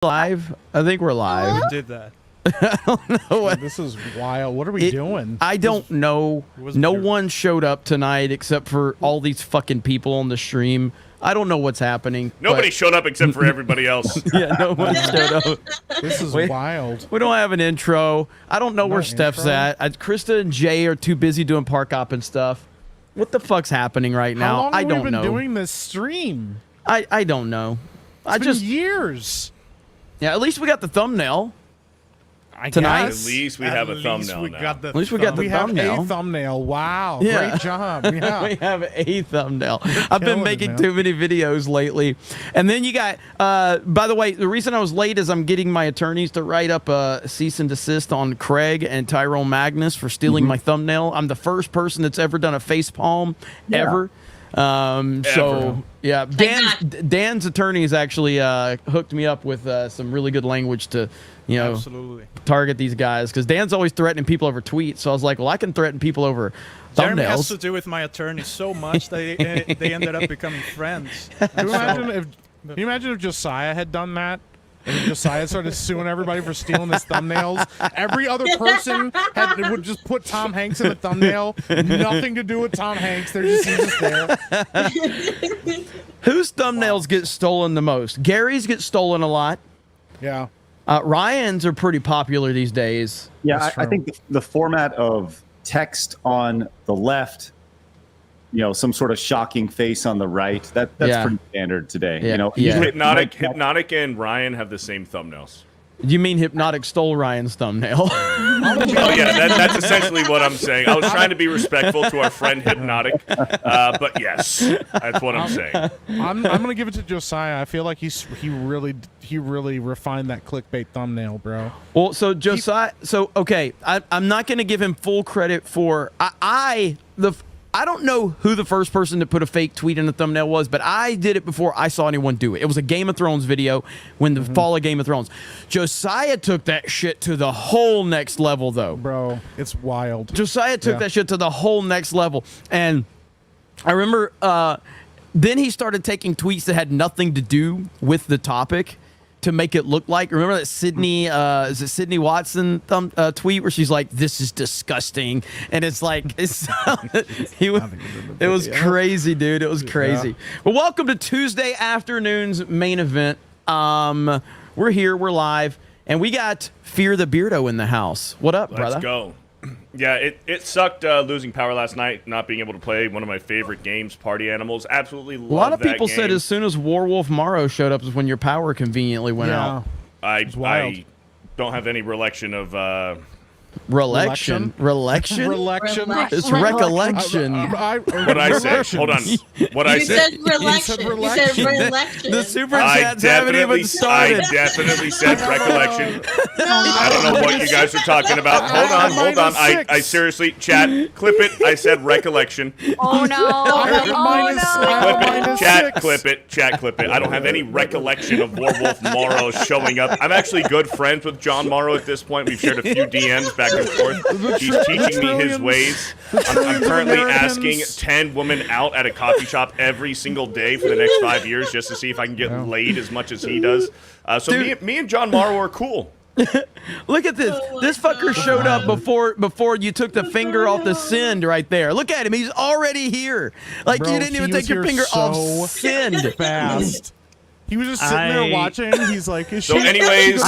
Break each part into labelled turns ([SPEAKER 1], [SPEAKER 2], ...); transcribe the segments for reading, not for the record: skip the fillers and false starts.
[SPEAKER 1] Live? I think we're live.
[SPEAKER 2] Who did that?
[SPEAKER 1] I don't know.
[SPEAKER 3] Dude, this is wild. What are we doing?
[SPEAKER 1] I don't know. No one showed up tonight except for all these fucking people on the stream. I don't know what's happening.
[SPEAKER 4] Nobody showed up except for everybody else.
[SPEAKER 1] Yeah, no one showed up.
[SPEAKER 3] This is wild.
[SPEAKER 1] We don't have an intro. I don't know where Steph's at. Krista and Jay are too busy doing park op and stuff. What the fuck's happening right now?
[SPEAKER 3] How long
[SPEAKER 1] I
[SPEAKER 3] have
[SPEAKER 1] don't
[SPEAKER 3] we been
[SPEAKER 1] know.
[SPEAKER 3] doing this stream?
[SPEAKER 1] I don't know.
[SPEAKER 3] It's been years.
[SPEAKER 1] Yeah, at least we got the thumbnail.
[SPEAKER 3] Tonight,
[SPEAKER 4] at least we have a thumbnail now.
[SPEAKER 1] At least we got the thumbnail.
[SPEAKER 3] We have a thumbnail. Wow,
[SPEAKER 1] Yeah.
[SPEAKER 3] great job. Yeah.
[SPEAKER 1] We have a thumbnail. I've been making too many videos lately. And then you got, by the way, the reason I was late is I'm getting my attorneys to write up a cease and desist on Craig and Tyrone Magnus for stealing my thumbnail. I'm the first person that's ever done a face palm ever. So yeah, Dan's attorneys actually hooked me up with some really good language to, you know, target these guys, because Dan's always threatening people over tweets. So I was like, well, I can threaten people over thumbnails.
[SPEAKER 2] Jeremy has to do with my attorney so much that they ended up becoming friends.
[SPEAKER 3] Can you imagine if Josiah had done that? And Josiah started suing everybody for stealing his thumbnails. Every other person would just put Tom Hanks in the thumbnail. Nothing to do with Tom Hanks. He's just there.
[SPEAKER 1] Whose thumbnails get stolen the most? Gary's get stolen a lot.
[SPEAKER 3] Yeah.
[SPEAKER 1] Ryan's are pretty popular these days.
[SPEAKER 5] Yeah, I think the format of text on the left, you know, some sort of shocking face on the right, that's pretty standard today.
[SPEAKER 1] Yeah.
[SPEAKER 5] You know,
[SPEAKER 4] Hypnotic and Ryan have the same thumbnails.
[SPEAKER 1] You mean Hypnotic stole Ryan's thumbnail?
[SPEAKER 4] Oh yeah, that's essentially what I'm saying. I was trying to be respectful to our friend Hypnotic, but yes, that's what I'm saying.
[SPEAKER 3] I'm gonna give it to Josiah. I feel like he really refined that clickbait thumbnail, bro.
[SPEAKER 1] Well, so Josiah, okay, I'm not gonna give him full credit for I don't know who the first person to put a fake tweet in the thumbnail was, but I did it before I saw anyone do it. It was a Game of Thrones video when the fall of Game of Thrones. Josiah took that shit to the whole next level, though.
[SPEAKER 3] Bro, it's wild.
[SPEAKER 1] Josiah took that shit to the whole next level. And I remember then he started taking tweets that had nothing to do with the topic to make it look like. Remember that Sydney, is it Sydney Watson tweet where she's like, "This is disgusting," and it's like, it was crazy, dude. It was crazy. Yeah. Well, welcome to Tuesday afternoon's main event. We're here, we're live, and we got Fear the Beardo in the house. What up, brother?
[SPEAKER 4] Let's go. Yeah, it sucked losing power last night, not being able to play one of my favorite games, Party Animals. Absolutely love that game.
[SPEAKER 1] A lot of people said as soon as Warwolf Morrow showed up is when your power conveniently went out.
[SPEAKER 4] I don't have any recollection of...
[SPEAKER 1] Relection? It's recollection.
[SPEAKER 4] What I said? Hold on. What I said?
[SPEAKER 6] You said recollection.
[SPEAKER 1] The super chats haven't even started.
[SPEAKER 4] I definitely said recollection. I don't know what you guys are talking about. Hold on. I seriously, chat, clip it. I said recollection.
[SPEAKER 6] Oh no.
[SPEAKER 4] Chat, clip it. I don't have any recollection of Warwolf Morrow showing up. I'm actually good friends with John Morrow at this point. We've shared a few DMs back and forth. He's teaching me his ways. I'm currently asking 10 women out at a coffee shop every single day for the next 5 years just to see if I can get laid as much as he does. So me and John Morrow are cool.
[SPEAKER 1] Look at this. This fucker showed up before you took the finger off the send right there. Look at him. He's already here. Like, bro, you didn't even take your finger off send.
[SPEAKER 3] Fast. He was just sitting there watching. He's like,
[SPEAKER 4] so anyways,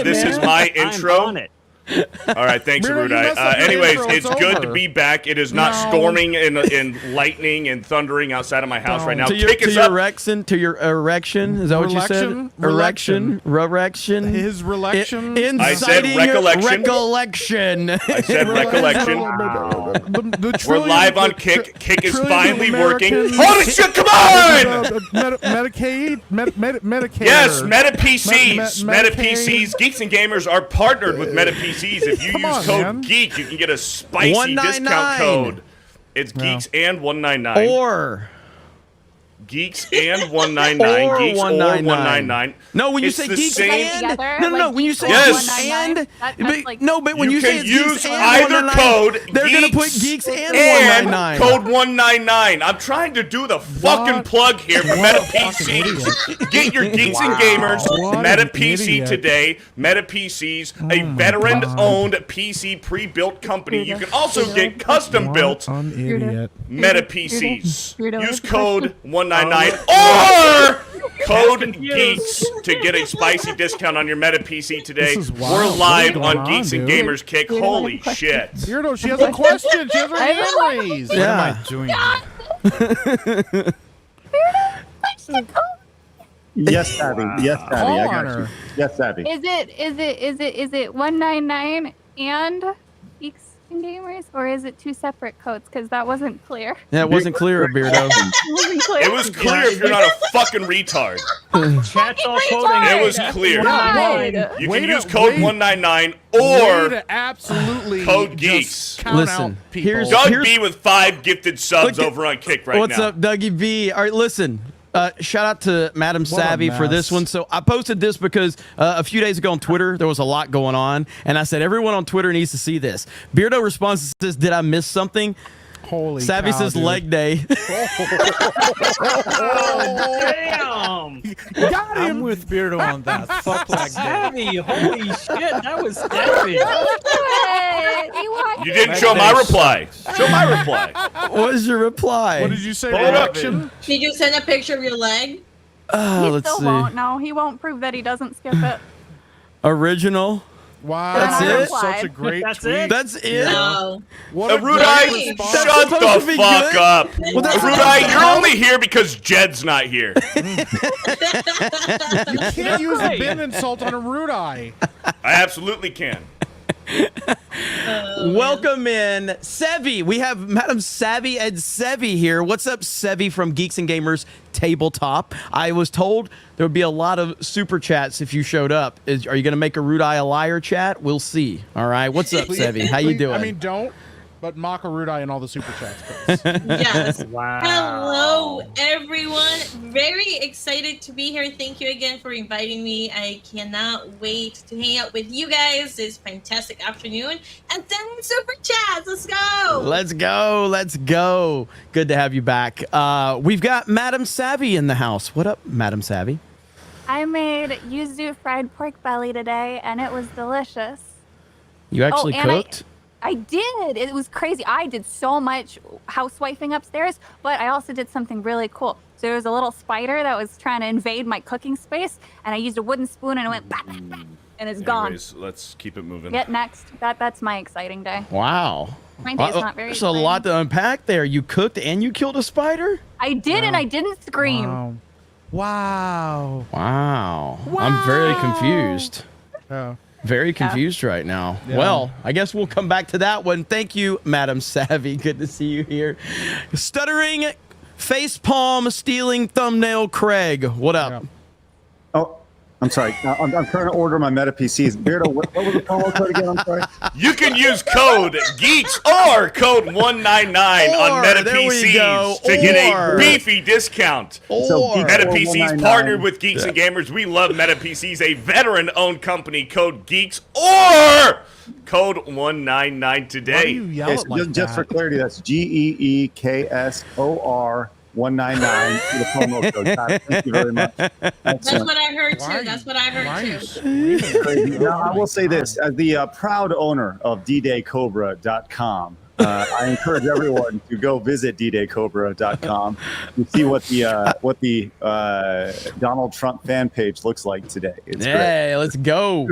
[SPEAKER 4] this is my intro. All right, thanks, Arudai. Anyways, it's good to be back. It is not storming and lightning and thundering outside of my house right now.
[SPEAKER 1] To your erection, is that what you said? Erection.
[SPEAKER 3] His relection.
[SPEAKER 4] I said
[SPEAKER 1] recollection.
[SPEAKER 4] I said recollection. We're live on Kick. Kick is finally working. Holy shit, come on!
[SPEAKER 3] Medicaid? Medicare.
[SPEAKER 4] Yes, MetaPCs. MetaPCs. Geeks and Gamers are partnered with MetaPCs. If you use code GEEK, you can get a spicy discount code. It's Geeks and 199.
[SPEAKER 1] Or
[SPEAKER 4] Geeks and 199.
[SPEAKER 1] Or
[SPEAKER 4] Geeks
[SPEAKER 1] 199.
[SPEAKER 4] or 199.
[SPEAKER 1] No, when you
[SPEAKER 4] It's
[SPEAKER 1] say
[SPEAKER 4] the
[SPEAKER 1] geeks
[SPEAKER 4] same-
[SPEAKER 1] and
[SPEAKER 7] Together,
[SPEAKER 1] no,
[SPEAKER 7] like
[SPEAKER 1] when you
[SPEAKER 7] geeks
[SPEAKER 1] say
[SPEAKER 7] or
[SPEAKER 4] Yes.
[SPEAKER 1] geeks
[SPEAKER 7] 199,
[SPEAKER 1] and
[SPEAKER 7] that's like
[SPEAKER 1] no, but when you say
[SPEAKER 4] can
[SPEAKER 1] it's
[SPEAKER 4] use
[SPEAKER 1] geeks and
[SPEAKER 4] either
[SPEAKER 1] 199,
[SPEAKER 4] code
[SPEAKER 1] they're gonna put
[SPEAKER 4] Geeks
[SPEAKER 1] geeks and
[SPEAKER 4] and
[SPEAKER 1] 199.
[SPEAKER 4] code 199. I'm trying to do the fucking plug here for Meta PCs. Get your Geeks and Gamers
[SPEAKER 3] What
[SPEAKER 4] Meta
[SPEAKER 3] an
[SPEAKER 4] PC
[SPEAKER 3] idiot.
[SPEAKER 4] today. Meta PCs, a veteran-owned PC pre-built company. You can also get custom-built
[SPEAKER 3] What an idiot.
[SPEAKER 4] Meta PCs.
[SPEAKER 7] Weirdo.
[SPEAKER 4] Use code 199 or code Geeks to get a spicy discount on your Meta PC today.
[SPEAKER 3] This is wild.
[SPEAKER 4] We're
[SPEAKER 3] What is
[SPEAKER 4] live
[SPEAKER 3] going
[SPEAKER 4] on Geeks and
[SPEAKER 3] dude?
[SPEAKER 4] Gamers Kick. Holy shit.
[SPEAKER 3] Beardo, she has a question. She has her hand raised.
[SPEAKER 2] What am
[SPEAKER 1] Yeah.
[SPEAKER 2] I doing?
[SPEAKER 5] Yes, Savvy. Yes, Savvy.
[SPEAKER 3] Call
[SPEAKER 5] I
[SPEAKER 3] on
[SPEAKER 5] got
[SPEAKER 3] her.
[SPEAKER 5] you. Yes, Savvy.
[SPEAKER 7] Is it 199 and Geeks and Gamers, or is it two separate codes? Because that wasn't clear.
[SPEAKER 1] Yeah, it wasn't clear, Beardo.
[SPEAKER 7] It wasn't clear.
[SPEAKER 4] It was clear if you're not a fucking retard.
[SPEAKER 8] Chat's all quoting
[SPEAKER 4] It was clear.
[SPEAKER 7] God.
[SPEAKER 4] You
[SPEAKER 3] Way
[SPEAKER 4] can
[SPEAKER 3] to-
[SPEAKER 4] use code
[SPEAKER 3] way-
[SPEAKER 4] 199
[SPEAKER 3] Way
[SPEAKER 4] or
[SPEAKER 3] to absolutely
[SPEAKER 4] code
[SPEAKER 3] just
[SPEAKER 4] Geeks.
[SPEAKER 3] count
[SPEAKER 1] Listen,
[SPEAKER 3] out people.
[SPEAKER 1] here's-
[SPEAKER 4] Doug B with 5 gifted subs
[SPEAKER 1] Look at-
[SPEAKER 4] over on Kick right
[SPEAKER 1] What's
[SPEAKER 4] now.
[SPEAKER 1] up, Dougie B? All right, listen. Shout out to Madam
[SPEAKER 3] What a
[SPEAKER 1] Savvy for this
[SPEAKER 3] mess.
[SPEAKER 1] one. So I posted this because a few days ago on Twitter there was a lot going on, and I said everyone on Twitter needs to see this. Beardo responds and says, "Did I miss something?"
[SPEAKER 3] Holy
[SPEAKER 1] Savvy
[SPEAKER 3] cow,
[SPEAKER 1] says,
[SPEAKER 3] dude.
[SPEAKER 1] "Leg day."
[SPEAKER 8] Damn!
[SPEAKER 3] Got
[SPEAKER 2] I'm
[SPEAKER 3] him.
[SPEAKER 2] with Beardo on that. Fuck like that.
[SPEAKER 8] Savvy, holy shit, that was savvy.
[SPEAKER 4] You didn't show my reply. Show my reply.
[SPEAKER 1] What was your reply?
[SPEAKER 3] What did you say?
[SPEAKER 4] Pull it up,
[SPEAKER 3] Reaction?
[SPEAKER 6] Did you send a picture of your leg?
[SPEAKER 7] He
[SPEAKER 1] Let's
[SPEAKER 7] still
[SPEAKER 1] see.
[SPEAKER 7] won't. No, he won't prove that he doesn't skip it.
[SPEAKER 1] Original.
[SPEAKER 3] Wow,
[SPEAKER 1] That's it?
[SPEAKER 3] Such a great
[SPEAKER 8] That's
[SPEAKER 3] tweet.
[SPEAKER 8] it?
[SPEAKER 1] That's it.
[SPEAKER 6] No.
[SPEAKER 3] What a
[SPEAKER 4] Arudai,
[SPEAKER 3] great response.
[SPEAKER 1] That's
[SPEAKER 4] shut
[SPEAKER 1] supposed
[SPEAKER 4] the
[SPEAKER 1] to be
[SPEAKER 4] fuck
[SPEAKER 1] good.
[SPEAKER 4] up.
[SPEAKER 1] Well, that's
[SPEAKER 4] Arudai, you're only here because Jed's not here.
[SPEAKER 3] You can't use a
[SPEAKER 8] right.
[SPEAKER 3] bin insult on a rude eye.
[SPEAKER 4] I absolutely can.
[SPEAKER 1] Welcome in, Sevi. We have Madam Savvy and Sevi here. What's up, Sevi from Geeks and Gamers Tabletop? I was told there would be a lot of super chats if you showed up. Are you going to make a rude eye a liar chat? We'll see. All right. What's up, Sevi? How you
[SPEAKER 3] Please-
[SPEAKER 1] doing?
[SPEAKER 3] I mean, don't, but mock a rude eye in all the super chats, please.
[SPEAKER 6] Yes.
[SPEAKER 8] Wow.
[SPEAKER 6] Hello, everyone. Very excited to be here. Thank you again for inviting me. I cannot wait to hang out with you guys this fantastic afternoon and send in super chats. Let's go.
[SPEAKER 1] Let's go. Let's go. Good to have you back. We've got Madam Savvy in the house. What up, Madam Savvy?
[SPEAKER 7] I made yuzu fried pork belly today, and it was delicious.
[SPEAKER 1] You actually
[SPEAKER 7] and
[SPEAKER 1] cooked?
[SPEAKER 7] I did. It was crazy. I did so much housewifing upstairs, but I also did something really cool. So there was a little spider that was trying to invade my cooking space, and I used a wooden spoon, and it went, bap, bap, bap, and it's gone.
[SPEAKER 4] Anyways, let's keep it moving.
[SPEAKER 7] Get next. That's my exciting day.
[SPEAKER 1] Wow.
[SPEAKER 7] My day's not very
[SPEAKER 1] There's a lot
[SPEAKER 7] exciting.
[SPEAKER 1] to unpack there. You cooked and you killed a spider?
[SPEAKER 7] I did, and I didn't scream.
[SPEAKER 3] Wow.
[SPEAKER 1] Wow. I'm very confused.
[SPEAKER 3] Yeah.
[SPEAKER 1] Very confused right now.
[SPEAKER 3] Yeah.
[SPEAKER 1] Well, I guess we'll come back to that one. Thank you, Madam Savvy. Good to see you here. Stuttering, face palm, stealing thumbnail, Craig. What up?
[SPEAKER 3] Yeah.
[SPEAKER 5] Oh, I'm sorry. I'm trying to order my Meta PCs. Beardo, what was the promo code again? I'm sorry.
[SPEAKER 4] You can use code Geeks or code 199 on
[SPEAKER 1] Or,
[SPEAKER 4] Meta
[SPEAKER 1] there we go.
[SPEAKER 4] PCs to get
[SPEAKER 1] Or.
[SPEAKER 4] a beefy discount.
[SPEAKER 5] So,
[SPEAKER 1] Or
[SPEAKER 4] Meta
[SPEAKER 5] Or
[SPEAKER 4] PCs
[SPEAKER 5] 199.
[SPEAKER 4] partnered with Geeks and Gamers. We love Meta PCs, a veteran-owned company. Code Geeks or code 199
[SPEAKER 3] Why do
[SPEAKER 4] today.
[SPEAKER 3] you yell
[SPEAKER 5] Okay,
[SPEAKER 3] it like
[SPEAKER 5] just for
[SPEAKER 3] that?
[SPEAKER 5] clarity, that's GEEKSOR 199 for the promo code. God, thank you very much.
[SPEAKER 6] That's
[SPEAKER 5] Excellent.
[SPEAKER 6] what I heard
[SPEAKER 3] Why are
[SPEAKER 6] too.
[SPEAKER 3] you-
[SPEAKER 6] That's what I
[SPEAKER 3] why are
[SPEAKER 6] heard
[SPEAKER 3] you
[SPEAKER 6] too.
[SPEAKER 3] screaming?
[SPEAKER 5] Crazy. Now, I will say this: as the proud owner of ddaycobra.com, I encourage everyone to go visit ddaycobra.com to see what the Donald Trump fan page looks like today. It's great.
[SPEAKER 1] Hey, let's go.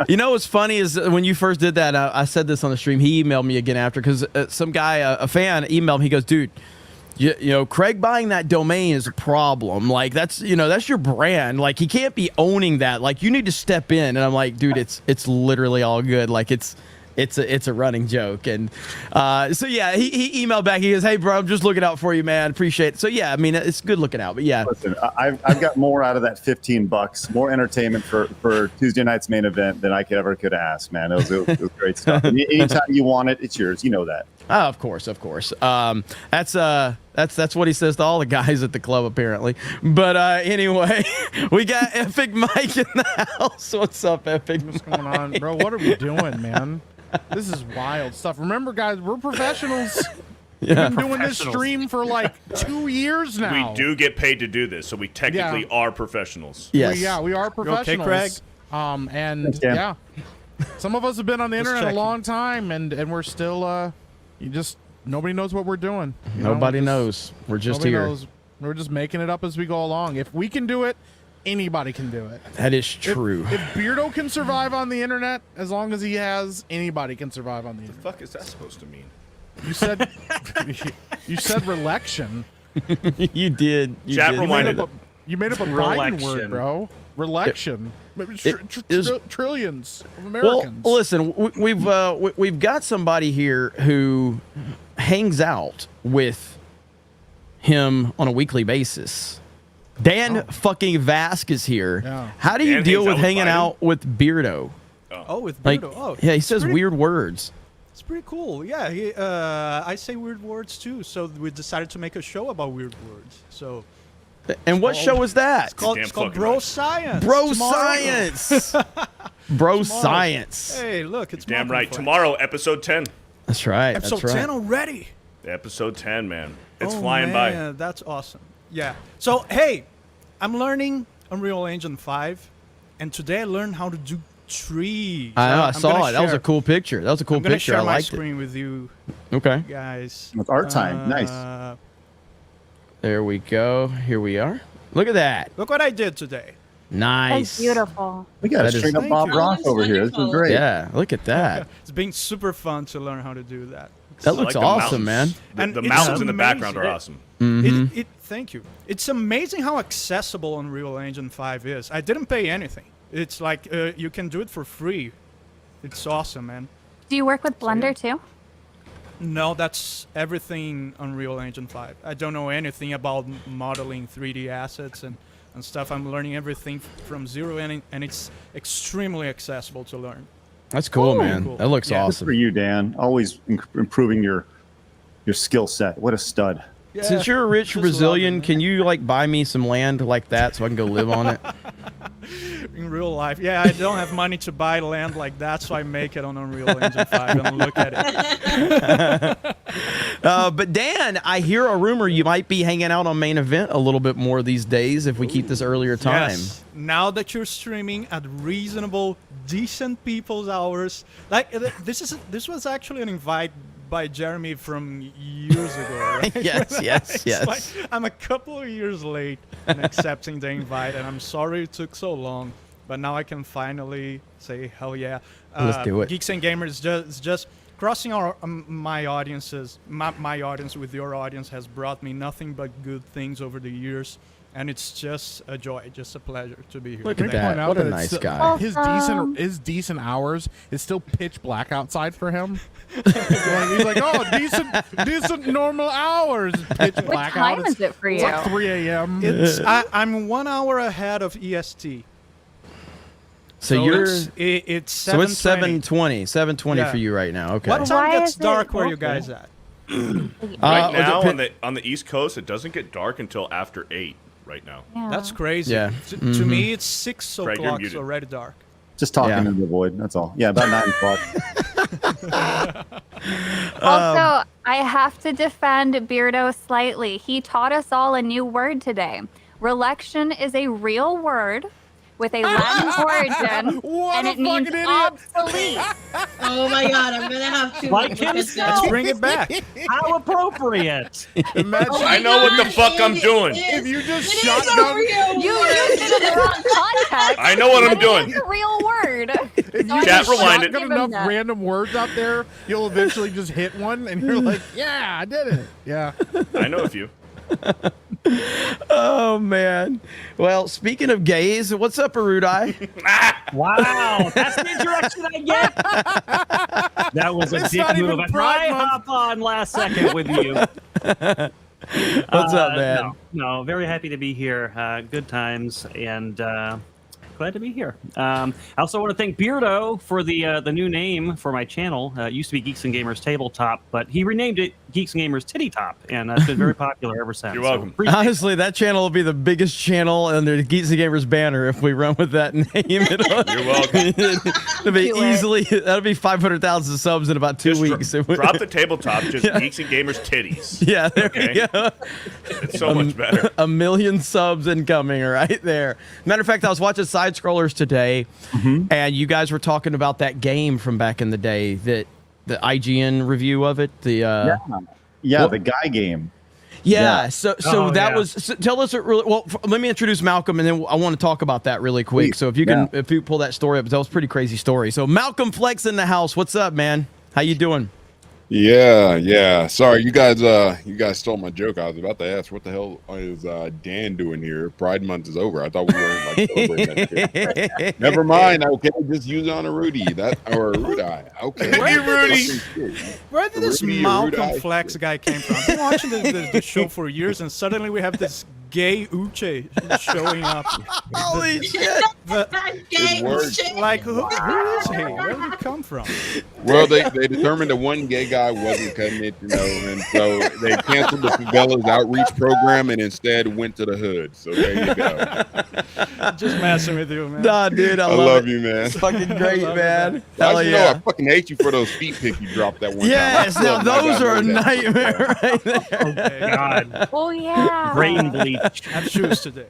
[SPEAKER 1] You know what's funny is when you first did that, I said this on the stream. He emailed me again after because some guy, a fan, emailed me. He goes, dude, you know, Craig buying that domain is a problem. Like that's your brand. Like he can't be owning that. Like you need to step in. And I'm like, dude, it's literally all good. Like it's a running joke. And so yeah, he emailed back. He goes, hey bro, I'm just looking out for you, man. Appreciate it. So yeah, I mean it's good looking out. But yeah,
[SPEAKER 5] Listen, I've got more out of that $15, more entertainment for Tuesday night's main event than I could ask, man. It was great stuff. And anytime you want it, it's yours. You know that.
[SPEAKER 1] oh, of course. That's That's what he says to all the guys at the club, apparently. But anyway, we got Epic Mike in the house. What's up, Epic?
[SPEAKER 3] What's going on, bro? What are we doing, man? This is wild stuff. Remember, guys, we're professionals.
[SPEAKER 1] Yeah.
[SPEAKER 3] We've been doing this stream for like 2 years now.
[SPEAKER 4] We do get paid to do this, so we technically are professionals.
[SPEAKER 1] Yes.
[SPEAKER 3] We are professionals.
[SPEAKER 2] okay, Craig?
[SPEAKER 3] And
[SPEAKER 5] Thanks, Dan.
[SPEAKER 3] yeah, some of us have been on the internet
[SPEAKER 2] checking.
[SPEAKER 3] a long time, and we're still nobody knows what we're doing. you know?
[SPEAKER 1] Nobody
[SPEAKER 3] Just-
[SPEAKER 1] knows. We're just
[SPEAKER 3] nobody
[SPEAKER 1] here.
[SPEAKER 3] knows. We're just making it up as we go along. If we can do it, anybody can do it.
[SPEAKER 1] That is true.
[SPEAKER 3] If Beardo can survive on the internet, as long as he has, anybody can survive on the internet.
[SPEAKER 4] What the fuck is that supposed to mean?
[SPEAKER 3] You said you said relection.
[SPEAKER 1] You did. You
[SPEAKER 4] Chat
[SPEAKER 1] did.
[SPEAKER 4] reminded-
[SPEAKER 3] You made up a Biden
[SPEAKER 8] Relection.
[SPEAKER 3] word, bro. Relection.
[SPEAKER 1] is-
[SPEAKER 3] Trillions of
[SPEAKER 1] Well,
[SPEAKER 3] Americans.
[SPEAKER 1] listen, we've got somebody here who hangs out with him on a weekly basis. Dan fucking Vask is here.
[SPEAKER 3] Yeah.
[SPEAKER 1] How do you
[SPEAKER 4] Dan
[SPEAKER 1] deal
[SPEAKER 4] hangs out
[SPEAKER 1] with
[SPEAKER 4] with
[SPEAKER 1] hanging
[SPEAKER 4] Biden?
[SPEAKER 1] out with Beardo?
[SPEAKER 2] Oh, with
[SPEAKER 1] Like,
[SPEAKER 2] Beardo. Oh,
[SPEAKER 1] yeah, he
[SPEAKER 2] it's
[SPEAKER 1] says
[SPEAKER 2] pretty-
[SPEAKER 1] weird words.
[SPEAKER 2] It's pretty cool. Yeah, I say weird words too. So we decided to make a show about weird words. So
[SPEAKER 1] And what show is that?
[SPEAKER 2] it's called
[SPEAKER 4] Damn
[SPEAKER 2] Bro
[SPEAKER 4] fucking right.
[SPEAKER 2] Science.
[SPEAKER 1] Bro
[SPEAKER 2] Tomorrow-
[SPEAKER 1] Science. Bro
[SPEAKER 2] Tomorrow.
[SPEAKER 1] Science.
[SPEAKER 2] Hey, look, it's
[SPEAKER 4] Damn
[SPEAKER 2] Martin
[SPEAKER 4] right.
[SPEAKER 2] Flash.
[SPEAKER 4] Tomorrow, episode 10.
[SPEAKER 1] That's right.
[SPEAKER 2] Episode
[SPEAKER 1] that's right.
[SPEAKER 2] 10 already.
[SPEAKER 4] Episode 10, man. It's
[SPEAKER 2] Oh,
[SPEAKER 4] flying
[SPEAKER 2] man, that's awesome. Yeah. So hey, I'm learning Unreal Engine 5, and today I learned how to do trees.
[SPEAKER 1] I know. I
[SPEAKER 2] I'm
[SPEAKER 1] saw
[SPEAKER 2] gonna
[SPEAKER 1] it. That was a
[SPEAKER 2] share-
[SPEAKER 1] cool picture. That was a cool
[SPEAKER 2] I'm gonna
[SPEAKER 1] picture.
[SPEAKER 2] share
[SPEAKER 1] I
[SPEAKER 2] my
[SPEAKER 1] liked
[SPEAKER 2] screen with you
[SPEAKER 1] it. Okay.
[SPEAKER 2] guys.
[SPEAKER 5] It's art time. Nice.
[SPEAKER 1] There we go. Here we are. Look at that.
[SPEAKER 2] Look what I did today.
[SPEAKER 1] Nice.
[SPEAKER 7] That's beautiful.
[SPEAKER 5] We got
[SPEAKER 1] That
[SPEAKER 5] a
[SPEAKER 1] is-
[SPEAKER 5] straight up
[SPEAKER 2] Thank
[SPEAKER 5] Bob
[SPEAKER 2] you.
[SPEAKER 5] Ross over here. This is
[SPEAKER 6] Wonderful.
[SPEAKER 5] great.
[SPEAKER 1] Yeah. Look at that.
[SPEAKER 2] It's been super fun to learn how to do that.
[SPEAKER 1] That
[SPEAKER 4] I
[SPEAKER 1] looks
[SPEAKER 4] like the
[SPEAKER 1] awesome, man.
[SPEAKER 4] mountains.
[SPEAKER 2] And
[SPEAKER 4] The
[SPEAKER 2] it's
[SPEAKER 4] mountains in the background are
[SPEAKER 2] amazing.
[SPEAKER 4] awesome.
[SPEAKER 2] Thank you. It's amazing how accessible Unreal Engine 5 is. I didn't pay anything. It's like you can do it for free. It's awesome, man.
[SPEAKER 7] Do you work with Blender too?
[SPEAKER 2] No, that's everything Unreal Engine 5. I don't know anything about modeling 3D assets and stuff. I'm learning everything from zero, and it's extremely accessible to learn.
[SPEAKER 1] That's cool, man.
[SPEAKER 2] Cool.
[SPEAKER 1] That looks
[SPEAKER 2] Yeah.
[SPEAKER 5] Good
[SPEAKER 1] awesome.
[SPEAKER 5] for you, Dan. Always improving your skill set. What a stud.
[SPEAKER 2] Yeah,
[SPEAKER 1] Since you're a rich
[SPEAKER 2] just love
[SPEAKER 1] Brazilian,
[SPEAKER 2] it,
[SPEAKER 1] can
[SPEAKER 2] man.
[SPEAKER 1] you like buy me some land like that so I can go live on it?
[SPEAKER 2] In real life, yeah, I don't have money to buy land like that, so I make it on Unreal Engine 5 and look at it.
[SPEAKER 1] But Dan, I hear a rumor you might be hanging out on Main Event a little bit more these days if we keep this earlier time.
[SPEAKER 2] Yes. Now that you're streaming at reasonable, decent people's hours, like this was actually an invite by Jeremy from years ago. Right?
[SPEAKER 1] Yes, yes,
[SPEAKER 2] It's
[SPEAKER 1] yes.
[SPEAKER 2] like, I'm a couple of years late in accepting the invite, and I'm sorry it took so long. But now I can finally say, hell yeah.
[SPEAKER 1] Let's do it.
[SPEAKER 2] Geeks and Gamers is just crossing our my audiences. My audience with your audience has brought me nothing but good things over the years. And it's just a joy, just a pleasure to be here.
[SPEAKER 1] Look
[SPEAKER 3] Can
[SPEAKER 1] at
[SPEAKER 3] I point
[SPEAKER 1] that.
[SPEAKER 3] out
[SPEAKER 1] What a
[SPEAKER 3] that
[SPEAKER 1] nice
[SPEAKER 3] it's-
[SPEAKER 1] guy.
[SPEAKER 3] His decent hours is still pitch black outside for him. He's like, oh, decent normal hours. Pitch
[SPEAKER 7] What
[SPEAKER 3] black
[SPEAKER 7] time
[SPEAKER 3] out.
[SPEAKER 7] is it for
[SPEAKER 3] It's
[SPEAKER 7] you?
[SPEAKER 3] like 3 a.m.
[SPEAKER 2] I'm 1 hour ahead of EST.
[SPEAKER 1] So you're
[SPEAKER 2] it's
[SPEAKER 1] so it's
[SPEAKER 2] 7:20.
[SPEAKER 1] 7:20
[SPEAKER 2] Yeah.
[SPEAKER 1] for you right now. Okay.
[SPEAKER 2] What time
[SPEAKER 7] Why
[SPEAKER 2] gets
[SPEAKER 7] is it
[SPEAKER 2] dark where you
[SPEAKER 7] okay?
[SPEAKER 2] guys at?
[SPEAKER 4] Right
[SPEAKER 1] was it
[SPEAKER 4] now,
[SPEAKER 1] Pen-
[SPEAKER 4] on the East Coast, it doesn't get dark until after 8 right now.
[SPEAKER 7] Yeah.
[SPEAKER 2] That's crazy.
[SPEAKER 1] Yeah.
[SPEAKER 2] To me, it's 6
[SPEAKER 4] Craig, you're
[SPEAKER 2] o'clock.
[SPEAKER 4] muted.
[SPEAKER 2] It's already dark.
[SPEAKER 5] Just talking
[SPEAKER 1] Yeah.
[SPEAKER 5] into the void. That's all. Yeah, about 9 o'clock.
[SPEAKER 7] Also, I have to defend Beardo slightly. He taught us all a new word today. Relection is a real word with a Latin origin,
[SPEAKER 3] What
[SPEAKER 7] and
[SPEAKER 3] a
[SPEAKER 7] it means
[SPEAKER 3] fucking idiot.
[SPEAKER 7] obsolete.
[SPEAKER 6] Oh my god, I'm gonna have to
[SPEAKER 8] Like
[SPEAKER 6] look at
[SPEAKER 8] himself.
[SPEAKER 6] that.
[SPEAKER 2] Let's bring it back.
[SPEAKER 8] How appropriate!
[SPEAKER 3] Imagine
[SPEAKER 6] Oh my
[SPEAKER 4] I know what the
[SPEAKER 6] gosh,
[SPEAKER 4] fuck I'm
[SPEAKER 6] Andy,
[SPEAKER 4] doing.
[SPEAKER 6] it is-
[SPEAKER 3] if you just
[SPEAKER 6] it is
[SPEAKER 3] shotgun.
[SPEAKER 6] a real
[SPEAKER 7] You
[SPEAKER 6] word.
[SPEAKER 7] used it in the wrong context.
[SPEAKER 4] I know what I'm
[SPEAKER 7] but
[SPEAKER 4] doing.
[SPEAKER 7] It is a real word.
[SPEAKER 3] If you
[SPEAKER 4] Chat
[SPEAKER 3] just
[SPEAKER 4] rewind it.
[SPEAKER 3] shotgun
[SPEAKER 7] Give him
[SPEAKER 3] enough
[SPEAKER 7] that.
[SPEAKER 3] random words out there, you'll eventually just hit one, and you're like, yeah, I did it. Yeah.
[SPEAKER 4] I know a few.
[SPEAKER 1] Oh man. Well, speaking of gays, what's up, Arudai?
[SPEAKER 8] Wow, that's the introduction I get. That was a
[SPEAKER 3] It's
[SPEAKER 8] dick
[SPEAKER 3] not even
[SPEAKER 8] move. I
[SPEAKER 3] Pride Month.
[SPEAKER 8] hop on last second with you.
[SPEAKER 1] What's up, man?
[SPEAKER 8] No, very happy to be here. Good times, and glad to be here. I also want to thank Beardo for the new name for my channel. It used to be Geeks and Gamers Tabletop, but he renamed it Geeks Gamers Titty Top, and it's been very popular ever since.
[SPEAKER 4] You're welcome.
[SPEAKER 8] appreciate
[SPEAKER 1] Honestly, that channel will be the biggest channel under the Geeks and Gamers banner if we run with that name.
[SPEAKER 4] You're welcome.
[SPEAKER 1] It'll be
[SPEAKER 7] Do it.
[SPEAKER 1] easily, that'll be 500,000 subs in about 2
[SPEAKER 4] Just
[SPEAKER 1] weeks.
[SPEAKER 4] drop the tabletop, just Geeks and Gamers titties.
[SPEAKER 1] Yeah, there
[SPEAKER 4] Okay.
[SPEAKER 1] you go.
[SPEAKER 4] It's so much better.
[SPEAKER 1] 1 million subs incoming right there. Matter of fact, I was watching Side Scrollers today, and you guys were talking about that game from back in the day, that the IGN review of it. The
[SPEAKER 5] Yeah, the guy game.
[SPEAKER 1] yeah.
[SPEAKER 5] Yeah.
[SPEAKER 1] So
[SPEAKER 8] Oh,
[SPEAKER 1] that
[SPEAKER 8] yeah.
[SPEAKER 1] was. So tell us it really well. Let me introduce Malcolm, and then I want to talk about that really quick.
[SPEAKER 5] Please.
[SPEAKER 1] So if you can,
[SPEAKER 5] Yeah.
[SPEAKER 1] if you pull that story up, that was a pretty crazy story. So Malcolm Flex in the house. What's up, man? How you doing?
[SPEAKER 9] Yeah. Sorry, you guys stole my joke. I was about to ask, what the hell is Dan doing here? Pride Month is over. I thought we weren't like celebrating that shit. Never mind. Okay, just use it on a Rudy or a Rudai. Okay.
[SPEAKER 4] You Rudy.
[SPEAKER 2] Where did this
[SPEAKER 9] Rudy or
[SPEAKER 2] Malcolm
[SPEAKER 9] Rudai?
[SPEAKER 2] Flex guy came from? I've been watching the show for years, and suddenly we have this gay Uche showing up.
[SPEAKER 1] Holy shit!
[SPEAKER 6] Gay
[SPEAKER 9] works.
[SPEAKER 6] shit.
[SPEAKER 2] Like, who is he? Where did he come from?
[SPEAKER 9] Well, they determined that one gay guy wasn't cutting it, and so they canceled the Favelas outreach program and instead went to the hood. So there you go.
[SPEAKER 2] Just messing with you, man.
[SPEAKER 1] Nah, dude, I
[SPEAKER 9] I
[SPEAKER 1] love
[SPEAKER 9] love
[SPEAKER 1] it.
[SPEAKER 9] you, man.
[SPEAKER 1] It's fucking great,
[SPEAKER 2] love it,
[SPEAKER 1] man.
[SPEAKER 9] I
[SPEAKER 1] Hell
[SPEAKER 9] know
[SPEAKER 1] yeah.
[SPEAKER 9] I fucking hate you for those feet pics you dropped that one
[SPEAKER 1] Yes,
[SPEAKER 9] time.
[SPEAKER 1] now
[SPEAKER 9] I still-
[SPEAKER 1] those
[SPEAKER 9] I
[SPEAKER 1] are a
[SPEAKER 9] got that.
[SPEAKER 1] nightmare right there.
[SPEAKER 2] Okay.
[SPEAKER 8] God,
[SPEAKER 7] Oh yeah.
[SPEAKER 8] brain bleach.
[SPEAKER 2] I have shoes today.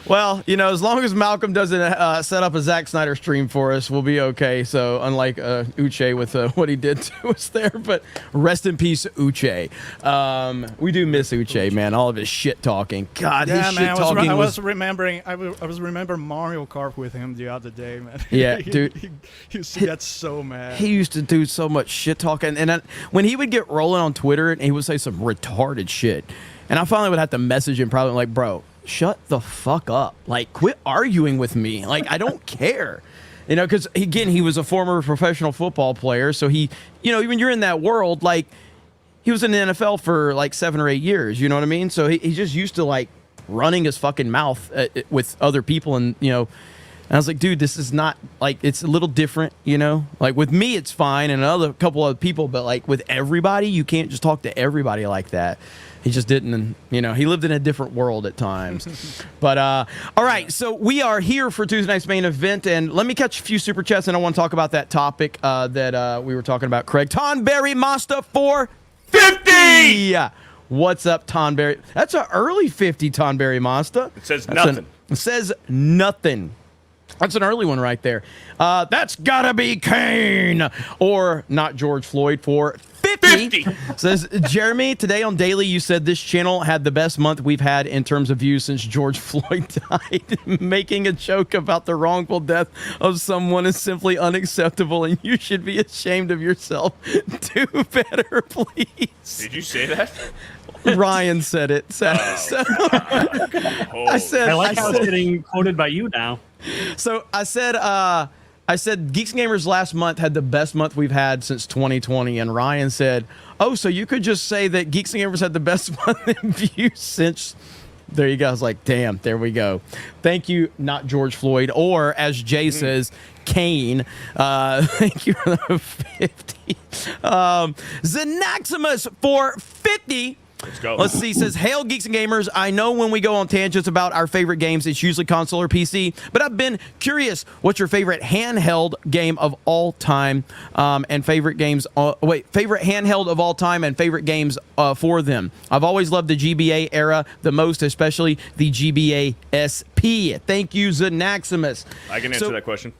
[SPEAKER 1] Well, you know, as long as Malcolm doesn't set up a Zack Snyder stream for us, we'll be okay. So, unlike Uche with what he did to us there, but rest in peace, Uche. We do miss Uche, man. All of his shit talking. God,
[SPEAKER 2] Yeah,
[SPEAKER 1] his
[SPEAKER 2] man.
[SPEAKER 1] shit talking
[SPEAKER 2] I
[SPEAKER 1] was.
[SPEAKER 2] was remembering Mario Kart with him the other day, man.
[SPEAKER 1] Yeah,
[SPEAKER 2] He-
[SPEAKER 1] dude.
[SPEAKER 2] He used to get so mad.
[SPEAKER 1] He used to do so much shit talking, and when he would get rolling on Twitter, and he would say some retarded shit, and I finally would have to message him, probably like, "Bro, shut the fuck up! Like, quit arguing with me! Like, I don't care." You know, because again, he was a former professional football player, so he, you know, when you're in that world, like, he was in the NFL for like 7 or 8 years. You know what I mean? So he's just used to like running his fucking mouth with other people, and you know. And I was like, dude, this is not like, it's a little different, you know? Like with me, it's fine, and another couple other people, but like with everybody, you can't just talk to everybody like that. He just didn't, and you know, he lived in a different world at times. But all right, so we are here for Tuesday night's main event, and let me catch a few super chats, and I want to talk about that topic that we were talking about. Craig Tonberry Mazda 450. What's up, Tonberry? That's an early 50 Tonberry Mazda.
[SPEAKER 4] It says
[SPEAKER 1] That's
[SPEAKER 4] nothing.
[SPEAKER 1] it says nothing. That's an early one right there. That's gotta be Kane or not George Floyd for 50. Says Jeremy, today on Daily you said this channel had the best month we've had in terms of views since George Floyd died. Making a joke about the wrongful death of someone is simply unacceptable, and you should be ashamed of yourself. Do better, please.
[SPEAKER 4] Did you say that?
[SPEAKER 1] Ryan said it.
[SPEAKER 4] Oh,
[SPEAKER 1] I said
[SPEAKER 8] I like how it's getting quoted by you now.
[SPEAKER 1] So I said Geeks and Gamers last month had the best month we've had since 2020, and Ryan said, "Oh, so you could just say that Geeks and Gamers had the best month in views since." There you go. I was like, "Damn, there we go." Thank you, not George Floyd, or as Jay says, Kane. Thank you for the 50. Xanaximus for 50.
[SPEAKER 4] Let's go.
[SPEAKER 1] Let's see. Says, "Hail Geeks and Gamers. I know when we go on tangents about our favorite games, it's usually console or PC, but I've been curious. What's your favorite handheld game of all time? And favorite games? Favorite handheld of all time and favorite games for them. I've always loved the GBA era the most, especially the GBA SP. Thank you, Xanaximus.
[SPEAKER 4] I can answer that question.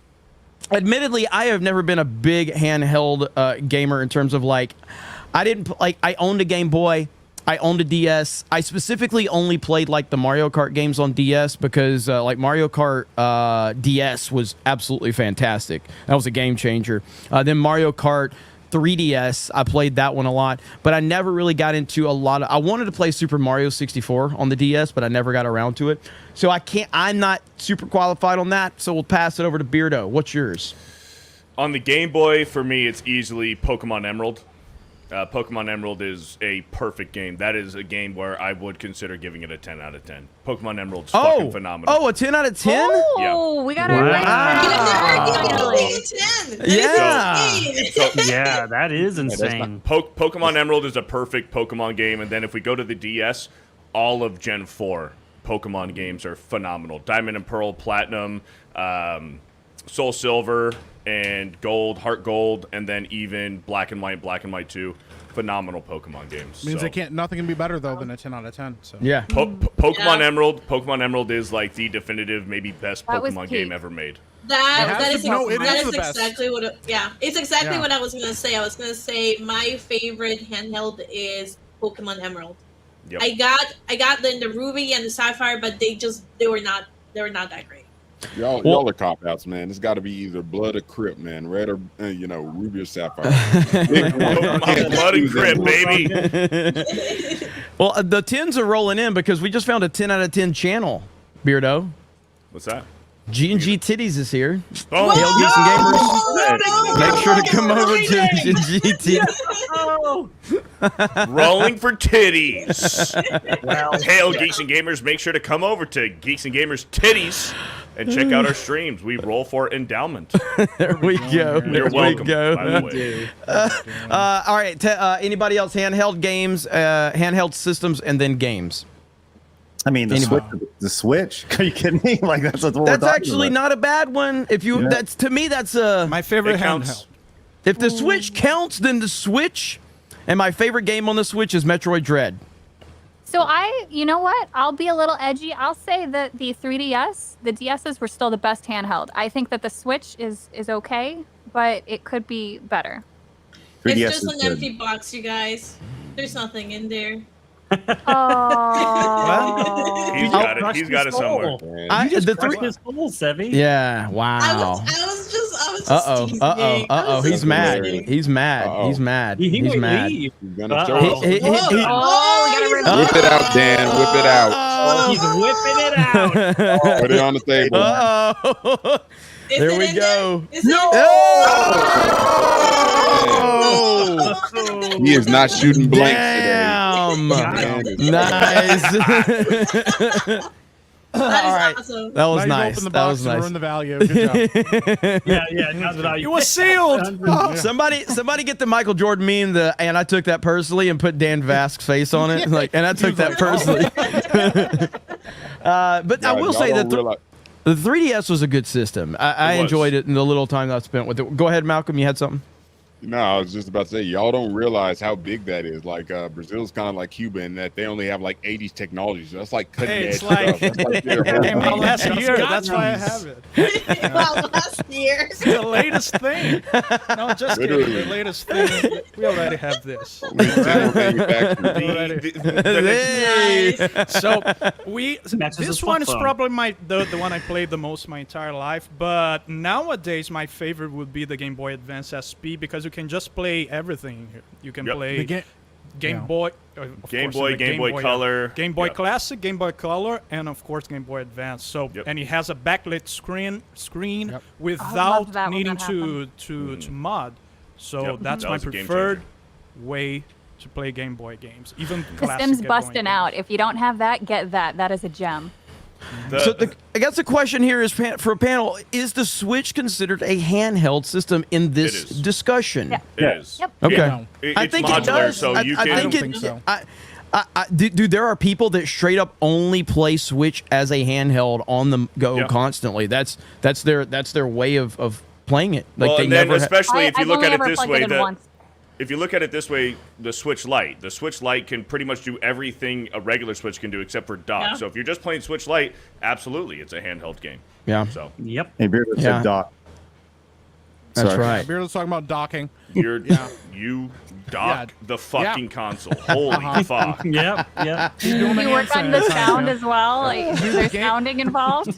[SPEAKER 1] Admittedly, I have never been a big handheld gamer in terms of like, I owned a Game Boy. I owned a DS. I specifically only played like the Mario Kart games on DS because like Mario Kart DS was absolutely fantastic. That was a game changer. Then Mario Kart 3DS, I played that one a lot, but I never really got into a lot of. I wanted to play Super Mario 64 on the DS, but I never got around to it. So I'm not super qualified on that. So we'll pass it over to Beardo. What's yours?
[SPEAKER 4] On the Game Boy, for me, it's easily Pokemon Emerald. Pokemon Emerald is a perfect game. That is a game where I would consider giving it a 10 out of 10. Pokemon Emerald's fucking phenomenal.
[SPEAKER 1] Oh, a 10 out of 10?
[SPEAKER 7] Oh, we got our
[SPEAKER 1] Wow.
[SPEAKER 8] Yeah, that is insane.
[SPEAKER 4] Pokemon Emerald is a perfect Pokemon game, and then if we go to the DS, all of Gen 4 Pokemon games are phenomenal. Diamond and Pearl, Platinum, Soul Silver, and Gold, Heart Gold, and then even Black and White 2. Phenomenal Pokemon games.
[SPEAKER 3] Means nothing can be better though than a 10 out of 10. So
[SPEAKER 1] yeah.
[SPEAKER 4] Pokemon Emerald is like the definitive, maybe best Pokemon game ever made.
[SPEAKER 6] That is
[SPEAKER 3] exactly
[SPEAKER 6] what it's exactly what I was gonna say. I was gonna say my favorite handheld is Pokemon Emerald.
[SPEAKER 4] Yep.
[SPEAKER 6] I got the Ruby and the Sapphire, but they were not that great.
[SPEAKER 9] Y'all are cop outs, man. It's got to be either Blood or Crypt, man. Red or Ruby or Sapphire.
[SPEAKER 4] Blood and Crypt, baby.
[SPEAKER 1] Well, the 10s are rolling in because we just found a 10 out of 10 channel, Beardo.
[SPEAKER 4] What's that?
[SPEAKER 1] G&G Titties is here.
[SPEAKER 4] Oh,
[SPEAKER 1] Hail Geeks and Gamers. Make sure to come over to G&G Titties.
[SPEAKER 4] Rolling for titties. Hail Geeks and Gamers. Make sure to come over to Geeks and Gamers Titties and check out our streams. We roll for endowment.
[SPEAKER 1] There we go.
[SPEAKER 4] You're welcome, by the way.
[SPEAKER 1] All right. Anybody else? Handheld games, handheld systems, and then games.
[SPEAKER 5] I mean, the Switch. Are you kidding me? Like that's what we're
[SPEAKER 1] That's
[SPEAKER 5] talking
[SPEAKER 1] actually
[SPEAKER 5] about.
[SPEAKER 1] not a bad one. If you, that's to me, that's a
[SPEAKER 2] My favorite
[SPEAKER 4] It counts.
[SPEAKER 2] handheld.
[SPEAKER 1] If the Switch counts, then the Switch. And my favorite game on the Switch is Metroid Dread.
[SPEAKER 7] So you know what? I'll be a little edgy. I'll say that the 3DS, the DSs were still the best handheld. I think that the Switch is okay, but it could be better.
[SPEAKER 5] 3DS
[SPEAKER 6] It's just
[SPEAKER 5] is
[SPEAKER 6] an
[SPEAKER 5] good.
[SPEAKER 6] empty box, you guys. There's nothing in there.
[SPEAKER 7] Oh.
[SPEAKER 4] He's got it somewhere.
[SPEAKER 8] You just crushed his soul, Sevi.
[SPEAKER 1] Yeah.
[SPEAKER 6] I
[SPEAKER 1] Wow.
[SPEAKER 6] was just
[SPEAKER 1] Uh-oh.
[SPEAKER 6] teasing.
[SPEAKER 1] Uh-oh. Uh-oh. He's mad.
[SPEAKER 9] He's
[SPEAKER 1] mad.
[SPEAKER 9] Uh-oh.
[SPEAKER 1] He's mad.
[SPEAKER 8] He
[SPEAKER 1] He's
[SPEAKER 8] might
[SPEAKER 1] mad.
[SPEAKER 8] leave.
[SPEAKER 9] He's gonna show
[SPEAKER 8] Uh-oh.
[SPEAKER 9] us.
[SPEAKER 1] He-
[SPEAKER 7] Oh, we gotta remove
[SPEAKER 9] Whip it out, Dan. Whip it out.
[SPEAKER 8] He's whipping it out.
[SPEAKER 9] Put it on the table.
[SPEAKER 1] Uh-oh.
[SPEAKER 6] Is
[SPEAKER 1] There
[SPEAKER 6] it
[SPEAKER 1] we
[SPEAKER 6] in
[SPEAKER 1] go.
[SPEAKER 6] There? Is it
[SPEAKER 1] Oh!
[SPEAKER 9] He is not shooting blanks
[SPEAKER 1] Damn.
[SPEAKER 9] today.
[SPEAKER 1] Nice. All right.
[SPEAKER 6] Awesome.
[SPEAKER 1] That was
[SPEAKER 3] Now
[SPEAKER 1] nice.
[SPEAKER 3] you've opened the
[SPEAKER 1] That
[SPEAKER 3] box
[SPEAKER 1] was
[SPEAKER 3] and
[SPEAKER 1] nice.
[SPEAKER 3] ruined the value. Good job.
[SPEAKER 8] Yeah. That's what I.
[SPEAKER 2] You were sealed.
[SPEAKER 1] Somebody get the Michael Jordan meme, and I took that personally and put Dan Vask's face on it. And I took that personally. But I will say that the 3DS was a good system. I enjoyed it in the little time that I spent with it. Go ahead, Malcolm. You had something?
[SPEAKER 9] No, I was just about to say, y'all don't realize how big that is. Like, Brazil's kind of like Cuba in that they only have like 80s technology. So that's like cutting edge
[SPEAKER 2] It's like-
[SPEAKER 9] stuff. That's like their
[SPEAKER 2] It came
[SPEAKER 9] whole-
[SPEAKER 2] out last year. That's why I have it.
[SPEAKER 6] Last year.
[SPEAKER 2] It's the latest thing. No, just kidding.
[SPEAKER 9] Literally.
[SPEAKER 2] The latest thing. We already have this.
[SPEAKER 9] We general manufacturing.
[SPEAKER 1] Hey.
[SPEAKER 2] So
[SPEAKER 8] Matches
[SPEAKER 2] this
[SPEAKER 8] his
[SPEAKER 2] one is
[SPEAKER 8] phone.
[SPEAKER 2] probably the one I played the most my entire life. But nowadays, my favorite would be the Game Boy Advance SP because you can just play everything. You can
[SPEAKER 4] Yep.
[SPEAKER 2] play
[SPEAKER 3] The
[SPEAKER 2] Game
[SPEAKER 3] yeah.
[SPEAKER 2] Boy,
[SPEAKER 4] Game Boy, Game Boy Color.
[SPEAKER 2] Game Boy
[SPEAKER 4] Yep.
[SPEAKER 2] Classic, Game Boy Color, and of course Game Boy Advance. So
[SPEAKER 4] Yep.
[SPEAKER 2] and it has a backlit screen
[SPEAKER 3] Yep.
[SPEAKER 2] without
[SPEAKER 7] that when
[SPEAKER 2] needing
[SPEAKER 7] that
[SPEAKER 2] to mod. So
[SPEAKER 4] Yep.
[SPEAKER 2] that's
[SPEAKER 4] That
[SPEAKER 2] my
[SPEAKER 4] was a game
[SPEAKER 2] preferred way to play Game Boy games. Even
[SPEAKER 7] The
[SPEAKER 2] classic
[SPEAKER 7] Sims
[SPEAKER 2] Game Boy
[SPEAKER 7] busting
[SPEAKER 2] games.
[SPEAKER 7] out. If you don't have that, get that. That is a gem.
[SPEAKER 1] So I guess the question here is for a panel: is the Switch considered a handheld system in this
[SPEAKER 4] It is.
[SPEAKER 1] discussion?
[SPEAKER 7] Yeah.
[SPEAKER 4] It is.
[SPEAKER 7] Yep.
[SPEAKER 1] Okay.
[SPEAKER 3] Yeah.
[SPEAKER 1] I
[SPEAKER 4] It's
[SPEAKER 1] think
[SPEAKER 4] modular,
[SPEAKER 1] it does.
[SPEAKER 4] so you
[SPEAKER 1] I
[SPEAKER 4] can.
[SPEAKER 1] think
[SPEAKER 3] I don't think so.
[SPEAKER 1] Dude, there are people that straight up only play Switch as a handheld on the go
[SPEAKER 4] Yeah.
[SPEAKER 1] constantly. That's their way of playing it. Like
[SPEAKER 4] Well,
[SPEAKER 1] they
[SPEAKER 4] and then
[SPEAKER 1] never.
[SPEAKER 4] especially if you
[SPEAKER 7] I've
[SPEAKER 4] look
[SPEAKER 7] only
[SPEAKER 4] at it
[SPEAKER 7] ever
[SPEAKER 4] this
[SPEAKER 7] plugged
[SPEAKER 4] way,
[SPEAKER 7] it in once.
[SPEAKER 4] if you look at it this way, the Switch Lite can pretty much do everything a regular Switch can do except for dock.
[SPEAKER 6] Yeah.
[SPEAKER 4] So if you're just playing Switch Lite, absolutely, it's a handheld game.
[SPEAKER 1] Yeah,
[SPEAKER 4] So
[SPEAKER 8] Yep.
[SPEAKER 5] Hey, Beard
[SPEAKER 1] Yeah.
[SPEAKER 5] said doc.
[SPEAKER 1] that's
[SPEAKER 5] Sorry.
[SPEAKER 1] right.
[SPEAKER 3] Beard's talking about docking.
[SPEAKER 4] you dock
[SPEAKER 3] Yeah.
[SPEAKER 4] the fucking console. Holy fuck!
[SPEAKER 8] Yep. Yep.
[SPEAKER 3] He's doing
[SPEAKER 7] Do you work on the sound as well? Like, is there
[SPEAKER 3] game-
[SPEAKER 7] sounding involved?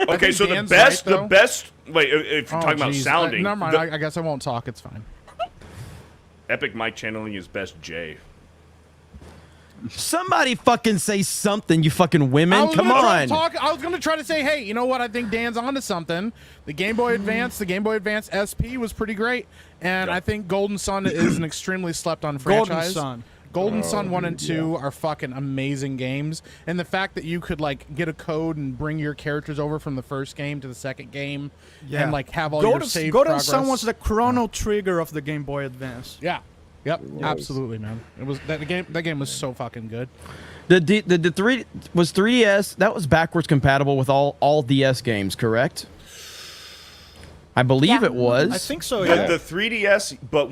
[SPEAKER 4] Okay, so
[SPEAKER 3] Dan's
[SPEAKER 4] the best.
[SPEAKER 3] right,
[SPEAKER 4] Wait, if you're talking about
[SPEAKER 3] geez.
[SPEAKER 4] sounding,
[SPEAKER 3] Never mind.
[SPEAKER 4] the
[SPEAKER 3] I guess I won't talk. It's fine.
[SPEAKER 4] Epic mic channeling is best J.
[SPEAKER 1] Somebody fucking say something, you fucking women. Come on.
[SPEAKER 3] I was going to try to say, hey, you know what? I think Dan's onto something. The Game Boy Advance, the Game Boy Advance SP was pretty great. And I think Golden Sun is an extremely slept-on franchise. Golden Sun 1 and 2 are fucking amazing games. And the fact that you could, like, get a code and bring your characters over from the first game to the second game and, like, have all your save progress.
[SPEAKER 2] Golden Sun was the Chrono Trigger of the Game Boy Advance.
[SPEAKER 3] Yeah. Yep, absolutely, man. It was that game was so fucking good.
[SPEAKER 1] The 3DS, that was backwards compatible with all DS games, correct? I believe it was.
[SPEAKER 2] I think so, yeah.
[SPEAKER 4] The 3DS, but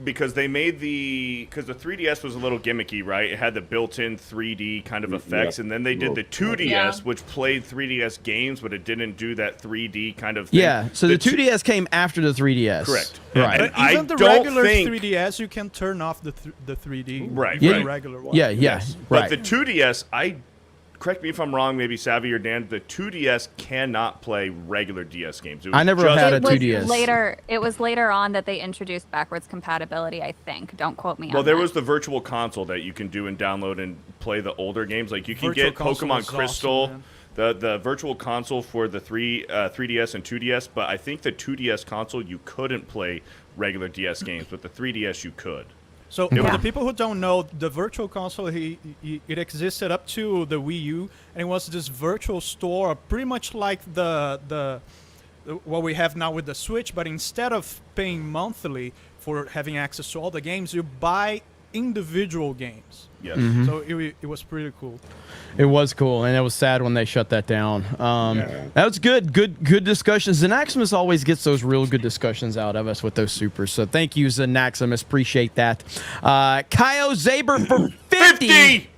[SPEAKER 4] because the 3DS was a little gimmicky, right? It had the built-in 3D kind of effects, and then they did the 2DS, which played 3DS games, but it didn't do that 3D kind of thing.
[SPEAKER 1] Yeah, so the 2DS came after the 3DS.
[SPEAKER 4] Correct.
[SPEAKER 1] Right.
[SPEAKER 2] But even the regular 3DS, you can turn off the 3D.
[SPEAKER 4] Right.
[SPEAKER 2] The regular one.
[SPEAKER 1] Yeah,
[SPEAKER 4] Yes.
[SPEAKER 1] right.
[SPEAKER 4] But the 2DS, correct me if I'm wrong, maybe Savvy or Dan, the 2DS cannot play regular DS games.
[SPEAKER 1] I never had a 2DS.
[SPEAKER 7] It was later on that they introduced backwards compatibility, I think. Don't quote me on that.
[SPEAKER 4] Well, there was the virtual console that you can do and download and play the older games. Like you can get Pokemon Crystal, the virtual console for the 3DS and 2DS, but I think the 2DS console you couldn't play regular DS games, but the 3DS you could.
[SPEAKER 2] So for the people who don't know, the virtual console, it existed up to the Wii U, and it was this virtual store, pretty much like the what we have now with the Switch, but instead of paying monthly for having access to all the games, you buy individual games.
[SPEAKER 4] Yes.
[SPEAKER 2] So it was pretty cool.
[SPEAKER 1] It was cool, and it was sad when they shut that down. That was good discussions. Zanaximus always gets those real good discussions out of us with those supers. So thank you, Zanaximus. Appreciate that. Kyo Zaber for 50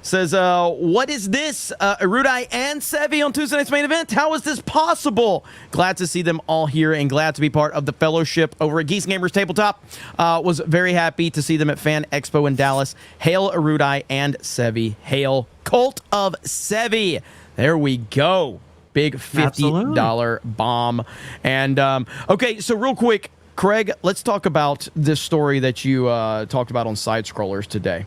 [SPEAKER 1] says, what is this? Erudai and Sevi on Tuesday night's main event? How is this possible? Glad to see them all here and glad to be part of the fellowship over at Geeks Gamers Tabletop. Was very happy to see them at Fan Expo in Dallas. Hail Erudai and Sevi. Hail Cult of Sevi. There we go. Big $50 bomb. And, okay, so real quick, Craig, let's talk about this story that you talked about on Side Scrollers today.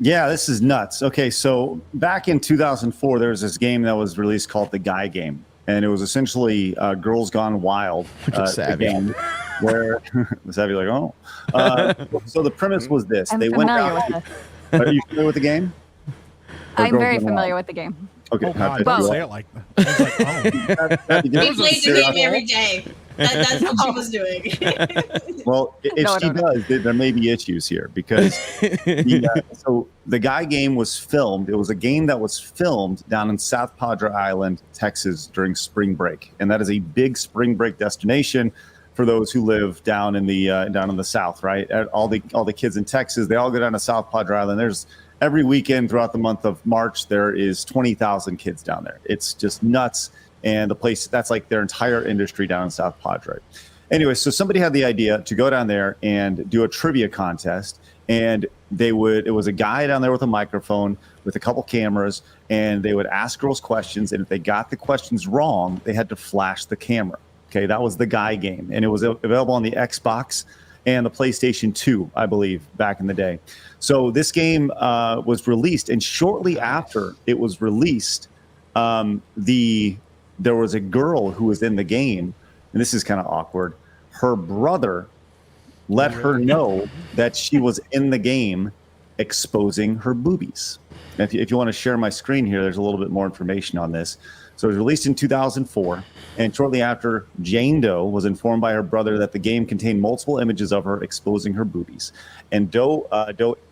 [SPEAKER 5] Yeah, this is nuts. Okay, so back in 2004, there was this game that was released called The Guy Game, and it was essentially Girls Gone Wild.
[SPEAKER 1] Savvy.
[SPEAKER 5] Game where Savvy like, oh. So the premise was this:
[SPEAKER 7] I'm
[SPEAKER 5] they went
[SPEAKER 7] familiar
[SPEAKER 5] out.
[SPEAKER 7] with it.
[SPEAKER 5] Are you familiar with the game?
[SPEAKER 7] I'm very familiar with the game.
[SPEAKER 5] Okay,
[SPEAKER 3] Oh, God, don't say it like that. I was like, oh.
[SPEAKER 6] He played the game every day. That's what she was doing.
[SPEAKER 5] Well, if she does, there may be issues here because so the Guy Game was filmed. It was a game that was filmed down in South Padre Island, Texas during spring break, and that is a big spring break destination for those who live down in the South. Right, all the kids in Texas, they all go down to South Padre Island. There's every weekend throughout the month of March, there is 20,000 kids down there. It's just nuts. And the place, that's like their entire industry down in South Padre. Anyway, so somebody had the idea to go down there and do a trivia contest. And it was a guy down there with a microphone with a couple cameras, and they would ask girls questions. And if they got the questions wrong, they had to flash the camera. Okay, that was The Guy Game. And it was available on the Xbox and the PlayStation 2, I believe, back in the day. So this game was released, and shortly after it was released, there was a girl who was in the game, and this is kind of awkward. Her brother let her know that she was in the game exposing her boobies. And if you want to share my screen here, there's a little bit more information on this. So it was released in 2004, and shortly after, Jane Doe was informed by her brother that the game contained multiple images of her exposing her boobies. And Doe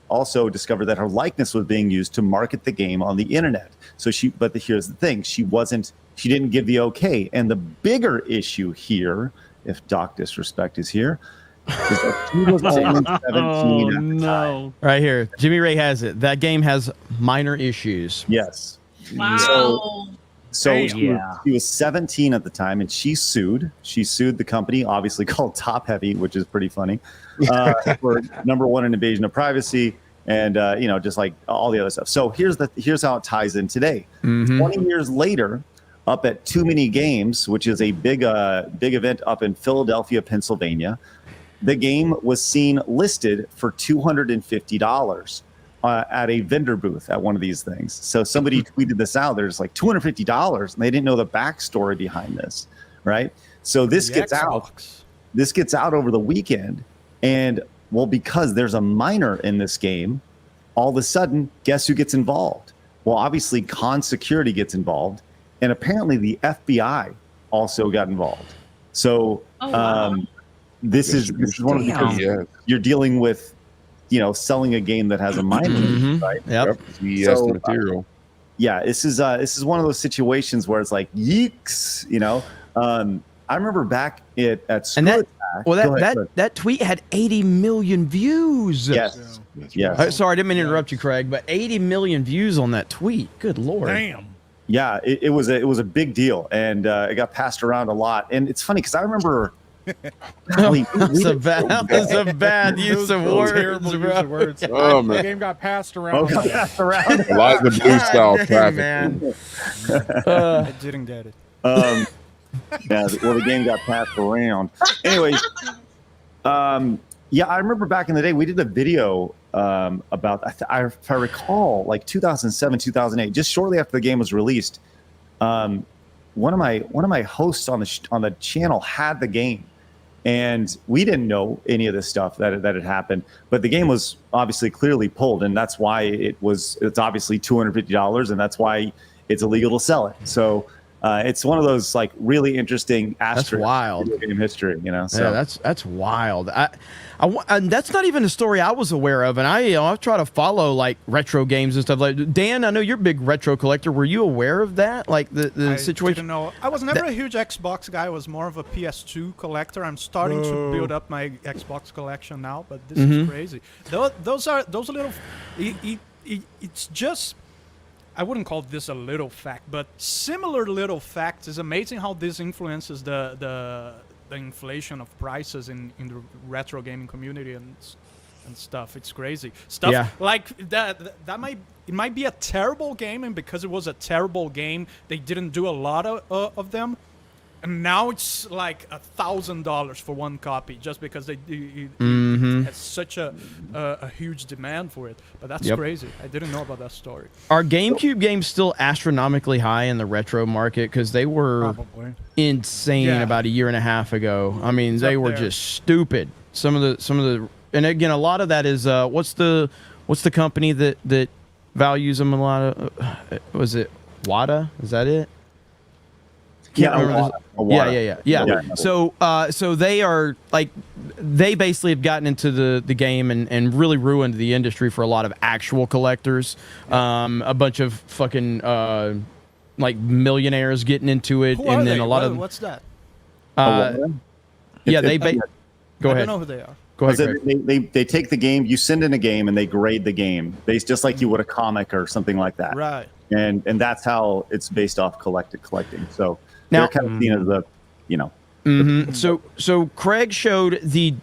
[SPEAKER 5] also discovered that her likeness was being used to market the game on the internet. So here's the thing, she didn't give the okay. And the bigger issue here, if Doc Disrespect is here, is that she was only 17 at the time.
[SPEAKER 1] Right here, Jimmy Ray has it. That game has minor issues.
[SPEAKER 5] Yes.
[SPEAKER 6] Wow.
[SPEAKER 5] So she was 17 at the time, and she sued. She sued the company, obviously called Top Heavy, which is pretty funny, for number one, an invasion of privacy, and just like all the other stuff. So here's how it ties in today. 20 years later, up at Too Many Games, which is a big event up in Philadelphia, Pennsylvania, the game was seen listed for $250. at a vendor booth at one of these things. So somebody tweeted this out. There's like $250, and they didn't know the backstory behind this, right? So this gets out. This gets out over the weekend, and well, because there's a minor in this game, all of a sudden, guess who gets involved? Well, obviously, Con Security gets involved, and apparently the FBI also got involved. So this is one of the you're dealing with, selling a game that has a minor, right?
[SPEAKER 1] Yep.
[SPEAKER 9] Yes, material.
[SPEAKER 5] Yeah, this is one of those situations where it's like, yeeks, I remember back at school.
[SPEAKER 1] And that tweet had 80 million views.
[SPEAKER 5] Yes. Yes.
[SPEAKER 1] Sorry, I didn't mean to interrupt you, Craig, but 80 million views on that tweet. Good Lord.
[SPEAKER 3] Damn.
[SPEAKER 5] Yeah, it was a big deal, and it got passed around a lot. And it's funny because I remember.
[SPEAKER 1] That's a bad use of words.
[SPEAKER 3] Terrible use of words.
[SPEAKER 9] Oh, man.
[SPEAKER 3] The game got passed around.
[SPEAKER 9] Elijah Blue style traffic.
[SPEAKER 1] Man.
[SPEAKER 2] I didn't get it.
[SPEAKER 5] Yeah, well, the game got passed around. Anyways, yeah, I remember back in the day we did a video about, if I recall, like 2007, 2008, just shortly after the game was released. One of my hosts on the channel had the game, and we didn't know any of this stuff that had happened. But the game was obviously clearly pulled, and that's why it's obviously $250, and that's why it's illegal to sell it. So. It's one of those like really interesting aspects of video game history, So.
[SPEAKER 1] Yeah, that's wild. And that's not even a story I was aware of. And I try to follow like retro games and stuff. Like Dan, I know you're a big retro collector. Were you aware of that? Like the situation?
[SPEAKER 2] I didn't know. I was never a huge Xbox guy. I was more of a PS2 collector. I'm starting to build up my Xbox collection now, but this is crazy. Those little. It's just. I wouldn't call this a little fact, but similar little facts is amazing how this influences the inflation of prices in the retro gaming community and stuff. It's crazy stuff like that. It might be a terrible game, and because it was a terrible game, they didn't do a lot of them. And now it's like $1,000 for one copy, just because it has such a huge demand for it. But that's crazy. I didn't know about that story.
[SPEAKER 1] Are GameCube games still astronomically high in the retro market? Because they were insane about a year and a half ago. I mean, they were just stupid. Some of the, and again, a lot of that is what's the company that values them a lot of? Was it WADA? Is that it?
[SPEAKER 5] Yeah.
[SPEAKER 1] So they are like, they basically have gotten into the game and really ruined the industry for a lot of actual collectors. A bunch of fucking like millionaires getting into it, and then a lot of
[SPEAKER 2] what's that?
[SPEAKER 1] Go ahead.
[SPEAKER 2] I don't know who they are.
[SPEAKER 1] Go ahead.
[SPEAKER 5] They take the game, you send in a game, and they grade the game based just like you would a comic or something like that.
[SPEAKER 2] Right.
[SPEAKER 5] And that's how it's based off collecting. So.
[SPEAKER 1] Now,
[SPEAKER 5] they're kind of seen as
[SPEAKER 1] So Craig showed the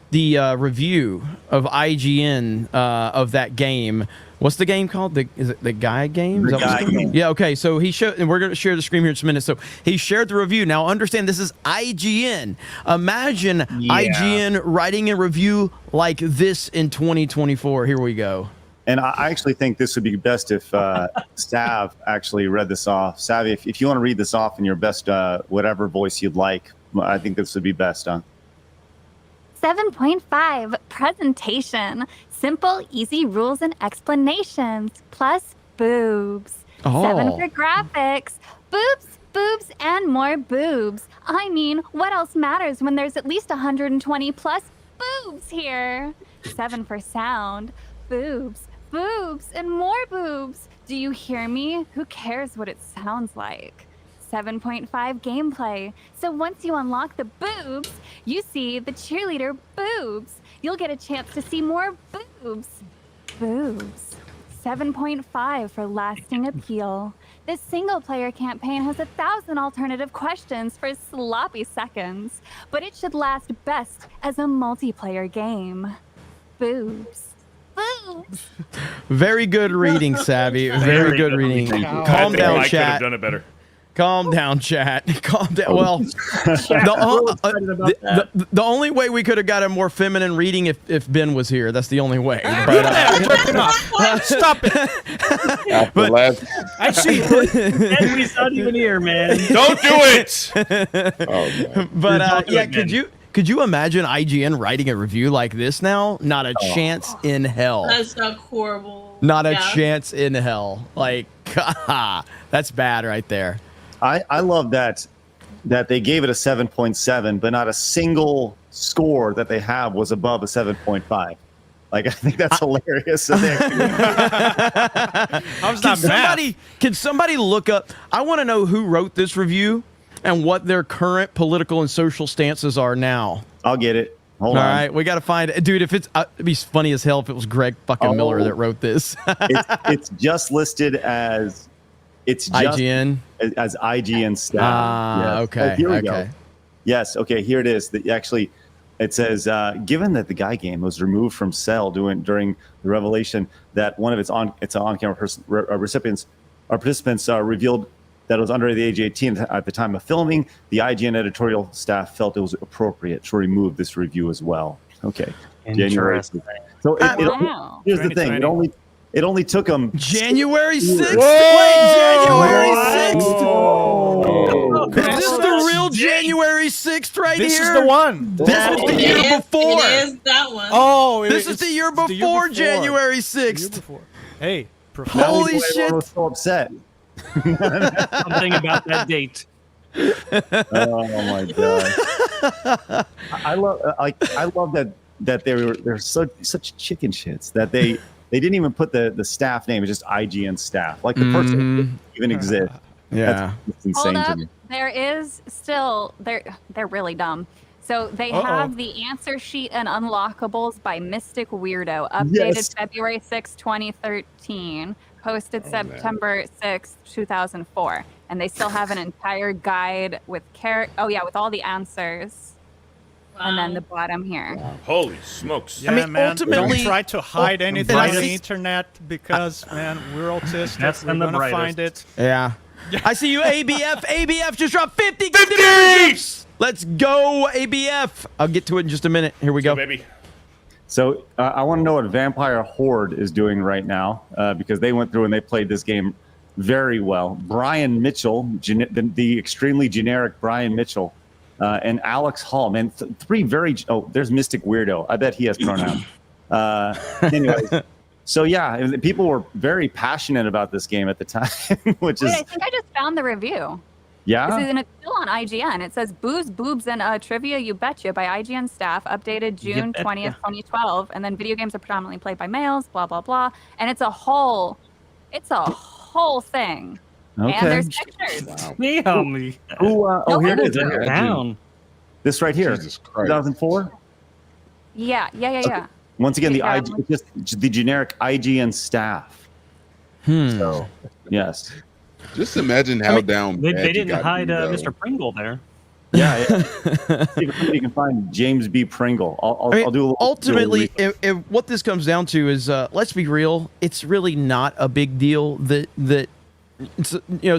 [SPEAKER 1] review of IGN of that game. What's the game called? Is it the Guy game?
[SPEAKER 5] The Guy game.
[SPEAKER 1] Yeah. Okay. So he showed, and we're going to share the screen here in just a minute. So he shared the review. Now understand, this is IGN. Imagine IGN writing a review like this in 2024. Here we go.
[SPEAKER 5] And I actually think this would be best if Sav actually read this off. Sav, if you want to read this off in your best whatever voice you'd like, I think this would be best.
[SPEAKER 7] 7.5 presentation. Simple, easy rules and explanations. Plus boobs. 7 for graphics. Boobs, and more boobs. I mean, what else matters when there's at least 120 plus boobs here? 7 for sound. Boobs, and more boobs. Do you hear me? Who cares what it sounds like? 7.5 gameplay. So once you unlock the boobs, you see the cheerleader boobs. You'll get a chance to see more boobs. 7.5 for lasting appeal. This single-player campaign has 1,000 alternative questions for sloppy seconds, but it should last best as a multiplayer game. Boobs.
[SPEAKER 1] Very good reading, Savvy. Very good reading. Calm down,
[SPEAKER 4] I could have
[SPEAKER 1] chat.
[SPEAKER 4] done it better.
[SPEAKER 1] Calm down, chat. Calm down. Well, the only way we could have got a more feminine reading if Ben was here. That's the only way.
[SPEAKER 2] Stop it!
[SPEAKER 8] I see. Henry's not even here, man.
[SPEAKER 4] Don't do it.
[SPEAKER 1] But yeah, could you imagine IGN writing a review like this now? Not a chance in hell.
[SPEAKER 6] That's not horrible.
[SPEAKER 1] Not a chance in hell. Like, that's bad right there.
[SPEAKER 5] I love that they gave it a 7.7, but not a single score that they have was above a 7.5. Like, I think that's hilarious.
[SPEAKER 2] How's that math?
[SPEAKER 1] Can somebody look up? I want to know who wrote this review and what their current political and social stances are now.
[SPEAKER 5] I'll get it. Hold on.
[SPEAKER 1] All right, we got to find it. Dude, if it's it'd be funny as hell if it was Greg fucking Miller that wrote this.
[SPEAKER 5] it's just listed as
[SPEAKER 1] IGN
[SPEAKER 5] as IGN staff. Yes.
[SPEAKER 1] Okay.
[SPEAKER 5] Here we go. Yes. Okay. Here it is. Actually, it says, given that the Guy game was removed from Cell during the revelation that one of its on-camera participants revealed that it was under the age of 18 at the time of filming, the IGN editorial staff felt it was appropriate to remove this review as well. Okay.
[SPEAKER 8] Interesting.
[SPEAKER 5] So here's the thing. It only took them
[SPEAKER 1] January 6th?
[SPEAKER 5] Whoa!
[SPEAKER 1] Wait, January 6th?
[SPEAKER 5] Whoa!
[SPEAKER 1] Is this the real January 6th right
[SPEAKER 2] This
[SPEAKER 1] here?
[SPEAKER 2] is the one.
[SPEAKER 1] This was the year before.
[SPEAKER 6] It is that one.
[SPEAKER 2] Oh,
[SPEAKER 1] this is the year before January 6th.
[SPEAKER 2] Hey,
[SPEAKER 1] Holy shit.
[SPEAKER 5] I was so upset.
[SPEAKER 8] Something about that date.
[SPEAKER 5] Oh my god! I love that they're such chicken shits that they didn't even put the staff name. It's just IGN staff. Like the person didn't even exist.
[SPEAKER 1] Yeah,
[SPEAKER 5] that's insane
[SPEAKER 7] Hold
[SPEAKER 5] to
[SPEAKER 7] up.
[SPEAKER 5] me.
[SPEAKER 7] There is still they're really dumb. So they have the answer sheet and unlockables by Mystic Weirdo, updated February 6, 2013, posted September 6, 2004, and they still have an entire guide with with all the answers.
[SPEAKER 6] Wow.
[SPEAKER 7] And then the bottom here.
[SPEAKER 4] Holy smokes!
[SPEAKER 2] Yeah,
[SPEAKER 1] I mean,
[SPEAKER 2] man,
[SPEAKER 1] ultimately-
[SPEAKER 2] don't try to hide anything on
[SPEAKER 1] brightest.
[SPEAKER 2] the internet because, man, we're autistic.
[SPEAKER 8] That's
[SPEAKER 2] We're
[SPEAKER 8] the
[SPEAKER 2] gonna find it.
[SPEAKER 1] Yeah. I see you, ABF. ABF just dropped 50 gifts. Let's go, ABF. I'll get to it in just a minute. Here we go.
[SPEAKER 4] baby.
[SPEAKER 5] So I want to know what Vampire Horde is doing right now because they went through and they played this game very well. Brian Mitchell, the extremely generic Brian Mitchell, and Alex Hall, man, three very. Oh, there's Mystic Weirdo. I bet he has pronouns. Anyways, so yeah, people were very passionate about this game at the time, which is.
[SPEAKER 7] Wait, I think I just found the review.
[SPEAKER 5] Yeah.
[SPEAKER 7] And it's still on IGN. It says Booze, Boobs, and Trivia You Betcha by IGN staff, updated June 20th, 2012. And then video games are predominantly played by males, blah, blah, blah. And it's a whole thing.
[SPEAKER 5] Okay.
[SPEAKER 7] And there's pictures.
[SPEAKER 9] Wow.
[SPEAKER 5] Here it is.
[SPEAKER 8] Down.
[SPEAKER 5] This right here,
[SPEAKER 9] Jesus Christ.
[SPEAKER 5] 2004.
[SPEAKER 7] Yeah.
[SPEAKER 5] Once again,
[SPEAKER 7] Yeah.
[SPEAKER 5] just the generic IGN staff. So, yes.
[SPEAKER 9] Just imagine how down.
[SPEAKER 8] They
[SPEAKER 9] bad you
[SPEAKER 8] didn't
[SPEAKER 9] got
[SPEAKER 8] hide
[SPEAKER 9] to go.
[SPEAKER 8] Mr. Pringle there.
[SPEAKER 5] Yeah. See if somebody can find James B. Pringle. I'll do a little.
[SPEAKER 1] Ultimately, if what this comes down to is, let's be real, it's really not a big deal that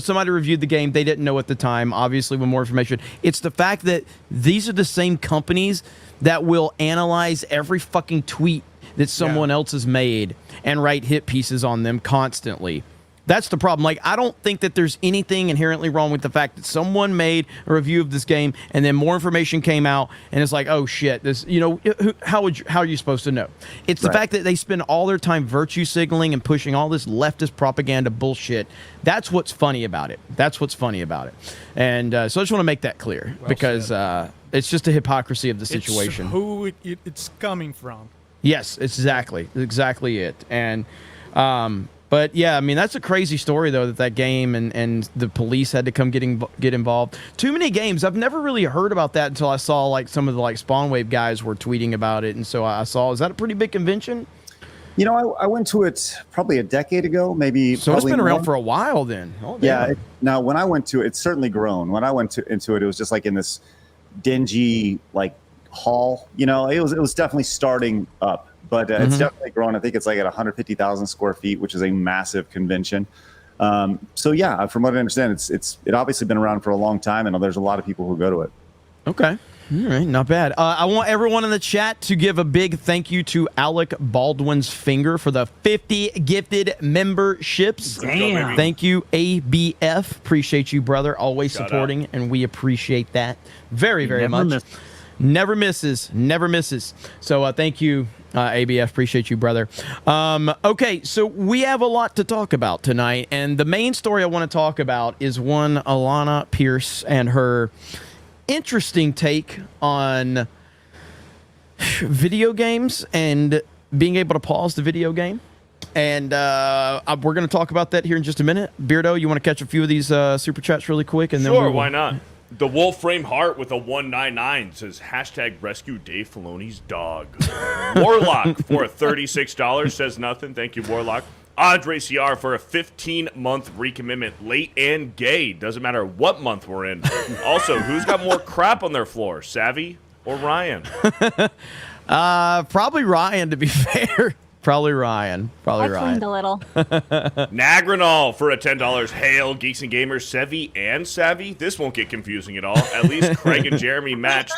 [SPEAKER 1] somebody reviewed the game, they didn't know at the time, obviously with more information. It's the fact that these are the same companies that will analyze every fucking tweet that someone else has made and write hit pieces on them constantly. That's the problem. Like, I don't think that there's anything inherently wrong with the fact that someone made a review of this game and then more information came out and it's like, oh shit, this, how are you supposed to know? It's the fact that they spend all their time virtue signaling and pushing all this leftist propaganda bullshit. That's what's funny about it. And so I just want to make that clear because it's just a hypocrisy of the situation.
[SPEAKER 2] It's who it's coming from.
[SPEAKER 1] Yes, exactly it. And, but yeah, I mean, that's a crazy story though, that game and the police had to come get involved. Too many games. I've never really heard about that until I saw like some of the Spawn Wave guys were tweeting about it, and so I saw. Is that a pretty big convention?
[SPEAKER 5] I went to it probably a decade ago, maybe.
[SPEAKER 1] So it's been around for a while then. Oh,
[SPEAKER 5] yeah. Now, when I went to it, it's certainly grown. When I went into it, it was just like in this dingy hall. It was definitely starting up. But it's definitely grown. I think it's like at 150,000 square feet, which is a massive convention. So yeah, from what I understand, it's obviously been around for a long time, and there's a lot of people who go to it.
[SPEAKER 1] Okay. All right, not bad. I want everyone in the chat to give a big thank you to Alec Baldwin's Finger for the 50 gifted memberships.
[SPEAKER 8] Damn.
[SPEAKER 1] Thank you, ABF. Appreciate you, brother. Always
[SPEAKER 4] Shout
[SPEAKER 1] supporting,
[SPEAKER 4] out.
[SPEAKER 1] and we appreciate that very, very
[SPEAKER 8] Never
[SPEAKER 1] much.
[SPEAKER 8] miss.
[SPEAKER 1] Never misses. Never misses. So thank you, ABF. Appreciate you, brother. Okay, so we have a lot to talk about tonight, and the main story I want to talk about is one Alana Pierce and her interesting take on video games and being able to pause the video game. And we're going to talk about that here in just a minute. Beardo, you want to catch a few of these super chats really quick? And then
[SPEAKER 4] Sure,
[SPEAKER 1] we will...
[SPEAKER 4] why not? The Wolframe Heart with a 199 says hashtag rescue Dave Filoni's dog. Warlock for a $36 says nothing. Thank you, Warlock. Andre CR for a 15-month recommitment, late and gay. Doesn't matter what month we're in. Also, who's got more crap on their floor, Savvy or Ryan?
[SPEAKER 1] Probably Ryan, to be fair. Probably Ryan. Probably
[SPEAKER 7] I cleaned a
[SPEAKER 1] Ryan.
[SPEAKER 7] little.
[SPEAKER 4] Nagranol for a $10. Hail, Geeks and Gamers, Sevi and Savvy. This won't get confusing at all. At least Craig and Jeremy match.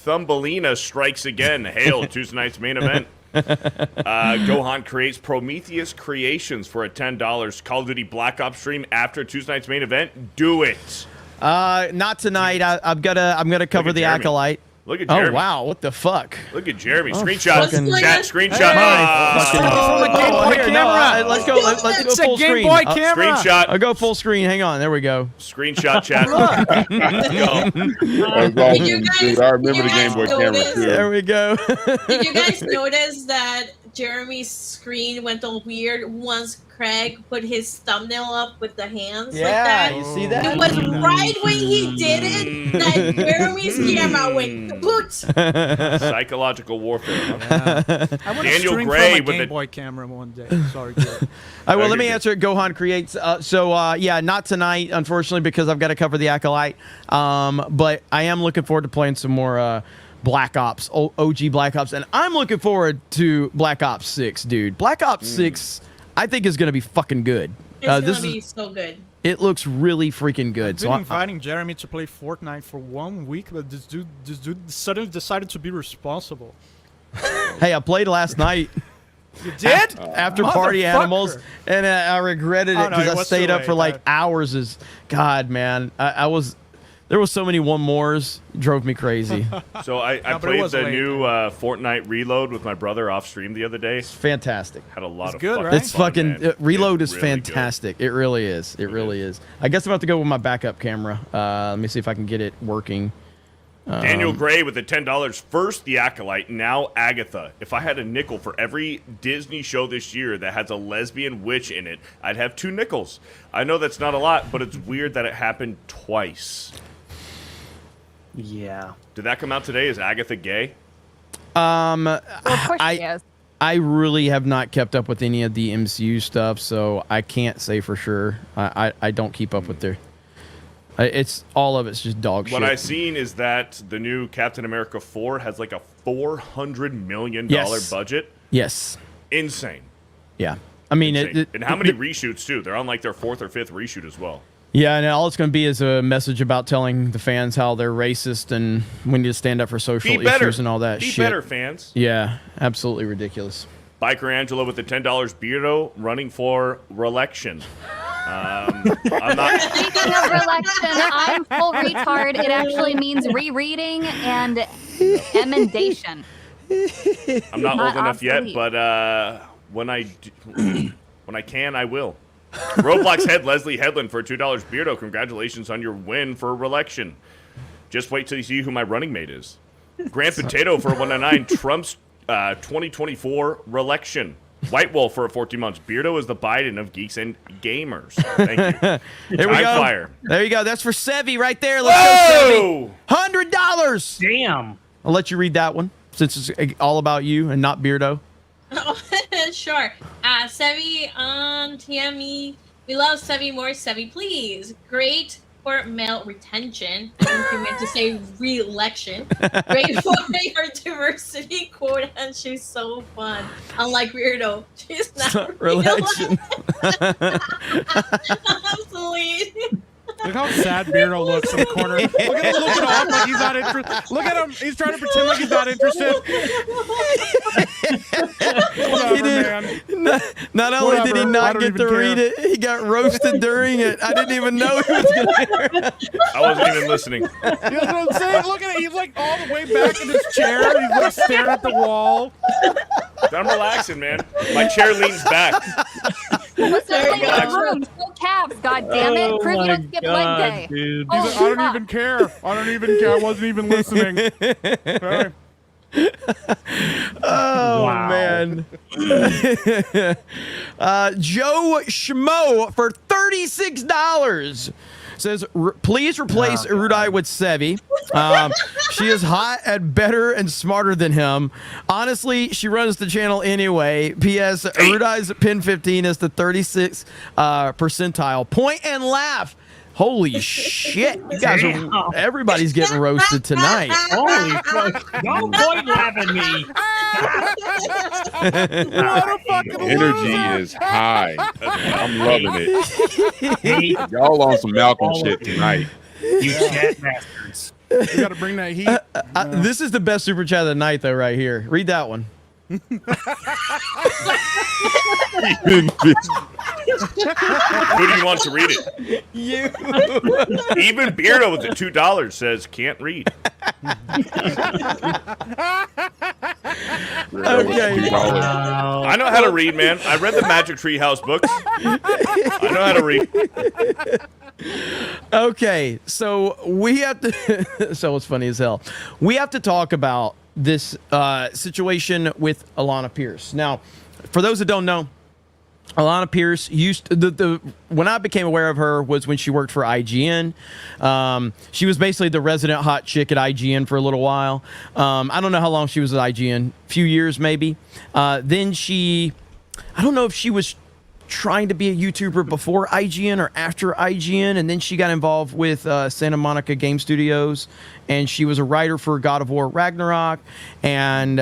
[SPEAKER 4] Thumbelina strikes again. Hail, Tuesday night's main event. Gohan creates Prometheus Creations for a $10. Call of Duty Black Ops stream after Tuesday night's main event. Do it.
[SPEAKER 1] Not tonight. I'm gonna cover the
[SPEAKER 4] Jeremy.
[SPEAKER 1] Acolyte.
[SPEAKER 4] Look at Jeremy.
[SPEAKER 1] Oh wow! What the fuck?
[SPEAKER 4] Look at Jeremy.
[SPEAKER 1] Oh,
[SPEAKER 4] Screenshot.
[SPEAKER 1] fucking-
[SPEAKER 4] Chat. Screenshot.
[SPEAKER 2] From the Game Boy
[SPEAKER 1] Here, no,
[SPEAKER 2] camera.
[SPEAKER 1] let's go. Let's go
[SPEAKER 2] It's a
[SPEAKER 1] full
[SPEAKER 2] Game
[SPEAKER 1] screen.
[SPEAKER 2] Boy camera.
[SPEAKER 4] Screenshot.
[SPEAKER 1] I'll go full screen. Hang on. There we go.
[SPEAKER 4] Screenshot chat. Let's go.
[SPEAKER 9] That's awesome,
[SPEAKER 6] Did you guys-
[SPEAKER 9] dude. I remember the
[SPEAKER 6] did you
[SPEAKER 9] Game Boy
[SPEAKER 6] guys
[SPEAKER 9] camera
[SPEAKER 6] notice-
[SPEAKER 9] too.
[SPEAKER 1] There we go.
[SPEAKER 6] Did you guys notice that Jeremy's screen went all weird once Craig put his thumbnail up with the hands like that?
[SPEAKER 1] you see
[SPEAKER 6] It
[SPEAKER 1] that?
[SPEAKER 6] was right when he did it that Jeremy's camera went kaput.
[SPEAKER 4] Psychological warfare. Huh?
[SPEAKER 2] I want to
[SPEAKER 4] Daniel
[SPEAKER 2] stream
[SPEAKER 4] Gray
[SPEAKER 2] from a
[SPEAKER 4] with
[SPEAKER 2] Game
[SPEAKER 4] the-
[SPEAKER 2] Boy camera one day. Sorry, Gary.
[SPEAKER 1] All right, well,
[SPEAKER 4] you're
[SPEAKER 1] let me
[SPEAKER 4] good.
[SPEAKER 1] answer it. Gohan creates. Yeah, not tonight, unfortunately, because I've got to cover the Acolyte. But I am looking forward to playing some more Black Ops, OG Black Ops, and I'm looking forward to Black Ops 6, dude. Black Ops 6, I think is going to be fucking good.
[SPEAKER 6] It's gonna
[SPEAKER 1] This
[SPEAKER 6] be
[SPEAKER 1] is,
[SPEAKER 6] so good.
[SPEAKER 1] it looks really freaking good.
[SPEAKER 2] I've
[SPEAKER 1] So
[SPEAKER 2] been
[SPEAKER 1] I,
[SPEAKER 2] inviting Jeremy to play Fortnite for 1 week, but this dude suddenly decided to be responsible.
[SPEAKER 1] hey, I played last night.
[SPEAKER 2] You did?
[SPEAKER 1] After Party
[SPEAKER 2] Motherfucker.
[SPEAKER 1] Animals, and I regretted it
[SPEAKER 2] Oh, no,
[SPEAKER 1] because
[SPEAKER 2] it
[SPEAKER 1] I
[SPEAKER 2] was
[SPEAKER 1] stayed
[SPEAKER 2] too
[SPEAKER 1] up for
[SPEAKER 2] late.
[SPEAKER 1] like hours. God, man, there was so many one mores, drove me crazy.
[SPEAKER 4] So I
[SPEAKER 2] No, but it
[SPEAKER 4] played
[SPEAKER 2] was
[SPEAKER 4] the
[SPEAKER 2] late.
[SPEAKER 4] new Fortnite Reload with my brother off stream the other day.
[SPEAKER 1] It's fantastic.
[SPEAKER 4] Had a lot
[SPEAKER 2] It's
[SPEAKER 4] of
[SPEAKER 2] good,
[SPEAKER 4] fucking
[SPEAKER 2] right?
[SPEAKER 1] It's
[SPEAKER 4] fun,
[SPEAKER 1] fucking
[SPEAKER 4] man.
[SPEAKER 1] Reload
[SPEAKER 4] It's
[SPEAKER 1] is
[SPEAKER 4] really good.
[SPEAKER 1] fantastic. It really is. It really is. I guess I'm about to go with my backup camera. Let me see if I can get it working.
[SPEAKER 4] Daniel Gray with the $10. First the Acolyte, now Agatha. If I had a nickel for every Disney show this year that has a lesbian witch in it, I'd have 2 nickels. I know that's not a lot, but it's weird that it happened twice.
[SPEAKER 8] Yeah.
[SPEAKER 4] Did that come out today? Is Agatha gay?
[SPEAKER 7] Well, of course
[SPEAKER 1] I-
[SPEAKER 7] she is.
[SPEAKER 1] I really have not kept up with any of the MCU stuff, so I can't say for sure. I don't keep up with their. It's all of it's just dog shit.
[SPEAKER 4] What I've seen is that the new Captain America 4 has like a $400 million
[SPEAKER 1] Yes.
[SPEAKER 4] budget.
[SPEAKER 1] Yes.
[SPEAKER 4] Insane.
[SPEAKER 1] Yeah. I mean,
[SPEAKER 4] Insane. And how many reshoots too? They're on like their 4th or 5th reshoot as well.
[SPEAKER 1] Yeah, and all it's going to be is a message about telling the fans how they're racist and we need to stand up for social
[SPEAKER 4] Be better.
[SPEAKER 1] issues and all that
[SPEAKER 4] Be
[SPEAKER 1] shit.
[SPEAKER 4] better, fans.
[SPEAKER 1] Yeah, absolutely ridiculous.
[SPEAKER 4] Biker Angelo with the $10 Beardo running for re-election. I'm not.
[SPEAKER 7] Speaking of election, I'm full retard. It actually means rereading and emendation.
[SPEAKER 4] I'm not
[SPEAKER 7] Not
[SPEAKER 4] old enough yet,
[SPEAKER 7] obsolete.
[SPEAKER 4] but when I can, I will. Roblox head Leslie Headland for a $2 Beardo. Congratulations on your win for re-election. Just wait till you see who my running mate is. Grant Potato for a 199. Trump's 2024 re-election. White Wolf for a 14 months. Beardo is the Biden of Geeks and Gamers. Thank you.
[SPEAKER 1] There we
[SPEAKER 4] Time
[SPEAKER 1] go.
[SPEAKER 4] Fire.
[SPEAKER 1] There you go. That's for Sevi right there. Let's go,
[SPEAKER 4] Whoa!
[SPEAKER 1] Sevi. $100.
[SPEAKER 8] Damn.
[SPEAKER 1] I'll let you read that one since it's all about you and not Beardo.
[SPEAKER 6] Sure. Sevi on TME. We love Sevi more. Sevi, please. Great for male retention. I think you meant to say re-election. Great for your diversity quote, and she's so fun. Unlike Weirdo, she's not
[SPEAKER 1] Re-election.
[SPEAKER 6] Absolutely.
[SPEAKER 3] Look how sad Beardo looks in the corner. Look at him looking off like he's not interested. Look at him. He's trying to pretend like he's not interested. Whatever, man.
[SPEAKER 1] Not only did he
[SPEAKER 3] Whatever. I
[SPEAKER 1] not
[SPEAKER 3] don't
[SPEAKER 1] get to
[SPEAKER 3] even
[SPEAKER 1] read
[SPEAKER 3] care.
[SPEAKER 1] it, he got roasted during it. I didn't even know he was going to hear it.
[SPEAKER 4] I wasn't even listening.
[SPEAKER 3] You know what I'm saying? Look at it. He's like all the way back in his chair. He's like staring at the wall.
[SPEAKER 4] I'm relaxing, man. My chair leans back.
[SPEAKER 7] What's
[SPEAKER 6] There
[SPEAKER 7] the
[SPEAKER 6] you
[SPEAKER 7] in the
[SPEAKER 6] go.
[SPEAKER 7] room? Still calves, God damn it.
[SPEAKER 8] Oh
[SPEAKER 7] Prove you
[SPEAKER 8] my
[SPEAKER 7] don't skip leg
[SPEAKER 8] God,
[SPEAKER 7] day.
[SPEAKER 8] dude.
[SPEAKER 7] Oh,
[SPEAKER 3] He's like, I don't
[SPEAKER 7] fuck.
[SPEAKER 3] even care. I don't even care. I wasn't even listening. Okay.
[SPEAKER 1] Oh,
[SPEAKER 8] Wow.
[SPEAKER 1] man. Joe Schmo for $36 says, please replace Erudite with Sevi. She is hot and better and smarter than him. Honestly, she runs the channel anyway. P.S. Erudite's pin 15 is the 36th percentile. Point and laugh. Holy shit. You guys are, everybody's getting roasted tonight.
[SPEAKER 8] Holy fuck. Don't point laugh at me.
[SPEAKER 3] What a fucking
[SPEAKER 9] Energy
[SPEAKER 3] loser.
[SPEAKER 9] is high. I'm loving it.
[SPEAKER 8] Hey,
[SPEAKER 9] Y'all on some Malcolm shit tonight.
[SPEAKER 8] you chat bastards.
[SPEAKER 3] You got to bring that heat.
[SPEAKER 1] This is the best super chat of the night, though, right here. Read that one.
[SPEAKER 4] Who do you want to read it?
[SPEAKER 1] You.
[SPEAKER 4] Even Beardo with the $2 says can't read.
[SPEAKER 1] Okay.
[SPEAKER 4] I know how to read, man. I read the Magic Tree House books. I know how to read.
[SPEAKER 1] Okay, so we have to. So it's funny as hell. We have to talk about this situation with Alana Pierce. Now, for those that don't know, Alana Pierce used to, when I became aware of her was when she worked for IGN. She was basically the resident hot chick at IGN for a little while. I don't know how long she was at IGN, a few years maybe. Then she, I don't know if she was trying to be a YouTuber before IGN or after IGN, and then she got involved with Santa Monica Game Studios, and she was a writer for God of War Ragnarok, and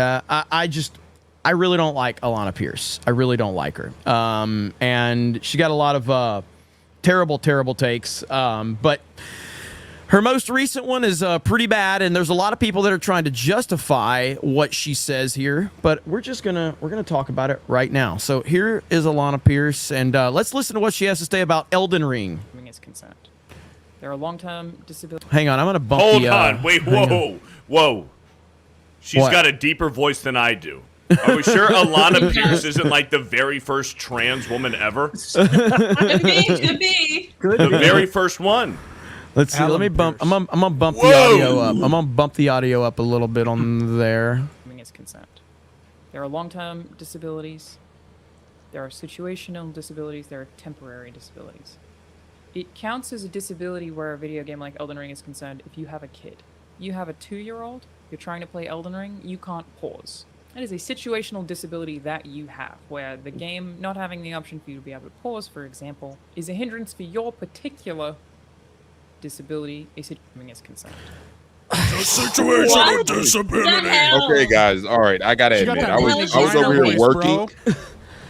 [SPEAKER 1] I really don't like Alana Pierce. I really don't like her. And she got a lot of terrible takes. But her most recent one is pretty bad, and there's a lot of people that are trying to justify what she says here. But we're gonna talk about it right now. So here is Alana Pierce, and let's listen to what she has to say about Elden Ring.
[SPEAKER 10] Its consent. There are long-term disability.
[SPEAKER 1] Hang on, I'm gonna bump
[SPEAKER 4] Hold
[SPEAKER 1] the.
[SPEAKER 4] on. Wait,
[SPEAKER 1] hang on.
[SPEAKER 4] whoa. She's
[SPEAKER 1] What?
[SPEAKER 4] got a deeper voice than I do. Are we sure Alana Pierce isn't like the very first trans woman ever?
[SPEAKER 6] Could be.
[SPEAKER 4] The very first one.
[SPEAKER 1] Let's see. Let me bump. I'm gonna bump the
[SPEAKER 4] Whoa!
[SPEAKER 1] audio up. I'm gonna bump the audio up a little bit on there.
[SPEAKER 10] Its consent. There are long-term disabilities. There are situational disabilities. There are temporary disabilities. It counts as a disability where a video game like Elden Ring is concerned if you have a kid. You have a 2-year-old, you're trying to play Elden Ring, you can't pause. That is a situational disability that you have, where the game not having the option for you to be able to pause, for example, is a hindrance for your particular disability. Its consent.
[SPEAKER 6] Situational disability.
[SPEAKER 9] Okay, guys. All right, I gotta
[SPEAKER 3] She got
[SPEAKER 9] admit,
[SPEAKER 3] that
[SPEAKER 9] I was
[SPEAKER 3] really
[SPEAKER 9] over here
[SPEAKER 3] voice,
[SPEAKER 9] working,
[SPEAKER 3] bro.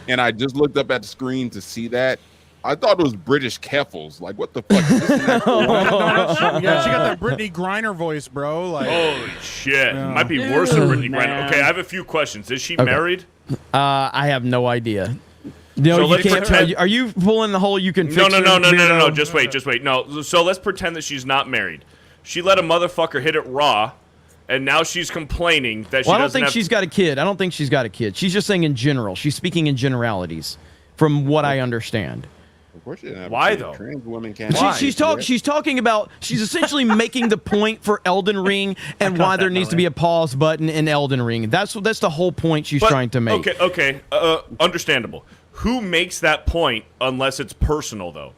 [SPEAKER 9] and I just looked up at the screen to see that. I thought it was British Keffels. Like, what the fuck? Is this an actual woman?
[SPEAKER 3] Yeah, she got that Brittany Griner voice, bro. Like,
[SPEAKER 4] Holy shit.
[SPEAKER 3] Yeah.
[SPEAKER 4] Might be worse than Brittany
[SPEAKER 8] Man.
[SPEAKER 4] Griner. Okay, I have a few questions. Is she married?
[SPEAKER 1] I have no idea. No,
[SPEAKER 4] So
[SPEAKER 1] you
[SPEAKER 4] let's
[SPEAKER 1] can't.
[SPEAKER 4] pretend-
[SPEAKER 1] Are you pulling the whole? You can.
[SPEAKER 4] No.
[SPEAKER 1] Fix her, weirdo?
[SPEAKER 4] Just wait. No. So let's pretend that she's not married. She let a motherfucker hit it raw, and now she's complaining that she
[SPEAKER 1] Well, I don't
[SPEAKER 4] doesn't
[SPEAKER 1] think
[SPEAKER 4] have...
[SPEAKER 1] she's got a kid. I don't think she's got a kid. She's just saying in general. She's speaking in generalities, from what I understand.
[SPEAKER 9] Of course, she didn't have a
[SPEAKER 4] Why,
[SPEAKER 9] kid.
[SPEAKER 4] though?
[SPEAKER 9] Trans women can't.
[SPEAKER 1] She's talking about. She's essentially making the point for Elden Ring and why there needs to be a pause button in Elden Ring. That's the whole point she's
[SPEAKER 4] But-
[SPEAKER 1] trying to make.
[SPEAKER 4] Okay. Understandable. Who makes that point unless it's personal, though?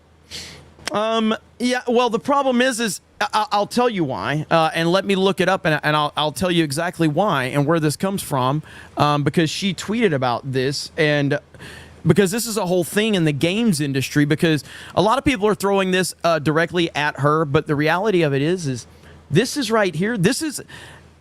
[SPEAKER 1] Yeah. Well, the problem is I'll tell you why, and let me look it up, and I'll tell you exactly why and where this comes from, because she tweeted about this, and because this is a whole thing in the games industry, because a lot of people are throwing this directly at her, but the reality of it is this is right here. This is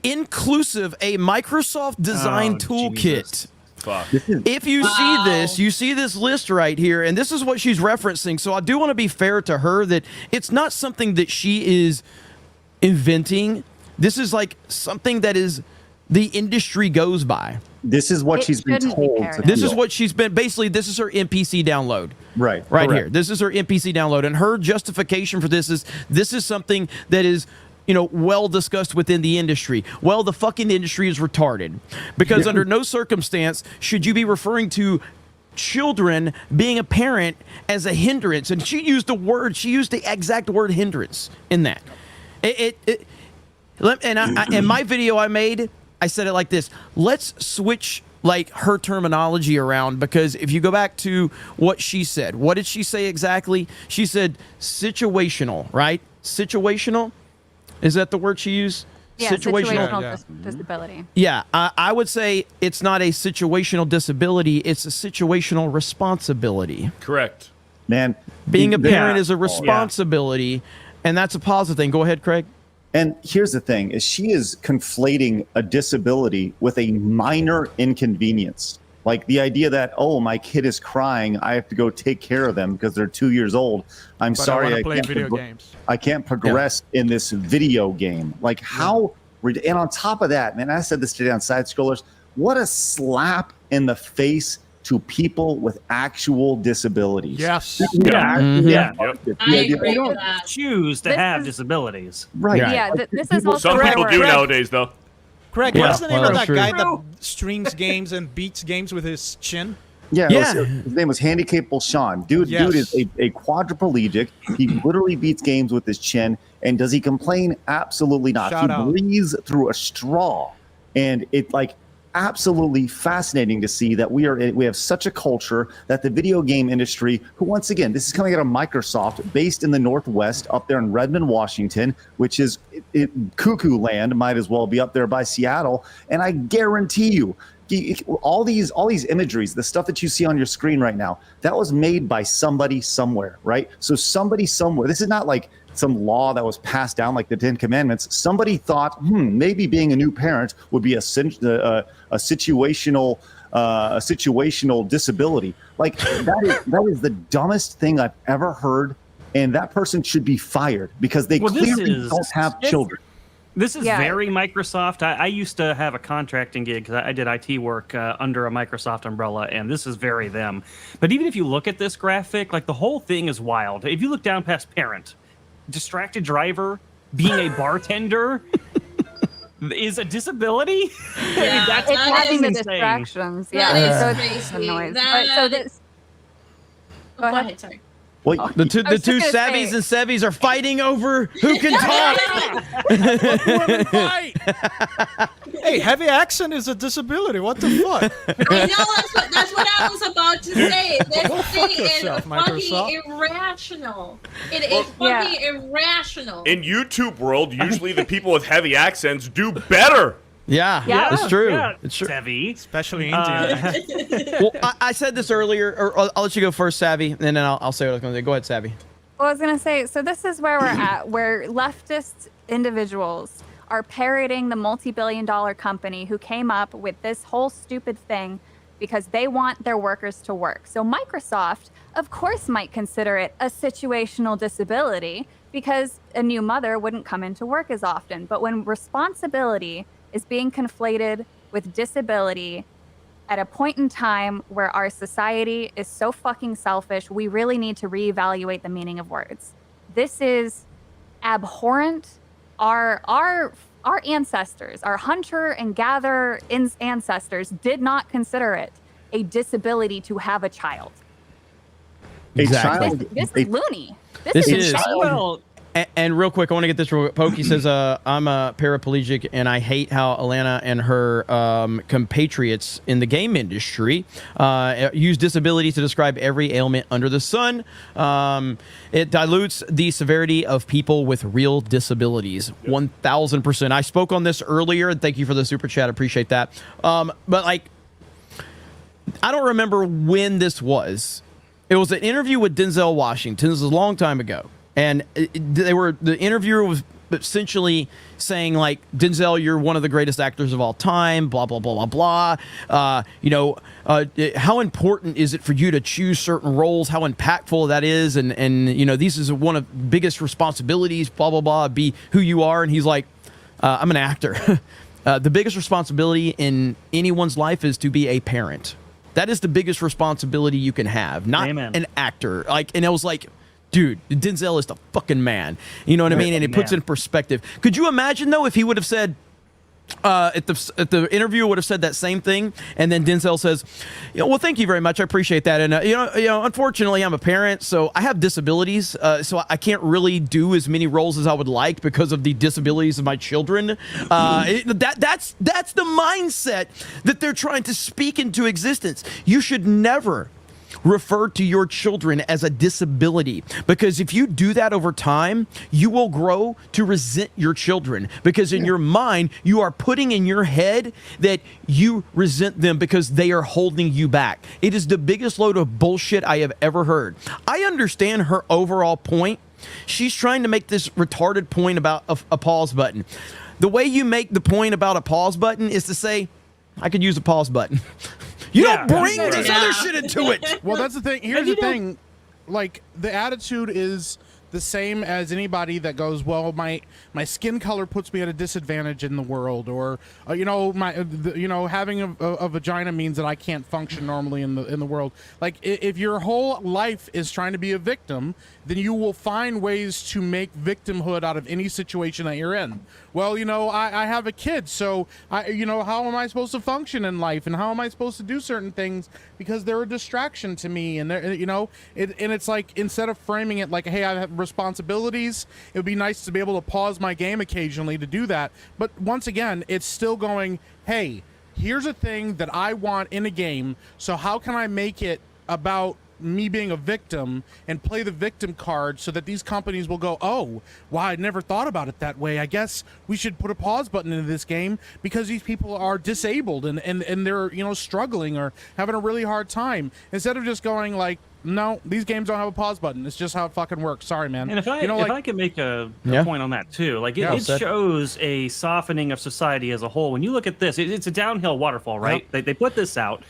[SPEAKER 1] inclusive a Microsoft design toolkit.
[SPEAKER 4] Jesus. Fuck.
[SPEAKER 1] If you see this, you see this list right here, and this is what she's referencing. So I do want to be fair to her that it's not something that she is inventing. This is like something that is the industry goes by.
[SPEAKER 5] This is what she's been told.
[SPEAKER 1] This is what she's been, basically, this is her NPC download.
[SPEAKER 5] Right.
[SPEAKER 1] Right here. This is her NPC download. And her justification for this is something that is, well discussed within the industry. Well, the fucking industry is retarded, because under no circumstance should you be referring to children being a parent as a hindrance. And she used the exact word hindrance in that. In my video I made, I said it like this: let's switch like her terminology around, because if you go back to what she said, what did she say exactly? She said situational, right? Situational? Is that the word she used?
[SPEAKER 7] Yeah, situational disability.
[SPEAKER 1] Yeah, I would say it's not a situational disability, it's a situational responsibility.
[SPEAKER 4] Correct.
[SPEAKER 5] Man,
[SPEAKER 1] being a parent is a responsibility, and that's a positive thing. Go ahead, Craig.
[SPEAKER 5] And here's the thing, is she is conflating a disability with a minor inconvenience. Like the idea that, oh, my kid is crying, I have to go take care of them because they're 2 years old. I'm sorry, I can't progress in this video game. Like how, and on top of that, man, I said this today on Side Scrollers, what a slap in the face to people with actual disabilities.
[SPEAKER 2] Yes.
[SPEAKER 8] Yeah.
[SPEAKER 6] I agree
[SPEAKER 8] don't
[SPEAKER 6] with that.
[SPEAKER 8] choose to have disabilities.
[SPEAKER 5] Right.
[SPEAKER 7] Yeah, this is also
[SPEAKER 4] Some people do nowadays, though.
[SPEAKER 2] Craig, what's the name of that
[SPEAKER 1] true.
[SPEAKER 2] guy that streams games and beats games with his chin?
[SPEAKER 5] Yeah. His name was Handicapable Sean. Dude is a quadriplegic. He literally beats games with his chin. And does he complain? Absolutely not.
[SPEAKER 2] Shout
[SPEAKER 5] he
[SPEAKER 2] out.
[SPEAKER 5] breathes through a straw. And it absolutely fascinating to see that we have such a culture that the video game industry, who once again, this is coming out of Microsoft, based in the Northwest, up there in Redmond, Washington, which is cuckoo land, might as well be up there by Seattle. And I guarantee you, all these imageries, the stuff that you see on your screen right now, that was made by somebody somewhere, right? So somebody somewhere, this is not like some law that was passed down like the 10 Commandments. Somebody thought, maybe being a new parent would be a situational disability. Like that is the dumbest thing I've ever heard, and that person should be fired because they clearly don't have children.
[SPEAKER 8] This is very Microsoft. I used to have a contracting gig because I did IT work under a Microsoft umbrella, and this is very them. But even if you look at this graphic, like the whole thing is wild. If you look down past parent, distracted driver, being a bartender is a disability.
[SPEAKER 6] Yeah,
[SPEAKER 8] That's
[SPEAKER 7] It's having the
[SPEAKER 8] insane.
[SPEAKER 7] distractions.
[SPEAKER 6] That
[SPEAKER 7] Yeah,
[SPEAKER 6] is
[SPEAKER 7] so it's
[SPEAKER 6] crazy.
[SPEAKER 7] noise.
[SPEAKER 6] That-
[SPEAKER 7] So this.
[SPEAKER 6] Go ahead, sorry.
[SPEAKER 5] Well,
[SPEAKER 1] The two
[SPEAKER 7] I was just gonna
[SPEAKER 1] Savvies
[SPEAKER 7] say-
[SPEAKER 1] and Sevies are fighting over who can talk.
[SPEAKER 2] Hey, heavy accent is a disability. What the fuck?
[SPEAKER 6] I know that's what I was about to say. This thing is
[SPEAKER 2] yourself,
[SPEAKER 6] fucking
[SPEAKER 2] Microsoft.
[SPEAKER 6] irrational. It is fucking irrational.
[SPEAKER 4] In YouTube world, usually the people with heavy accents do better.
[SPEAKER 1] Yeah, it's true.
[SPEAKER 8] Yeah,
[SPEAKER 1] It's true.
[SPEAKER 8] Savvy.
[SPEAKER 2] Especially Indian.
[SPEAKER 1] Well, I said this earlier, or I'll let you go first, Savvy, and then I'll say what I was going to say. Go ahead, Savvy.
[SPEAKER 7] Well, I was going to say, so this is where we're at, where leftist individuals are parroting the multi-billion-dollar company who came up with this whole stupid thing because they want their workers to work. So Microsoft, of course, might consider it a situational disability because a new mother wouldn't come into work as often. But when responsibility is being conflated with disability at a point in time where our society is so fucking selfish, we really need to reevaluate the meaning of words. This is abhorrent. Our ancestors, our hunter and gatherer ancestors did not consider it a disability to have a child.
[SPEAKER 1] Exactly.
[SPEAKER 7] This is loony.
[SPEAKER 1] This
[SPEAKER 7] is
[SPEAKER 1] is.
[SPEAKER 7] insane.
[SPEAKER 8] Well,
[SPEAKER 1] And real quick, I want to get this real quick. Pokey says, I'm a paraplegic, and I hate how Alana and her compatriots in the game industry use disability to describe every ailment under the sun. It dilutes the severity of people with real disabilities. 1,000%. I spoke on this earlier, and thank you for the super chat. I appreciate that. But, like, I don't remember when this was. It was an interview with Denzel Washington. This was a long time ago. And the interviewer was essentially saying, like, Denzel, you're one of the greatest actors of all time, blah, blah, blah, blah, blah. How important is it for you to choose certain roles, how impactful that is, and this is one of the biggest responsibilities, blah, blah, blah, be who you are. And he's like, I'm an actor. The biggest responsibility in anyone's life is to be a parent. That is the biggest responsibility you can have, not an actor. And I was like, dude, Denzel is the fucking man. You know what I mean? And it puts it in perspective. Could you imagine, though, if he would have said, at the interview would have said that same thing, and then Denzel says, well, thank you very much, I appreciate that, and unfortunately, I'm a parent, so I have disabilities, so I can't really do as many roles as I would like because of the disabilities of my children. That's the mindset that they're trying to speak into existence. You should never refer to your children as a disability, because if you do that over time, you will grow to resent your children, because in your mind, you are putting in your head that you resent them because they are holding you back. It is the biggest load of bullshit I have ever heard. I understand her overall point. She's trying to make this retarded point about a pause button. The way you make the point about a pause button is to say, I could use a pause button. You don't bring this other shit into it.
[SPEAKER 3] Well, that's the thing. Here's the thing. Like, the attitude is the same as anybody that goes, well, my skin color puts me at a disadvantage in the world, or having a vagina means that I can't function normally in the world. Like, if your whole life is trying to be a victim, then you will find ways to make victimhood out of any situation that you're in. Well, I have a kid, so how am I supposed to function in life, and how am I supposed to do certain things because they're a distraction to me, and it's like, instead of framing it like, hey, I have responsibilities, it would be nice to be able to pause my game occasionally to do that. But once again, it's still going, hey, here's a thing that I want in a game, so how can I make it about me being a victim and play the victim card so that these companies will go, oh, wow, I never thought about it that way. I guess we should put a pause button into this game because these people are disabled and they're, struggling or having a really hard time. Instead of just going like, no, these games don't have a pause button. It's just how it fucking works. Sorry, man.
[SPEAKER 8] And if I can make a point on that too, like it shows a softening of society as a whole. When you look at this, it's a downhill waterfall, right? Yep. They put this out.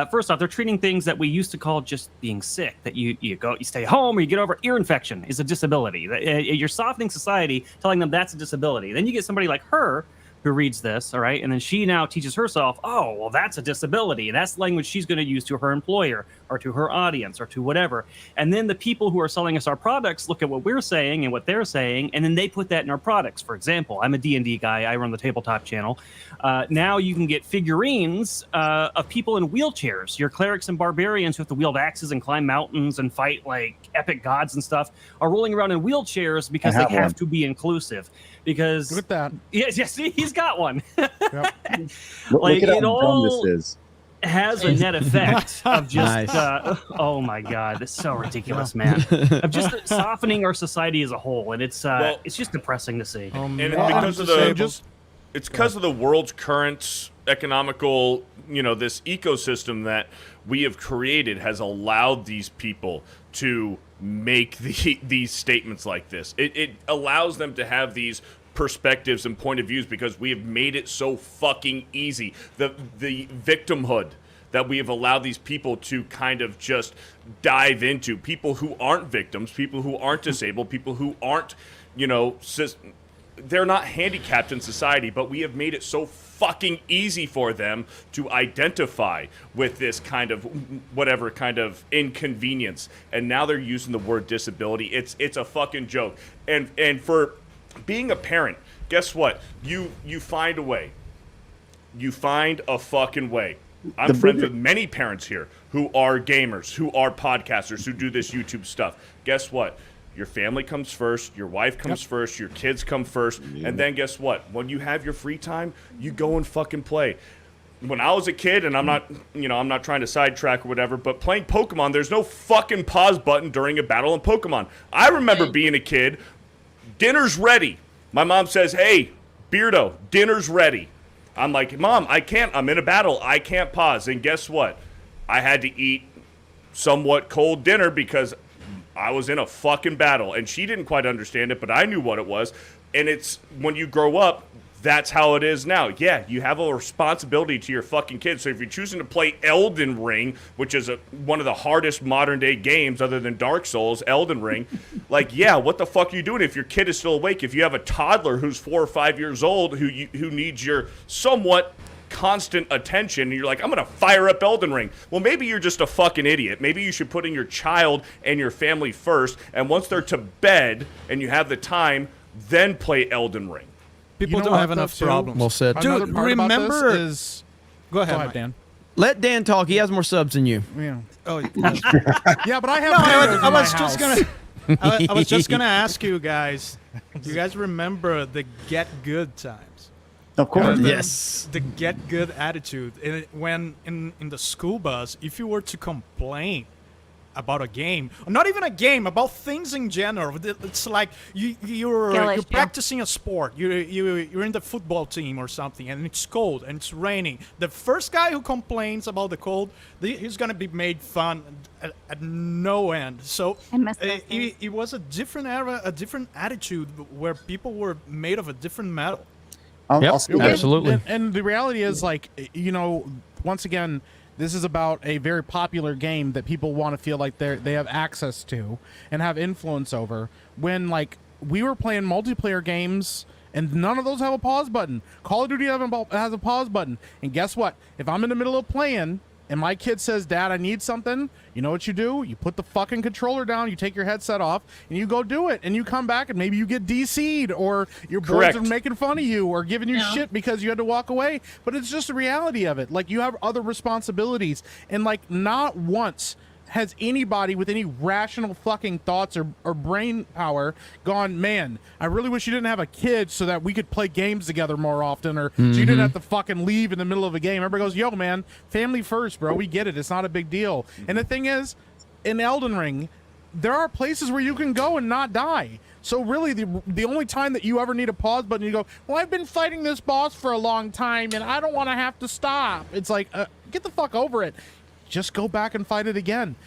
[SPEAKER 8] First off, they're treating things that we used to call just being sick, that you stay home or you get over. Ear infection is a disability. You're softening society, telling them that's a disability. Then you get somebody like her who reads this, all right, and then she now teaches herself, oh, well, that's a disability. That's language she's going to use to her employer or to her audience or to whatever. And then the people who are selling us our products look at what we're saying and what they're saying, and then they put that in our products. For example, I'm a D&D guy. I run the Tabletop channel. Now you can get figurines of people in wheelchairs. Your clerics and barbarians who have to wield axes and climb mountains and fight like epic gods and stuff are rolling around in wheelchairs because they have to be inclusive. Because
[SPEAKER 3] look at that.
[SPEAKER 8] Yes, he's got one.
[SPEAKER 5] Yep. Look at how dumb this is.
[SPEAKER 8] Has a net effect of just oh my god, it's so ridiculous, man. Of just softening our society as a whole, and it's just depressing to see.
[SPEAKER 4] And because of the world's current economical, this ecosystem that we have created has allowed these people to make these statements like this. It allows them to have these perspectives and point of views because we have made it so fucking easy. The victimhood that we have allowed these people to kind of just dive into. People who aren't victims, people who aren't disabled, people who aren't, they're not handicapped in society, but we have made it so fucking easy for them to identify with this kind of whatever kind of inconvenience. And now they're using the word disability. It's a fucking joke. And for being a parent, guess what? You find a way. You find a fucking way. I'm friends with many parents here who are gamers, who are podcasters, who do this YouTube stuff. Guess what? Your family comes first, your wife comes first, your kids come first, and then guess what? When you have your free time, you go and fucking play. When I was a kid, and I'm not trying to sidetrack or whatever, but playing Pokemon, there's no fucking pause button during a battle in Pokemon. I remember being a kid, dinner's ready. My mom says, hey, Beardo, dinner's ready. I'm like, Mom, I can't. I'm in a battle. I can't pause. And guess what? I had to eat somewhat cold dinner because I was in a fucking battle, and she didn't quite understand it, but I knew what it was. And it's when you grow up, that's how it is now. Yeah, you have a responsibility to your fucking kids. So if you're choosing to play Elden Ring, which is one of the hardest modern day games other than Dark Souls, Elden Ring, like, yeah, what the fuck are you doing if your kid is still awake? If you have a toddler who's 4 or 5 years old who needs your somewhat constant attention, and you're like, I'm gonna fire up Elden Ring. Well, maybe you're just a fucking idiot. Maybe you should put in your child and your family first, and once they're to bed and you have the time, then play Elden Ring.
[SPEAKER 2] People don't have enough problems.
[SPEAKER 1] Well said.
[SPEAKER 2] Dude, remember
[SPEAKER 3] is
[SPEAKER 2] Go ahead,
[SPEAKER 3] Mike.
[SPEAKER 2] Dan.
[SPEAKER 1] Let Dan talk. He has more subs than you.
[SPEAKER 3] Yeah.
[SPEAKER 2] Oh,
[SPEAKER 3] Yeah, but I have.
[SPEAKER 2] no,
[SPEAKER 3] potatoes
[SPEAKER 2] I
[SPEAKER 3] in my
[SPEAKER 2] was just
[SPEAKER 3] house.
[SPEAKER 2] gonna. I was just gonna ask you guys. Do you guys remember the get good times?
[SPEAKER 5] Of course.
[SPEAKER 1] Yes.
[SPEAKER 2] The get good attitude. When in the school bus, if you were to complain about a game, or not even a game, about things in general, it's like you're practicing a sport. You're in the football team or something, and it's cold and it's raining. The first guy who complains about the cold, he's gonna be made fun at no end. So it was a different era, a different attitude where people were made of a different metal.
[SPEAKER 1] Absolutely.
[SPEAKER 3] And the reality is, like, you know, once again, this is about a very popular game that people want to feel like they have access to and have influence over. When, like, we were playing multiplayer games and none of those have a pause button. Call of Duty has a pause button. And guess what? If I'm in the middle of playing and my kid says, Dad, I need something, you know what you do? You put the fucking controller down, you take your headset off, and you go do it. And you come back and maybe you get DC'd, or your boys are making fun of you or giving you shit because you had to walk away. But it's just the reality of it. Like, you have other responsibilities. And, like, not once has anybody with any rational fucking thoughts or brain power gone, man, I really wish you didn't have a kid so that we could play games together more often, or so you didn't have to fucking leave in the middle of a game. Everybody goes, yo, man, family first, bro. We get it. It's not a big deal. And the thing is, in Elden Ring, there are places where you can go and not die. So really, the only time that you ever need a pause button, you go, well, I've been fighting this boss for a long time, and I don't want to have to stop. It's like, get the fuck over it. Just go back and fight it again.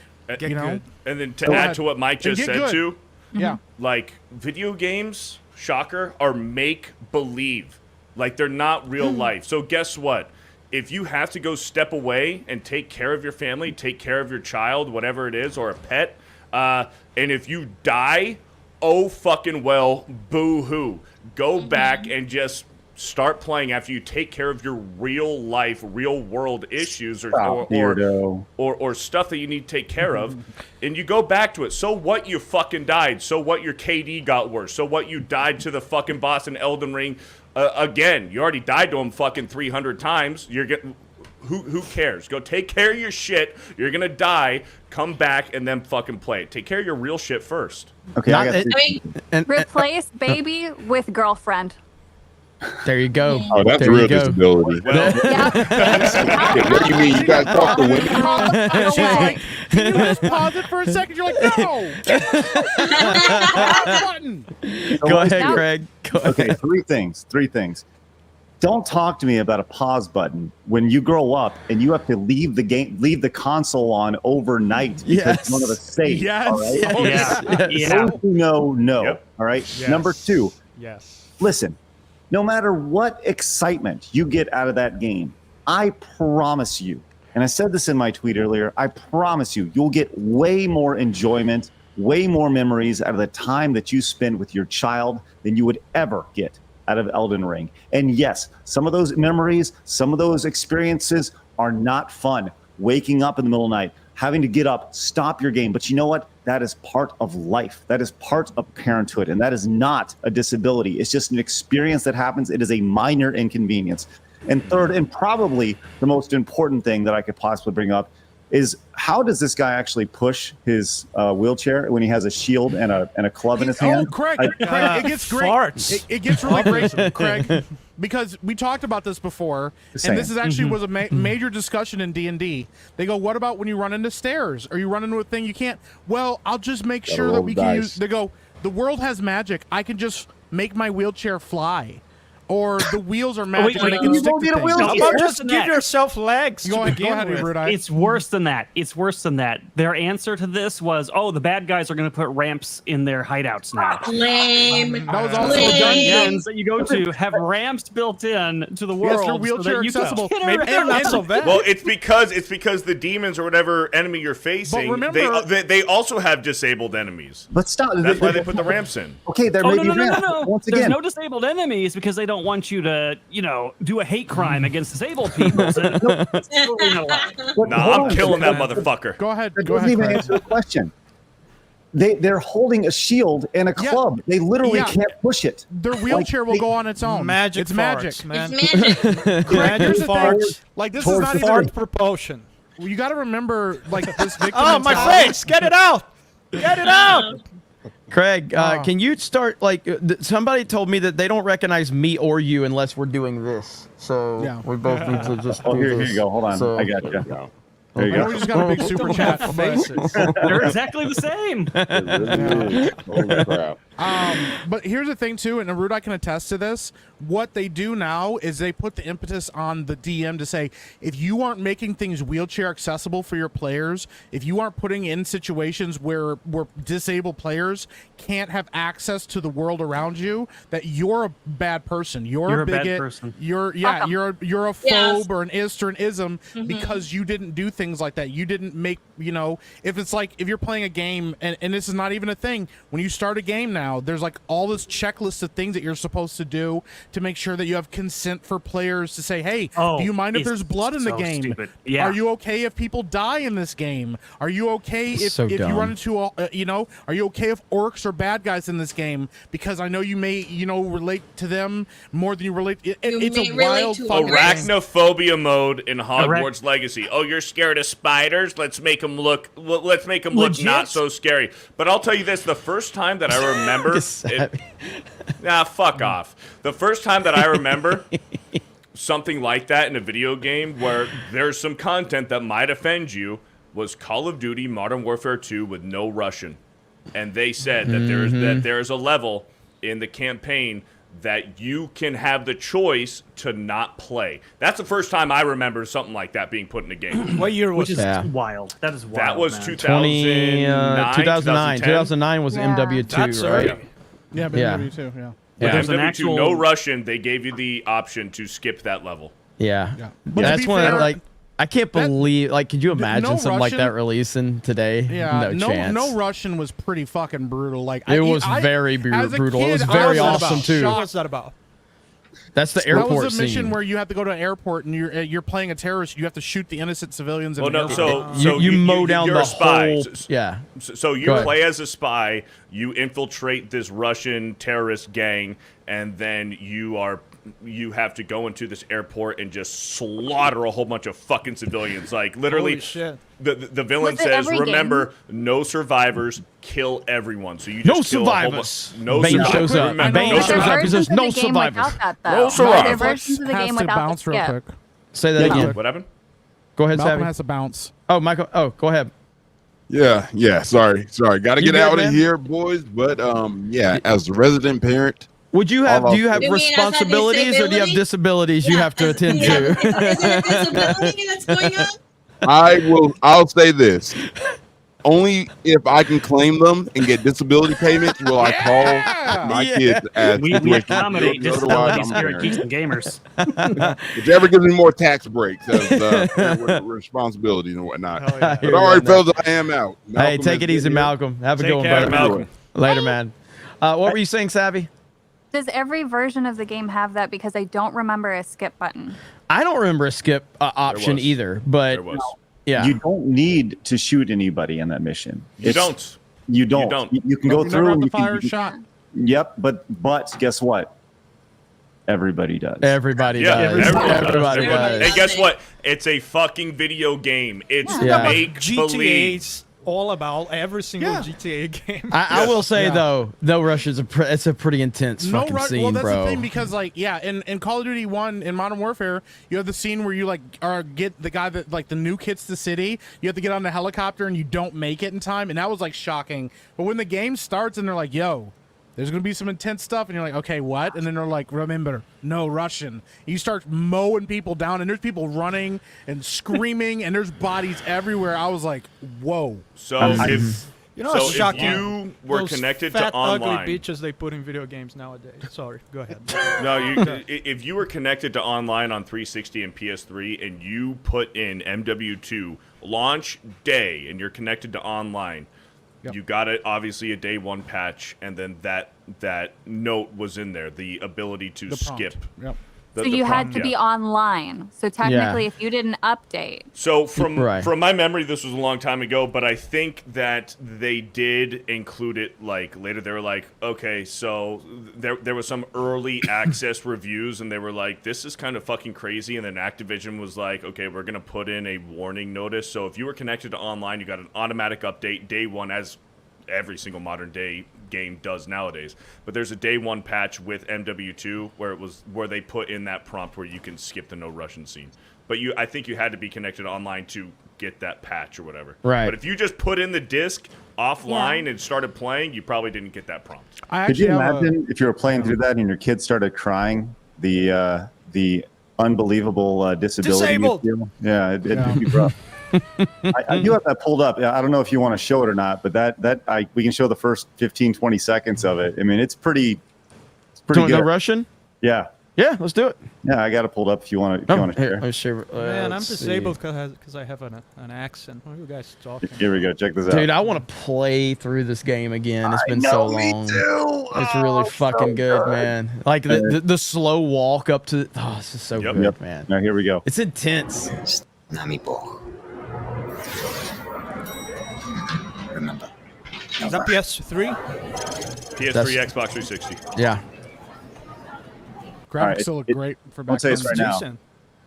[SPEAKER 3] You know?
[SPEAKER 4] And then to add to what Mike just said too,
[SPEAKER 3] yeah,
[SPEAKER 4] like, video games, shocker, are make believe. Like, they're not real life. So guess what? If you have to go step away and take care of your family, take care of your child, whatever it is, or a pet, and if you die, oh fucking well, boo-hoo. Go back and just start playing after you take care of your real life, real world issues or stuff that you need to take care of, and you go back to it. So what, you fucking died? So what, your KD got worse? So what, you died to the fucking boss in Elden Ring again? You already died to him fucking 300 times. You're getting... Who cares? Go take care of your shit. You're gonna die. Come back and then fucking play it. Take care of your real shit first.
[SPEAKER 5] Okay.
[SPEAKER 7] Replace baby with girlfriend.
[SPEAKER 1] There you go.
[SPEAKER 9] Oh, that's
[SPEAKER 1] there
[SPEAKER 9] real disability.
[SPEAKER 4] Well,
[SPEAKER 9] What do you mean? You guys talk to women?
[SPEAKER 3] She's like, can you just pause it for a second? You're like, no. Button.
[SPEAKER 1] Go ahead, Craig. Go
[SPEAKER 5] Okay,
[SPEAKER 1] ahead.
[SPEAKER 5] three things. Don't talk to me about a pause button when you grow up and you have to leave the console on overnight because one of us saved.
[SPEAKER 3] Yes.
[SPEAKER 5] All right?
[SPEAKER 3] Oh,
[SPEAKER 8] Yeah.
[SPEAKER 5] Those who know.
[SPEAKER 4] Yep.
[SPEAKER 5] All right.
[SPEAKER 2] Yes.
[SPEAKER 5] Number 2.
[SPEAKER 2] Yes.
[SPEAKER 5] Listen, no matter what excitement you get out of that game, I promise you, and I said this in my tweet earlier, I promise you, you'll get way more enjoyment, way more memories out of the time that you spend with your child than you would ever get out of Elden Ring. And yes, some of those memories, some of those experiences are not fun. Waking up in the middle of the night, having to get up, stop your game. But you know what? That is part of life. That is part of parenthood. And that is not a disability. It's just an experience that happens. It is a minor inconvenience. And third, and probably the most important thing that I could possibly bring up, is how does this guy actually push his wheelchair when he has a shield and a club in his hand?
[SPEAKER 3] Oh, Craig, it gets great.
[SPEAKER 2] Farts.
[SPEAKER 3] It gets really great, Craig, because we talked about this before, and this is actually was a major discussion in D&D. They go, what about when you run into stairs or you run into a thing you can't? Well, I'll just make sure that we can use. They go, the world has magic. I can just make my wheelchair fly. or the wheels are magic
[SPEAKER 8] wait,
[SPEAKER 3] and they
[SPEAKER 8] wait,
[SPEAKER 3] can
[SPEAKER 8] you
[SPEAKER 3] stick
[SPEAKER 5] don't
[SPEAKER 3] to
[SPEAKER 5] need a
[SPEAKER 3] things.
[SPEAKER 5] wheel
[SPEAKER 2] How
[SPEAKER 8] It's
[SPEAKER 2] about
[SPEAKER 8] worse
[SPEAKER 2] just
[SPEAKER 8] than
[SPEAKER 2] give
[SPEAKER 8] that.
[SPEAKER 2] yourself legs
[SPEAKER 3] Go
[SPEAKER 2] to
[SPEAKER 3] ahead,
[SPEAKER 2] begin with?
[SPEAKER 3] Rudai.
[SPEAKER 8] It's worse than that. It's worse than that. Their answer to this was, "Oh, the bad guys are going to put ramps in their hideouts now."
[SPEAKER 6] Lame.
[SPEAKER 3] That was also
[SPEAKER 6] Lame.
[SPEAKER 3] a dungeon.
[SPEAKER 8] Dungeons that you go to have ramps built in to the world,
[SPEAKER 3] Yes, they're
[SPEAKER 8] so
[SPEAKER 3] wheelchair
[SPEAKER 8] that you can
[SPEAKER 3] accessible.
[SPEAKER 8] get
[SPEAKER 2] Maybe
[SPEAKER 8] around.
[SPEAKER 2] they're not so bad.
[SPEAKER 4] Well, it's because the demons or whatever enemy you're facing,
[SPEAKER 3] remember-
[SPEAKER 4] they also have disabled enemies.
[SPEAKER 5] But stop.
[SPEAKER 4] That's why they put the ramps in.
[SPEAKER 5] Okay, there
[SPEAKER 8] Oh,
[SPEAKER 5] may
[SPEAKER 8] no,
[SPEAKER 5] be
[SPEAKER 8] no, no, no,
[SPEAKER 5] ramps.
[SPEAKER 8] no.
[SPEAKER 5] Once
[SPEAKER 8] There's
[SPEAKER 5] again,
[SPEAKER 8] no disabled enemies because they don't want you to, do a hate crime against disabled people. So it's totally not allowed.
[SPEAKER 5] but
[SPEAKER 4] Nah,
[SPEAKER 5] hold
[SPEAKER 4] I'm
[SPEAKER 5] on.
[SPEAKER 4] killing that motherfucker.
[SPEAKER 3] Go ahead.
[SPEAKER 5] That
[SPEAKER 3] Go
[SPEAKER 5] doesn't
[SPEAKER 3] ahead.
[SPEAKER 5] even
[SPEAKER 3] Craig.
[SPEAKER 5] answer the question. They're holding a shield and a
[SPEAKER 3] Yeah.
[SPEAKER 5] club. They literally
[SPEAKER 3] Yeah.
[SPEAKER 5] can't push it.
[SPEAKER 3] Their wheelchair will go on its own.
[SPEAKER 2] Magic
[SPEAKER 3] It's
[SPEAKER 2] farts,
[SPEAKER 3] magic.
[SPEAKER 2] man.
[SPEAKER 6] It's magic.
[SPEAKER 2] Magic
[SPEAKER 3] Here's the thing.
[SPEAKER 2] farts.
[SPEAKER 3] Like this is
[SPEAKER 5] Towards
[SPEAKER 3] not
[SPEAKER 5] the
[SPEAKER 3] even.
[SPEAKER 2] Fart propulsion.
[SPEAKER 3] You got to remember, like this victim.
[SPEAKER 2] Oh, my
[SPEAKER 3] mentality-
[SPEAKER 2] face! Get it out! Get it out!
[SPEAKER 1] Craig,
[SPEAKER 3] Oh.
[SPEAKER 1] can you start somebody told me that they don't recognize me or you unless we're doing this. So
[SPEAKER 3] Yeah.
[SPEAKER 1] we both need to just.
[SPEAKER 5] Oh,
[SPEAKER 1] do
[SPEAKER 5] here
[SPEAKER 1] this.
[SPEAKER 5] you go. Hold on.
[SPEAKER 1] So-
[SPEAKER 5] I got you.
[SPEAKER 9] No.
[SPEAKER 5] There you
[SPEAKER 3] I know
[SPEAKER 5] go.
[SPEAKER 3] we just got a big super chat. but-
[SPEAKER 2] Faces.
[SPEAKER 8] They're exactly the same.
[SPEAKER 9] It really is. Holy crap.
[SPEAKER 3] But here's the thing too, and Arudai can attest to this. What they do now is they put the impetus on the DM to say, if you aren't making things wheelchair accessible for your players, if you aren't putting in situations where disabled players can't have access to the world around you, that you're a bad person. You're
[SPEAKER 8] You're
[SPEAKER 3] a
[SPEAKER 8] a bad
[SPEAKER 3] bigot.
[SPEAKER 8] person.
[SPEAKER 3] You're
[SPEAKER 7] Fuck 'em.
[SPEAKER 3] you're a phobe
[SPEAKER 6] Yes.
[SPEAKER 3] or an ist or an ism because you didn't do things like that. You didn't make, if it's like if you're playing a game and this is not even a thing, when you start a game now, there's like all this checklist of things that you're supposed to do to make sure that you have consent for players to say, hey,
[SPEAKER 8] Oh,
[SPEAKER 3] do you mind if
[SPEAKER 8] it's
[SPEAKER 3] there's blood in the
[SPEAKER 8] so
[SPEAKER 3] game?
[SPEAKER 8] stupid. Yeah.
[SPEAKER 3] Are you okay if people die in this game? Are you okay
[SPEAKER 1] It's
[SPEAKER 3] if
[SPEAKER 1] so
[SPEAKER 3] you
[SPEAKER 1] dumb.
[SPEAKER 3] run into are you okay if orcs are bad guys in this game? Because I know you may relate to them more than you relate. It's
[SPEAKER 6] may
[SPEAKER 3] a
[SPEAKER 6] relate
[SPEAKER 3] wild
[SPEAKER 6] to
[SPEAKER 3] fucking
[SPEAKER 6] orcs.
[SPEAKER 3] game.
[SPEAKER 4] Arachnophobia mode in Hogwarts Legacy. Oh, you're scared of spiders? Let's make them look
[SPEAKER 8] Legit?
[SPEAKER 4] not so scary. But I'll tell you this: the first time that I remember, fuck off. The first time that I remember something like that in a video game where there's some content that might offend you was Call of Duty Modern Warfare 2 with no Russian, and they said that there's a level in the campaign that you can have the choice to not play. That's the first time I remember something like that being put in a game.
[SPEAKER 2] What year was
[SPEAKER 8] Which is
[SPEAKER 1] Yeah.
[SPEAKER 8] wild. That is wild.
[SPEAKER 4] That was
[SPEAKER 8] man.
[SPEAKER 4] 2009,
[SPEAKER 1] 2009.
[SPEAKER 4] 2010.
[SPEAKER 1] 2009 was
[SPEAKER 7] Yeah.
[SPEAKER 1] MW2,
[SPEAKER 2] That's
[SPEAKER 1] right?
[SPEAKER 2] early.
[SPEAKER 3] Yeah,
[SPEAKER 1] Yeah.
[SPEAKER 3] BMW too. Yeah.
[SPEAKER 1] Yeah.
[SPEAKER 8] There's an
[SPEAKER 4] MW2,
[SPEAKER 8] actual-
[SPEAKER 4] no Russian. They gave you the option to skip that level.
[SPEAKER 1] Yeah.
[SPEAKER 3] Yeah. But to
[SPEAKER 1] That's
[SPEAKER 3] be
[SPEAKER 1] one
[SPEAKER 3] fair,
[SPEAKER 1] of, I can't
[SPEAKER 3] that-
[SPEAKER 1] believe, could you imagine
[SPEAKER 3] no
[SPEAKER 1] something like
[SPEAKER 3] Russian-
[SPEAKER 1] that releasing today?
[SPEAKER 3] Yeah,
[SPEAKER 1] no chance.
[SPEAKER 3] no Russian was pretty fucking brutal. Like
[SPEAKER 1] It was very
[SPEAKER 3] as a
[SPEAKER 1] brutal. It was
[SPEAKER 3] kid,
[SPEAKER 1] very
[SPEAKER 3] I was
[SPEAKER 1] awesome, too.
[SPEAKER 2] What was that about?
[SPEAKER 1] That's the
[SPEAKER 3] That
[SPEAKER 1] airport
[SPEAKER 3] was a mission
[SPEAKER 1] scene.
[SPEAKER 3] where you have to go to an airport and you're playing a terrorist. You have to shoot the innocent civilians. In
[SPEAKER 4] Well,
[SPEAKER 3] an
[SPEAKER 4] no,
[SPEAKER 3] airport.
[SPEAKER 4] so
[SPEAKER 1] you mow down
[SPEAKER 4] you're
[SPEAKER 1] the
[SPEAKER 4] a spy.
[SPEAKER 1] whole. Yeah.
[SPEAKER 4] So you
[SPEAKER 1] Go ahead.
[SPEAKER 4] play as a spy. You infiltrate this Russian terrorist gang, and then you have to go into this airport and just slaughter a whole bunch of fucking civilians. Like literally,
[SPEAKER 2] Holy shit.
[SPEAKER 4] the villain
[SPEAKER 7] Was it
[SPEAKER 4] says,
[SPEAKER 7] every game?
[SPEAKER 4] "Remember, no survivors. Kill everyone." So you
[SPEAKER 1] No
[SPEAKER 4] just kill a whole
[SPEAKER 1] survivors.
[SPEAKER 4] no
[SPEAKER 1] Bane
[SPEAKER 4] survivors.
[SPEAKER 1] shows up.
[SPEAKER 4] Remember,
[SPEAKER 1] Bane
[SPEAKER 4] no
[SPEAKER 1] shows up. He
[SPEAKER 4] survivors.
[SPEAKER 1] says,
[SPEAKER 7] Versions of
[SPEAKER 1] "No
[SPEAKER 7] the game
[SPEAKER 1] survivors."
[SPEAKER 7] without that, though.
[SPEAKER 4] No
[SPEAKER 7] There are
[SPEAKER 4] survivors.
[SPEAKER 7] versions of the
[SPEAKER 3] has
[SPEAKER 7] game
[SPEAKER 3] to
[SPEAKER 7] without
[SPEAKER 3] bounce
[SPEAKER 7] the
[SPEAKER 3] real
[SPEAKER 7] skip.
[SPEAKER 3] quick.
[SPEAKER 1] Say that
[SPEAKER 3] Malcolm.
[SPEAKER 1] again.
[SPEAKER 4] What happened?
[SPEAKER 1] Go ahead,
[SPEAKER 3] Malcolm
[SPEAKER 1] Savvy.
[SPEAKER 3] has to bounce.
[SPEAKER 1] Oh, Michael. Oh, go ahead.
[SPEAKER 9] Yeah. Sorry. Got to
[SPEAKER 1] You
[SPEAKER 9] get
[SPEAKER 1] good,
[SPEAKER 9] out
[SPEAKER 1] man?
[SPEAKER 9] of here, boys. But yeah, as a resident parent,
[SPEAKER 1] Would you have?
[SPEAKER 9] All
[SPEAKER 1] Do you have
[SPEAKER 9] of-
[SPEAKER 6] You mean as a
[SPEAKER 1] responsibilities or do you have disabilities you have to attend
[SPEAKER 6] Is
[SPEAKER 1] to?
[SPEAKER 6] there a disability that's going on?
[SPEAKER 9] I'll say this. Only if I can claim them and get disability payments will I call my
[SPEAKER 1] Yeah.
[SPEAKER 9] kids as
[SPEAKER 8] We
[SPEAKER 9] situations.
[SPEAKER 8] accommodate
[SPEAKER 9] Otherwise,
[SPEAKER 8] disabilities
[SPEAKER 9] I'm
[SPEAKER 8] here at
[SPEAKER 9] married.
[SPEAKER 8] Geeks and Gamers.
[SPEAKER 9] Whichever gives me more tax breaks as responsibilities and whatnot.
[SPEAKER 2] Hell yeah.
[SPEAKER 9] But all right, fellas, I am out.
[SPEAKER 1] Hey,
[SPEAKER 9] Malcolm
[SPEAKER 1] take
[SPEAKER 9] has
[SPEAKER 1] it easy,
[SPEAKER 9] been here.
[SPEAKER 1] Malcolm. Have a
[SPEAKER 2] Take
[SPEAKER 1] good one,
[SPEAKER 2] care,
[SPEAKER 1] brother.
[SPEAKER 4] Malcolm.
[SPEAKER 1] Later, man. What were you saying, Savvy?
[SPEAKER 7] Does every version of the game have that? Because I don't remember a skip button.
[SPEAKER 1] I don't remember a skip option
[SPEAKER 4] was.
[SPEAKER 1] either, but
[SPEAKER 4] There was.
[SPEAKER 1] yeah.
[SPEAKER 5] You don't need to shoot anybody in that mission.
[SPEAKER 4] You
[SPEAKER 5] It's-
[SPEAKER 4] don't.
[SPEAKER 5] You don't.
[SPEAKER 4] don't.
[SPEAKER 5] You can go
[SPEAKER 3] You
[SPEAKER 5] through.
[SPEAKER 3] never have
[SPEAKER 5] and
[SPEAKER 3] to
[SPEAKER 5] you can-
[SPEAKER 3] fire a
[SPEAKER 5] you can-
[SPEAKER 3] shot.
[SPEAKER 5] Yep, but guess what? Everybody does.
[SPEAKER 1] Everybody
[SPEAKER 4] Yeah,
[SPEAKER 1] does. Everybody
[SPEAKER 6] does.
[SPEAKER 1] does.
[SPEAKER 4] And guess what? It's a fucking video game. It's
[SPEAKER 1] Yeah.
[SPEAKER 4] make believe.
[SPEAKER 2] GTA's all about every single
[SPEAKER 3] Yeah.
[SPEAKER 2] GTA game.
[SPEAKER 1] I will say
[SPEAKER 3] Yeah.
[SPEAKER 1] though, no rush is it's a pretty intense fucking scene,
[SPEAKER 3] well, that's
[SPEAKER 1] bro.
[SPEAKER 3] the thing because in Call of Duty 1 in Modern Warfare, you have the scene where you get the guy that the nuke hits the city. You have to get on the helicopter and you don't make it in time, and that was shocking. But when the game starts and they're like, "Yo, There's going to be some intense stuff, and you're like, okay, what? And then they're like, remember, no Russian. You start mowing people down, and there's people running and screaming, and there's bodies everywhere. I was like, whoa.
[SPEAKER 4] So if you were
[SPEAKER 2] Those
[SPEAKER 4] connected
[SPEAKER 2] fat,
[SPEAKER 4] to online,
[SPEAKER 2] ugly bitches they put in video games nowadays. Sorry, go ahead.
[SPEAKER 4] if you were connected to online on 360 and PS3, and you put in MW2 launch day, and you're connected to online.
[SPEAKER 3] Yep.
[SPEAKER 4] You got it, obviously, a day one patch, and then that note was in there, the ability to skip.
[SPEAKER 3] Yep.
[SPEAKER 7] So you had to be online. So technically, if you didn't update.
[SPEAKER 4] So from my memory, this was a long time ago, but I think that they did include it like later. They were like, okay, so there was some early access reviews, and they were like, this is kind of fucking crazy. And then Activision was like, okay, we're gonna put in a warning notice. So if you were connected to online, you got an automatic update day one, as every single modern day game does nowadays. But there's a day one patch with MW2 where they put in that prompt where you can skip the no Russian scene. But I think you had to be connected online to get that patch or whatever.
[SPEAKER 1] Right.
[SPEAKER 4] But if you just put in the disc offline and started playing, you probably didn't get that prompt.
[SPEAKER 5] Could you imagine if you were playing through that and your kid started crying? The unbelievable disability.
[SPEAKER 2] Disabled.
[SPEAKER 5] You feel? Yeah, it'd be rough. I do have that pulled up. I don't know if you want to show it or not, but we can show the first 15, 20 seconds of it. I mean, it's pretty good.
[SPEAKER 1] No Russian?
[SPEAKER 5] Yeah.
[SPEAKER 1] Yeah, let's do it.
[SPEAKER 5] Yeah, I got it pulled up if you want to
[SPEAKER 1] Here,
[SPEAKER 5] share.
[SPEAKER 2] Man, I'm disabled because I have an accent. What are you guys talking?
[SPEAKER 5] Here we go. Check this out.
[SPEAKER 1] Dude, I want to play through this game again. It's been so long.
[SPEAKER 5] Me too.
[SPEAKER 1] It's really fucking good, man. Like the slow walk up to. Oh, this is so good, man.
[SPEAKER 5] Now here we go.
[SPEAKER 1] It's intense.
[SPEAKER 5] Remember.
[SPEAKER 2] Is that PS3?
[SPEAKER 4] PS3, Xbox 360.
[SPEAKER 1] Yeah.
[SPEAKER 3] Graphics still look great for back
[SPEAKER 5] I'll say
[SPEAKER 3] then.
[SPEAKER 5] this right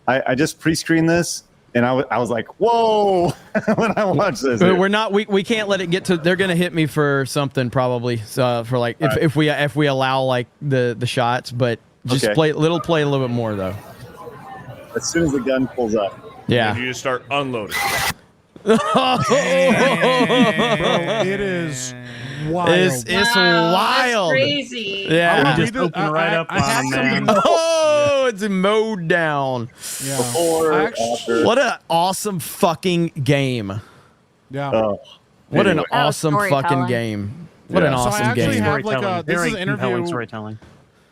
[SPEAKER 5] now. I just pre-screened this, and I was like, whoa, when I watched this.
[SPEAKER 1] We're not. We can't let it get to. They're gonna hit me for something probably. For like if we allow like the shots, but just play a little bit more though.
[SPEAKER 5] As soon as the gun pulls up.
[SPEAKER 1] Yeah.
[SPEAKER 4] And you just start unloading.
[SPEAKER 3] Bro, it is wild.
[SPEAKER 1] It's wild.
[SPEAKER 6] That's crazy.
[SPEAKER 1] Yeah.
[SPEAKER 8] Just open right up on them, man.
[SPEAKER 1] Oh, it's mowed down.
[SPEAKER 3] Yeah.
[SPEAKER 1] What an awesome fucking game.
[SPEAKER 3] Yeah.
[SPEAKER 1] What an
[SPEAKER 7] Oh,
[SPEAKER 1] awesome fucking
[SPEAKER 7] storytelling.
[SPEAKER 1] game. What an
[SPEAKER 3] So I
[SPEAKER 1] awesome
[SPEAKER 3] actually
[SPEAKER 1] game.
[SPEAKER 3] have like
[SPEAKER 8] Storytelling.
[SPEAKER 3] this is
[SPEAKER 8] Very
[SPEAKER 3] an
[SPEAKER 8] compelling
[SPEAKER 3] interview.
[SPEAKER 8] storytelling.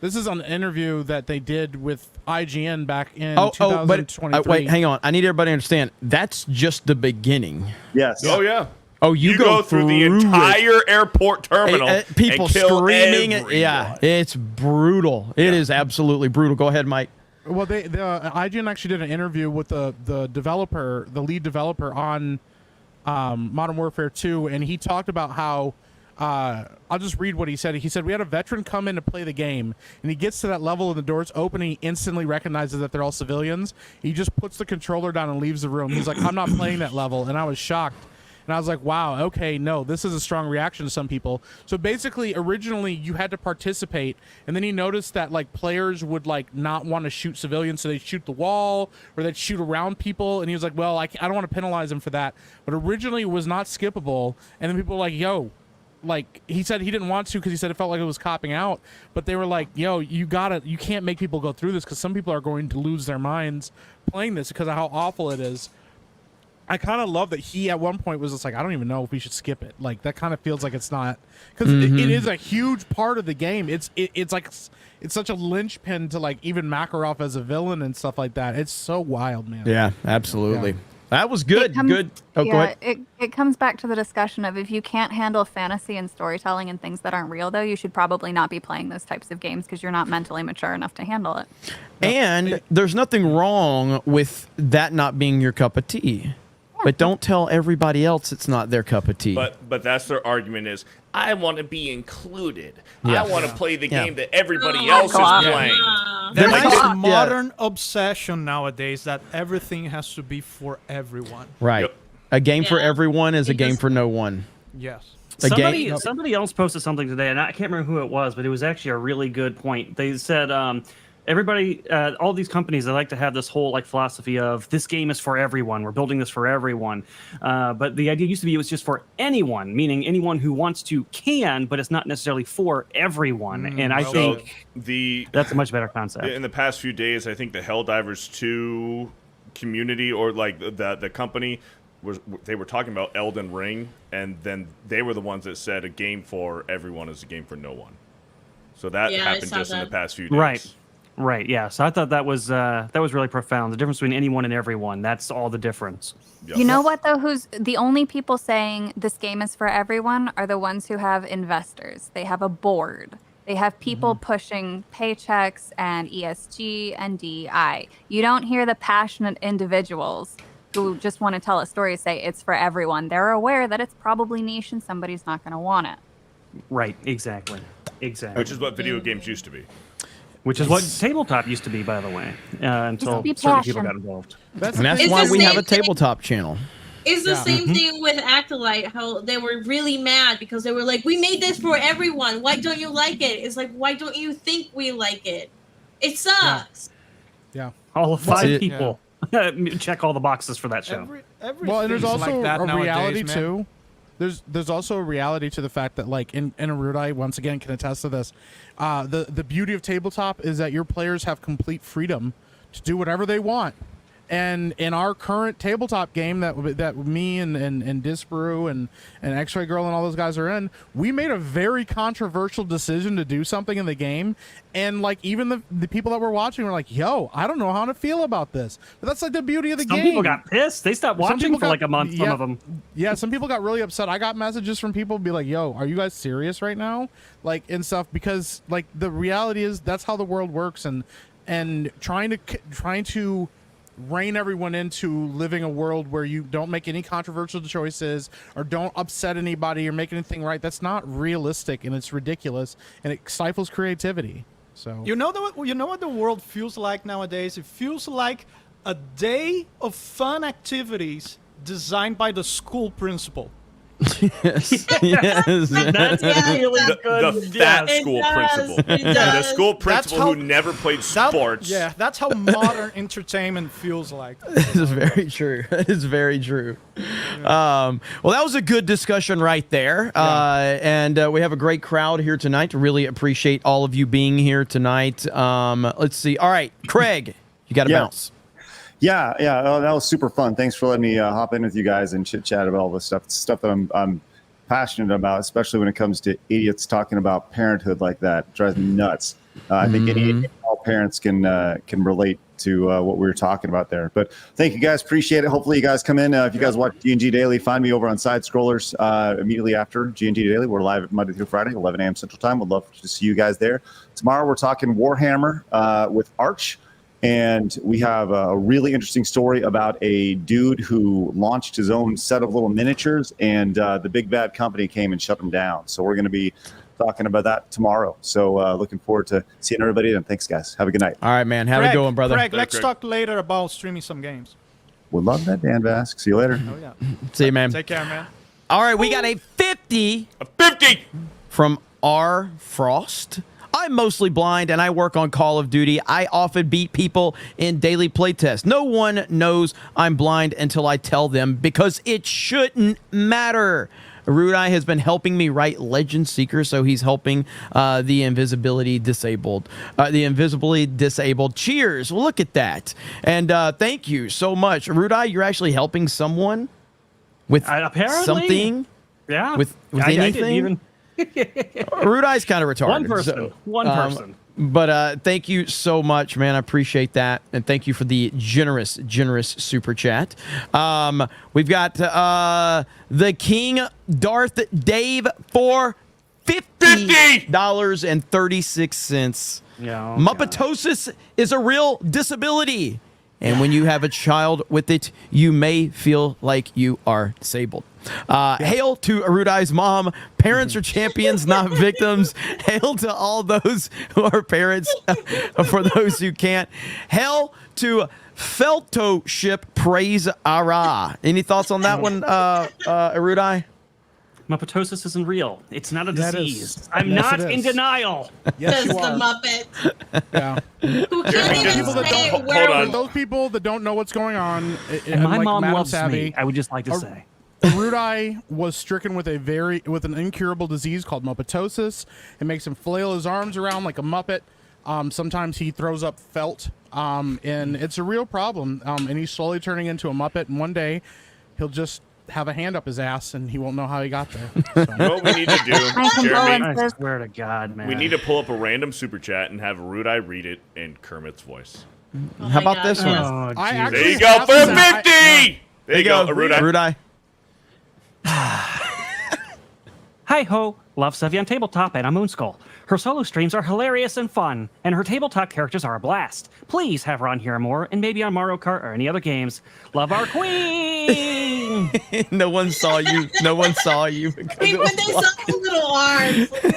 [SPEAKER 3] This is an interview that they did with IGN back in
[SPEAKER 1] But
[SPEAKER 3] 2023.
[SPEAKER 1] wait, hang on. I need everybody to understand. That's just the beginning.
[SPEAKER 5] Yes.
[SPEAKER 4] Oh yeah.
[SPEAKER 1] Oh, you
[SPEAKER 4] go through the entire airport terminal.
[SPEAKER 1] People
[SPEAKER 4] and kill
[SPEAKER 1] screaming.
[SPEAKER 4] everyone.
[SPEAKER 1] Yeah, it's brutal. It is absolutely brutal. Go ahead, Mike.
[SPEAKER 3] Well, the IGN actually did an interview with the developer, the lead developer on Modern Warfare 2, and he talked about how. I'll just read what he said. He said, we had a veteran come in to play the game, and he gets to that level and the door's open, and he instantly recognizes that they're all civilians. He just puts the controller down and leaves the room. He's like, I'm not playing that level. And I was shocked. And I was like, wow, okay, no, this is a strong reaction to some people. So basically, originally, you had to participate, and then he noticed that, like, players would, like, not want to shoot civilians, so they'd shoot the wall, or they'd shoot around people, and he was like, well, I don't want to penalize him for that. But originally, it was not skippable, and then people were like, yo, like, he said he didn't want to because he said it felt like it was copping out, but they were like, yo, you can't make people go through this because some people are going to lose their minds playing this because of how awful it is. I kind of love that he at one point was just like, I don't even know if we should skip it. Like, that kind of feels like it's not, because it is a huge part of the game. It's like, it's such a linchpin to, like, even Makarov as a villain and stuff like that. It's so wild, man.
[SPEAKER 1] Yeah, absolutely. Yeah. That was good. Good. Oh,
[SPEAKER 7] yeah,
[SPEAKER 1] go ahead.
[SPEAKER 7] It comes back to the discussion of if you can't handle fantasy and storytelling and things that aren't real, though, you should probably not be playing those types of games because you're not mentally mature enough to handle it.
[SPEAKER 1] And there's nothing wrong with that not being your cup of tea. But don't tell everybody else it's not their cup of tea.
[SPEAKER 4] But that's their argument is, I want to be included.
[SPEAKER 1] Yeah.
[SPEAKER 4] I want to play the game that everybody else is playing.
[SPEAKER 2] There's
[SPEAKER 1] Like
[SPEAKER 2] this
[SPEAKER 1] this-
[SPEAKER 2] modern obsession nowadays that everything has to be for everyone.
[SPEAKER 1] Right.
[SPEAKER 4] Yep.
[SPEAKER 1] A game for
[SPEAKER 6] Yeah.
[SPEAKER 1] everyone is a game
[SPEAKER 6] Because-
[SPEAKER 1] for no one.
[SPEAKER 2] Yes.
[SPEAKER 8] Somebody else posted something today, and I can't remember who it was, but it was actually a really good point. They said everybody, all these companies, they like to have this whole like philosophy of this game is for everyone. We're building this for everyone. But the idea used to be it was just for anyone, meaning anyone who wants to can, but it's not necessarily for everyone. And I think that's a much better concept.
[SPEAKER 4] In the past few days, I think the Helldivers 2 community or like the company they were talking about Elden Ring, and then they were the ones that said a game for everyone is a game for no one. So that happened just in the past few days.
[SPEAKER 8] Right. Yeah. So I thought that was really profound. The difference between anyone and everyone. That's all the difference.
[SPEAKER 4] Yep.
[SPEAKER 7] You know what though? Who's the only people saying this game is for everyone are the ones who have investors. They have a board. They have people pushing paychecks and ESG and DEI. You don't hear the passionate individuals who just want to tell a story say it's for everyone. They're aware that it's probably niche and somebody's not going to want it.
[SPEAKER 8] Right. Exactly.
[SPEAKER 4] Which is what video games used to be.
[SPEAKER 8] Which is what tabletop used to be, by the way, until certain people got involved.
[SPEAKER 1] That's why we have a tabletop channel.
[SPEAKER 6] It's the same thing with Acolyte, how they were really mad because they were like, we made this for everyone. Why don't you like it? It's like, why don't you think we like it? It sucks.
[SPEAKER 3] Yeah.
[SPEAKER 8] All 5 people check all the boxes for that show.
[SPEAKER 3] Well, and there's also
[SPEAKER 2] like that
[SPEAKER 3] a
[SPEAKER 2] nowadays,
[SPEAKER 3] reality
[SPEAKER 2] man.
[SPEAKER 3] too. There's also a reality to the fact that like and Arudai once again can attest to this. The beauty of tabletop is that your players have complete freedom to do whatever they want. And in our current tabletop game that me and Disparu and X-Ray Girl and all those guys are in, we made a very controversial decision to do something in the game. And like even the people that were watching were like, yo, I don't know how to feel about this. But that's like the beauty of the game.
[SPEAKER 8] Some people got pissed. They stopped watching for like a month, some of them.
[SPEAKER 3] Yeah, some people got really upset. I got messages from people be like, yo, are you guys serious right now? Like and stuff because like the reality is that's how the world works and trying to rein everyone into living a world where you don't make any controversial choices or don't upset anybody or make anything right. That's not realistic and it's ridiculous and it stifles creativity. So
[SPEAKER 2] you know what the world feels like nowadays? It feels like a day of fun activities designed by the school principal.
[SPEAKER 1] Yes.
[SPEAKER 8] That's really good.
[SPEAKER 4] The fat school principal. The school principal who never played sports.
[SPEAKER 2] That's how modern entertainment feels like.
[SPEAKER 1] This is very true. That is very true. Well, that was a good discussion right there. And we have a great crowd here tonight. Really appreciate all of you being here tonight. Let's see. All right, Craig, you got to bounce.
[SPEAKER 5] Yeah. Oh, that was super fun. Thanks for letting me hop in with you guys and chit chat about all this stuff. It's stuff that I'm passionate about, especially when it comes to idiots talking about parenthood like that. It drives me nuts. I think all parents can relate to what we were talking about there. But thank you guys. Appreciate it. Hopefully you guys come in. If you guys watch G&G Daily, find me over on Side Scrollers immediately after G&G Daily. We're live Monday through Friday, 11 a.m. Central Time. Would love to see you guys there. Tomorrow we're talking Warhammer with Arch. And we have a really interesting story about a dude who launched his own set of little miniatures, and the big bad company came and shut him down. So we're going to be talking about that tomorrow. So looking forward to seeing everybody, and thanks, guys. Have a good night.
[SPEAKER 1] All right, man. Have a good one, brother.
[SPEAKER 2] Craig, let's talk later about streaming some games.
[SPEAKER 5] Would love that, Dan Vask. See you later.
[SPEAKER 2] Oh, yeah.
[SPEAKER 1] See you, man.
[SPEAKER 2] Take care, man.
[SPEAKER 1] All right, we got a 50.
[SPEAKER 4] A 50!
[SPEAKER 1] From R. Frost. I'm mostly blind and I work on Call of Duty. I often beat people in daily playtests. No one knows I'm blind until I tell them because it shouldn't matter. Rudai has been helping me write Legend Seeker, so he's helping the invisibly disabled. Cheers! Look at that, and thank you so much, Rudai. You're actually helping someone with
[SPEAKER 8] apparently
[SPEAKER 1] something.
[SPEAKER 8] Yeah,
[SPEAKER 1] with anything.
[SPEAKER 8] I didn't even.
[SPEAKER 1] Rudai's kind of retarded.
[SPEAKER 8] One person.
[SPEAKER 1] But thank you so much, man. I appreciate that. And thank you for the generous super chat. We've got the King Darth Dave for $50.36.
[SPEAKER 8] Yeah,
[SPEAKER 1] Muppetosis is a real disability. And when you have a child with it, you may feel like you are disabled. Hail to Arudai's mom. Parents are champions, not victims. Hail to all those who are parents, for those who can't. Hail to Feltoship Praise Ara. Any thoughts on that one, Arudai?
[SPEAKER 8] Muppetosis isn't real. It's not a
[SPEAKER 3] That
[SPEAKER 8] disease.
[SPEAKER 3] is-
[SPEAKER 8] I'm
[SPEAKER 3] yes,
[SPEAKER 8] not
[SPEAKER 3] it
[SPEAKER 8] in
[SPEAKER 3] is.
[SPEAKER 8] denial.
[SPEAKER 3] Yes,
[SPEAKER 6] Says
[SPEAKER 3] you
[SPEAKER 6] the
[SPEAKER 3] are.
[SPEAKER 6] Muppet.
[SPEAKER 3] Yeah.
[SPEAKER 6] Who can't even
[SPEAKER 3] People that
[SPEAKER 6] say
[SPEAKER 3] don't,
[SPEAKER 6] where
[SPEAKER 4] hold on.
[SPEAKER 3] those people that don't know what's going on,
[SPEAKER 8] And my
[SPEAKER 3] like
[SPEAKER 8] mom
[SPEAKER 3] Madam
[SPEAKER 8] loves
[SPEAKER 3] Savvy,
[SPEAKER 8] me. I would just like to
[SPEAKER 3] a-
[SPEAKER 8] say.
[SPEAKER 3] Rudai was stricken with an incurable disease called muppetosis. It makes him flail his arms around like a muppet. Sometimes he throws up felt, and it's a real problem. And he's slowly turning into a muppet. And one day, he'll just have a hand up his ass, and he won't know how he got there.
[SPEAKER 4] You know what we need to do,
[SPEAKER 7] My
[SPEAKER 4] Jeremy?
[SPEAKER 8] I
[SPEAKER 7] condolences.
[SPEAKER 8] swear to God, man.
[SPEAKER 4] We need to pull up a random super chat and have Rudai read it in Kermit's voice.
[SPEAKER 6] Oh
[SPEAKER 1] How
[SPEAKER 6] my
[SPEAKER 1] about
[SPEAKER 6] God,
[SPEAKER 1] this
[SPEAKER 6] yes.
[SPEAKER 1] one?
[SPEAKER 8] Oh,
[SPEAKER 3] I
[SPEAKER 8] geez.
[SPEAKER 3] actually
[SPEAKER 4] There you go
[SPEAKER 3] have
[SPEAKER 4] for
[SPEAKER 3] some-
[SPEAKER 4] 50. There you go, Rudai.
[SPEAKER 1] Rudai.
[SPEAKER 8] Hi ho, love Sevy on Tabletop and a Moonskull. Her solo streams are hilarious and fun, and her tabletop characters are a blast. Please have her on here more, and maybe on Mario Kart or any other games. Love our queen!
[SPEAKER 1] No one saw you. No one saw you. because
[SPEAKER 6] Wait,
[SPEAKER 1] it
[SPEAKER 6] when
[SPEAKER 1] was
[SPEAKER 6] they
[SPEAKER 1] like-
[SPEAKER 6] saw the little arms.
[SPEAKER 3] What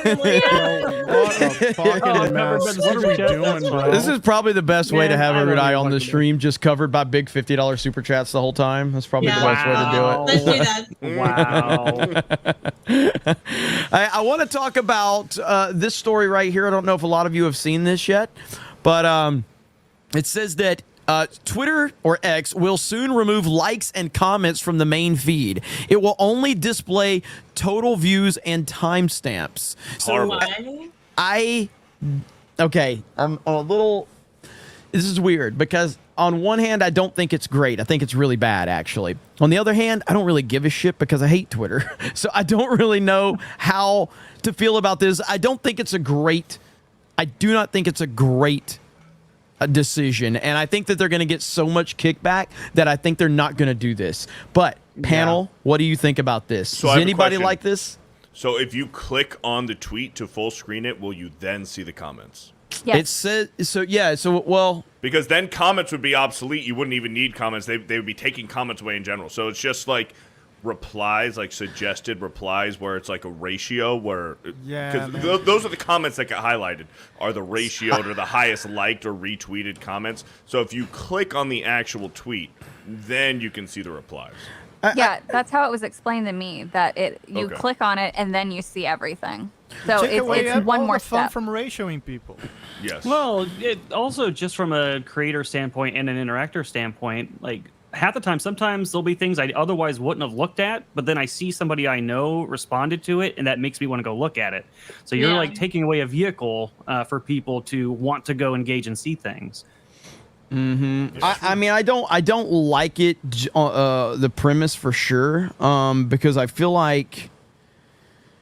[SPEAKER 3] a fucking
[SPEAKER 8] Oh, I've never
[SPEAKER 3] mess.
[SPEAKER 8] been
[SPEAKER 3] What are we
[SPEAKER 8] super
[SPEAKER 3] doing,
[SPEAKER 8] chat.
[SPEAKER 3] bro?
[SPEAKER 1] This is probably the best way to
[SPEAKER 8] Man,
[SPEAKER 1] have
[SPEAKER 8] I don't
[SPEAKER 1] Rudai
[SPEAKER 8] even
[SPEAKER 1] on the
[SPEAKER 8] like to do
[SPEAKER 1] stream, just covered by big $50 super chats the whole time. That's probably the
[SPEAKER 6] Yeah.
[SPEAKER 1] best way to do it.
[SPEAKER 6] Let's do that.
[SPEAKER 8] Wow.
[SPEAKER 1] I want to talk about this story right here. I don't know if a lot of you have seen this yet, but it says that Twitter or X will soon remove likes and comments from the main feed. It will only display total views and timestamps.
[SPEAKER 4] Horrible.
[SPEAKER 6] Why?
[SPEAKER 1] I'm a little. This is weird because on one hand, I don't think it's great. I think it's really bad, actually. On the other hand, I don't really give a shit because I hate Twitter. So I don't really know how to feel about this. I do not think it's a great decision. And I think that they're going to get so much kickback that I think they're not going to do this. But panel, what do you think about this?
[SPEAKER 4] So I
[SPEAKER 1] Does
[SPEAKER 4] have a
[SPEAKER 1] anybody
[SPEAKER 4] question.
[SPEAKER 1] like this?
[SPEAKER 4] So if you click on the tweet to full screen it, will you then see the comments?
[SPEAKER 7] Yes.
[SPEAKER 1] It says so. Yeah. So well.
[SPEAKER 4] Because then comments would be obsolete. You wouldn't even need comments. They would be taking comments away in general. So it's just like replies, like suggested replies, where it's like a ratio where
[SPEAKER 2] Yeah,
[SPEAKER 4] because those are the comments that get highlighted are the ratio to the highest liked or retweeted comments. So if you click on the actual tweet, then you can see the replies.
[SPEAKER 7] Yeah, that's how it was explained to me. That you
[SPEAKER 4] Okay.
[SPEAKER 7] click on it and then you see everything. So
[SPEAKER 2] Take away
[SPEAKER 7] it's one
[SPEAKER 2] all
[SPEAKER 7] more
[SPEAKER 2] the fun
[SPEAKER 7] step.
[SPEAKER 2] from ratioing people.
[SPEAKER 4] Yes.
[SPEAKER 8] Well, it also just from a creator standpoint and an interactor standpoint, like half the time, sometimes there'll be things I otherwise wouldn't have looked at, but then I see somebody I know responded to it, and that makes me want to go look at it. So you're
[SPEAKER 6] Yeah.
[SPEAKER 8] like taking away a vehicle for people to want to go engage and see things.
[SPEAKER 1] I mean, I don't like it, the premise for sure, because I feel like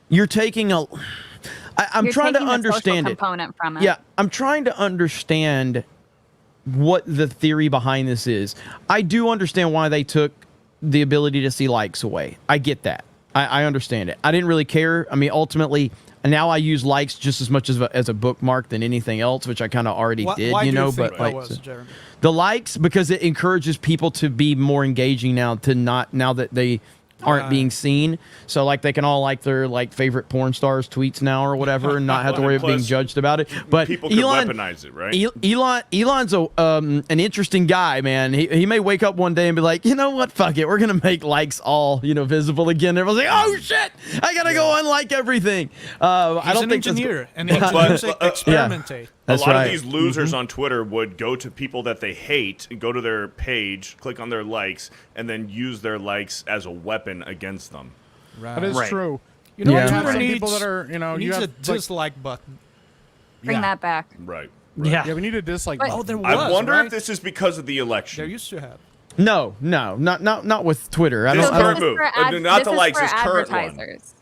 [SPEAKER 1] you're taking a. I'm
[SPEAKER 7] You're
[SPEAKER 1] trying to
[SPEAKER 7] taking the social
[SPEAKER 1] understand it.
[SPEAKER 7] component from it.
[SPEAKER 1] Yeah, I'm trying to understand what the theory behind this is. I do understand why they took the ability to see likes away. I get that. I understand it. I didn't really care. I mean, ultimately, now I use likes just as much as a bookmark than anything else, which I kind of already did,
[SPEAKER 2] Why
[SPEAKER 1] you
[SPEAKER 2] do
[SPEAKER 1] know.
[SPEAKER 2] you think
[SPEAKER 1] But
[SPEAKER 2] that
[SPEAKER 1] like
[SPEAKER 2] was, Jeremy?
[SPEAKER 1] the likes, because it encourages people to be more engaging now that they aren't being seen. So like they can all like their like favorite porn stars tweets now or whatever and not have to worry about being
[SPEAKER 4] Plus,
[SPEAKER 1] judged about it. But
[SPEAKER 4] people could
[SPEAKER 1] Elon,
[SPEAKER 4] weaponize it, right?
[SPEAKER 1] Elon's an interesting guy, man. He may wake up one day and be like, you know what, fuck it, we're gonna make likes all visible again. Everyone's like, oh shit, I gotta go unlike everything. I
[SPEAKER 2] He's
[SPEAKER 1] don't
[SPEAKER 2] an
[SPEAKER 1] think that's
[SPEAKER 2] engineer, and engineers experimentate.
[SPEAKER 4] A lot
[SPEAKER 1] right.
[SPEAKER 4] of these losers on Twitter would go to people that they hate, go to their page, click on their likes, and then use their likes as a weapon against them.
[SPEAKER 3] That is
[SPEAKER 8] Right.
[SPEAKER 3] true.
[SPEAKER 2] You know,
[SPEAKER 1] Yeah.
[SPEAKER 3] You have
[SPEAKER 2] Twitter
[SPEAKER 3] some
[SPEAKER 2] needs,
[SPEAKER 3] people that are, you
[SPEAKER 2] needs
[SPEAKER 3] have
[SPEAKER 2] a
[SPEAKER 3] like-
[SPEAKER 2] dislike button.
[SPEAKER 7] Bring that back.
[SPEAKER 4] Right.
[SPEAKER 8] Yeah.
[SPEAKER 3] Yeah, we need a dislike.
[SPEAKER 7] But-
[SPEAKER 3] button.
[SPEAKER 2] Oh, there was.
[SPEAKER 4] I wonder
[SPEAKER 2] right?
[SPEAKER 4] if this is because of the
[SPEAKER 2] There
[SPEAKER 4] election.
[SPEAKER 2] used to have.
[SPEAKER 1] No, not with Twitter. I
[SPEAKER 4] This
[SPEAKER 1] don't.
[SPEAKER 4] current
[SPEAKER 7] this is
[SPEAKER 4] move.
[SPEAKER 7] for
[SPEAKER 4] Not
[SPEAKER 7] this
[SPEAKER 4] the
[SPEAKER 7] is
[SPEAKER 4] likes,
[SPEAKER 7] for
[SPEAKER 4] this current one.
[SPEAKER 7] advertisers.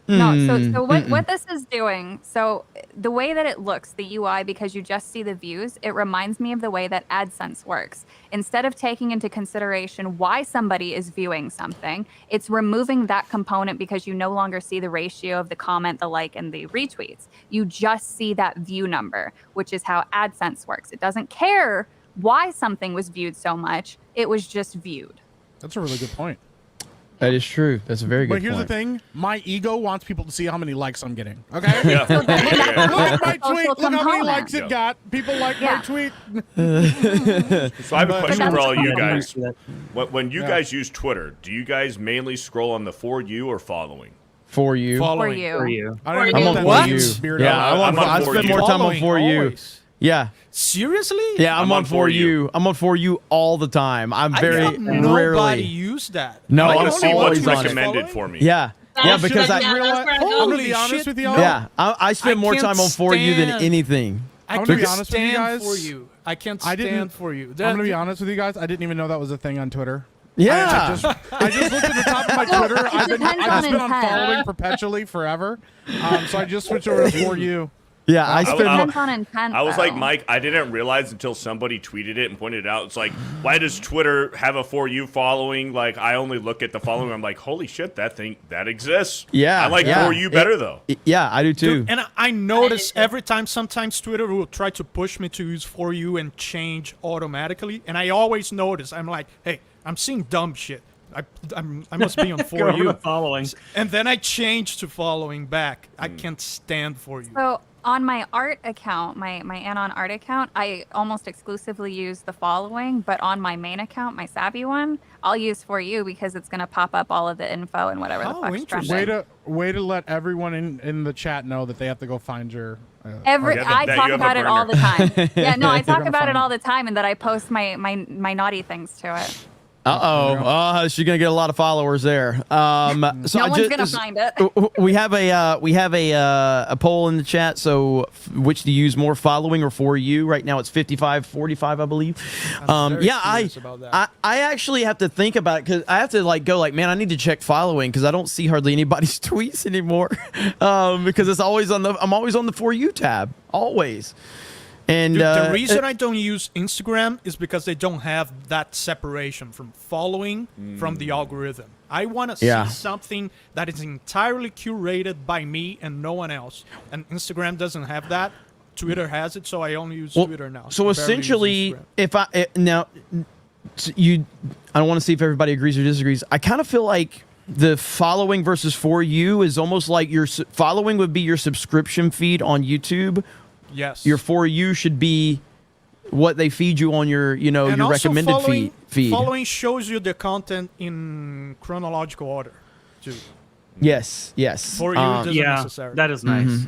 [SPEAKER 7] No, so what this is doing, so the way that it looks, the UI, because you just see the views, it reminds me of the way that AdSense works. Instead of taking into consideration why somebody is viewing something, it's removing that component because you no longer see the ratio of the comment, the like, and the retweets. You just see that view number, which is how AdSense works. It doesn't care why something was viewed so much, it was just viewed.
[SPEAKER 3] That's a really good point.
[SPEAKER 1] That is true. That's a very good
[SPEAKER 3] But here's
[SPEAKER 1] point.
[SPEAKER 3] the thing: my ego wants people to see how many likes I'm getting. Okay.
[SPEAKER 4] Yeah.
[SPEAKER 7] So then
[SPEAKER 3] Look at my
[SPEAKER 7] Social
[SPEAKER 3] tweet. Look how many
[SPEAKER 7] component.
[SPEAKER 3] likes it got. People like
[SPEAKER 7] Yeah.
[SPEAKER 3] my tweet.
[SPEAKER 4] So I have a question
[SPEAKER 7] that's
[SPEAKER 4] for all you
[SPEAKER 7] cool.
[SPEAKER 4] guys. When you
[SPEAKER 3] Yeah.
[SPEAKER 4] guys use Twitter, do you guys mainly scroll on the For You or following?
[SPEAKER 1] For you.
[SPEAKER 2] Following.
[SPEAKER 10] For you.
[SPEAKER 3] I don't
[SPEAKER 6] For
[SPEAKER 3] even
[SPEAKER 6] you.
[SPEAKER 3] know that
[SPEAKER 2] What?
[SPEAKER 3] means, Beardo.
[SPEAKER 1] Yeah,
[SPEAKER 4] I'm on
[SPEAKER 1] I
[SPEAKER 4] For
[SPEAKER 1] spend
[SPEAKER 4] You.
[SPEAKER 1] more time on
[SPEAKER 2] Following
[SPEAKER 1] For You.
[SPEAKER 2] always.
[SPEAKER 1] Yeah.
[SPEAKER 2] Seriously?
[SPEAKER 1] Yeah, I'm on For
[SPEAKER 4] You.
[SPEAKER 1] You. I'm on For You all the time. I'm
[SPEAKER 2] I
[SPEAKER 1] very
[SPEAKER 2] thought nobody
[SPEAKER 1] rarely.
[SPEAKER 2] used that.
[SPEAKER 1] No,
[SPEAKER 4] I
[SPEAKER 1] I'm
[SPEAKER 4] want to see what's
[SPEAKER 1] always on it.
[SPEAKER 4] recommended for me.
[SPEAKER 1] Yeah. Yeah,
[SPEAKER 6] That's
[SPEAKER 1] because
[SPEAKER 6] right,
[SPEAKER 1] I
[SPEAKER 6] yeah, that's where I go.
[SPEAKER 3] I'm gonna
[SPEAKER 2] Holy
[SPEAKER 3] be honest
[SPEAKER 2] shit,
[SPEAKER 3] with y'all.
[SPEAKER 2] no.
[SPEAKER 1] yeah, I spend more
[SPEAKER 2] can't
[SPEAKER 1] time on For You than
[SPEAKER 2] stand-
[SPEAKER 1] anything.
[SPEAKER 2] I
[SPEAKER 3] I'm gonna be
[SPEAKER 2] can't
[SPEAKER 3] honest with you
[SPEAKER 2] stand
[SPEAKER 3] guys.
[SPEAKER 2] for you. I can't
[SPEAKER 3] I didn't-
[SPEAKER 2] stand for you.
[SPEAKER 3] I'm gonna be honest with you guys. I didn't even know that was a thing on Twitter.
[SPEAKER 1] Yeah.
[SPEAKER 3] I just looked at the top of my Twitter.
[SPEAKER 7] It
[SPEAKER 3] I've
[SPEAKER 7] depends
[SPEAKER 3] just
[SPEAKER 7] on
[SPEAKER 3] been
[SPEAKER 7] intent.
[SPEAKER 3] unfollowing perpetually forever. So I just switched over to For You.
[SPEAKER 1] Yeah, I
[SPEAKER 4] I-
[SPEAKER 1] spend
[SPEAKER 4] I-
[SPEAKER 1] more.
[SPEAKER 7] Depends on intent.
[SPEAKER 4] I was like,
[SPEAKER 7] though.
[SPEAKER 4] Mike, I didn't realize until somebody tweeted it and pointed it out. It's like, why does Twitter have a For You following? Like, I only look at the following. I'm like, holy shit, that exists.
[SPEAKER 1] Yeah,
[SPEAKER 4] I like
[SPEAKER 1] yeah.
[SPEAKER 4] For You better, though.
[SPEAKER 1] Yeah, I do too.
[SPEAKER 2] Dude, and I notice every time, sometimes Twitter will try to push me to use For You and change automatically. And I always notice, I'm like, hey, I'm seeing dumb shit. I must be on
[SPEAKER 8] Go
[SPEAKER 2] For
[SPEAKER 8] over
[SPEAKER 2] You.
[SPEAKER 8] to following.
[SPEAKER 2] And then I change to following back. I can't stand For You.
[SPEAKER 7] So on my art account, my Anon art account, I almost exclusively use the following, but on my main account, my Savvy one, I'll use For You because it's gonna pop up all of the info and whatever the
[SPEAKER 2] Oh,
[SPEAKER 7] fuck's
[SPEAKER 2] interesting.
[SPEAKER 7] trending.
[SPEAKER 3] Way to let everyone in the chat know that they have to go find your.
[SPEAKER 7] I
[SPEAKER 4] that you
[SPEAKER 7] talk
[SPEAKER 4] have a
[SPEAKER 7] about it all
[SPEAKER 4] burner.
[SPEAKER 7] the time. Yeah, no, I talk
[SPEAKER 3] gonna
[SPEAKER 7] about it
[SPEAKER 3] find
[SPEAKER 7] all the time, and that I post my naughty things to it.
[SPEAKER 1] She's gonna get a lot of followers there. So
[SPEAKER 7] No
[SPEAKER 1] I
[SPEAKER 7] one's
[SPEAKER 1] just,
[SPEAKER 7] gonna find it.
[SPEAKER 1] We have a poll in the chat. So which do you use more, following or For You? Right now it's 55-45, I believe.
[SPEAKER 2] very
[SPEAKER 1] Yeah,
[SPEAKER 2] curious about that.
[SPEAKER 1] I actually have to think about it because I have to man, I need to check following because I don't see hardly anybody's tweets anymore. Because it's always I'm always on the For You tab, always. And
[SPEAKER 2] Dude, the reason I don't use Instagram is because they don't have that separation from following from the algorithm. I want to see something that is entirely curated by me and no one else. And Instagram doesn't have that. Twitter has it, so I only use Twitter now.
[SPEAKER 1] So
[SPEAKER 2] I barely use
[SPEAKER 1] essentially,
[SPEAKER 2] Instagram.
[SPEAKER 1] if I now I don't want to see if everybody agrees or disagrees. I kind of feel like the following versus For You is almost like your following would be your subscription feed on YouTube.
[SPEAKER 2] Yes.
[SPEAKER 1] Your For You should be what they feed you on your,
[SPEAKER 2] And
[SPEAKER 1] your
[SPEAKER 2] also
[SPEAKER 1] recommended feed.
[SPEAKER 2] Following shows you the content in chronological order, too.
[SPEAKER 1] Yes.
[SPEAKER 2] For You doesn't
[SPEAKER 8] Yeah,
[SPEAKER 2] necessarily.
[SPEAKER 8] that is nice.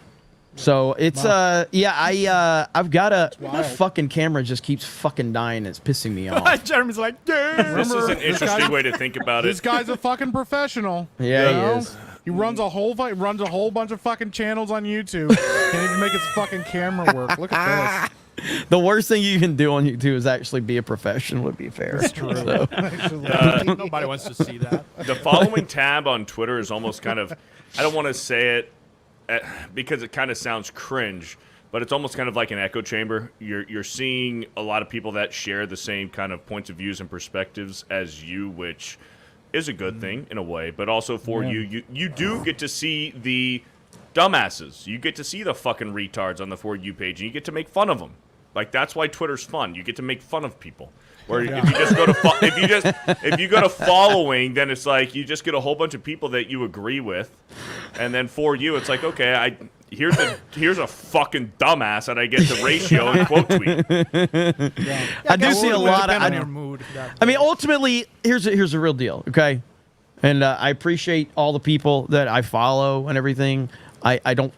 [SPEAKER 1] So it's I've got my fucking camera just keeps fucking dying. It's pissing me off.
[SPEAKER 2] Jeremy's like, yeah.
[SPEAKER 4] This is an
[SPEAKER 3] this
[SPEAKER 4] interesting
[SPEAKER 3] guy's-
[SPEAKER 4] way to think about
[SPEAKER 3] This
[SPEAKER 4] it.
[SPEAKER 3] guy's a fucking professional.
[SPEAKER 1] Yeah,
[SPEAKER 3] you know?
[SPEAKER 1] he is.
[SPEAKER 3] He runs a whole bunch of fucking channels on YouTube. Can't even make his fucking camera work. Look at this.
[SPEAKER 1] The worst thing you can do on YouTube is actually be a professional. To be fair,
[SPEAKER 3] It's true.
[SPEAKER 1] So,
[SPEAKER 3] Actually,
[SPEAKER 2] Nobody wants to see that.
[SPEAKER 4] The following tab on Twitter is almost kind of, I don't want to say it because it kind of sounds cringe, but it's almost kind of like an echo chamber. You're seeing a lot of people that share the same kind of points of views and perspectives as you, which is a good thing in a way, but also for you do get to see the dumbasses. You get to see the fucking retards on the For You page, and you get to make fun of them. Like, that's why Twitter's fun. You get to make fun of people. Where if you just go to if you go to following, then it's like you just get a whole bunch of people that you agree with, and then For You, it's like, okay, here's a fucking dumbass that I get to ratio and quote tweet.
[SPEAKER 1] I do see a lot of.
[SPEAKER 2] on your mood.
[SPEAKER 1] I mean, ultimately, here's a real deal, okay? And I appreciate all the people that I follow and everything. I don't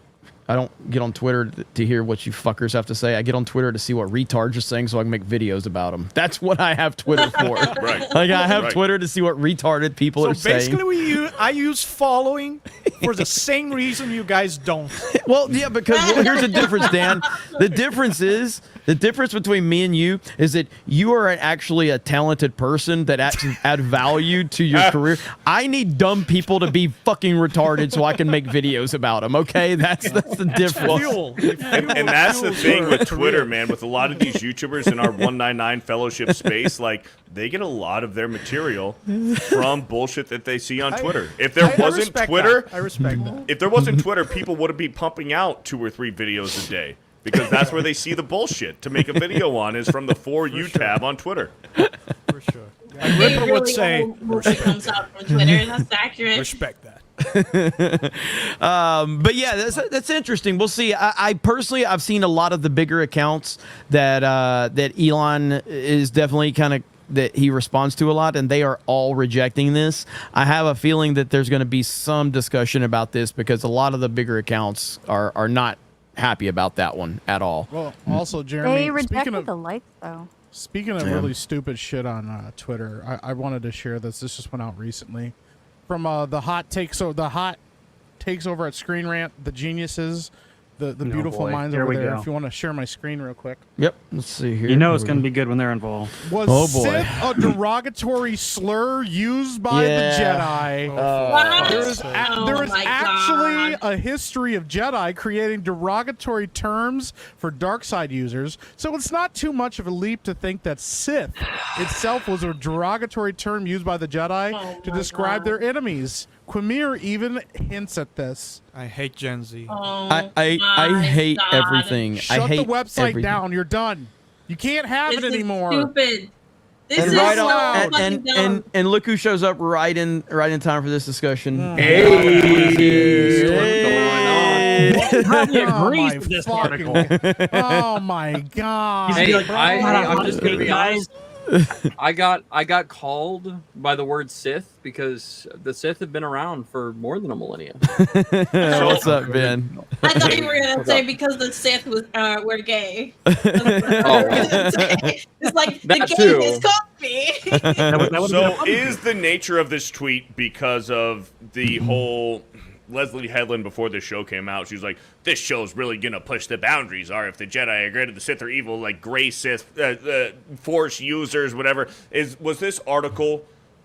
[SPEAKER 1] get on Twitter to hear what you fuckers have to say. I get on Twitter to see what retards are saying so I can make videos about them. That's what I have Twitter for.
[SPEAKER 4] Right.
[SPEAKER 1] Like, I have
[SPEAKER 4] Right.
[SPEAKER 1] Twitter to see what retarded people
[SPEAKER 2] So
[SPEAKER 1] are saying.
[SPEAKER 2] basically, I use following for the same reason you guys don't.
[SPEAKER 1] Well, yeah, because here's the difference, Dan. The difference between me and you is that you are actually a talented person that actually add value to your career. I need dumb people to be fucking retarded so I can make videos about them. Okay, that's the difference.
[SPEAKER 2] Fuel.
[SPEAKER 4] And that's the thing with Twitter, man. With a lot of these YouTubers in our 199 fellowship space, like, they get a lot of their material from bullshit that they see on Twitter. If there wasn't
[SPEAKER 2] respect
[SPEAKER 4] Twitter,
[SPEAKER 2] that. I respect that.
[SPEAKER 4] if there wasn't Twitter, people wouldn't be pumping out 2 or 3 videos a day because that's where they see the bullshit to make a video on is from the For You tab on Twitter.
[SPEAKER 2] For sure. And
[SPEAKER 6] They
[SPEAKER 2] Ripper
[SPEAKER 6] really
[SPEAKER 2] would say,
[SPEAKER 6] only comes out from Twitter. That's accurate.
[SPEAKER 2] respect that.
[SPEAKER 1] But yeah, that's interesting. We'll see. I personally, I've seen a lot of the bigger accounts that Elon is definitely kind of that he responds to a lot, and they are all rejecting this. I have a feeling that there's going to be some discussion about this because a lot of the bigger accounts are not happy about that one at all.
[SPEAKER 3] Well, also, Jeremy,
[SPEAKER 7] They rejected the likes though.
[SPEAKER 3] speaking of really stupid shit on Twitter, I wanted to share this. This just went out recently from the hot takes over at Screen Rant, the geniuses, the beautiful minds
[SPEAKER 8] Here
[SPEAKER 3] over
[SPEAKER 8] we
[SPEAKER 3] there.
[SPEAKER 8] go.
[SPEAKER 3] If you want to share my screen real quick.
[SPEAKER 1] Yep. Let's see here.
[SPEAKER 8] You know it's going to be good when they're involved.
[SPEAKER 3] Was
[SPEAKER 1] Oh, boy.
[SPEAKER 3] Sith a derogatory slur used by the Jedi?
[SPEAKER 6] What?
[SPEAKER 3] There is
[SPEAKER 6] my
[SPEAKER 3] actually
[SPEAKER 6] God.
[SPEAKER 3] a history of Jedi creating derogatory terms for dark side users, so it's not too much of a leap to think that Sith itself was a derogatory term used by the Jedi to
[SPEAKER 6] my
[SPEAKER 3] describe
[SPEAKER 6] God.
[SPEAKER 3] their enemies. Quimir even hints at this.
[SPEAKER 2] I hate Gen Z.
[SPEAKER 6] Oh
[SPEAKER 1] I
[SPEAKER 6] my
[SPEAKER 1] hate
[SPEAKER 6] God.
[SPEAKER 1] everything.
[SPEAKER 3] Shut
[SPEAKER 1] I hate
[SPEAKER 3] the website
[SPEAKER 1] everything.
[SPEAKER 3] down. You're done. You can't have
[SPEAKER 6] This
[SPEAKER 3] it
[SPEAKER 6] is
[SPEAKER 3] anymore.
[SPEAKER 6] stupid. This
[SPEAKER 1] And
[SPEAKER 6] is
[SPEAKER 1] right
[SPEAKER 6] so
[SPEAKER 1] on,
[SPEAKER 6] fucking dumb.
[SPEAKER 1] and look who shows up right in time for this discussion.
[SPEAKER 11] Hey, what's going on?
[SPEAKER 8] Probably
[SPEAKER 3] Oh
[SPEAKER 8] agrees
[SPEAKER 3] my
[SPEAKER 8] with this
[SPEAKER 3] fucking-
[SPEAKER 8] article.
[SPEAKER 3] Oh my god!
[SPEAKER 11] Hey,
[SPEAKER 8] like,
[SPEAKER 11] I'm just gonna be
[SPEAKER 8] guys.
[SPEAKER 11] honest. I got called by the word Sith because the Sith have been around for more than a millennia.
[SPEAKER 1] What's up, Ben?
[SPEAKER 6] I thought you were gonna
[SPEAKER 11] What's
[SPEAKER 6] say
[SPEAKER 11] up?
[SPEAKER 6] because the Sith was were gay.
[SPEAKER 11] Oh,
[SPEAKER 6] It's like the
[SPEAKER 11] That
[SPEAKER 6] gayness
[SPEAKER 11] too.
[SPEAKER 6] caught me.
[SPEAKER 8] That would've been
[SPEAKER 4] So
[SPEAKER 8] fun.
[SPEAKER 4] is the nature of this tweet because of the whole Leslie Headland before the show came out? She's like, this show's really gonna push the boundaries. Or if the Jedi are great, the Sith are evil, like gray Sith, Force users, whatever. Was this article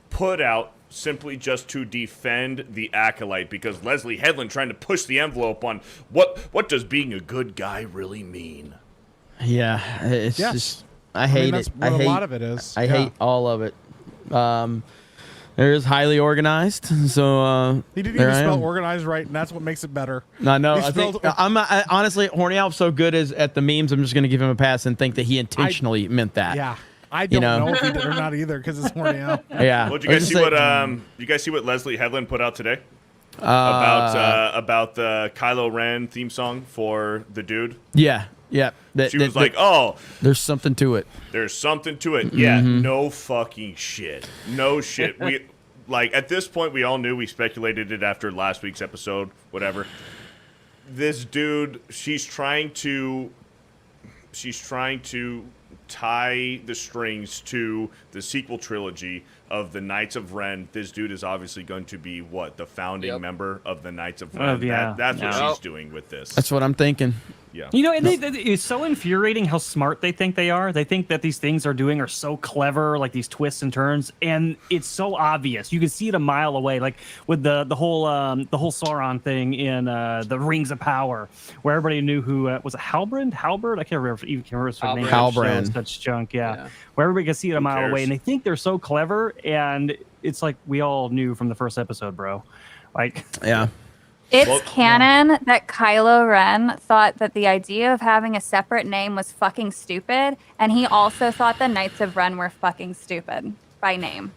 [SPEAKER 4] put out simply just to defend the Acolyte because Leslie Headland trying to push the envelope on what does being a good guy really mean?
[SPEAKER 1] Yeah, it's
[SPEAKER 3] Yes.
[SPEAKER 1] just I hate
[SPEAKER 3] that's
[SPEAKER 1] it.
[SPEAKER 3] what
[SPEAKER 1] I
[SPEAKER 3] a
[SPEAKER 1] hate
[SPEAKER 3] lot of it is.
[SPEAKER 1] I
[SPEAKER 3] Yeah.
[SPEAKER 1] hate all of it. It is highly organized, so
[SPEAKER 3] He didn't
[SPEAKER 1] there
[SPEAKER 3] even
[SPEAKER 1] I
[SPEAKER 3] spell
[SPEAKER 1] am.
[SPEAKER 3] organized right, and that's what makes it better.
[SPEAKER 1] No,
[SPEAKER 3] He
[SPEAKER 1] I think
[SPEAKER 3] spelled-
[SPEAKER 1] honestly, Horny Alp's so good at the memes. I'm just going to give him a pass and think that he intentionally meant that.
[SPEAKER 3] Yeah, I don't
[SPEAKER 1] know.
[SPEAKER 3] know if he did or not either because it's horny out.
[SPEAKER 1] Yeah.
[SPEAKER 4] Well, did
[SPEAKER 1] I
[SPEAKER 4] you
[SPEAKER 1] was
[SPEAKER 4] guys see
[SPEAKER 1] just
[SPEAKER 4] what
[SPEAKER 1] saying-
[SPEAKER 4] you guys see what Leslie Headland put out today
[SPEAKER 1] Uh,
[SPEAKER 4] about the Kylo Ren theme song for the dude?
[SPEAKER 1] Yeah, yeah.
[SPEAKER 4] She was like, "Oh,
[SPEAKER 1] there's something to it."
[SPEAKER 4] there's something to it." Yeah, no fucking shit. No shit. We like at this point we all knew, we speculated it after last week's episode, whatever. This dude, she's trying to tie the strings to the sequel trilogy of the Knights of Ren. This dude is obviously going to be what, the founding member of the Knights of Ren.
[SPEAKER 8] Yeah.
[SPEAKER 4] That's what
[SPEAKER 8] Yeah.
[SPEAKER 4] she's doing with this.
[SPEAKER 1] That's what I'm thinking.
[SPEAKER 4] Yeah.
[SPEAKER 8] You know, and it's so infuriating how smart they think they are. They think that these things they're doing are so clever, like these twists and turns, and it's so obvious. You can see it a mile away, like with the whole Sauron thing in the Rings of Power, where everybody knew who was it Halbrand? Halberd? I can't remember his name.
[SPEAKER 1] Halbrand.
[SPEAKER 8] Shows such junk, yeah. Where everybody can see it a mile away, and they think they're so clever, and it's like we all knew from the first episode, bro. Like,
[SPEAKER 1] Yeah.
[SPEAKER 7] It's
[SPEAKER 4] Well,
[SPEAKER 7] canon that Kylo Ren thought that the idea of having a separate name was fucking stupid, and he also thought the Knights of Ren were fucking stupid by name.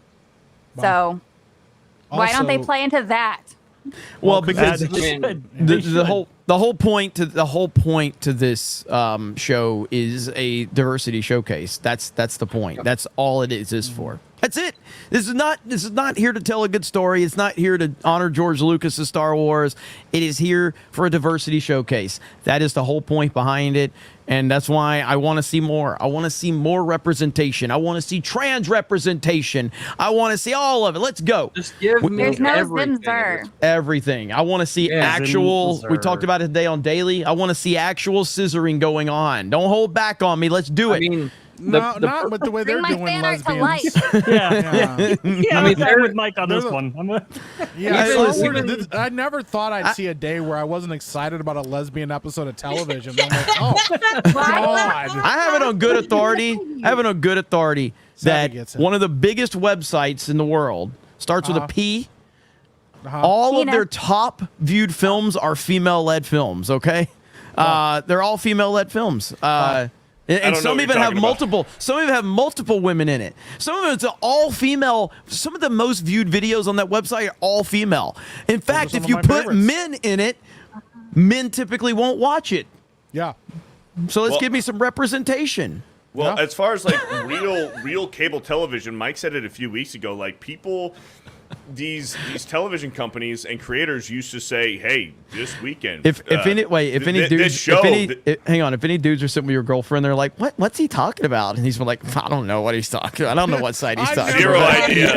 [SPEAKER 7] So why don't they
[SPEAKER 3] Also-
[SPEAKER 7] play into that?
[SPEAKER 1] Well, because
[SPEAKER 11] I mean,
[SPEAKER 1] the whole point to this show is a diversity showcase. That's the point. That's all it is for. That's it. This is not here to tell a good story. It's not here to honor George Lucas's Star Wars. It is here for a diversity showcase. That is the whole point behind it. And that's why I want to see more. I want to see more representation. I want to see trans representation. I want to see all of it. Let's go.
[SPEAKER 11] just give me
[SPEAKER 7] There's no
[SPEAKER 11] everything.
[SPEAKER 7] Zimzer.
[SPEAKER 1] Everything. I want to see
[SPEAKER 11] Yeah,
[SPEAKER 1] actual.
[SPEAKER 8] Zimzer.
[SPEAKER 1] We talked about it today on Daily. I want to see actual scissoring going on. Don't hold back on me. Let's do it.
[SPEAKER 11] I mean,
[SPEAKER 3] No, not with the way they're
[SPEAKER 7] Bring my
[SPEAKER 3] doing
[SPEAKER 7] fan art to
[SPEAKER 3] lesbians.
[SPEAKER 7] life.
[SPEAKER 8] yeah,
[SPEAKER 3] Yeah.
[SPEAKER 8] I'm
[SPEAKER 11] they're-
[SPEAKER 8] with Mike on this
[SPEAKER 3] they're-
[SPEAKER 8] one.
[SPEAKER 3] Yeah,
[SPEAKER 1] Even-
[SPEAKER 3] Star Wars, I never thought I'd see a day where I wasn't excited about a lesbian episode of television. I'm like, oh, God.
[SPEAKER 1] I have it on good authority.
[SPEAKER 3] Savvy
[SPEAKER 1] That
[SPEAKER 3] gets it.
[SPEAKER 1] one of the biggest websites in the world starts with a P.
[SPEAKER 3] Uh-huh.
[SPEAKER 1] All
[SPEAKER 7] Tina.
[SPEAKER 1] of their top viewed films are female-led films. Okay, they're all female-led films. And
[SPEAKER 4] don't know
[SPEAKER 1] some
[SPEAKER 4] what
[SPEAKER 1] even
[SPEAKER 4] you're
[SPEAKER 1] have
[SPEAKER 4] talking about.
[SPEAKER 1] multiple. Some even have multiple women in it. Some of them it's all female. Some of the most viewed videos on that website are all female. In fact,
[SPEAKER 3] some
[SPEAKER 1] if
[SPEAKER 3] of
[SPEAKER 1] you
[SPEAKER 3] my
[SPEAKER 1] put
[SPEAKER 3] favorites.
[SPEAKER 1] men in it, men typically won't watch it.
[SPEAKER 3] Yeah.
[SPEAKER 1] So let's
[SPEAKER 4] Well-
[SPEAKER 1] give me some representation.
[SPEAKER 4] Well,
[SPEAKER 3] Yeah.
[SPEAKER 4] as far as like real cable television, Mike said it a few weeks ago. Like people, these television companies and creators used to say, "Hey, this weekend,
[SPEAKER 1] If any dudes,
[SPEAKER 4] this show,
[SPEAKER 1] hang on, if any dudes are sitting with your girlfriend, they're like, "What's he talking about?" And he's like, "I don't know what he's talking. I don't know what side he's
[SPEAKER 3] I've
[SPEAKER 1] talking
[SPEAKER 4] zero
[SPEAKER 1] about."
[SPEAKER 4] idea,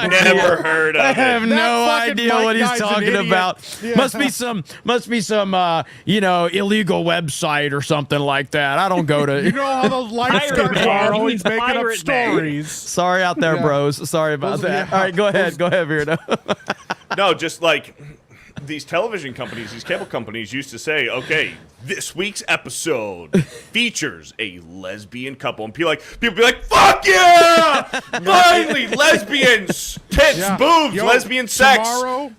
[SPEAKER 4] never heard of
[SPEAKER 1] I have
[SPEAKER 4] it."
[SPEAKER 1] no
[SPEAKER 3] fucking
[SPEAKER 1] idea
[SPEAKER 3] Mike
[SPEAKER 1] what he's
[SPEAKER 3] guy's an
[SPEAKER 1] talking
[SPEAKER 3] idiot.
[SPEAKER 1] about.
[SPEAKER 3] Yeah.
[SPEAKER 1] Must be some illegal website or something like that. I don't go to.
[SPEAKER 3] You know how those lifeguards
[SPEAKER 8] Pirate
[SPEAKER 3] are
[SPEAKER 8] Bay.
[SPEAKER 3] always
[SPEAKER 8] He's
[SPEAKER 3] making up
[SPEAKER 8] Pirate Bay.
[SPEAKER 3] stories.
[SPEAKER 1] Sorry out there,
[SPEAKER 3] Yeah.
[SPEAKER 1] bros. Sorry about
[SPEAKER 3] Those-
[SPEAKER 1] that.
[SPEAKER 3] yeah.
[SPEAKER 1] All right, go ahead, Weirdo.
[SPEAKER 4] No, just like these television companies, these cable companies used to say, okay, this week's episode features a lesbian couple. And people be like, fuck yeah! Finally, lesbians, tits,
[SPEAKER 3] Yeah.
[SPEAKER 4] boobs,
[SPEAKER 3] Yo,
[SPEAKER 4] lesbian sex.
[SPEAKER 3] Tomorrow,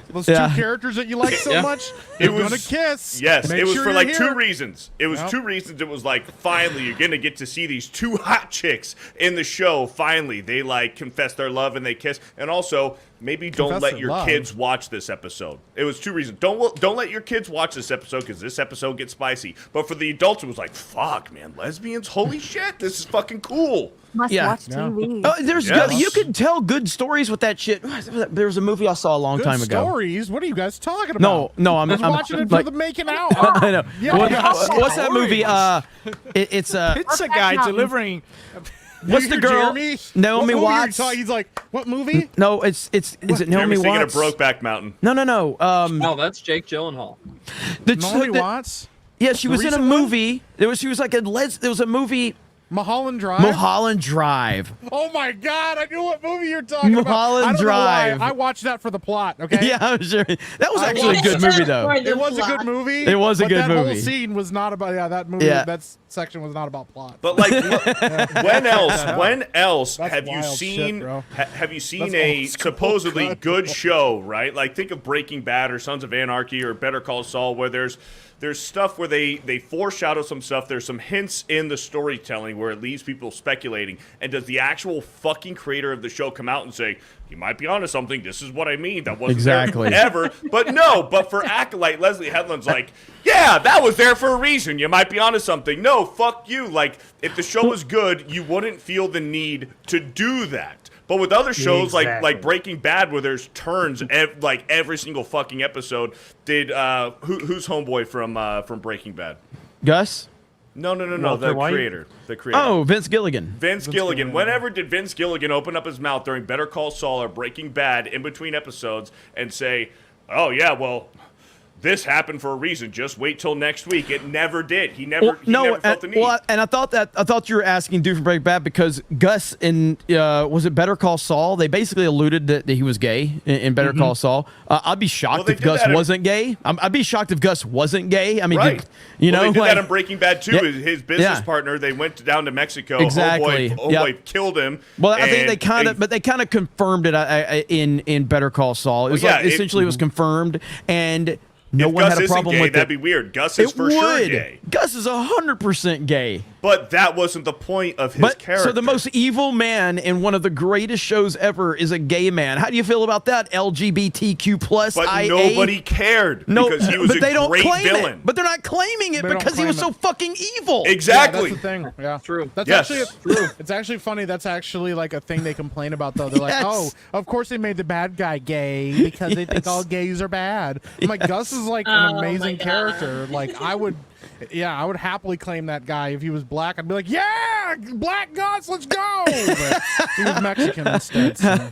[SPEAKER 3] those
[SPEAKER 1] Yeah.
[SPEAKER 3] two characters that you like so
[SPEAKER 4] Yeah.
[SPEAKER 3] much,
[SPEAKER 4] It
[SPEAKER 3] they're gonna
[SPEAKER 4] was-
[SPEAKER 3] kiss.
[SPEAKER 4] Yes,
[SPEAKER 3] Make
[SPEAKER 4] it was
[SPEAKER 3] sure
[SPEAKER 4] for
[SPEAKER 3] you're
[SPEAKER 4] like
[SPEAKER 3] here.
[SPEAKER 4] two reasons. It was
[SPEAKER 3] Yep.
[SPEAKER 4] two reasons. It was like, finally, you're going to get to see these two hot chicks in the show. Finally, they like confess their love and they kiss. And also, maybe don't
[SPEAKER 3] Confess
[SPEAKER 4] let
[SPEAKER 3] their
[SPEAKER 4] your
[SPEAKER 3] love?
[SPEAKER 4] kids watch this episode. It was two reasons. Don't let your kids watch this episode because this episode gets spicy. But for the adults, it was like, fuck, man, lesbians? Holy shit, this is fucking cool.
[SPEAKER 7] Must
[SPEAKER 1] Yeah.
[SPEAKER 7] watch TV.
[SPEAKER 1] There's
[SPEAKER 4] Yes.
[SPEAKER 1] you can tell good stories with that shit. There was a movie I saw a long
[SPEAKER 3] Good
[SPEAKER 1] time ago.
[SPEAKER 3] stories? What are you guys talking about?
[SPEAKER 1] No, I'm
[SPEAKER 3] I was watching it for
[SPEAKER 1] like,
[SPEAKER 3] the making out.
[SPEAKER 1] I know.
[SPEAKER 3] Yeah,
[SPEAKER 1] What's that movie?
[SPEAKER 2] It's
[SPEAKER 1] It's
[SPEAKER 2] a guy
[SPEAKER 7] Mountain.
[SPEAKER 2] delivering.
[SPEAKER 1] what's the girl?
[SPEAKER 3] Jeremy?
[SPEAKER 1] Naomi
[SPEAKER 3] What movie are you
[SPEAKER 1] Watts.
[SPEAKER 3] talking- He's like, what movie?
[SPEAKER 1] No, is it Naomi
[SPEAKER 4] Jeremy's thinking of
[SPEAKER 1] Watts?
[SPEAKER 4] Brokeback Mountain.
[SPEAKER 1] No.
[SPEAKER 11] No, that's Jake Gyllenhaal.
[SPEAKER 3] Naomi Watts?
[SPEAKER 1] Yeah, she
[SPEAKER 3] The
[SPEAKER 1] was in a
[SPEAKER 3] recent one?
[SPEAKER 1] movie. She was like there was a movie,
[SPEAKER 3] Mulholland Drive?
[SPEAKER 1] Mulholland Drive.
[SPEAKER 3] Oh my God! I knew what movie you're talking
[SPEAKER 1] Mulholland
[SPEAKER 3] about. I don't
[SPEAKER 1] Drive.
[SPEAKER 3] know why. I watched that for the plot. Okay.
[SPEAKER 1] Yeah, I'm sure. That was
[SPEAKER 3] I
[SPEAKER 1] actually a
[SPEAKER 3] watched
[SPEAKER 1] good
[SPEAKER 6] it
[SPEAKER 1] movie, though.
[SPEAKER 6] for the
[SPEAKER 3] It was a
[SPEAKER 6] plot.
[SPEAKER 3] good movie.
[SPEAKER 1] It was a
[SPEAKER 3] but
[SPEAKER 1] good
[SPEAKER 3] that whole
[SPEAKER 1] movie.
[SPEAKER 3] scene was not about. Yeah, that movie.
[SPEAKER 1] Yeah.
[SPEAKER 3] That section was not about plot.
[SPEAKER 4] But like, when else
[SPEAKER 3] That's
[SPEAKER 4] have you
[SPEAKER 3] wild
[SPEAKER 4] seen
[SPEAKER 3] shit, bro.
[SPEAKER 4] have you seen
[SPEAKER 3] That's
[SPEAKER 4] a
[SPEAKER 3] old school
[SPEAKER 4] supposedly
[SPEAKER 3] cut.
[SPEAKER 4] good show, right? Like think of Breaking Bad or Sons of Anarchy or Better Call Saul, where there's stuff where they foreshadow some stuff. There's some hints in the storytelling where it leaves people speculating. And does the actual fucking creator of the show come out and say, "You might be onto something. This is what I mean. That wasn't
[SPEAKER 1] Exactly.
[SPEAKER 4] there ever." But no. But for acolyte Leslie Headland's like, "Yeah, that was there for a reason. You might be onto something." No, fuck you. Like if the show was good, you wouldn't feel the need to do that. But with other shows
[SPEAKER 8] Exactly.
[SPEAKER 4] like Breaking Bad, where there's turns like every single fucking episode, who's homeboy from Breaking Bad?
[SPEAKER 1] Gus?
[SPEAKER 4] No,
[SPEAKER 8] Walter
[SPEAKER 4] the
[SPEAKER 8] White?
[SPEAKER 4] creator. The creator.
[SPEAKER 1] Oh, Vince Gilligan.
[SPEAKER 4] Vince Gilligan. Whenever did Vince Gilligan open up his mouth during Better Call Saul or Breaking Bad in between episodes and say, "Oh yeah, well, this happened for a reason. Just wait till next week." It never did. He never felt the need.
[SPEAKER 1] And I thought you were asking dude from Breaking Bad because Gus in was it Better Call Saul? They basically alluded that he was gay in Better Call Saul. I'd be shocked
[SPEAKER 4] they
[SPEAKER 1] if
[SPEAKER 4] did
[SPEAKER 1] Gus
[SPEAKER 4] that in-
[SPEAKER 1] wasn't gay. I'd be shocked if Gus wasn't gay. I mean,
[SPEAKER 4] Right.
[SPEAKER 1] you
[SPEAKER 4] Well,
[SPEAKER 1] know,
[SPEAKER 4] they did
[SPEAKER 1] like,
[SPEAKER 4] that in Breaking Bad too.
[SPEAKER 1] Yeah.
[SPEAKER 4] His business
[SPEAKER 1] Yeah.
[SPEAKER 4] partner, they went down to Mexico.
[SPEAKER 1] Exactly.
[SPEAKER 4] Homeboy
[SPEAKER 1] Yep.
[SPEAKER 4] killed him.
[SPEAKER 1] Well, I think
[SPEAKER 4] and
[SPEAKER 1] they kind of confirmed it in Better Call Saul. It was
[SPEAKER 4] Well, yeah,
[SPEAKER 1] like essentially it was confirmed, and no
[SPEAKER 4] if
[SPEAKER 1] one
[SPEAKER 4] Gus
[SPEAKER 1] had a
[SPEAKER 4] isn't
[SPEAKER 1] problem
[SPEAKER 4] gay,
[SPEAKER 1] with
[SPEAKER 4] that'd
[SPEAKER 1] it.
[SPEAKER 4] be weird. Gus is
[SPEAKER 1] It
[SPEAKER 4] for sure
[SPEAKER 1] would.
[SPEAKER 4] gay.
[SPEAKER 1] Gus is 100% gay.
[SPEAKER 4] But that wasn't the point of his character.
[SPEAKER 1] So the most evil man in one of the greatest shows ever is a gay man. How do you feel about that? LGBTQ plus
[SPEAKER 4] But
[SPEAKER 1] IA?
[SPEAKER 4] nobody cared because he was
[SPEAKER 1] but
[SPEAKER 4] a
[SPEAKER 1] they don't
[SPEAKER 4] great
[SPEAKER 1] claim
[SPEAKER 4] villain.
[SPEAKER 1] It. But they're not claiming it
[SPEAKER 3] They don't
[SPEAKER 1] because he was
[SPEAKER 3] claim
[SPEAKER 1] so fucking evil.
[SPEAKER 4] Exactly.
[SPEAKER 3] Yeah, that's the thing. Yeah,
[SPEAKER 11] True.
[SPEAKER 3] That's
[SPEAKER 4] Yes.
[SPEAKER 3] actually true. It's actually funny. That's actually like a thing they complain about though. They're
[SPEAKER 1] Yes.
[SPEAKER 3] like, oh, of course they made the bad guy gay because they think
[SPEAKER 1] Yes.
[SPEAKER 3] all gays are bad. I'm like, Gus is like
[SPEAKER 6] Oh
[SPEAKER 3] an
[SPEAKER 6] my
[SPEAKER 3] amazing
[SPEAKER 6] God.
[SPEAKER 3] character. Like I would happily claim that guy if he was black. I'd be like, yeah, black Gus, let's go. But he was Mexican instead. So.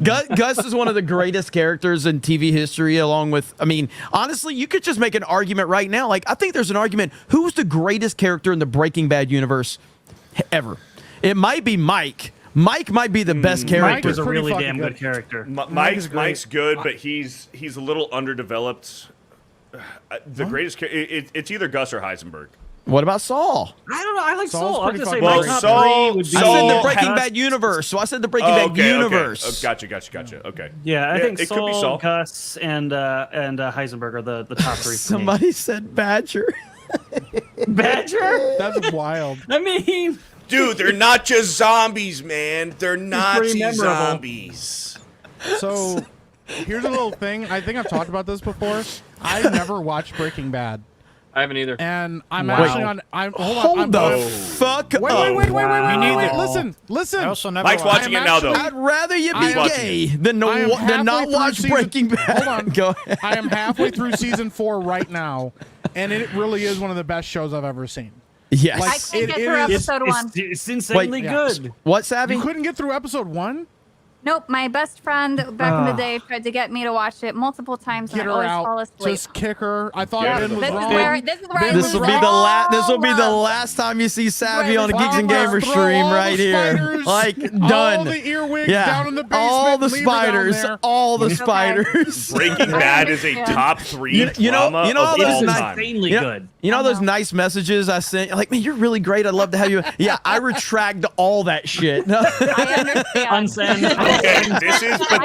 [SPEAKER 1] Gus is one of the greatest characters in TV history, along with, I mean, honestly, you could just make an argument right now. Like, I think there's an argument. Who's the greatest character in the Breaking Bad universe ever? It might be Mike. Mike might be the best character.
[SPEAKER 8] Mike was a
[SPEAKER 3] pretty
[SPEAKER 8] really
[SPEAKER 3] fucking
[SPEAKER 8] damn
[SPEAKER 3] good.
[SPEAKER 8] good character.
[SPEAKER 3] Mike's great.
[SPEAKER 4] Mike's good, but he's a little underdeveloped. The greatest. It's either Gus or Heisenberg.
[SPEAKER 1] What about Saul?
[SPEAKER 8] I don't know. I like
[SPEAKER 3] Saul's
[SPEAKER 8] Saul. I was
[SPEAKER 3] pretty
[SPEAKER 8] gonna say
[SPEAKER 3] fucking
[SPEAKER 8] my
[SPEAKER 3] great.
[SPEAKER 8] top
[SPEAKER 4] Saul-
[SPEAKER 8] three would be.
[SPEAKER 1] I said the
[SPEAKER 4] Saul
[SPEAKER 1] Breaking
[SPEAKER 8] Gus.
[SPEAKER 1] Bad universe, so I said the Breaking Bad universe.
[SPEAKER 4] Oh, gotcha. Okay.
[SPEAKER 8] Yeah, I think
[SPEAKER 4] it
[SPEAKER 8] Saul,
[SPEAKER 4] could be Saul.
[SPEAKER 8] Gus, and Heisenberg are the top three. For me.
[SPEAKER 1] Somebody said Badger.
[SPEAKER 8] Badger.
[SPEAKER 3] That's wild.
[SPEAKER 8] I mean,
[SPEAKER 4] Dude, they're not just zombies, man. They're
[SPEAKER 8] pretty
[SPEAKER 4] Nazi
[SPEAKER 8] memorable.
[SPEAKER 4] zombies.
[SPEAKER 3] So here's a little thing. I think I've talked about this before. I never watched Breaking Bad.
[SPEAKER 11] I haven't either.
[SPEAKER 3] And I'm
[SPEAKER 2] Wow.
[SPEAKER 3] actually on.
[SPEAKER 1] Hold the fuck up.
[SPEAKER 3] Wait.
[SPEAKER 2] Me neither.
[SPEAKER 3] Listen.
[SPEAKER 2] I also never
[SPEAKER 4] Mike's
[SPEAKER 2] watched
[SPEAKER 4] watching
[SPEAKER 3] I am
[SPEAKER 4] it now, though.
[SPEAKER 3] actually-
[SPEAKER 1] I'd rather you
[SPEAKER 3] I
[SPEAKER 1] be
[SPEAKER 3] am-
[SPEAKER 1] gay than
[SPEAKER 3] I am
[SPEAKER 1] than not
[SPEAKER 3] halfway
[SPEAKER 1] watch
[SPEAKER 3] through
[SPEAKER 1] Breaking Bad.
[SPEAKER 3] Hold on.
[SPEAKER 1] Go ahead.
[SPEAKER 3] I am halfway through season 4 right now, and it really is one of the best shows I've ever seen.
[SPEAKER 1] Yes.
[SPEAKER 3] Like,
[SPEAKER 7] I can't get
[SPEAKER 3] it
[SPEAKER 7] through
[SPEAKER 3] is-
[SPEAKER 7] episode 1.
[SPEAKER 8] It's insanely
[SPEAKER 3] yeah.
[SPEAKER 8] good.
[SPEAKER 1] What, Savvy?
[SPEAKER 3] You couldn't get through episode 1?
[SPEAKER 7] Nope, my best friend back in the day tried to get me to watch it multiple times,
[SPEAKER 3] Get
[SPEAKER 7] and I
[SPEAKER 3] her
[SPEAKER 7] always fall
[SPEAKER 3] out.
[SPEAKER 7] asleep.
[SPEAKER 3] Just kick her. I thought
[SPEAKER 4] Yeah.
[SPEAKER 3] Ben was
[SPEAKER 7] This is
[SPEAKER 3] wrong.
[SPEAKER 7] where this is where I
[SPEAKER 1] This will
[SPEAKER 7] lose
[SPEAKER 1] be the
[SPEAKER 7] all
[SPEAKER 1] This will be the
[SPEAKER 7] love.
[SPEAKER 1] last time you see Savvy
[SPEAKER 7] Right,
[SPEAKER 1] on a
[SPEAKER 7] let's
[SPEAKER 1] Geeks and
[SPEAKER 7] throw
[SPEAKER 1] Gamers
[SPEAKER 3] Throw
[SPEAKER 1] stream
[SPEAKER 3] all
[SPEAKER 1] right
[SPEAKER 3] the
[SPEAKER 1] here.
[SPEAKER 3] spiders,
[SPEAKER 1] Like
[SPEAKER 3] all
[SPEAKER 1] done.
[SPEAKER 3] the earwigs
[SPEAKER 1] Yeah.
[SPEAKER 3] down in the basement.
[SPEAKER 1] All the
[SPEAKER 3] leave her down
[SPEAKER 1] spiders.
[SPEAKER 3] there.
[SPEAKER 1] All the
[SPEAKER 7] Okay.
[SPEAKER 1] spiders.
[SPEAKER 4] Breaking Bad is a
[SPEAKER 7] Yeah.
[SPEAKER 4] top 3
[SPEAKER 1] You know
[SPEAKER 4] drama
[SPEAKER 1] all
[SPEAKER 4] of
[SPEAKER 1] those
[SPEAKER 4] all
[SPEAKER 1] nice-
[SPEAKER 4] time.
[SPEAKER 8] Insanely
[SPEAKER 1] Yeah.
[SPEAKER 8] good.
[SPEAKER 1] You know
[SPEAKER 7] I
[SPEAKER 1] those
[SPEAKER 7] know.
[SPEAKER 1] nice messages I sent? Like, man, you're really great. I'd love to have you. Yeah, I retract all that shit.
[SPEAKER 7] I understand.
[SPEAKER 8] Unsend.
[SPEAKER 4] Okay,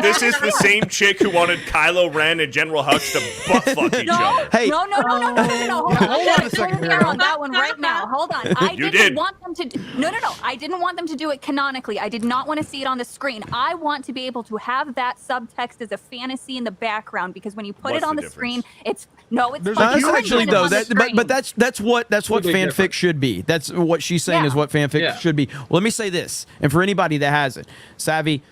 [SPEAKER 4] this is the same chick who wanted Kylo Ren and General Hux to butt fuck each
[SPEAKER 7] No,
[SPEAKER 4] other.
[SPEAKER 1] Hey.
[SPEAKER 7] no. Hold
[SPEAKER 3] Yeah,
[SPEAKER 7] on.
[SPEAKER 3] hold on a
[SPEAKER 7] I'm
[SPEAKER 3] second
[SPEAKER 7] totally
[SPEAKER 3] here.
[SPEAKER 7] down on that one right now. Hold on. I
[SPEAKER 4] You
[SPEAKER 7] didn't
[SPEAKER 4] did.
[SPEAKER 7] want them to. No. I didn't want them to do it canonically. I did not want to see it on the screen. I want to be able to have that subtext as a fantasy in the background because when you put
[SPEAKER 4] What's
[SPEAKER 7] it on
[SPEAKER 4] the
[SPEAKER 7] the screen, it's
[SPEAKER 3] There's
[SPEAKER 7] fine.
[SPEAKER 3] a
[SPEAKER 1] That's
[SPEAKER 3] huge
[SPEAKER 1] actually
[SPEAKER 3] difference.
[SPEAKER 1] though.
[SPEAKER 7] On the
[SPEAKER 1] That, but
[SPEAKER 7] screen.
[SPEAKER 1] that's what
[SPEAKER 11] Totally
[SPEAKER 1] fanfic
[SPEAKER 11] different.
[SPEAKER 1] should be. That's what she's saying
[SPEAKER 7] Yeah.
[SPEAKER 1] is what fanfic
[SPEAKER 11] Yeah.
[SPEAKER 1] should be. Well, let me say this, and for anybody that hasn't, Savvy,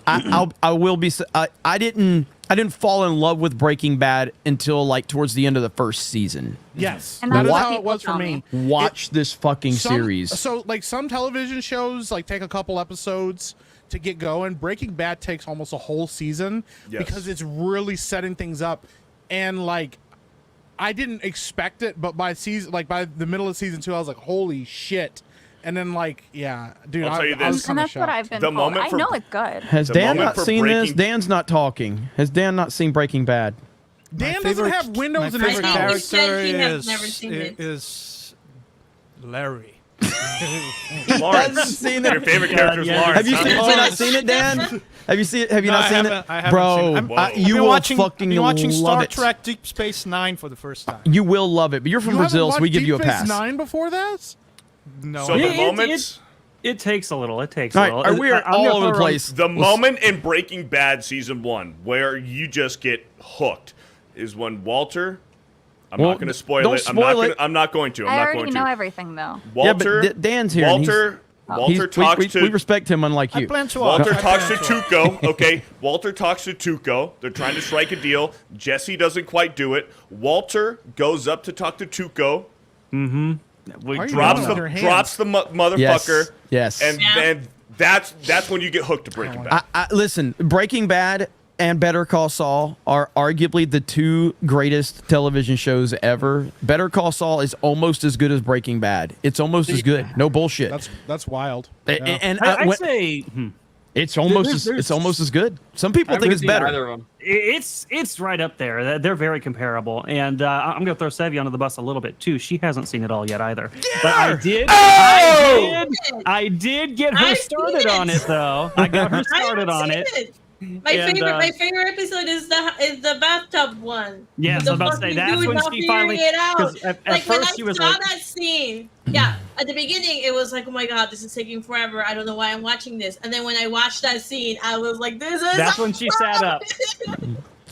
[SPEAKER 1] I will be. I didn't fall in love with Breaking Bad until like towards the end of the first season.
[SPEAKER 3] Yes,
[SPEAKER 7] And
[SPEAKER 3] that
[SPEAKER 7] that's
[SPEAKER 3] is
[SPEAKER 7] what
[SPEAKER 3] how it
[SPEAKER 7] people
[SPEAKER 3] was for
[SPEAKER 7] tell
[SPEAKER 3] me.
[SPEAKER 7] me.
[SPEAKER 1] Watch this fucking
[SPEAKER 3] Some-
[SPEAKER 1] series.
[SPEAKER 3] So, like some television shows, like take a couple episodes to get going. Breaking Bad takes almost a whole season
[SPEAKER 4] Yes.
[SPEAKER 3] because it's really setting things up, and like I didn't expect it, but by the middle of season 2, I was like, holy shit! And then like, yeah, dude,
[SPEAKER 4] I'll tell you
[SPEAKER 3] I was
[SPEAKER 4] this.
[SPEAKER 7] And
[SPEAKER 3] kinda
[SPEAKER 7] that's what
[SPEAKER 3] shocked.
[SPEAKER 7] I've been
[SPEAKER 4] The
[SPEAKER 7] told.
[SPEAKER 4] moment
[SPEAKER 7] I
[SPEAKER 4] for-
[SPEAKER 7] know it's good.
[SPEAKER 1] Has
[SPEAKER 4] the
[SPEAKER 1] Dan
[SPEAKER 4] moment
[SPEAKER 1] not
[SPEAKER 4] for
[SPEAKER 1] seen this?
[SPEAKER 4] Breaking-
[SPEAKER 1] Dan's not talking. Has Dan not seen Breaking Bad?
[SPEAKER 3] Dan doesn't have windows
[SPEAKER 2] my
[SPEAKER 3] in his
[SPEAKER 2] favorite
[SPEAKER 3] house.
[SPEAKER 6] He said
[SPEAKER 2] character
[SPEAKER 6] he has
[SPEAKER 2] is,
[SPEAKER 6] never seen it.
[SPEAKER 2] is Larry.
[SPEAKER 4] Lawrence.
[SPEAKER 1] seen
[SPEAKER 4] Your favorite character is
[SPEAKER 8] yeah.
[SPEAKER 4] Lawrence.
[SPEAKER 1] Have you
[SPEAKER 4] huh?
[SPEAKER 1] seen? Have you not seen it, Dan? Have you seen? Have you
[SPEAKER 2] No,
[SPEAKER 1] not
[SPEAKER 2] I
[SPEAKER 1] seen
[SPEAKER 2] haven't-
[SPEAKER 1] it,
[SPEAKER 2] I haven't
[SPEAKER 1] bro?
[SPEAKER 2] seen it.
[SPEAKER 4] Whoa.
[SPEAKER 1] You will fucking
[SPEAKER 2] I've been watching
[SPEAKER 1] love
[SPEAKER 2] Star
[SPEAKER 1] it.
[SPEAKER 2] Trek Deep Space Nine for the first time.
[SPEAKER 1] You will love it. But you're from
[SPEAKER 3] You haven't
[SPEAKER 1] Brazil, so we
[SPEAKER 3] watched
[SPEAKER 1] give you a
[SPEAKER 3] Deep Space
[SPEAKER 1] pass.
[SPEAKER 3] Nine before this?
[SPEAKER 2] No,
[SPEAKER 4] So
[SPEAKER 2] I
[SPEAKER 4] the
[SPEAKER 2] haven't.
[SPEAKER 4] moment,
[SPEAKER 8] It takes a little. It takes
[SPEAKER 1] All
[SPEAKER 8] a
[SPEAKER 1] right,
[SPEAKER 8] little.
[SPEAKER 1] we are
[SPEAKER 8] I'm
[SPEAKER 1] all
[SPEAKER 8] gonna
[SPEAKER 1] over
[SPEAKER 8] put
[SPEAKER 1] the
[SPEAKER 8] her on-
[SPEAKER 1] place.
[SPEAKER 4] the moment in Breaking Bad season 1 where you just get hooked is when Walter. I'm
[SPEAKER 1] Well,
[SPEAKER 4] not going to spoil
[SPEAKER 1] don't
[SPEAKER 4] it.
[SPEAKER 1] spoil it.
[SPEAKER 4] I'm not going to. I'm
[SPEAKER 7] I
[SPEAKER 4] not
[SPEAKER 7] already
[SPEAKER 4] going
[SPEAKER 7] know
[SPEAKER 4] to.
[SPEAKER 7] everything though.
[SPEAKER 4] Walter.
[SPEAKER 1] Yeah, but Dan's here. and
[SPEAKER 4] Walter. Walter
[SPEAKER 1] he's-
[SPEAKER 4] talks
[SPEAKER 1] we,
[SPEAKER 4] to.
[SPEAKER 1] we respect him, unlike
[SPEAKER 2] I
[SPEAKER 1] you.
[SPEAKER 2] plan to watch.
[SPEAKER 4] Walter
[SPEAKER 2] I
[SPEAKER 4] talks to
[SPEAKER 2] plan watch.
[SPEAKER 4] Tuco. Okay, Walter talks to Tuco. They're trying to strike a deal. Jesse doesn't quite do it. Walter goes up to talk to Tuco.
[SPEAKER 8] We
[SPEAKER 3] Why are you
[SPEAKER 4] Drops
[SPEAKER 3] doing
[SPEAKER 4] the
[SPEAKER 3] with your hands?
[SPEAKER 4] motherfucker.
[SPEAKER 1] Yes.
[SPEAKER 4] And
[SPEAKER 6] Yeah.
[SPEAKER 4] then that's when you get hooked to Breaking Bad.
[SPEAKER 1] Listen, Breaking Bad and Better Call Saul are arguably the two greatest television shows ever. Better Call Saul is almost as good as Breaking Bad. It's almost as good. No bullshit.
[SPEAKER 3] That's wild.
[SPEAKER 1] And
[SPEAKER 8] I'd
[SPEAKER 1] when-
[SPEAKER 8] say
[SPEAKER 1] it's almost
[SPEAKER 8] there's-
[SPEAKER 1] it's almost as good. Some people
[SPEAKER 11] I
[SPEAKER 1] think
[SPEAKER 11] haven't
[SPEAKER 1] it's
[SPEAKER 11] seen
[SPEAKER 1] better.
[SPEAKER 11] either of them.
[SPEAKER 8] it's right up there. They're very comparable, and I'm gonna throw Sevy under the bus a little bit too. She hasn't seen it all yet either. But I did. I did get her
[SPEAKER 6] I've seen
[SPEAKER 8] started
[SPEAKER 6] it.
[SPEAKER 8] on it though. I got her
[SPEAKER 6] I
[SPEAKER 8] started
[SPEAKER 6] haven't
[SPEAKER 8] on
[SPEAKER 6] seen
[SPEAKER 8] it.
[SPEAKER 6] My
[SPEAKER 8] And,
[SPEAKER 6] favorite episode is the bathtub one.
[SPEAKER 8] Yes,
[SPEAKER 6] The
[SPEAKER 8] I was about to say
[SPEAKER 6] fucking
[SPEAKER 8] that's
[SPEAKER 6] dude
[SPEAKER 8] when
[SPEAKER 6] not
[SPEAKER 8] she finally.
[SPEAKER 6] figuring it out.
[SPEAKER 8] 'Cause at
[SPEAKER 6] Like when I
[SPEAKER 8] first she was
[SPEAKER 6] saw
[SPEAKER 8] like,
[SPEAKER 6] that scene, yeah. At the beginning, it was like, oh my god, this is taking forever. I don't know why I'm watching this. And then when I watched that scene, I was like, this is.
[SPEAKER 8] that's when she sat up.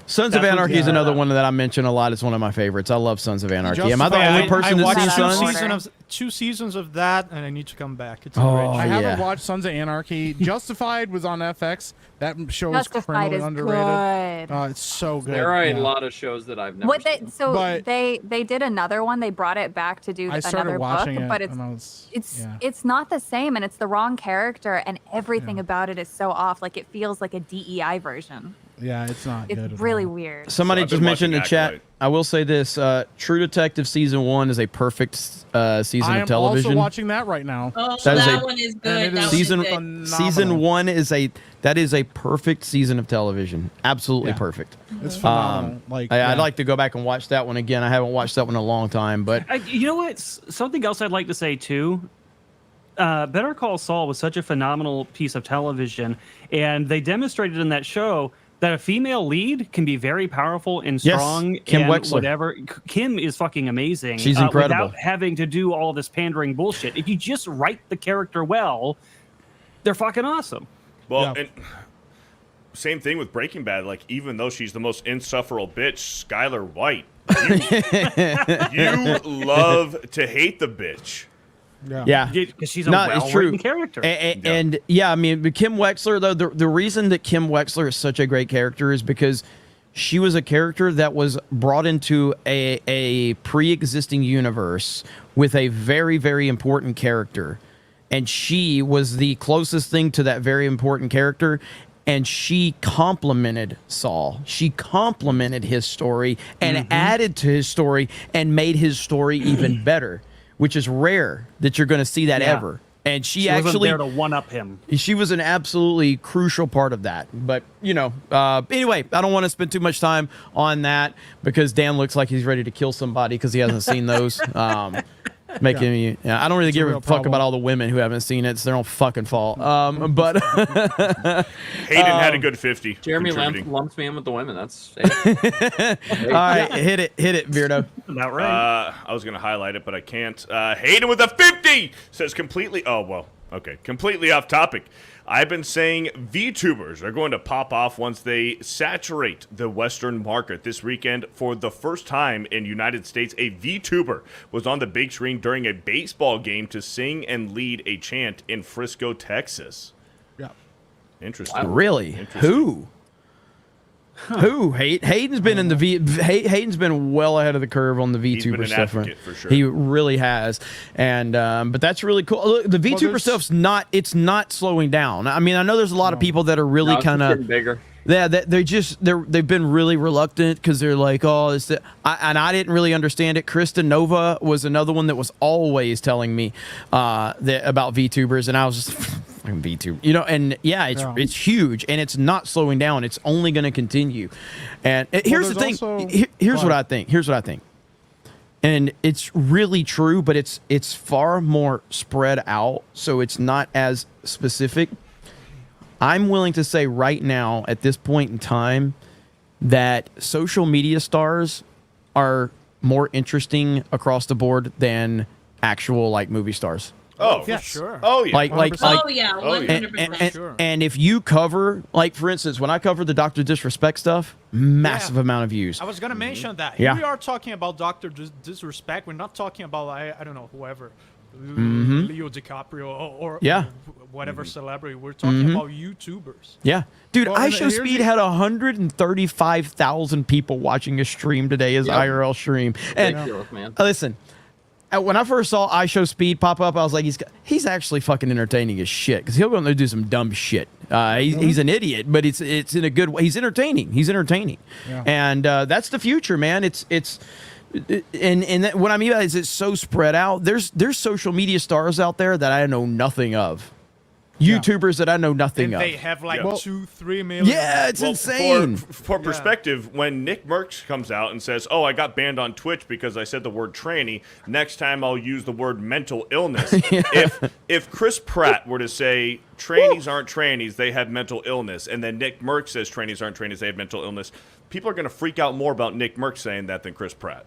[SPEAKER 1] Sons of
[SPEAKER 8] That's what
[SPEAKER 1] Anarchy
[SPEAKER 8] she
[SPEAKER 1] is
[SPEAKER 8] said.
[SPEAKER 1] another one that I mention a lot. It's one of my favorites. I love Sons of Anarchy. Am I the
[SPEAKER 3] Justified.
[SPEAKER 1] only person
[SPEAKER 2] I
[SPEAKER 1] that's seen
[SPEAKER 2] watched
[SPEAKER 1] Sons?
[SPEAKER 2] two seasons of that, and I need to come back. It's a
[SPEAKER 1] Oh,
[SPEAKER 2] great
[SPEAKER 3] I
[SPEAKER 2] show.
[SPEAKER 3] haven't
[SPEAKER 1] yeah.
[SPEAKER 3] watched Sons of Anarchy. Justified was on FX. That show is
[SPEAKER 7] Justified
[SPEAKER 3] criminally
[SPEAKER 7] is
[SPEAKER 3] underrated.
[SPEAKER 7] good.
[SPEAKER 3] It's so good.
[SPEAKER 11] There are a
[SPEAKER 3] yeah.
[SPEAKER 11] lot of shows that I've never
[SPEAKER 7] What
[SPEAKER 11] seen.
[SPEAKER 7] they so
[SPEAKER 3] But-
[SPEAKER 7] they did another one. They brought it back to do
[SPEAKER 3] I started
[SPEAKER 7] another
[SPEAKER 3] watching
[SPEAKER 7] book,
[SPEAKER 3] it,
[SPEAKER 7] but it's
[SPEAKER 3] and I was, yeah.
[SPEAKER 7] it's not the same, and it's the wrong character, and everything about it is so off. Like it feels like a DEI version.
[SPEAKER 3] Yeah, it's not good.
[SPEAKER 7] It's
[SPEAKER 3] at
[SPEAKER 7] really
[SPEAKER 3] all.
[SPEAKER 7] weird.
[SPEAKER 1] Somebody
[SPEAKER 4] So I've
[SPEAKER 1] just
[SPEAKER 4] been
[SPEAKER 1] mentioned in
[SPEAKER 4] watching
[SPEAKER 1] the chat.
[SPEAKER 4] Acolyte.
[SPEAKER 1] I will say this: True Detective season 1 is a perfect season
[SPEAKER 3] I
[SPEAKER 1] of
[SPEAKER 3] am
[SPEAKER 1] television.
[SPEAKER 3] also watching that right now.
[SPEAKER 6] Oh,
[SPEAKER 1] That is
[SPEAKER 6] that
[SPEAKER 1] a-
[SPEAKER 6] one is
[SPEAKER 3] And
[SPEAKER 6] good.
[SPEAKER 3] it
[SPEAKER 6] That
[SPEAKER 3] is
[SPEAKER 1] season-
[SPEAKER 6] one is good.
[SPEAKER 3] phenomenal.
[SPEAKER 1] Season 1 is a perfect season of television. Absolutely
[SPEAKER 3] Yeah.
[SPEAKER 1] perfect.
[SPEAKER 3] It's phenomenal.
[SPEAKER 1] I'd
[SPEAKER 3] yeah.
[SPEAKER 1] like to go back and watch that one again. I haven't watched that one in a long time, but
[SPEAKER 8] You know what? Something else I'd like to say too. Better Call Saul was such a phenomenal piece of television, and they demonstrated in that show that a female lead can be very powerful and
[SPEAKER 1] Yes,
[SPEAKER 8] strong.
[SPEAKER 1] Kim
[SPEAKER 8] and
[SPEAKER 1] Wexler.
[SPEAKER 8] whatever. Kim is fucking amazing.
[SPEAKER 1] She's incredible.
[SPEAKER 8] Without having to do all this pandering bullshit. If you just write the character well, they're fucking awesome.
[SPEAKER 4] Well,
[SPEAKER 3] Yeah.
[SPEAKER 4] and same thing with Breaking Bad. Like, even though she's the most insufferable bitch, Skylar White, you love to hate the bitch.
[SPEAKER 1] Yeah,
[SPEAKER 8] because she's a
[SPEAKER 1] it's true.
[SPEAKER 8] well-written character.
[SPEAKER 1] And I mean, Kim Wexler, though, the reason that Kim Wexler is such a great character is because she was a character that was brought into a pre-existing universe with a very, very important character. And she was the closest thing to that very important character. And she complimented Saul. She complimented his story and added to his story and made his story even better, which is rare that you're going to see that ever. And she actually
[SPEAKER 8] wasn't there to one-up him.
[SPEAKER 1] She was an absolutely crucial part of that. But, anyway, I don't want to spend too much time on that because Dan looks like he's ready to kill somebody because he hasn't seen those. Making me, I don't really give a fuck about all the women who haven't seen it. It's their own fucking fault. But
[SPEAKER 4] Hayden had a good 50.
[SPEAKER 11] Jeremy lumps me in with the women. That's
[SPEAKER 1] all right. Hit it, Beardo.
[SPEAKER 8] Not right.
[SPEAKER 4] I was gonna highlight it, but I can't. Hayden with a 50 says completely. Oh well, okay, completely off topic. I've been saying VTubers are going to pop off once they saturate the Western market. This weekend, for the first time in United States, a VTuber was on the big screen during a baseball game to sing and lead a chant in Frisco, Texas.
[SPEAKER 3] Yeah.
[SPEAKER 4] Interesting.
[SPEAKER 1] Really? Who? Who? Hayden's been in the Hayden's been well ahead of the curve on the VTuber stuff.
[SPEAKER 4] For sure.
[SPEAKER 1] He really has, and but that's really cool. Look, the VTuber stuff's not slowing down. I mean, I know there's a lot of people that are really kind of
[SPEAKER 11] bigger.
[SPEAKER 1] Yeah, they've been really reluctant because they're like, oh, and I didn't really understand it. Krista Nova was another one that was always telling me about VTubers, and I was just VTuber, and it's huge, and it's not slowing down. It's only going to continue. And here's the thing. Here's what I think. And it's really true, but it's far more spread out, so it's not as specific. I'm willing to say right now, at this point in time, that social media stars are more interesting across the board than actual movie stars.
[SPEAKER 4] Oh,
[SPEAKER 3] yes.
[SPEAKER 2] For sure.
[SPEAKER 4] Oh yeah.
[SPEAKER 6] 100%.
[SPEAKER 2] Sure.
[SPEAKER 1] And if you cover, for instance, when I cover the Dr. Disrespect stuff, massive amount of views.
[SPEAKER 2] I was gonna mention that.
[SPEAKER 1] Yeah.
[SPEAKER 2] Here we are talking about Dr. Disrespect. We're not talking about I don't know, whoever. Leo DiCaprio or whatever celebrity. We're talking about YouTubers.
[SPEAKER 1] Yeah. Dude,
[SPEAKER 3] Well,
[SPEAKER 1] iShowSpeed had 135,000 people watching a stream today, his IRL stream. And
[SPEAKER 11] Ridiculous, man.
[SPEAKER 1] listen, when I first saw iShowSpeed pop up, I was like, he's actually fucking entertaining as shit because he'll go and do some dumb shit. He's an idiot, but it's in a good way. He's entertaining. Yeah. And that's the future, man. And what I mean by is it's so spread out. There's social media stars out there that I know nothing of. YouTubers that I know nothing
[SPEAKER 2] And
[SPEAKER 1] of.
[SPEAKER 2] they have 2-3 million.
[SPEAKER 1] Yeah, it's insane.
[SPEAKER 4] For perspective, when Nick Merckx comes out and says, "Oh, I got banned on Twitch because I said the word tranny," next time I'll use the word mental illness. If Chris Pratt were to say trannies aren't trannies, they have mental illness, and then Nick Merckx says trannies aren't trannies, they have mental illness, people are going to freak out more about Nick Merckx saying that than Chris Pratt.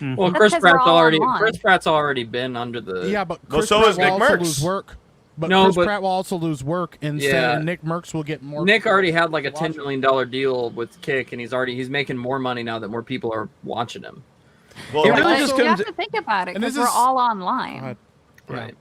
[SPEAKER 11] Well,
[SPEAKER 7] That's
[SPEAKER 11] Chris Pratt's already been under the.
[SPEAKER 3] Yeah, but
[SPEAKER 4] Well,
[SPEAKER 3] Chris
[SPEAKER 4] so
[SPEAKER 3] Pratt
[SPEAKER 4] is
[SPEAKER 3] will
[SPEAKER 4] Nick
[SPEAKER 3] also
[SPEAKER 4] Merckx.
[SPEAKER 3] lose work. But
[SPEAKER 11] No,
[SPEAKER 3] Chris
[SPEAKER 11] but-
[SPEAKER 3] Pratt will also lose work, and Nick Merckx will get more.
[SPEAKER 11] Nick already had like a $10 million deal with Kick, and he's making more money now that more people are watching him.
[SPEAKER 4] Well,
[SPEAKER 1] It
[SPEAKER 7] But
[SPEAKER 1] really just
[SPEAKER 7] you
[SPEAKER 1] comes.
[SPEAKER 7] have to think about it
[SPEAKER 3] And
[SPEAKER 7] because
[SPEAKER 3] this
[SPEAKER 7] we're
[SPEAKER 3] is-
[SPEAKER 7] all online.
[SPEAKER 11] Right.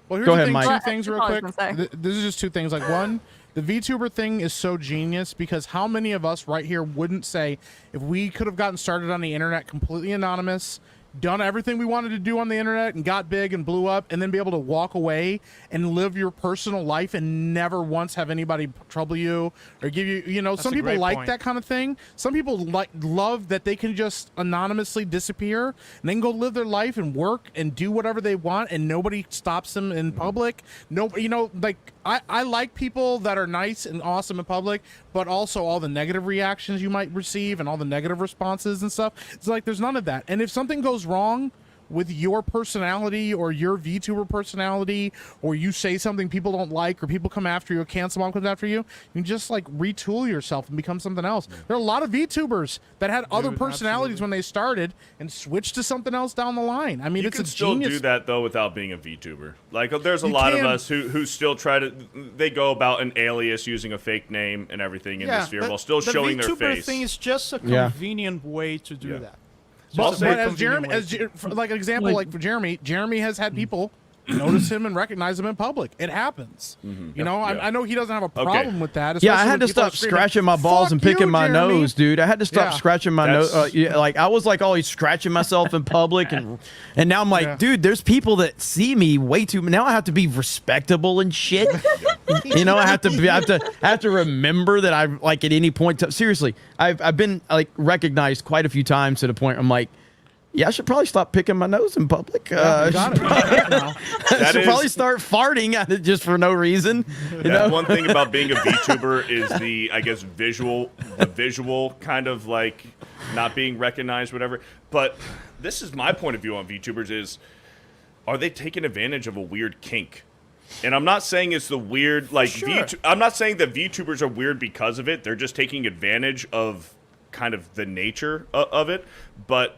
[SPEAKER 3] Well, here's
[SPEAKER 1] Go
[SPEAKER 3] the
[SPEAKER 1] ahead,
[SPEAKER 3] thing,
[SPEAKER 1] Mike.
[SPEAKER 3] two
[SPEAKER 7] Well,
[SPEAKER 3] things real
[SPEAKER 7] that's all I
[SPEAKER 3] quick.
[SPEAKER 7] was gonna say.
[SPEAKER 3] This is just two things. One, the VTuber thing is so genius because how many of us right here wouldn't say if we could have gotten started on the internet completely anonymous, done everything we wanted to do on the internet and got big and blew up, and then be able to walk away and live your personal life and never once have anybody trouble you or give you, some
[SPEAKER 2] a
[SPEAKER 3] people
[SPEAKER 2] great
[SPEAKER 3] like
[SPEAKER 2] point.
[SPEAKER 3] that kind of thing. Some people love that they can just anonymously disappear and then go live their life and work and do whatever they want and nobody stops them in public. No, I like people that are nice and awesome in public, but also all the negative reactions you might receive and all the negative responses and stuff. It's like there's none of that. And if something goes wrong, with your personality or your VTuber personality, or you say something people don't like, or people come after you, or Cancel Mom comes after you, you just like retool yourself and become something else. There are a lot of VTubers that had other personalities when they started and switched to something else down the line. I mean,
[SPEAKER 4] you
[SPEAKER 3] it's
[SPEAKER 4] can
[SPEAKER 3] a
[SPEAKER 4] still
[SPEAKER 3] genius.
[SPEAKER 4] do that though without being a VTuber. Like there's a
[SPEAKER 3] You
[SPEAKER 4] lot of
[SPEAKER 3] can.
[SPEAKER 4] us who still try to. They go about an alias using a fake name and everything in this sphere while still showing their
[SPEAKER 2] VTuber
[SPEAKER 4] face.
[SPEAKER 2] thing is just a
[SPEAKER 1] Yeah.
[SPEAKER 2] convenient way to do that.
[SPEAKER 3] But
[SPEAKER 2] Very
[SPEAKER 3] as Jeremy,
[SPEAKER 2] convenient way
[SPEAKER 3] like an example, like for Jeremy has had people notice him and recognize him in public. It happens. You know, I know he doesn't have a problem with that.
[SPEAKER 1] Yeah, I
[SPEAKER 3] especially
[SPEAKER 1] had
[SPEAKER 3] when
[SPEAKER 1] to
[SPEAKER 3] people are
[SPEAKER 1] stop
[SPEAKER 3] screaming,
[SPEAKER 1] scratching my balls
[SPEAKER 3] "Fuck
[SPEAKER 1] and picking
[SPEAKER 3] you,
[SPEAKER 1] my
[SPEAKER 3] Jeremy."
[SPEAKER 1] nose, dude. I had to stop
[SPEAKER 3] Yeah.
[SPEAKER 1] scratching my nose. Like I was like always scratching myself in public, and now I'm like, dude, there's people that see me way too. Now I have to be respectable and shit. You know, I have to remember that I'm like at any point. Seriously, I've been like recognized quite a few times to the point I'm like, yeah, I should probably stop picking my nose in public.
[SPEAKER 3] You got it.
[SPEAKER 1] I should probably start farting just for no reason. You know?
[SPEAKER 4] One thing about being a VTuber is the, I guess, visual kind of like not being recognized, whatever. But this is my point of view on VTubers is, are they taking advantage of a weird kink? And I'm not saying it's the weird, like, I'm not saying that VTubers are weird because of it. They're just taking advantage of kind of the nature of it. But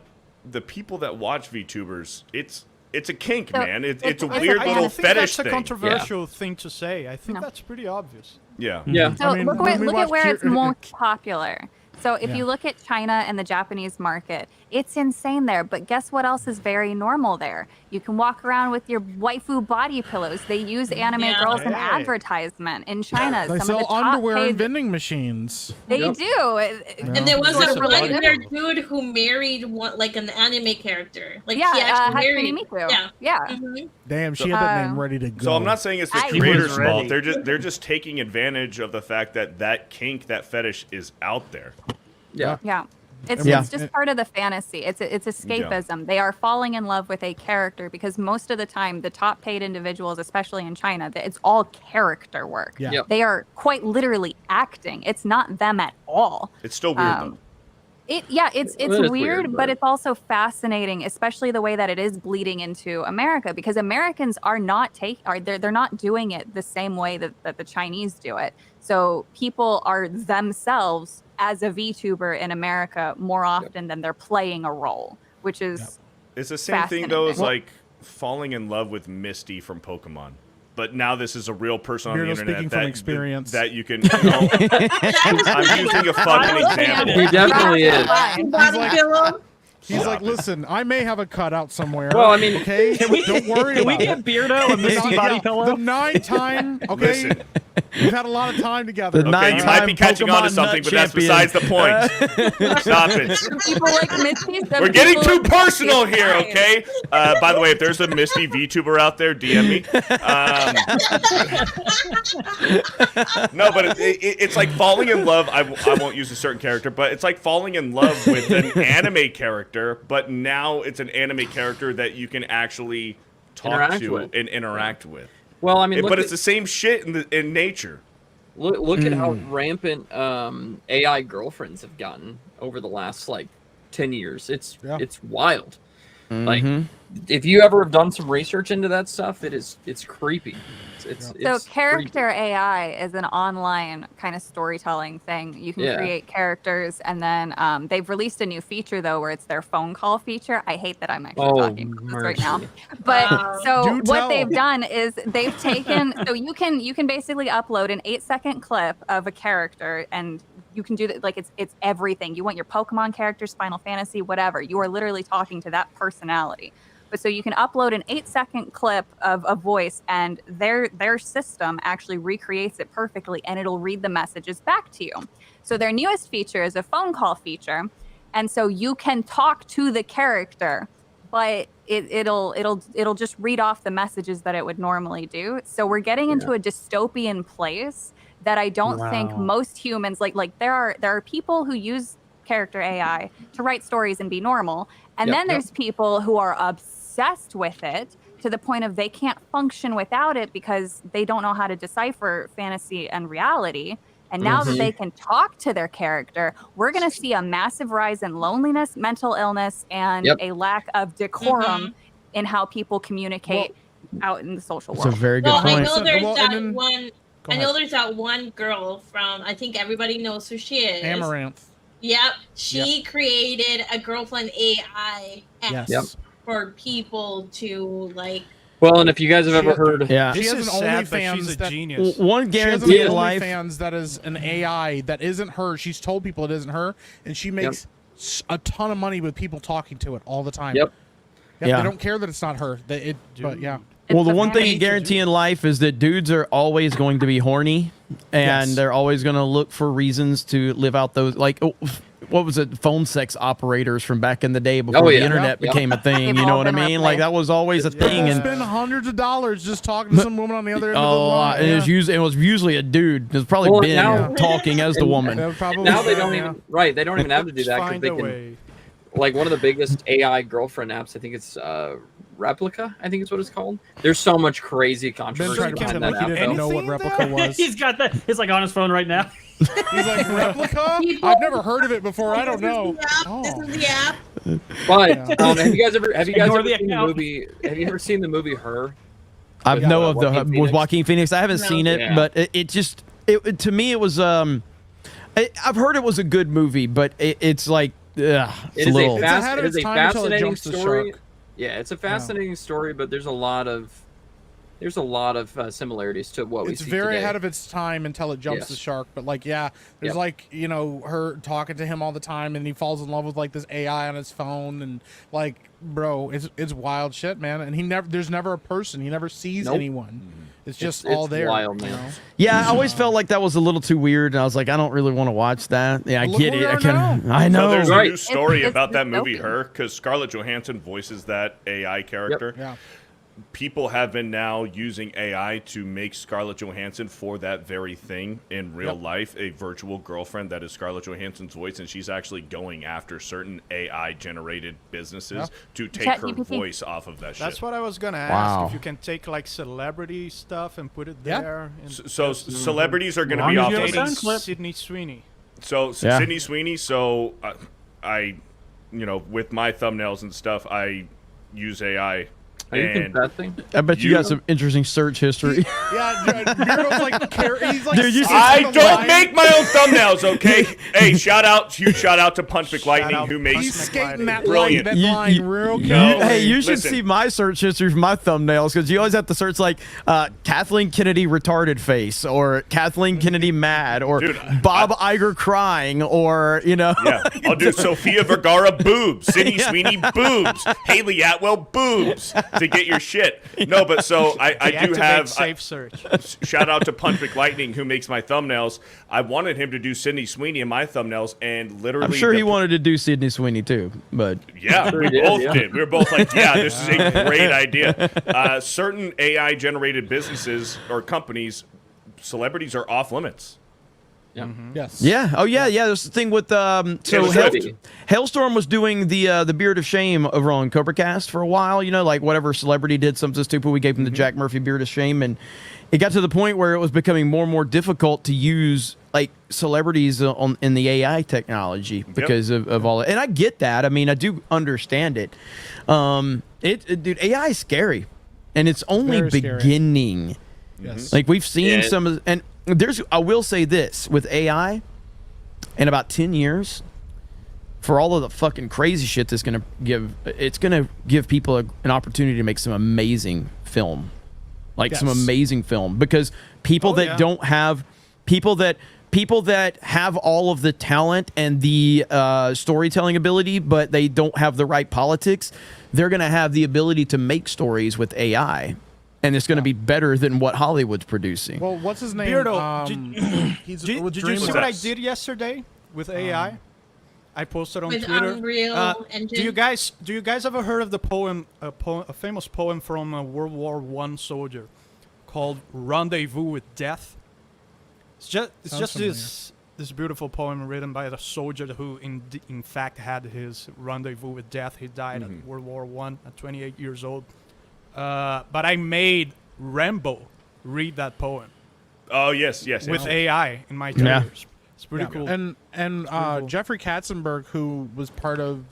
[SPEAKER 4] the people that watch VTubers, it's a kink, man. It's a weird little fetish
[SPEAKER 2] thing. That's a controversial thing to say. I think that's pretty obvious.
[SPEAKER 4] Yeah.
[SPEAKER 7] So
[SPEAKER 3] I mean,
[SPEAKER 7] look at where it's most popular. So if
[SPEAKER 3] Yeah.
[SPEAKER 7] you look at China and the Japanese market, it's insane there. But guess what else is very normal there? You can walk around with your waifu body pillows. They use anime girls in advertisement in China.
[SPEAKER 3] They
[SPEAKER 7] Some
[SPEAKER 3] sell
[SPEAKER 7] of the top
[SPEAKER 3] underwear
[SPEAKER 7] paid,
[SPEAKER 3] and vending machines.
[SPEAKER 7] They do.
[SPEAKER 6] And there was
[SPEAKER 7] Source
[SPEAKER 6] a
[SPEAKER 7] of
[SPEAKER 6] really
[SPEAKER 7] blood.
[SPEAKER 6] weird dude who married like an anime character. Like
[SPEAKER 7] Yeah,
[SPEAKER 6] he actually
[SPEAKER 7] Hatsune
[SPEAKER 6] married.
[SPEAKER 7] Miku.
[SPEAKER 6] Yeah.
[SPEAKER 7] Yeah.
[SPEAKER 3] Damn, she had that name ready to go.
[SPEAKER 4] So I'm not saying it's the
[SPEAKER 7] I
[SPEAKER 4] creator's
[SPEAKER 8] was
[SPEAKER 4] fault.
[SPEAKER 8] ready.
[SPEAKER 4] They're just taking advantage of the fact that kink, that fetish is out there.
[SPEAKER 11] Yeah.
[SPEAKER 7] Yeah. It's just part of the fantasy. It's escapism. They are falling in love with a character because most of the time, the top paid individuals, especially in China, it's all character work.
[SPEAKER 3] Yeah.
[SPEAKER 11] Yep.
[SPEAKER 7] They are quite literally acting. It's not them at all.
[SPEAKER 4] It's still weird though.
[SPEAKER 7] It's
[SPEAKER 11] It is
[SPEAKER 7] weird,
[SPEAKER 11] weird,
[SPEAKER 7] but
[SPEAKER 11] but-
[SPEAKER 7] it's also fascinating, especially the way that it is bleeding into America because Americans are not they're not doing it the same way that the Chinese do it. So people are themselves as a VTuber in America more often than they're playing a role, which is
[SPEAKER 4] It's the same thing though as
[SPEAKER 7] fascinating.
[SPEAKER 4] like falling in love with Misty from Pokemon. But now this is a real person on the
[SPEAKER 3] Beardo
[SPEAKER 4] internet
[SPEAKER 3] speaking from experience.
[SPEAKER 4] that you can. I'm using a fucking example.
[SPEAKER 11] He definitely is.
[SPEAKER 3] He's like, listen, I may have a cutout somewhere.
[SPEAKER 11] Well, I mean,
[SPEAKER 3] okay, don't worry
[SPEAKER 8] Can we
[SPEAKER 3] about
[SPEAKER 8] get Beardo a Misty body pillow?
[SPEAKER 3] The 9-time, okay?
[SPEAKER 4] Listen.
[SPEAKER 3] We've had a lot of time together.
[SPEAKER 1] The
[SPEAKER 4] Okay, you might be catching on to
[SPEAKER 1] Pokemon
[SPEAKER 4] something,
[SPEAKER 1] nut
[SPEAKER 4] but that's
[SPEAKER 1] champion.
[SPEAKER 4] besides the point. Stop it.
[SPEAKER 7] people like Misty. some
[SPEAKER 4] We're getting
[SPEAKER 7] people
[SPEAKER 4] too
[SPEAKER 7] like
[SPEAKER 4] personal
[SPEAKER 7] Misty.
[SPEAKER 4] here, okay? By the way, if there's a Misty VTuber out there, DM me. No, but it's like falling in love. I won't use a certain character, but it's like falling in love with an anime character, but now it's an anime character that you can actually talk
[SPEAKER 11] Interact
[SPEAKER 4] to
[SPEAKER 11] with.
[SPEAKER 4] and interact with.
[SPEAKER 11] Well, I mean,
[SPEAKER 4] But it's the same shit in nature.
[SPEAKER 11] look at how rampant AI girlfriends have gotten over the last like 10 years. It's wild. Like, if you ever have done some research into that stuff, it's creepy.
[SPEAKER 7] So character AI is an online kind of storytelling thing. You can create characters, and then they've released a new feature though, where it's their phone call feature. I hate that I'm actually talking about this right now, but so what they've done is they've taken so you can basically upload an 8-second clip of a character, and you can do that. Like it's everything. You want your Pokemon characters, Final Fantasy, whatever. You are literally talking to that personality. But so you can upload an 8-second clip of a voice, and their system actually recreates it perfectly, and it'll read the messages back to you. So their newest feature is a phone call feature, and so you can talk to the character, but it'll just read off the messages that it would normally do. So we're getting into a dystopian place that I don't think most humans like. There are people who use character AI to write stories and be normal, and then there's people who are obsessed with it to the point of they can't function without it because they don't know how to decipher fantasy and reality. And now that they can talk to their character, we're going to see a massive rise in loneliness, mental illness, and a lack of decorum in how people communicate out in the social world.
[SPEAKER 1] That's a very good
[SPEAKER 6] Well,
[SPEAKER 1] point.
[SPEAKER 6] I know there's that
[SPEAKER 3] then-
[SPEAKER 6] one.
[SPEAKER 3] Go
[SPEAKER 6] I know
[SPEAKER 3] ahead.
[SPEAKER 6] there's that one girl from. I think everybody knows who she is.
[SPEAKER 3] Amaranth.
[SPEAKER 6] Yep, she created a girlfriend AI app
[SPEAKER 3] Yes.
[SPEAKER 6] for people to like.
[SPEAKER 11] Well, and if you guys have ever heard,
[SPEAKER 1] Yeah.
[SPEAKER 3] She
[SPEAKER 2] This
[SPEAKER 3] has
[SPEAKER 2] is
[SPEAKER 3] an
[SPEAKER 2] sad, but
[SPEAKER 3] OnlyFans
[SPEAKER 2] she's a
[SPEAKER 3] that-
[SPEAKER 2] genius.
[SPEAKER 1] One
[SPEAKER 3] She has
[SPEAKER 1] guarantee
[SPEAKER 3] an
[SPEAKER 1] in life.
[SPEAKER 3] OnlyFans that is an AI that isn't her. She's told people it isn't her, and she makes a ton of money with people talking to it all the time.
[SPEAKER 11] Yep.
[SPEAKER 1] Yeah.
[SPEAKER 3] They don't care that it's not her. But yeah.
[SPEAKER 1] Well, the
[SPEAKER 7] It's
[SPEAKER 1] one thing you
[SPEAKER 7] amazing.
[SPEAKER 1] guarantee in life is that dudes are always going to be horny, and
[SPEAKER 3] Yes.
[SPEAKER 1] they're always going to look for reasons to live out those. Like, what was it? Phone sex operators from back in the day before the internet became a thing.
[SPEAKER 7] They've
[SPEAKER 1] You know
[SPEAKER 7] all
[SPEAKER 1] what I
[SPEAKER 7] been
[SPEAKER 1] mean? Like that was always a thing.
[SPEAKER 3] People
[SPEAKER 1] And
[SPEAKER 3] spend hundreds of dollars just talking to some woman on the other end of the
[SPEAKER 1] oh,
[SPEAKER 3] line.
[SPEAKER 1] it was usually a dude. It was probably
[SPEAKER 11] Well,
[SPEAKER 1] Ben
[SPEAKER 11] now-
[SPEAKER 1] talking as the woman.
[SPEAKER 3] Yeah, probably,
[SPEAKER 11] now they don't
[SPEAKER 3] yeah.
[SPEAKER 11] even they don't even have to do that because
[SPEAKER 2] Find
[SPEAKER 11] they
[SPEAKER 2] a
[SPEAKER 11] can.
[SPEAKER 2] way.
[SPEAKER 11] Like one of the biggest AI girlfriend apps, I think it's Replica. I think it's what it's called. There's so much crazy
[SPEAKER 3] Ben
[SPEAKER 11] controversy
[SPEAKER 3] tried to
[SPEAKER 11] behind
[SPEAKER 3] pretend
[SPEAKER 11] that
[SPEAKER 3] like he
[SPEAKER 11] app.
[SPEAKER 3] didn't know
[SPEAKER 11] though.
[SPEAKER 3] what Replica was.
[SPEAKER 8] He's got that. It's like on his phone right now.
[SPEAKER 3] He's like, Replica? I've never heard of it before. I don't know.
[SPEAKER 6] This is the app.
[SPEAKER 11] But have you guys ever
[SPEAKER 8] Ignore the
[SPEAKER 11] seen the
[SPEAKER 8] account.
[SPEAKER 11] movie? Have you ever seen the movie Her?
[SPEAKER 1] I
[SPEAKER 11] With,
[SPEAKER 1] know of the
[SPEAKER 11] Joaquin
[SPEAKER 1] with
[SPEAKER 11] Phoenix?
[SPEAKER 1] Joaquin Phoenix. I haven't
[SPEAKER 6] No.
[SPEAKER 1] seen it,
[SPEAKER 11] Yeah.
[SPEAKER 1] but it just to me it was I've heard it was a good movie, but it's like it's
[SPEAKER 11] It
[SPEAKER 1] a
[SPEAKER 11] is
[SPEAKER 1] little.
[SPEAKER 11] a,
[SPEAKER 3] It's ahead of
[SPEAKER 11] it is
[SPEAKER 3] its
[SPEAKER 11] a
[SPEAKER 3] time until it
[SPEAKER 11] fascinating
[SPEAKER 3] jumps the
[SPEAKER 11] story.
[SPEAKER 3] shark.
[SPEAKER 11] Yeah, it's a fascinating story, but there's a lot of similarities to what we
[SPEAKER 3] It's
[SPEAKER 11] see
[SPEAKER 3] very
[SPEAKER 11] today.
[SPEAKER 3] ahead of its time until it jumps
[SPEAKER 11] Yes.
[SPEAKER 3] the shark. But like, yeah, there's
[SPEAKER 11] Yep.
[SPEAKER 3] like, you know, her talking to him all the time, and he falls in love with like this AI on his phone, and like, bro, it's wild shit, man. And there's never a person. He never sees
[SPEAKER 11] Nope.
[SPEAKER 3] anyone. It's just
[SPEAKER 11] It's
[SPEAKER 3] all there.
[SPEAKER 11] wild,
[SPEAKER 3] you
[SPEAKER 11] man.
[SPEAKER 3] know?
[SPEAKER 1] Yeah, I always felt like that was a little too weird, and I was like, I don't really want to watch that. Yeah, I
[SPEAKER 3] Look
[SPEAKER 1] get
[SPEAKER 3] where
[SPEAKER 1] it.
[SPEAKER 3] we
[SPEAKER 1] I
[SPEAKER 3] are
[SPEAKER 1] can.
[SPEAKER 3] now.
[SPEAKER 1] I
[SPEAKER 4] So
[SPEAKER 1] know.
[SPEAKER 4] there's a
[SPEAKER 11] Right.
[SPEAKER 4] new story
[SPEAKER 7] It's
[SPEAKER 4] about that movie,
[SPEAKER 7] dystopian.
[SPEAKER 4] Her, because Scarlett Johansson voices that AI character.
[SPEAKER 3] Yeah.
[SPEAKER 4] People have been now using AI to make Scarlett Johansson for that very thing in real life, a virtual girlfriend that is Scarlett Johansson's voice, and she's actually going after certain AI-generated businesses to take her
[SPEAKER 7] ChatGPT.
[SPEAKER 4] voice off of that shit.
[SPEAKER 2] That's what I was gonna ask.
[SPEAKER 1] Wow.
[SPEAKER 2] If you can take like celebrity stuff and put it
[SPEAKER 3] Yeah.
[SPEAKER 2] there. And
[SPEAKER 4] So celebrities are going to
[SPEAKER 8] Long
[SPEAKER 4] be
[SPEAKER 8] as
[SPEAKER 4] off
[SPEAKER 8] you have a
[SPEAKER 4] limits.
[SPEAKER 8] sound clip.
[SPEAKER 2] Sydney Sweeney.
[SPEAKER 4] So
[SPEAKER 1] Yeah.
[SPEAKER 4] Sydney Sweeney. So I, with my thumbnails and stuff, I use AI.
[SPEAKER 11] Are you
[SPEAKER 4] And
[SPEAKER 11] confessing?
[SPEAKER 1] I bet you
[SPEAKER 4] You-
[SPEAKER 1] got some interesting search history.
[SPEAKER 3] Yeah, Beardo's like, he's like,
[SPEAKER 1] Dude, you
[SPEAKER 4] I
[SPEAKER 3] on the
[SPEAKER 4] don't
[SPEAKER 3] line.
[SPEAKER 4] make my own thumbnails, okay? Hey, huge shout out to Punch McLightning
[SPEAKER 2] out
[SPEAKER 4] who
[SPEAKER 2] to
[SPEAKER 4] makes
[SPEAKER 3] He's skating that
[SPEAKER 4] Brilliant.
[SPEAKER 3] line, that
[SPEAKER 1] You-
[SPEAKER 3] line
[SPEAKER 1] you-
[SPEAKER 3] real
[SPEAKER 4] No.
[SPEAKER 3] carefully.
[SPEAKER 1] Hey, you should
[SPEAKER 4] Listen.
[SPEAKER 1] see my search history for my thumbnails because you always have to search like Kathleen Kennedy retarded face or Kathleen Kennedy mad or
[SPEAKER 4] Dude,
[SPEAKER 1] Bob Iger crying or
[SPEAKER 4] Yeah, I'll do Sofia Vergara boobs, Sydney Sweeney boobs, Haley Atwell boobs to get your shit. No, but so I do
[SPEAKER 2] Deactivate
[SPEAKER 4] have
[SPEAKER 2] safe search.
[SPEAKER 4] shout out to Punch McLightning who makes my thumbnails. I wanted him to do Sydney Sweeney in my thumbnails, and literally
[SPEAKER 1] I'm sure
[SPEAKER 4] the
[SPEAKER 1] he wanted to do Sydney Sweeney too, but
[SPEAKER 4] Yeah,
[SPEAKER 11] Sure
[SPEAKER 4] we
[SPEAKER 11] he did,
[SPEAKER 4] both
[SPEAKER 11] yeah.
[SPEAKER 4] did. We were both like, yeah, this is a great idea. Certain AI-generated businesses or companies, celebrities are off limits.
[SPEAKER 11] Yeah.
[SPEAKER 3] Yes.
[SPEAKER 1] yeah, oh yeah. There's the thing with so
[SPEAKER 4] Taylor Swift.
[SPEAKER 1] Hailstorm was doing the Beard of Shame over on CobraCast for a while. You know, like whatever celebrity did something stupid, we gave him the Jack Murphy Beard of Shame, and it got to the point where it was becoming more and more difficult to use like celebrities in the AI technology because of all it. And I get that. I mean, I do understand it. Dude, AI is scary, and it's only
[SPEAKER 3] Very scary.
[SPEAKER 1] beginning.
[SPEAKER 3] Yes.
[SPEAKER 1] Like we've seen
[SPEAKER 11] Yeah.
[SPEAKER 1] some of, and I will say this with AI, in about 10 years, for all of the fucking crazy shit that's it's gonna give people an opportunity to make some amazing film, like some
[SPEAKER 3] Yes.
[SPEAKER 1] amazing film, because people that
[SPEAKER 2] yeah.
[SPEAKER 1] don't have people that have all of the talent and the storytelling ability, but they don't have the right politics, they're gonna have the ability to make stories with AI. And it's going to be better than what Hollywood's producing.
[SPEAKER 3] Well, what's his name?
[SPEAKER 2] Beardo,
[SPEAKER 3] He's
[SPEAKER 2] Did
[SPEAKER 3] with
[SPEAKER 2] you see
[SPEAKER 3] DreamWorks.
[SPEAKER 2] what I did yesterday with AI? I posted on
[SPEAKER 6] With
[SPEAKER 2] Twitter.
[SPEAKER 6] Unreal Engine.
[SPEAKER 2] Do you guys ever heard of the a famous poem from a World War I soldier called "Rendezvous with Death"? It's just this beautiful poem written by the soldier who in fact had his rendezvous with death. He died at World War I at 28 years old. But I made Rambo read that poem.
[SPEAKER 4] Oh yes,
[SPEAKER 2] with AI in my trailers. It's pretty cool.
[SPEAKER 3] And Jeffrey Katzenberg, who was part of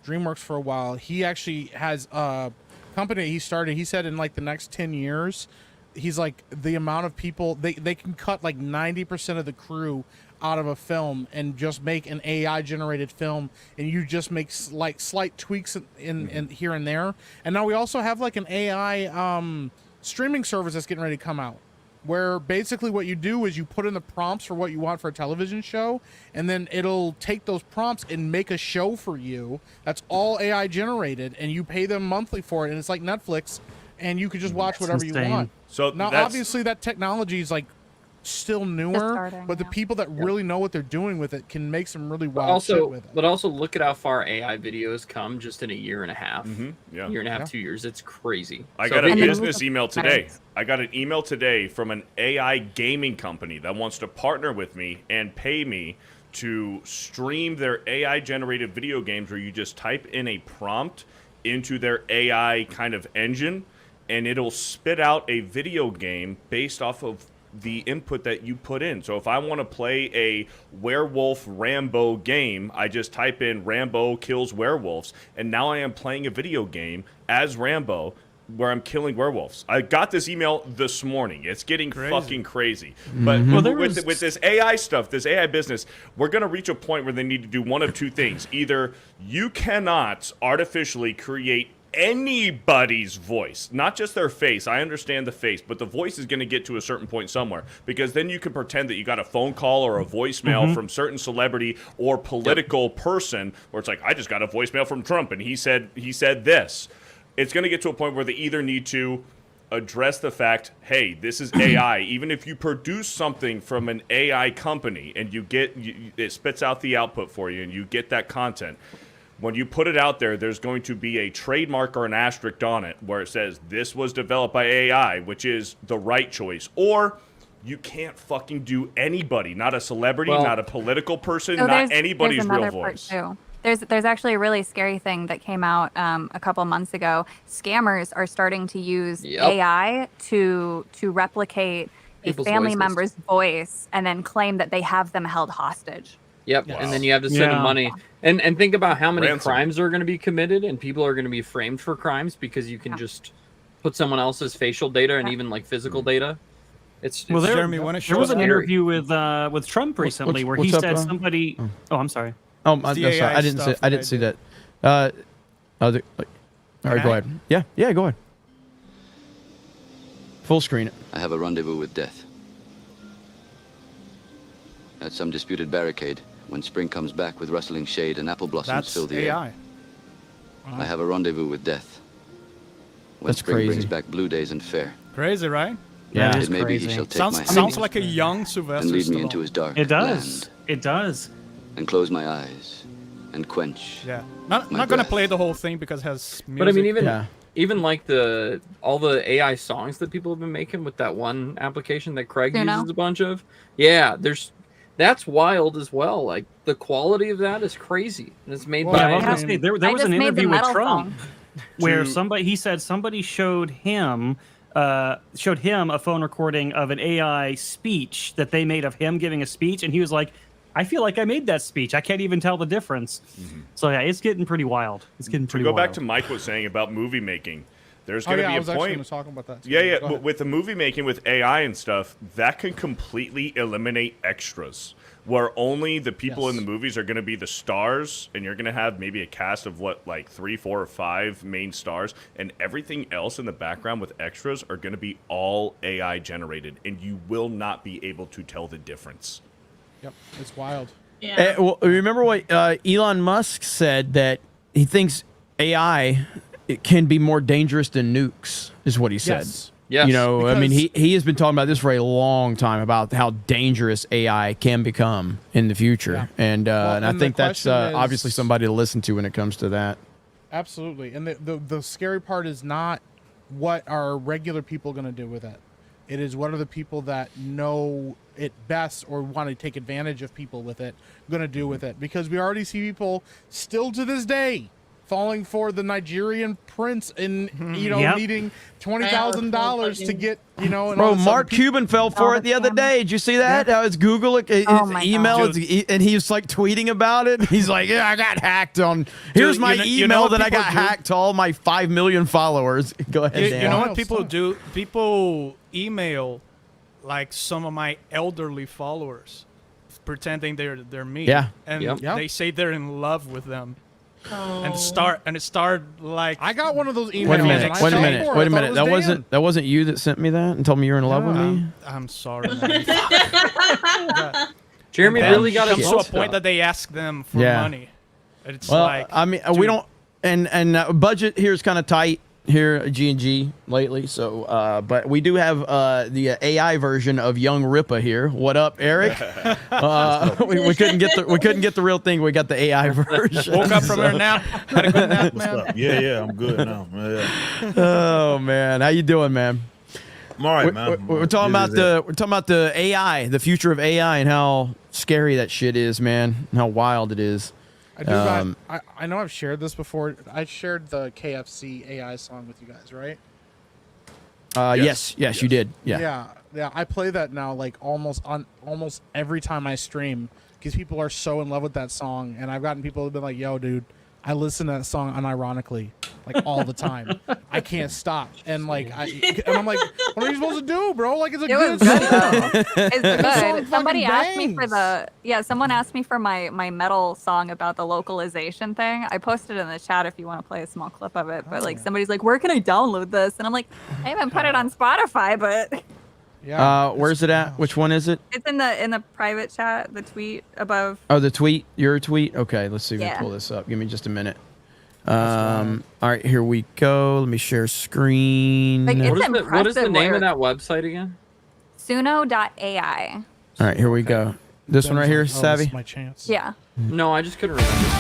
[SPEAKER 3] DreamWorks for a while, he actually has a company he started. He said in like the next 10 years, he's like the amount of people they can cut like 90% of the crew out of a film and just make an AI generated film, and you just make like slight tweaks in here and there. And now we also have like an AI streaming service that's getting ready to come out, where basically what you do is you put in the prompts for what you want for a television show, and then it'll take those prompts and make a show for you that's all AI generated, and you pay them monthly for it, and it's like Netflix, and you can just watch whatever you want.
[SPEAKER 4] So
[SPEAKER 3] now obviously that technology is like still newer, but the people that really know what they're doing with it can make some really wild shit with it.
[SPEAKER 11] But also look at how far AI videos come just in a year and a half.
[SPEAKER 4] Yeah.
[SPEAKER 11] Year and a half, 2 years. It's crazy.
[SPEAKER 4] I got a business email today. I got an email today from an AI gaming company that wants to partner with me and pay me to stream their AI generated video games where you just type in a prompt into their AI kind of engine, and it'll spit out a video game based off of the input that you put in. So if I want to play a werewolf Rambo game, I just type in Rambo kills werewolves, and now I am playing a video game as Rambo where I'm killing werewolves. I got this email this morning. It's getting fucking crazy. But with this AI stuff, this AI business, we're going to reach a point where they need to do one of two things. Either you cannot artificially create anybody's voice, not just their face. I understand the face, but the voice is going to get to a certain point somewhere, because then you can pretend that you got a phone call or a voicemail from certain celebrity or political person, where it's like, I just got a voicemail from Trump and he said this. It's going to get to a point where they either need to address the fact, hey, this is AI. Even if you produce something from an AI company and it spits out the output for you and you get that content, when you put it out there, there's going to be a trademark or an asterisk on it where it says this was developed by AI, which is the right choice. Or you can't fucking do anybody, not a celebrity, not a political person, not anybody's real voice.
[SPEAKER 7] There's actually a really scary thing that came out a couple months ago. Scammers are starting to use AI to replicate
[SPEAKER 11] People's
[SPEAKER 7] a family
[SPEAKER 11] voices.
[SPEAKER 7] member's voice and then claim that they have them held hostage.
[SPEAKER 11] Yep, and then you have to send them money. And think about how many crimes are going to be committed, and people are going to be framed for crimes because you can just put someone else's facial data and even like physical data. It's
[SPEAKER 2] Jeremy,
[SPEAKER 8] there was an interview with Trump recently where he said somebody. Oh, I'm sorry.
[SPEAKER 1] Oh, I'm sorry. I didn't see that. All right, go ahead. Yeah, go ahead. Full screen it.
[SPEAKER 12] I have a rendezvous with death. At some disputed barricade, when spring comes back with rustling shade and apple blossoms fill the
[SPEAKER 2] AI.
[SPEAKER 12] air. I have a rendezvous with death. When
[SPEAKER 1] That's
[SPEAKER 12] spring
[SPEAKER 1] crazy.
[SPEAKER 12] brings back blue days and fair.
[SPEAKER 2] Crazy, right?
[SPEAKER 1] Yeah,
[SPEAKER 12] It may be he shall take my hand
[SPEAKER 2] Sounds like a young Sylvester
[SPEAKER 12] and lead me
[SPEAKER 2] Stallone.
[SPEAKER 12] into his dark
[SPEAKER 8] It does.
[SPEAKER 12] land,
[SPEAKER 8] It does.
[SPEAKER 12] and close my eyes and quench.
[SPEAKER 2] Yeah, not
[SPEAKER 12] my
[SPEAKER 2] gonna
[SPEAKER 12] breath.
[SPEAKER 2] play the whole thing because it has music.
[SPEAKER 11] But I mean, even like all the AI songs that people have been making with that one application that Craig uses a bunch of. Yeah, that's wild as well. Like the quality of that is crazy. And it's made by.
[SPEAKER 8] I was gonna say, there was an interview with Trump where somebody showed him a phone recording of an AI speech that they made of him giving a speech, and he was like, I feel like I made that speech. I can't even tell the difference. So yeah, it's getting pretty wild. It's getting pretty wild.
[SPEAKER 4] Go back to Mike was saying about movie making. There's going to be a
[SPEAKER 3] I was actually
[SPEAKER 4] point.
[SPEAKER 3] going to talk about that.
[SPEAKER 4] Yeah. With the movie making with AI and stuff, that can completely eliminate extras, where only the people in the movies are going to be the stars, and you're going to have maybe a cast of like 3, 4, or 5 main stars, and everything else in the background with extras are going to be all AI generated, and you will not be able to tell the difference.
[SPEAKER 3] Yep, it's wild.
[SPEAKER 6] Yeah.
[SPEAKER 1] Well, remember what Elon Musk said, that he thinks AI can be more dangerous than nukes, is what he said.
[SPEAKER 11] Yes.
[SPEAKER 1] You know, I mean, he has been talking about this for a long time, about how dangerous AI can become in the future. And I think that's obviously somebody to listen to when it comes to that.
[SPEAKER 3] Absolutely. And the scary part is not what are regular people going to do with it. It is what are the people that know it best or want to take advantage of people with it going to do with it. Because we already see people still to this day falling for the Nigerian prince and
[SPEAKER 8] Yep.
[SPEAKER 3] needing $20,000 to get and all
[SPEAKER 1] Bro,
[SPEAKER 3] of a sudden
[SPEAKER 1] Mark
[SPEAKER 3] people-
[SPEAKER 1] Cuban fell for
[SPEAKER 7] Oh,
[SPEAKER 1] it the other
[SPEAKER 7] the
[SPEAKER 1] day. Did you see that? It's Google it, his
[SPEAKER 7] Oh my
[SPEAKER 1] email,
[SPEAKER 7] God.
[SPEAKER 1] and he was like tweeting about it. He's like, "Yeah, I got hacked on. Here's my
[SPEAKER 2] you know
[SPEAKER 1] email
[SPEAKER 2] what
[SPEAKER 1] that I
[SPEAKER 2] people
[SPEAKER 1] got
[SPEAKER 2] do?
[SPEAKER 1] hacked to all my 5 million followers." Go ahead,
[SPEAKER 2] You
[SPEAKER 1] Dan.
[SPEAKER 2] know
[SPEAKER 3] Wild
[SPEAKER 2] what people
[SPEAKER 3] stuff.
[SPEAKER 2] do? People email like some of my elderly followers, pretending they're me.
[SPEAKER 1] Yeah.
[SPEAKER 2] And
[SPEAKER 11] Yep.
[SPEAKER 3] Yep.
[SPEAKER 2] they say they're in love with them. And it started like
[SPEAKER 3] I got one of those emails.
[SPEAKER 1] Wait a minute.
[SPEAKER 3] and I
[SPEAKER 1] Wait a
[SPEAKER 3] fell
[SPEAKER 1] minute.
[SPEAKER 3] for it.
[SPEAKER 1] Wait
[SPEAKER 3] I
[SPEAKER 1] a
[SPEAKER 3] thought
[SPEAKER 1] minute.
[SPEAKER 3] it
[SPEAKER 1] That
[SPEAKER 3] was Dan.
[SPEAKER 1] wasn't you that sent me that and told me you're in love with me.
[SPEAKER 2] I'm sorry, man.
[SPEAKER 11] Jeremy
[SPEAKER 2] Then
[SPEAKER 11] really got
[SPEAKER 2] it comes to a
[SPEAKER 11] it.
[SPEAKER 2] point that they ask them for
[SPEAKER 1] Yeah.
[SPEAKER 2] money. It's
[SPEAKER 1] Well,
[SPEAKER 2] like
[SPEAKER 1] I mean, we
[SPEAKER 2] dude,
[SPEAKER 1] don't, and budget here is kind of tight here at G&G lately. So, but we do have the AI version of Young Ripa here. What up, Eric? We couldn't get the real thing. We got the AI version.
[SPEAKER 2] woke up from her nap. Had a good nap,
[SPEAKER 13] What's
[SPEAKER 2] man.
[SPEAKER 13] up? Yeah, I'm good now. Yeah.
[SPEAKER 1] Oh man, how you doing, man?
[SPEAKER 13] I'm all right, man.
[SPEAKER 1] We're talking about the AI, the future of AI, and how scary that shit is, man. And how wild it is.
[SPEAKER 3] I do I know I've shared this before. I shared the KFC AI song with you guys, right?
[SPEAKER 1] Yes, you did. Yeah.
[SPEAKER 3] Yeah. I play that now like almost every time I stream because people are so in love with that song, and I've gotten people who've been like, "Yo, dude, I listen to that song unironically, like all the time. I can't stop." And like, I'm like, "What are you supposed to do, bro? Like, it's a
[SPEAKER 7] It
[SPEAKER 3] good
[SPEAKER 7] was good
[SPEAKER 3] song."
[SPEAKER 7] though. It's
[SPEAKER 3] song
[SPEAKER 7] good. Somebody
[SPEAKER 3] fucking
[SPEAKER 7] asked me for someone asked me for my metal song about the localization thing. I posted in the chat if you want to play a small clip of it. But like somebody's like, "Where can I download this?" And I'm like, I haven't put it on Spotify, but
[SPEAKER 3] Yeah.
[SPEAKER 1] Where's it at? Which one is it?
[SPEAKER 7] it's in the private chat, the tweet above.
[SPEAKER 1] Oh, the tweet. Your tweet. Okay, let's see if we can
[SPEAKER 7] Yeah.
[SPEAKER 1] pull this up. Give me just a minute. All right, here we go. Let me share screen.
[SPEAKER 7] Like, it's
[SPEAKER 11] What is the
[SPEAKER 7] impressive
[SPEAKER 11] name
[SPEAKER 7] work.
[SPEAKER 11] of that website again?
[SPEAKER 7] Suno.ai.
[SPEAKER 1] All right, here we go. This one right here,
[SPEAKER 3] This
[SPEAKER 1] Savvy.
[SPEAKER 3] is my chance.
[SPEAKER 7] Yeah.
[SPEAKER 11] No, I just couldn't remember.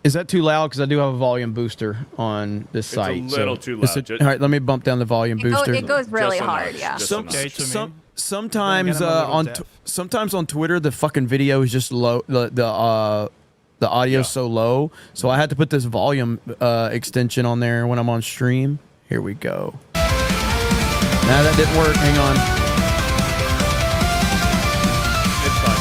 [SPEAKER 1] Is that too loud? Because I do have a volume booster on this
[SPEAKER 4] It's a
[SPEAKER 1] site.
[SPEAKER 4] little too
[SPEAKER 1] it's
[SPEAKER 4] loud.
[SPEAKER 1] all right, let me bump down the volume booster.
[SPEAKER 7] It goes really
[SPEAKER 4] Just
[SPEAKER 7] hard.
[SPEAKER 4] enough.
[SPEAKER 7] Yeah.
[SPEAKER 4] Just
[SPEAKER 1] Some,
[SPEAKER 4] enough.
[SPEAKER 2] Okay to me.
[SPEAKER 1] sometimes
[SPEAKER 2] Then get 'em a little
[SPEAKER 1] on
[SPEAKER 2] deaf.
[SPEAKER 1] sometimes on Twitter the fucking video is just low. The audio's so low, so I had to put this volume extension on there when I'm on stream. Here we go. Nah, that didn't work. Hang on.
[SPEAKER 4] It's fine.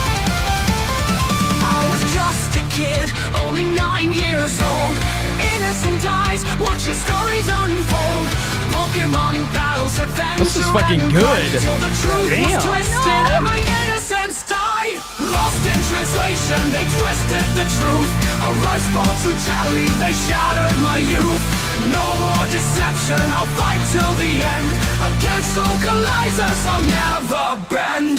[SPEAKER 14] I was just a kid, only 9 years old. Innocent eyes, watching stories unfold. Pokemon battles, adventure.
[SPEAKER 1] This is fucking
[SPEAKER 14] and
[SPEAKER 1] good.
[SPEAKER 14] fight till the truth
[SPEAKER 1] Damn.
[SPEAKER 14] was twisted and my innocence died. Lost in translation, they twisted the truth. A rush ball to tally, they shattered my youth. No more deception, I'll fight till the end. Against localizers, I'll never bend.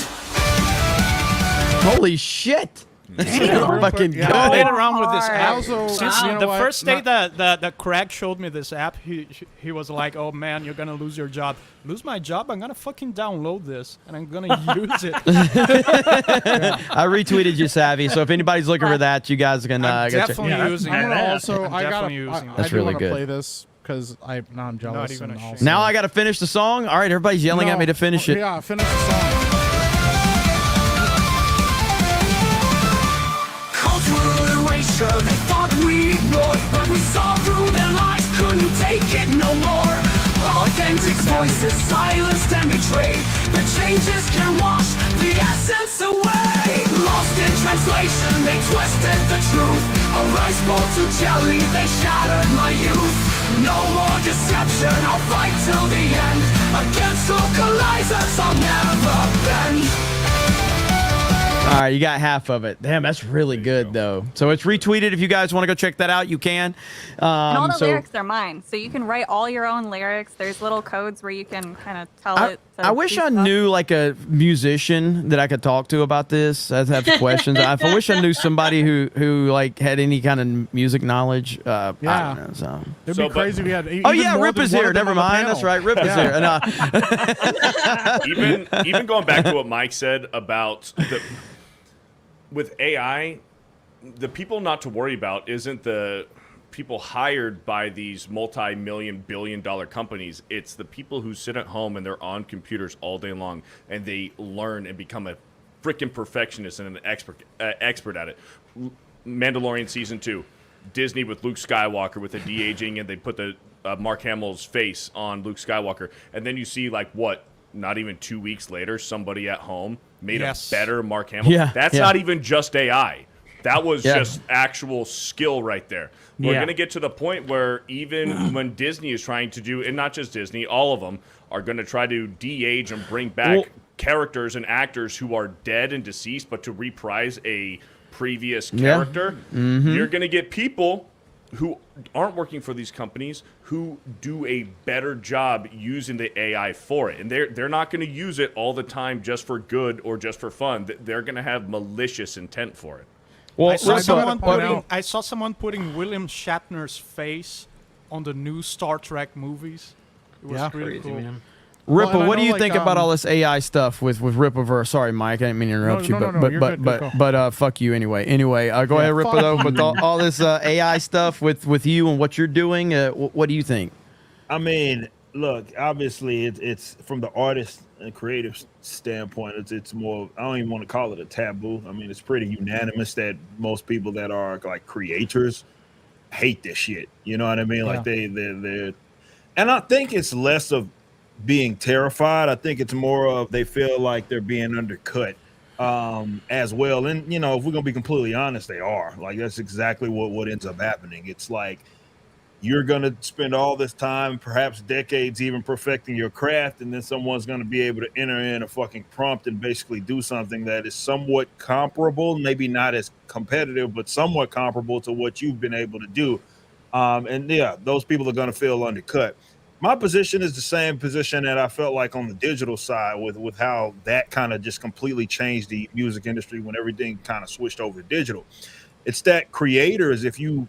[SPEAKER 1] Holy shit!
[SPEAKER 3] Damn.
[SPEAKER 1] Fucking
[SPEAKER 3] Yeah.
[SPEAKER 1] good.
[SPEAKER 2] I played around with this app.
[SPEAKER 3] Also,
[SPEAKER 2] Since
[SPEAKER 3] you know
[SPEAKER 2] the
[SPEAKER 3] what?
[SPEAKER 2] first day that Craig showed me this app, he was like, "Oh man, you're gonna lose your job. Lose my job? I'm gonna fucking download this and I'm gonna use it."
[SPEAKER 1] I retweeted you, Savvy. So if anybody's looking for that, you guys can
[SPEAKER 2] I'm
[SPEAKER 1] go check.
[SPEAKER 2] definitely using
[SPEAKER 3] I'm
[SPEAKER 2] it.
[SPEAKER 3] gonna also.
[SPEAKER 2] I'm
[SPEAKER 3] I gotta.
[SPEAKER 2] definitely using it.
[SPEAKER 3] I
[SPEAKER 1] That's
[SPEAKER 3] do
[SPEAKER 1] really
[SPEAKER 3] want to
[SPEAKER 1] good.
[SPEAKER 3] play this because now I'm jealous.
[SPEAKER 2] even
[SPEAKER 3] and
[SPEAKER 2] a shame.
[SPEAKER 3] also-
[SPEAKER 1] Now I got to finish the song. All right, everybody's yelling at me to finish it.
[SPEAKER 3] Yeah, finish the song.
[SPEAKER 14] Cultural erasure, they thought we ignored, but we saw through their lies, couldn't take it no more. Authentic voices silenced and betrayed. The changes can wash the essence away. Lost in translation, they twisted the truth. A rice bowl to jelly, they shattered my youth. No more deception, I'll fight till the end. Against localizers, I'll never bend.
[SPEAKER 1] All right, you got half of it. Damn, that's really good though. So it's retweeted. If you guys want to go check that out, you can.
[SPEAKER 7] And all the
[SPEAKER 1] so
[SPEAKER 7] lyrics are mine, so you can write all your own lyrics. There's little codes where you can kind of tell it. to
[SPEAKER 1] I wish
[SPEAKER 7] do
[SPEAKER 1] I
[SPEAKER 7] stuff.
[SPEAKER 1] knew like a musician that I could talk to about this. I have questions. I wish I knew somebody who like had any kind of music knowledge. I
[SPEAKER 3] Yeah.
[SPEAKER 1] don't know. So.
[SPEAKER 3] It'd
[SPEAKER 4] So,
[SPEAKER 3] be
[SPEAKER 4] but-
[SPEAKER 3] crazy if we had.
[SPEAKER 1] Oh
[SPEAKER 3] even
[SPEAKER 1] yeah,
[SPEAKER 3] more
[SPEAKER 1] Rip
[SPEAKER 3] than
[SPEAKER 1] is
[SPEAKER 3] one
[SPEAKER 1] here.
[SPEAKER 3] of them
[SPEAKER 1] Never
[SPEAKER 3] on the
[SPEAKER 1] mind.
[SPEAKER 3] panel.
[SPEAKER 1] That's right. Rip is
[SPEAKER 3] Yeah.
[SPEAKER 1] here. And,
[SPEAKER 4] even going back to what Mike said about with AI, the people not to worry about isn't the people hired by these multi-million, billion-dollar companies. It's the people who sit at home and they're on computers all day long and they learn and become a freaking perfectionist and an expert at it. Mandalorian season 2, Disney with Luke Skywalker with the de-aging, and they put the Mark Hamill's face on Luke Skywalker, and then you see not even 2 weeks later, somebody at home made a better Mark Hamill.
[SPEAKER 1] Yeah,
[SPEAKER 4] That's not even just AI. That was just actual skill right there. We're going to get to the point where even when Disney is trying to do, and not just Disney, all of them are going to try to de-age and bring back characters and actors who are dead and deceased, but to reprise a previous character. You're going to get people who aren't working for these companies who do a better job using the AI for it. And they're not going to use it all the time just for good or just for fun. They're going to have malicious intent for it.
[SPEAKER 2] Well, I saw someone putting William Shatner's face on the new Star Trek movies. It was really cool. Man.
[SPEAKER 1] Ripple, what do you think about all this AI stuff with Rippleverse? Sorry, Mike, I didn't mean to interrupt you, but fuck you anyway. Anyway, go ahead, Ripple, though. But all this AI stuff with you and what you're doing, what do you think?
[SPEAKER 13] I mean, look, obviously, it's from the artist and creative standpoint, it's more, I don't even want to call it a taboo. I mean, it's pretty unanimous that most people that are like creators hate this shit. You know what I mean? Like they're, and I think it's less of being terrified. I think it's more of they feel like they're being undercut as well. And, you know, if we're going to be completely honest, they are. Like, that's exactly what ends up happening. It's like you're going to spend all this time, perhaps decades even, perfecting your craft, and then someone's going to be able to enter in a fucking prompt and basically do something that is somewhat comparable, maybe not as competitive, but somewhat comparable to what you've been able to do. And yeah, those people are going to feel undercut. My position is the same position that I felt like on the digital side with how that kind of just completely changed the music industry when everything kind of switched over to digital. It's that creators, if you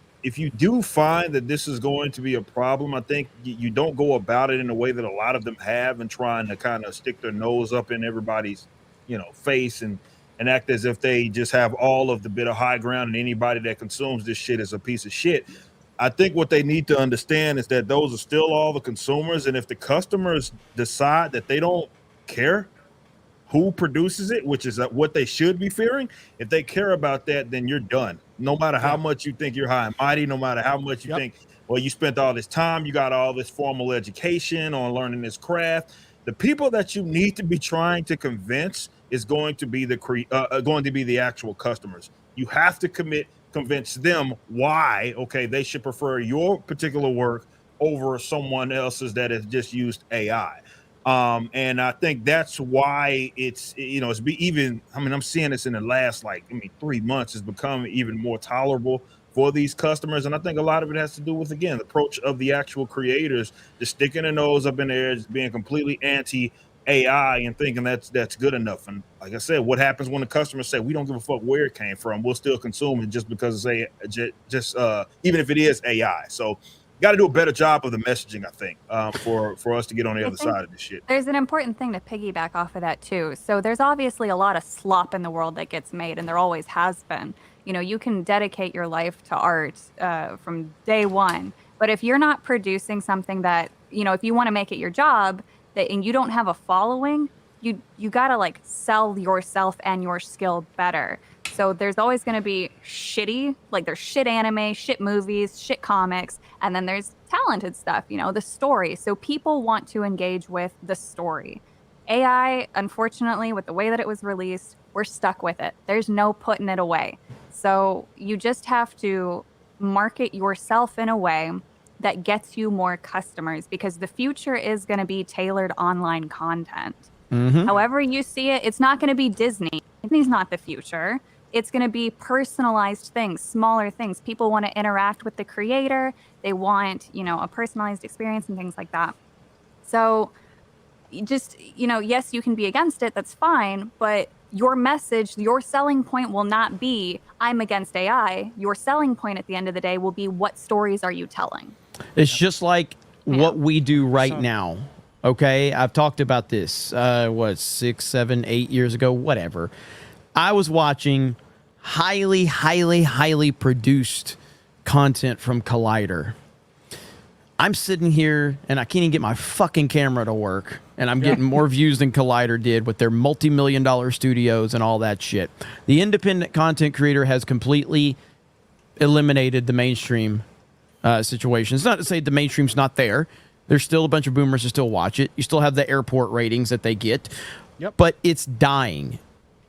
[SPEAKER 13] do find that this is going to be a problem, I think you don't go about it in a way that a lot of them have and trying to kind of stick their nose up in everybody's, you know, face and act as if they just have all of the bit of high ground and anybody that consumes this shit is a piece of shit. I think what they need to understand is that those are still all the consumers. And if the customers decide that they don't care who produces it, which is what they should be fearing, if they care about that, then you're done. No matter how much you think you're high and mighty, no matter how much you think, well, you spent all this time, you got all this formal education on learning this craft. The people that you need to be trying to convince is going to be the actual customers. You have to convince them why, okay, they should prefer your particular work over someone else's that has just used AI. And I think that's why it's, you know, I'm seeing this in the last 3 months, it's become even more tolerable for these customers. And I think a lot of it has to do with, again, the approach of the actual creators, just sticking their nose up in there, just being completely anti AI and thinking that's good enough. And like I said, what happens when the customers say, we don't give a fuck where it came from, we'll still consume it just because it's even if it is AI. So got to do a better job of the messaging, I think, for us to get on the other side of this shit.
[SPEAKER 7] There's an important thing to piggyback off of that too. So there's obviously a lot of slop in the world that gets made, and there always has been. You know, you can dedicate your life to art from day one, but if you're not producing something that, you know, if you want to make it your job, and you don't have a following, you gotta sell yourself and your skill better. So there's always gonna be there's shit anime, shit movies, shit comics, and then there's talented stuff, you know, the story. So people want to engage with the story. AI, unfortunately, with the way that it was released, we're stuck with it. There's no putting it away. So you just have to market yourself in a way that gets you more customers, because the future is going to be tailored online content. However you see it, it's not going to be Disney. Disney's not the future. It's going to be personalized things, smaller things. People want to interact with the creator. They want, you know, a personalized experience and things like that. So just, you know, yes, you can be against it. That's fine. But your message, your selling point will not be, I'm against AI. Your selling point at the end of the day will be, what stories are you telling?
[SPEAKER 1] It's just like what we do right now. Okay, I've talked about this, 6, 7, 8 years ago, whatever. I was watching highly produced content from Collider. I'm sitting here and I can't even get my fucking camera to work, and I'm getting more views than Collider did with their multi-million-dollar studios and all that shit. The independent content creator has completely eliminated the mainstream situation. It's not to say the mainstream's not there. There's still a bunch of boomers who still watch it. You still have the airport ratings that they get, but it's dying.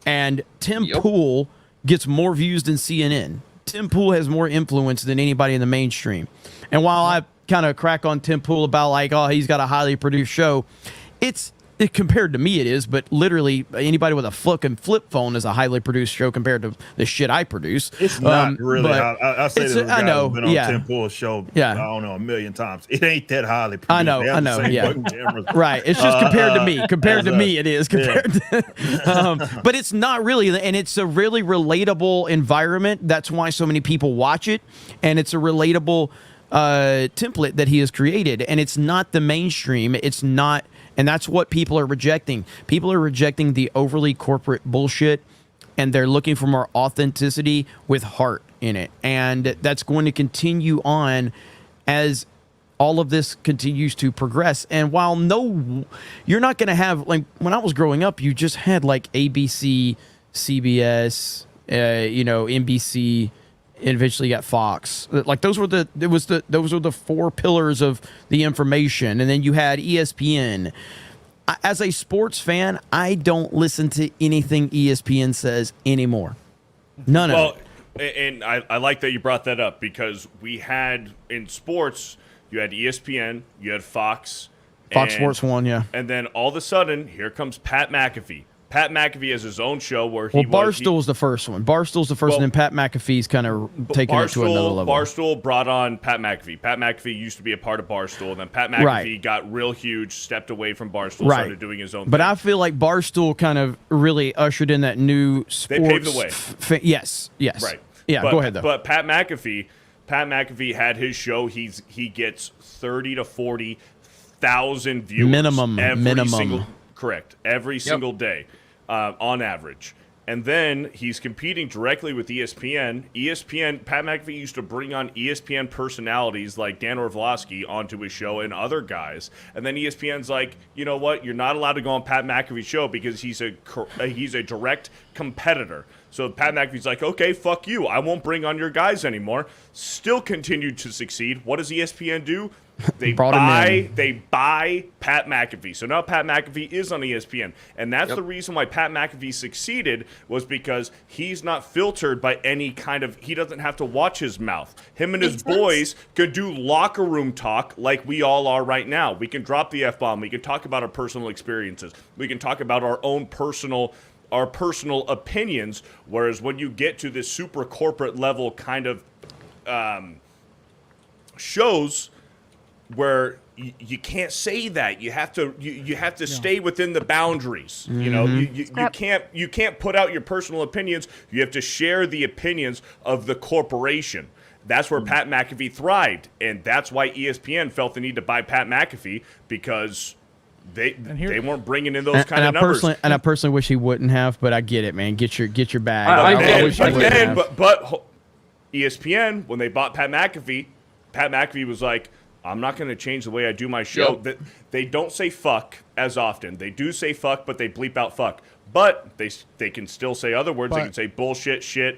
[SPEAKER 1] And Tim Pool gets more views than CNN. Tim Pool has more influence than anybody in the mainstream. And while I kind of crack on Tim Pool about like, oh, he's got a highly produced show, compared to me it is, but literally anybody with a fucking flip phone is a highly produced show compared to the shit I produce.
[SPEAKER 13] It's not really. I say this.
[SPEAKER 1] I know.
[SPEAKER 13] Been on Tim Pool's show. I don't know, 1,000,000 times. It ain't that highly produced.
[SPEAKER 1] I know. Right. It's just compared to me. Compared to me, it is compared. To, but it's not really, and it's a really relatable environment. That's why so many people watch it, and it's a relatable template that he has created, and it's not the mainstream. It's not. And that's what people are rejecting. People are rejecting the overly corporate bullshit, and they're looking for more authenticity with heart in it. And that's going to continue on as all of this continues to progress. And while you're not going to have, like, when I was growing up, you just had like ABC, CBS, NBC, and eventually got Fox. Like those were the four pillars of the information. And then you had ESPN. As a sports fan, I don't listen to anything ESPN says anymore. None of it.
[SPEAKER 4] And I like that you brought that up, because we had in sports, you had ESPN, you had Fox
[SPEAKER 1] Sports 1, yeah.
[SPEAKER 4] And then all of a sudden, here comes Pat McAfee. Pat McAfee has his own show where
[SPEAKER 1] Barstool's the first one. Barstool's the first one, and Pat McAfee's kind of taking it to another level.
[SPEAKER 4] Barstool brought on Pat McAfee. Pat McAfee used to be a part of Barstool, and then Pat McAfee got real huge, stepped away from Barstool, started doing his own thing.
[SPEAKER 1] But I feel like Barstool kind of really ushed in that new sports.
[SPEAKER 4] They paved the way.
[SPEAKER 1] Yes.
[SPEAKER 4] Right.
[SPEAKER 1] Yeah, go ahead, though.
[SPEAKER 4] But Pat McAfee had his show. He gets 30 to 40,000 viewers.
[SPEAKER 1] Minimum.
[SPEAKER 4] Every single day. On average. And then he's competing directly with ESPN. Pat McAfee used to bring on ESPN personalities like Dan Orlovsky onto his show and other guys. And then ESPN's like, you know what? You're not allowed to go on Pat McAfee's show because he's a direct competitor. So Pat McAfee's like, okay, fuck you. I won't bring on your guys anymore. Still continued to succeed. What does ESPN do? They buy Pat McAfee. So now Pat McAfee is on ESPN. And that's the reason why Pat McAfee succeeded, was because he's not filtered by any kind of, he doesn't have to watch his mouth. Him and his boys could do locker room talk like we all are right now. We can drop the F-bomb. We can talk about our personal experiences. We can talk about our own personal opinions. Whereas when you get to this super corporate level kind of shows, where you can't say that, you have to stay within the boundaries. You know, you can't put out your personal opinions. You have to share the opinions of the corporation. That's where Pat McAfee thrived, and that's why ESPN felt the need to buy Pat McAfee, because they weren't bringing in those kind of numbers.
[SPEAKER 1] I personally wish he wouldn't have, but I get it, man. Get your bag.
[SPEAKER 4] But ESPN, when they bought Pat McAfee was like, I'm not going to change the way I do my show. They don't say fuck as often. They do say fuck, but they bleep out fuck. But they can still say other words. They can say bullshit, shit,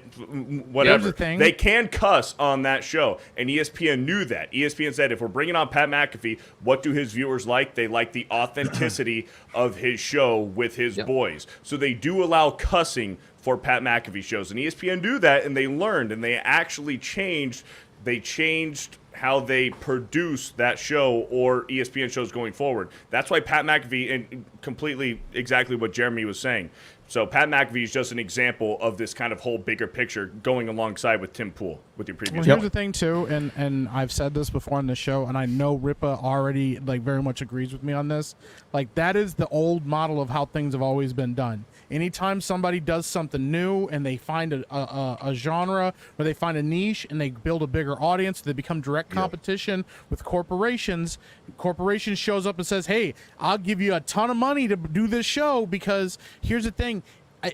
[SPEAKER 4] whatever. They can cuss on that show. And ESPN knew that. ESPN said, if we're bringing on Pat McAfee, what do his viewers like? They like the authenticity of his show with his boys. So they do allow cussing for Pat McAfee shows. And ESPN knew that, and they learned, and they actually changed. They changed how they produce that show or ESPN shows going forward. That's why Pat McAfee, and completely exactly what Jeremy was saying. So Pat McAfee is just an example of this kind of whole bigger picture going alongside with Tim Pool with your previous.
[SPEAKER 3] Well, here's the thing too, and I've said this before on the show, and I know Ripa already very much agrees with me on this. Like, that is the old model of how things have always been done. Anytime somebody does something new and they find a genre, or they find a niche and they build a bigger audience, they become direct competition with corporations. Corporations shows up and says, hey, I'll give you a ton of money to do this show, because here's the thing.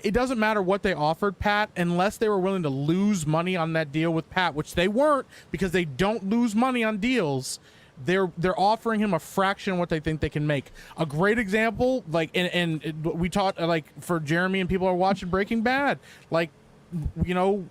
[SPEAKER 3] It doesn't matter what they offered Pat, unless they were willing to lose money on that deal with Pat, which they weren't, because they don't lose money on deals. they're offering him a fraction of what they think they can make. A great example, like, and we taught, like, for Jeremy and people are watching Breaking Bad, like, you know,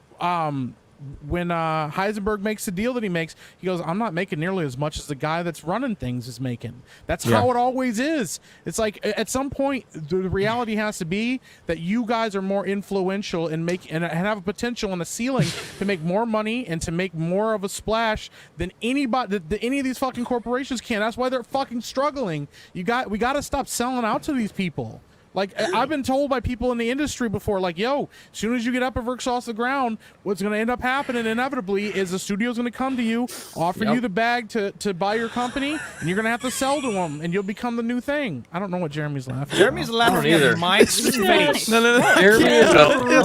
[SPEAKER 3] when Heisenberg makes the deal that he makes, he goes, I'm not making nearly as much as the guy that's running things is making. That's how it always is. It's like at some point the reality has to be that you guys are more influential and have a potential and a ceiling to make more money and to make more of a splash than anybody that any of these fucking corporations can. That's why they're fucking struggling. We got to stop selling out to these people. Like, I've been told by people in the industry before, like, yo, as soon as you get Upperverse off the ground, what's going to end up happening inevitably is the studio's going to come to you, offer you the bag to buy your company, and you're going to have to sell to them, and you'll become the new thing. I don't know what Jeremy's laughing
[SPEAKER 15] Jeremy's laughing at Mike's face.
[SPEAKER 11] Jeremy's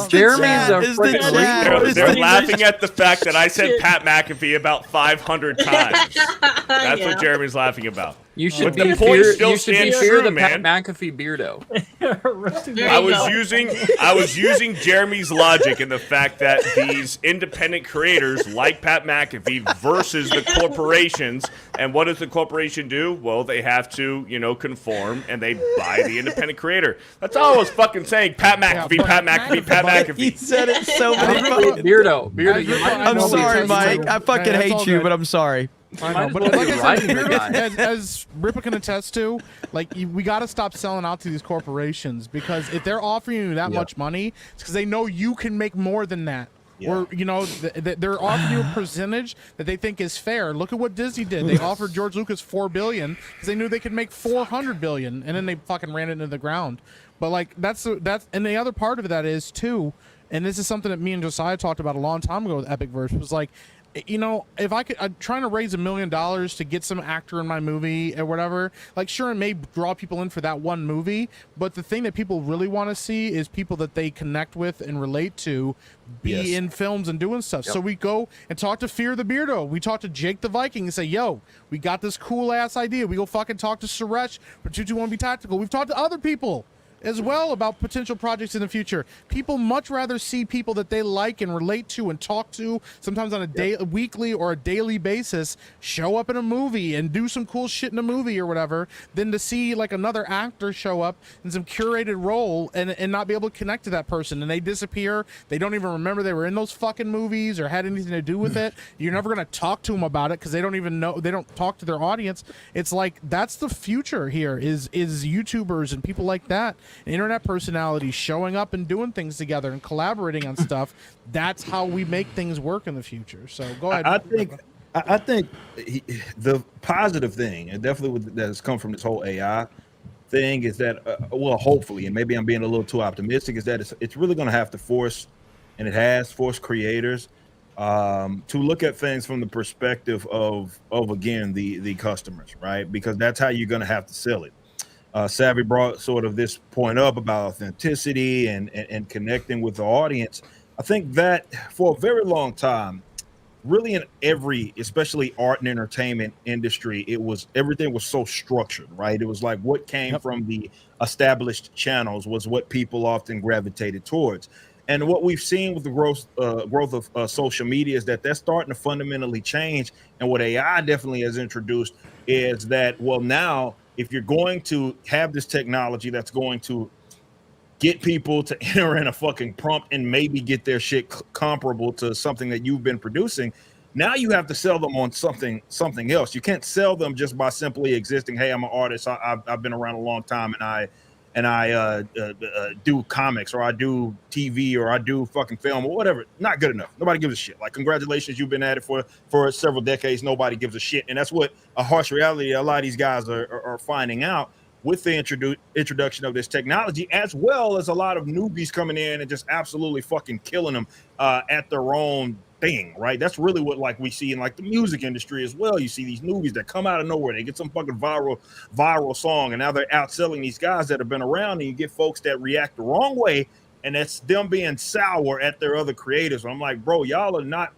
[SPEAKER 4] They're laughing at the fact that I said Pat McAfee about 500 times. That's what Jeremy's laughing about.
[SPEAKER 11] You should
[SPEAKER 4] but
[SPEAKER 11] be
[SPEAKER 4] the point
[SPEAKER 11] fear,
[SPEAKER 4] still
[SPEAKER 11] you should
[SPEAKER 4] stands
[SPEAKER 11] be fear
[SPEAKER 4] true,
[SPEAKER 11] the
[SPEAKER 4] man.
[SPEAKER 11] Pat McAfee beardo.
[SPEAKER 4] I was using Jeremy's logic in the fact that these independent creators like Pat McAfee versus the corporations, and what does the corporation do? Well, they have to, conform, and they buy the independent creator. That's all I was fucking saying. Pat McAfee, Pat McAfee, Pat McAfee.
[SPEAKER 1] He said it so many times.
[SPEAKER 11] Beardo.
[SPEAKER 1] I'm sorry, Mike. I fucking hate you, but I'm sorry.
[SPEAKER 3] I know, but like I said, as Ripa can attest to, like, we got to stop selling out to these corporations, because if they're offering you that much money, it's because they know you can make more than that. Or, they're offering you a percentage that they think is fair. Look at what Disney did. They offered George Lucas $4 billion because they knew they could make $400 billion, and then they fucking ran it into the ground. But like that's and the other part of that is too, and this is something that me and Josiah talked about a long time ago with Epicverse, was like, if I'm trying to raise $1 million to get some actor in my movie or whatever, like, sure, it may draw people in for that one movie, but the thing that people really want to see is people that they connect with and relate to be in films and doing stuff. So we go and talk to Fear the Beardo. We talk to Jake the Viking and say, yo, we got this cool ass idea. We go fucking talk to Suresh for 221B Tactical. We've talked to other people as well about potential projects in the future. People much rather see people that they like and relate to and talk to, sometimes on a weekly or a daily basis, show up in a movie and do some cool shit in a movie or whatever, than to see like another actor show up in some curated role and not be able to connect to that person, and they disappear. They don't even remember they were in those fucking movies or had anything to do with it. You're never going to talk to them about it because they don't even know, they don't talk to their audience. It's like, that's the future here is YouTubers and people like that, internet personalities showing up and doing things together and collaborating on stuff. That's how we make things work in the future. So go ahead.
[SPEAKER 13] I think the positive thing, and definitely that has come from this whole AI thing, is that hopefully, and maybe I'm being a little too optimistic, is that it's really going to have to force, and it has forced creators to look at things from the perspective of again the customers, right? Because that's how you're going to have to sell it. Savvy brought sort of this point up about authenticity and connecting with the audience. I think that for a very long time, really in every, especially art and entertainment industry, everything was so structured, right? It was like what came from the established channels was what people often gravitated towards. And what we've seen with the growth of social media is that that's starting to fundamentally change. And what AI definitely has introduced is that, well, now, if you're going to have this technology that's going to get people to enter in a fucking prompt and maybe get their shit comparable to something that you've been producing, now you have to sell them on something else. You can't sell them just by simply existing. Hey, I'm an artist. I've been around a long time, and I do comics, or I do TV, or I do fucking film, or whatever. Not good enough. Nobody gives a shit. Like, congratulations, you've been at it for several decades. Nobody gives a shit. And that's what a harsh reality a lot of these guys are finding out with the introduction of this technology, as well as a lot of newbies coming in and just absolutely fucking killing them at their own thing, right? That's really what like we see in like the music industry as well. You see these newbies that come out of nowhere, they get some fucking viral song, and now they're outselling these guys that have been around, and you get folks that react the wrong way, and that's them being sour at their other creators. I'm like, bro, y'all are not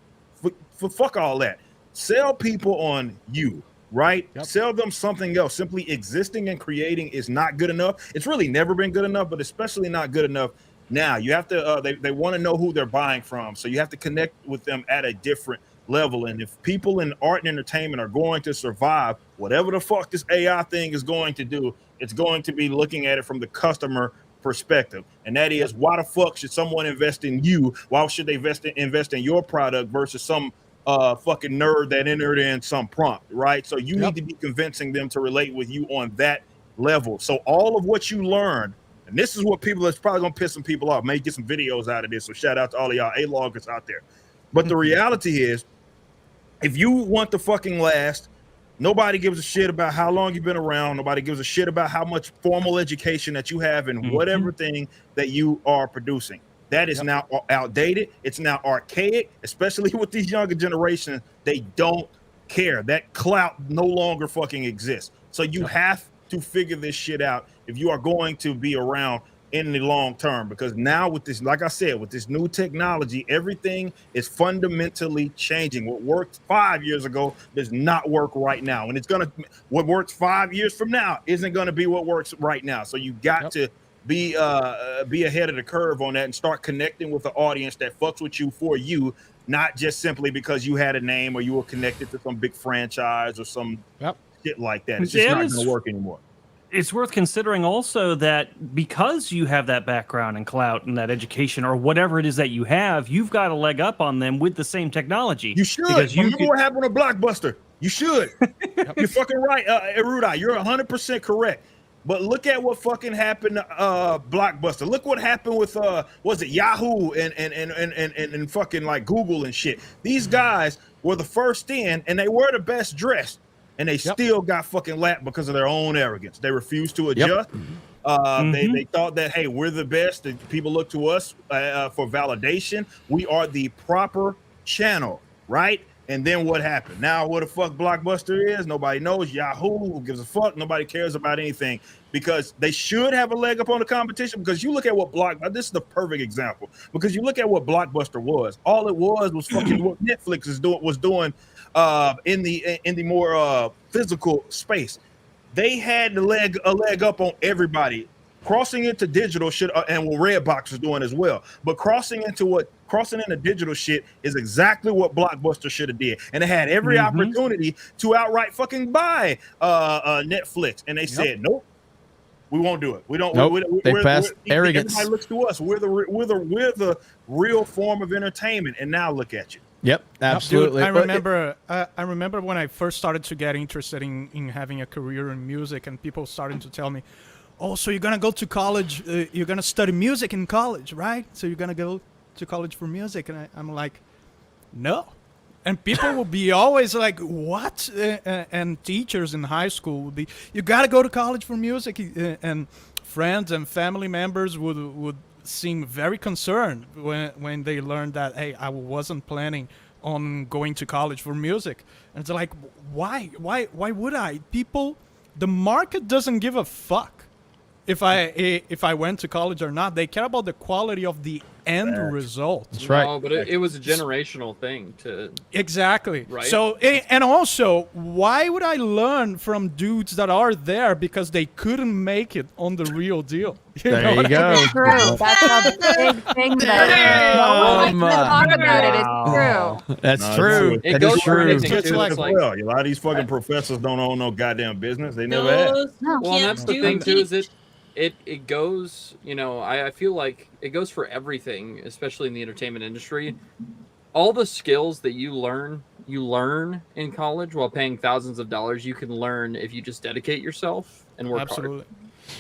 [SPEAKER 13] fuck all that. Sell people on you, right? Sell them something else. Simply existing and creating is not good enough. It's really never been good enough, but especially not good enough now. You have to they want to know who they're buying from, so you have to connect with them at a different level. And if people in art and entertainment are going to survive, whatever the fuck this AI thing is going to do, it's going to be looking at it from the customer perspective. And that is, why the fuck should someone invest in you? Why should they invest in your product versus some fucking nerd that entered in some prompt, right? So you need to be convincing them to relate with you on that level. So all of what you learned, and this is what people, it's probably gonna piss some people off, may get some videos out of this, so shout out to all of y'all A-loggers out there. But the reality is, if you want to fucking last, nobody gives a shit about how long you've been around. Nobody gives a shit about how much formal education that you have in whatever thing that you are producing. That is now outdated. It's now archaic, especially with these younger generations. They don't care. That clout no longer fucking exists. So you have to figure this shit out if you are going to be around in the long term, because now with this, like I said, with this new technology, everything is fundamentally changing. What worked 5 years ago does not work right now, and what works 5 years from now isn't gonna be what works right now. So you got to be ahead of the curve on that and start connecting with the audience that fucks with you for you, not just simply because you had a name or you were connected to some big franchise or some shit like that. It's just not gonna work anymore.
[SPEAKER 8] It's worth considering also that because you have that background and clout and that education or whatever it is that you have, you've got a leg up on them with the same technology.
[SPEAKER 13] You should. Remember what happened to Blockbuster. You should. You're fucking right, Erudite. You're 100% correct. But look at what fucking happened to Blockbuster. Look what happened with was it Yahoo and fucking like Google and shit. These guys were the first in, and they were the best dressed. And they still got fucking lapped because of their own arrogance. They refused to adjust. They thought that, hey, we're the best. And people look to us for validation. We are the proper channel, right? And then what happened? Now, what the fuck Blockbuster is? Nobody knows. Yahoo, who gives a fuck? Nobody cares about anything, because they should have a leg up on the competition. Because you look at what this is the perfect example. Because you look at what Blockbuster was. All it was fucking what Netflix was doing in the more physical space. They had a leg up on everybody. Crossing into digital shit, and what Redbox is doing as well. But crossing into digital shit is exactly what Blockbuster should have did, and it had every opportunity to outright fucking buy Netflix, and they said nope. We won't do it. We don't.
[SPEAKER 1] Nope. They passed arrogance.
[SPEAKER 13] Everybody looks to us. We're the real form of entertainment, and now look at you.
[SPEAKER 1] Yep, absolutely.
[SPEAKER 2] Dude, I remember when I first started to get interested in having a career in music, and people started to tell me, "Oh, so you're gonna go to college? You're gonna study music in college, right? So you're gonna go to college for music?" And I'm like, "No." And people will be always like, "What?" And teachers in high school would be, "You got to go to college for music." And friends and family members would seem very concerned when they learned that, hey, I wasn't planning on going to college for music. And it's like, why would I? The market doesn't give a fuck if I went to college or not. They care about the quality of the end result.
[SPEAKER 1] That's right.
[SPEAKER 11] No, but it was a generational thing to
[SPEAKER 2] exactly.
[SPEAKER 11] Right.
[SPEAKER 2] So and also, why would I learn from dudes that are there because they couldn't make it on the real deal?
[SPEAKER 1] There you go.
[SPEAKER 7] It's true. That's a big thing that no one likes to talk about it. It's true.
[SPEAKER 1] That's true.
[SPEAKER 11] It
[SPEAKER 1] That
[SPEAKER 11] goes
[SPEAKER 1] is
[SPEAKER 11] for
[SPEAKER 1] true.
[SPEAKER 11] anything,
[SPEAKER 13] It's
[SPEAKER 11] too.
[SPEAKER 13] like,
[SPEAKER 11] It's like-
[SPEAKER 13] well, a lot of these fucking professors don't own no goddamn business. They never had.
[SPEAKER 11] Well, and that's the thing too, is it goes, you know, I feel like it goes for everything, especially in the entertainment industry. All the skills that you learn in college while paying thousands of dollars, you can learn if you just dedicate yourself and work
[SPEAKER 2] Absolutely.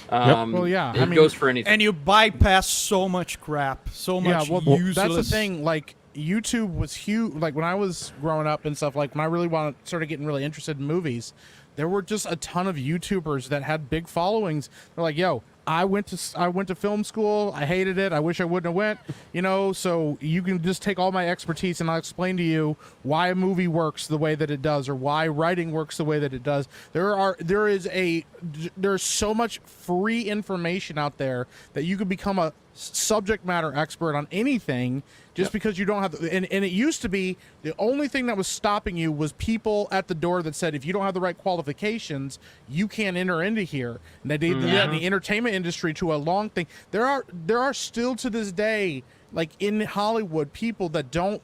[SPEAKER 11] hard.
[SPEAKER 3] Well, yeah,
[SPEAKER 11] it goes for anything.
[SPEAKER 2] And you bypass so much crap, so much useless.
[SPEAKER 3] That's the thing. Like, YouTube was huge. Like, when I was growing up and stuff, like when I really started getting really interested in movies, there were just a ton of YouTubers that had big followings. They're like, yo, I went to film school. I hated it. I wish I wouldn't have went. You know, so you can just take all my expertise and I'll explain to you why a movie works the way that it does, or why writing works the way that it does. There's so much free information out there that you could become a subject matter expert on anything just because you don't have and it used to be the only thing that was stopping you was people at the door that said, if you don't have the right qualifications, you can't enter into here. And they did that in the entertainment industry to a long thing. There are still to this day, like in Hollywood, people that don't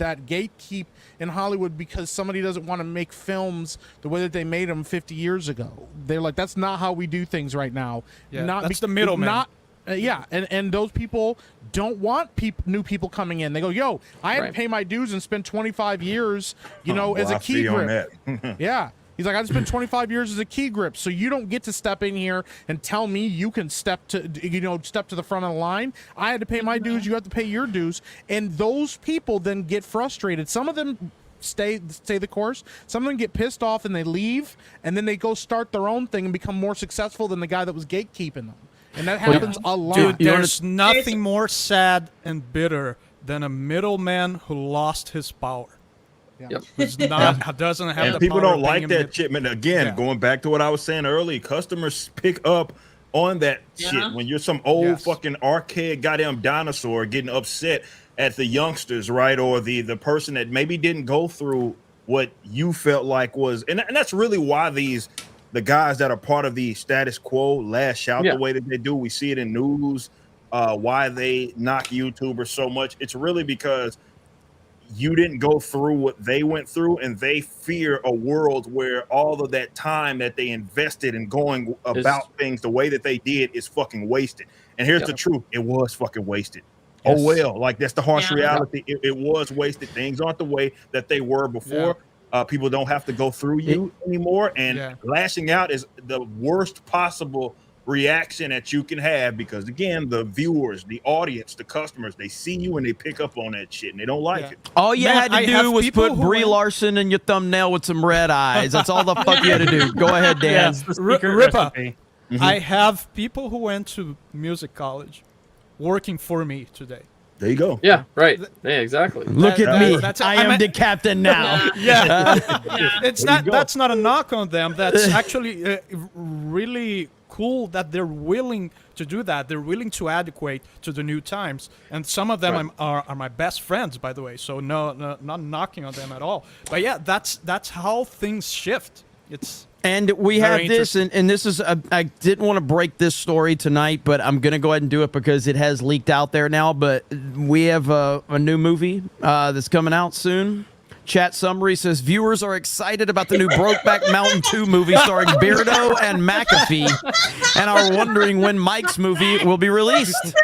[SPEAKER 3] that gatekeep in Hollywood because somebody doesn't want to make films the way that they made them 50 years ago. They're like, that's not how we do things right now.
[SPEAKER 2] Yeah, that's the middleman.
[SPEAKER 3] Not yeah, and those people don't want new people coming in. They go, yo, I had to pay my dues and spend 25 years, as a key grip. Yeah. He's like, I spent 25 years as a key grip, so you don't get to step in here and tell me you can step to the front of the line. I had to pay my dues. You have to pay your dues. And those people then get frustrated. Some of them stay the course. Some of them get pissed off and they leave, and then they go start their own thing and become more successful than the guy that was gatekeeping them. And that happens a lot.
[SPEAKER 2] Dude, there's nothing more sad and bitter than a middleman who lost his power.
[SPEAKER 11] Yep.
[SPEAKER 2] Doesn't have
[SPEAKER 13] and
[SPEAKER 2] the
[SPEAKER 13] people
[SPEAKER 2] power
[SPEAKER 13] don't like that shit. Man, again, going back to what I was saying earlier, customers pick up on that shit when you're some old fucking archaic goddamn dinosaur getting upset at the youngsters, right? Or the person that maybe didn't go through what you felt like was, and that's really why the guys that are part of the status quo lash out the way that they do. We see it in news, why they knock YouTubers so much. It's really because you didn't go through what they went through, and they fear a world where all of that time that they invested in going about things the way that they did is fucking wasted. And here's the truth. It was fucking wasted. Yes. Oh, well, like that's the harsh reality. It was wasted. Things aren't the way that they were before. People don't have to go through you anymore. And lashing out is the worst possible reaction that you can have, because again, the viewers, the audience, the customers, they see you and they pick up on that shit and they don't like it.
[SPEAKER 1] All you had to do was put Brie Larson in your thumbnail with some red eyes. That's all the fuck you had to do. Go ahead, Dan.
[SPEAKER 2] Rippa, I have people who went to music college working for me today.
[SPEAKER 13] There you go.
[SPEAKER 11] Yeah, right. Yeah, exactly.
[SPEAKER 1] Look at me. I am the captain now.
[SPEAKER 2] It's not. That's not a knock on them. That's actually really cool that they're willing to do that. They're willing to adequate to the new times, and some of them are my best friends, by the way. So no, not knocking on them at all. But yeah, that's how things shift.
[SPEAKER 1] And we have this, and this is, I didn't want to break this story tonight, but I'm going to go ahead and do it because it has leaked out there now. But we have a new movie that's coming out soon. Chat summary says, viewers are excited about the new Brokeback Mountain 2 movie starring Beardo and McAfee and are wondering when Mike's movie will be released.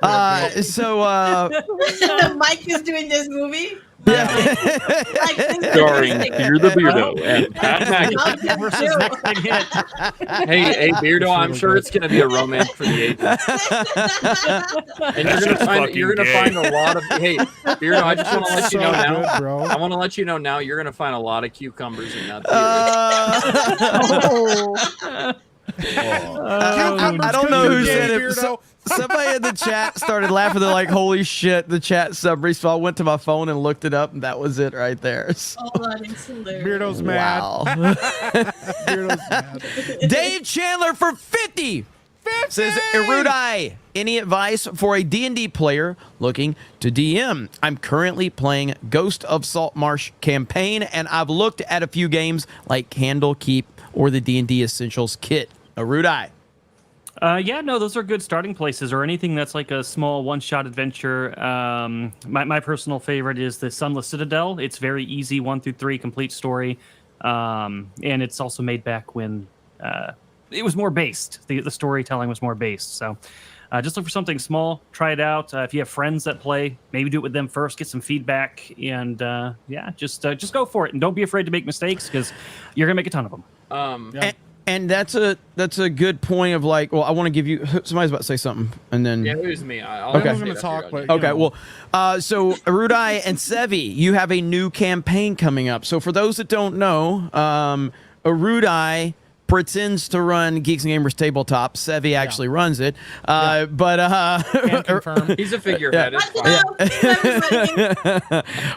[SPEAKER 6] Mike is doing this movie?
[SPEAKER 11] Starring Fear the Beardo and Pat McAfee. Hey, Beardo, I'm sure it's going to be a romance for the ages. And you're gonna find a lot of. Hey, Beardo, I just want to let you know now. I want to let you know now. You're going to find a lot of cucumbers in that theater.
[SPEAKER 1] I don't know who said it. Somebody in the chat started laughing. They're like, holy shit, the chat summary. So I went to my phone and looked it up, and that was it right there.
[SPEAKER 6] Oh, that is hilarious.
[SPEAKER 3] Beardo's mad.
[SPEAKER 1] Wow.
[SPEAKER 3] Beardo's mad.
[SPEAKER 1] Dave Chandler for 50 says, Erudai, any advice for a D&D player looking to DM? I'm currently playing Ghost of Saltmarsh campaign, and I've looked at a few games like Candlekeep or the D&D Essentials kit. Erudai.
[SPEAKER 8] Yeah, no, those are good starting places, or anything that's like a small one-shot adventure. My personal favorite is the Sunless Citadel. It's very easy, 1 through 3 complete story, and it's also made back when it was more based. The storytelling was more based. So just look for something small, try it out. If you have friends that play, maybe do it with them first, get some feedback, and just go for it, and don't be afraid to make mistakes because you're gonna make a ton of them.
[SPEAKER 1] And that's a good point of like, well, I want to give you, somebody's about to say something, and then
[SPEAKER 11] it was me.
[SPEAKER 3] I'm going to talk. But,
[SPEAKER 1] okay, well, so Erudai and Sevi, you have a new campaign coming up. So for those that don't know, Erudai pretends to run Geeks and Gamers Tabletop. Sevi actually runs it. But
[SPEAKER 3] can't confirm.
[SPEAKER 11] He's a figurehead. It's fine.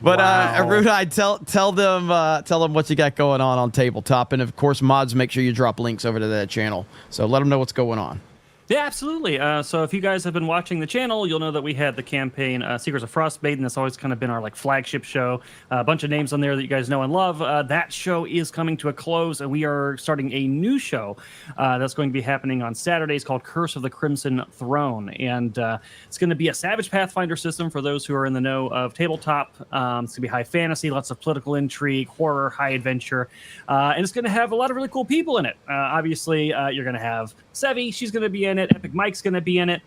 [SPEAKER 1] But Erudai, tell them what you got going on Tabletop, and of course, mods, make sure you drop links over to that channel. So let them know what's going on.
[SPEAKER 8] Yeah, absolutely. So if you guys have been watching the channel, you'll know that we had the campaign Secrets of Frostmaiden. That's always kind of been our like flagship show. A bunch of names on there that you guys know and love. That show is coming to a close, and we are starting a new show that's going to be happening on Saturdays called Curse of the Crimson Throne. And it's going to be a Savage Pathfinder system for those who are in the know of tabletop. It's going to be high fantasy, lots of political intrigue, horror, high adventure. And it's going to have a lot of really cool people in it. Obviously, you're going to have Sevi. She's going to be in it. Epic Mike's going to be in it.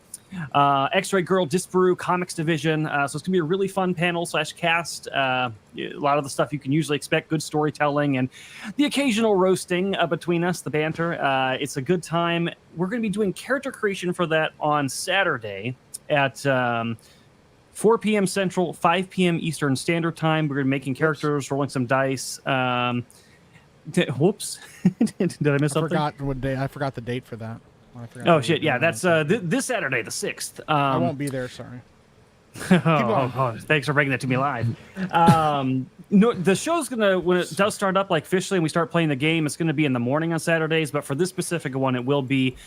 [SPEAKER 8] X-Ray Girl, Disparu, Comics Division. So it's going to be a really fun panel / cast. A lot of the stuff you can usually expect, good storytelling and the occasional roasting between us, the banter. It's a good time. We're going to be doing character creation for that on Saturday at 4 p.m. Central, 5 p.m. Eastern Standard Time. We're going to be making characters, rolling some dice. Whoops. Did I miss something?
[SPEAKER 3] I forgot the date for that.
[SPEAKER 8] Oh shit! Yeah, that's this Saturday, the 6th.
[SPEAKER 3] I won't be there. Sorry.
[SPEAKER 8] Thanks for bringing that to me live. No, the show's gonna, when it does start up like officially and we start playing the game, it's gonna be in the morning on Saturdays. But for this specific one, it will be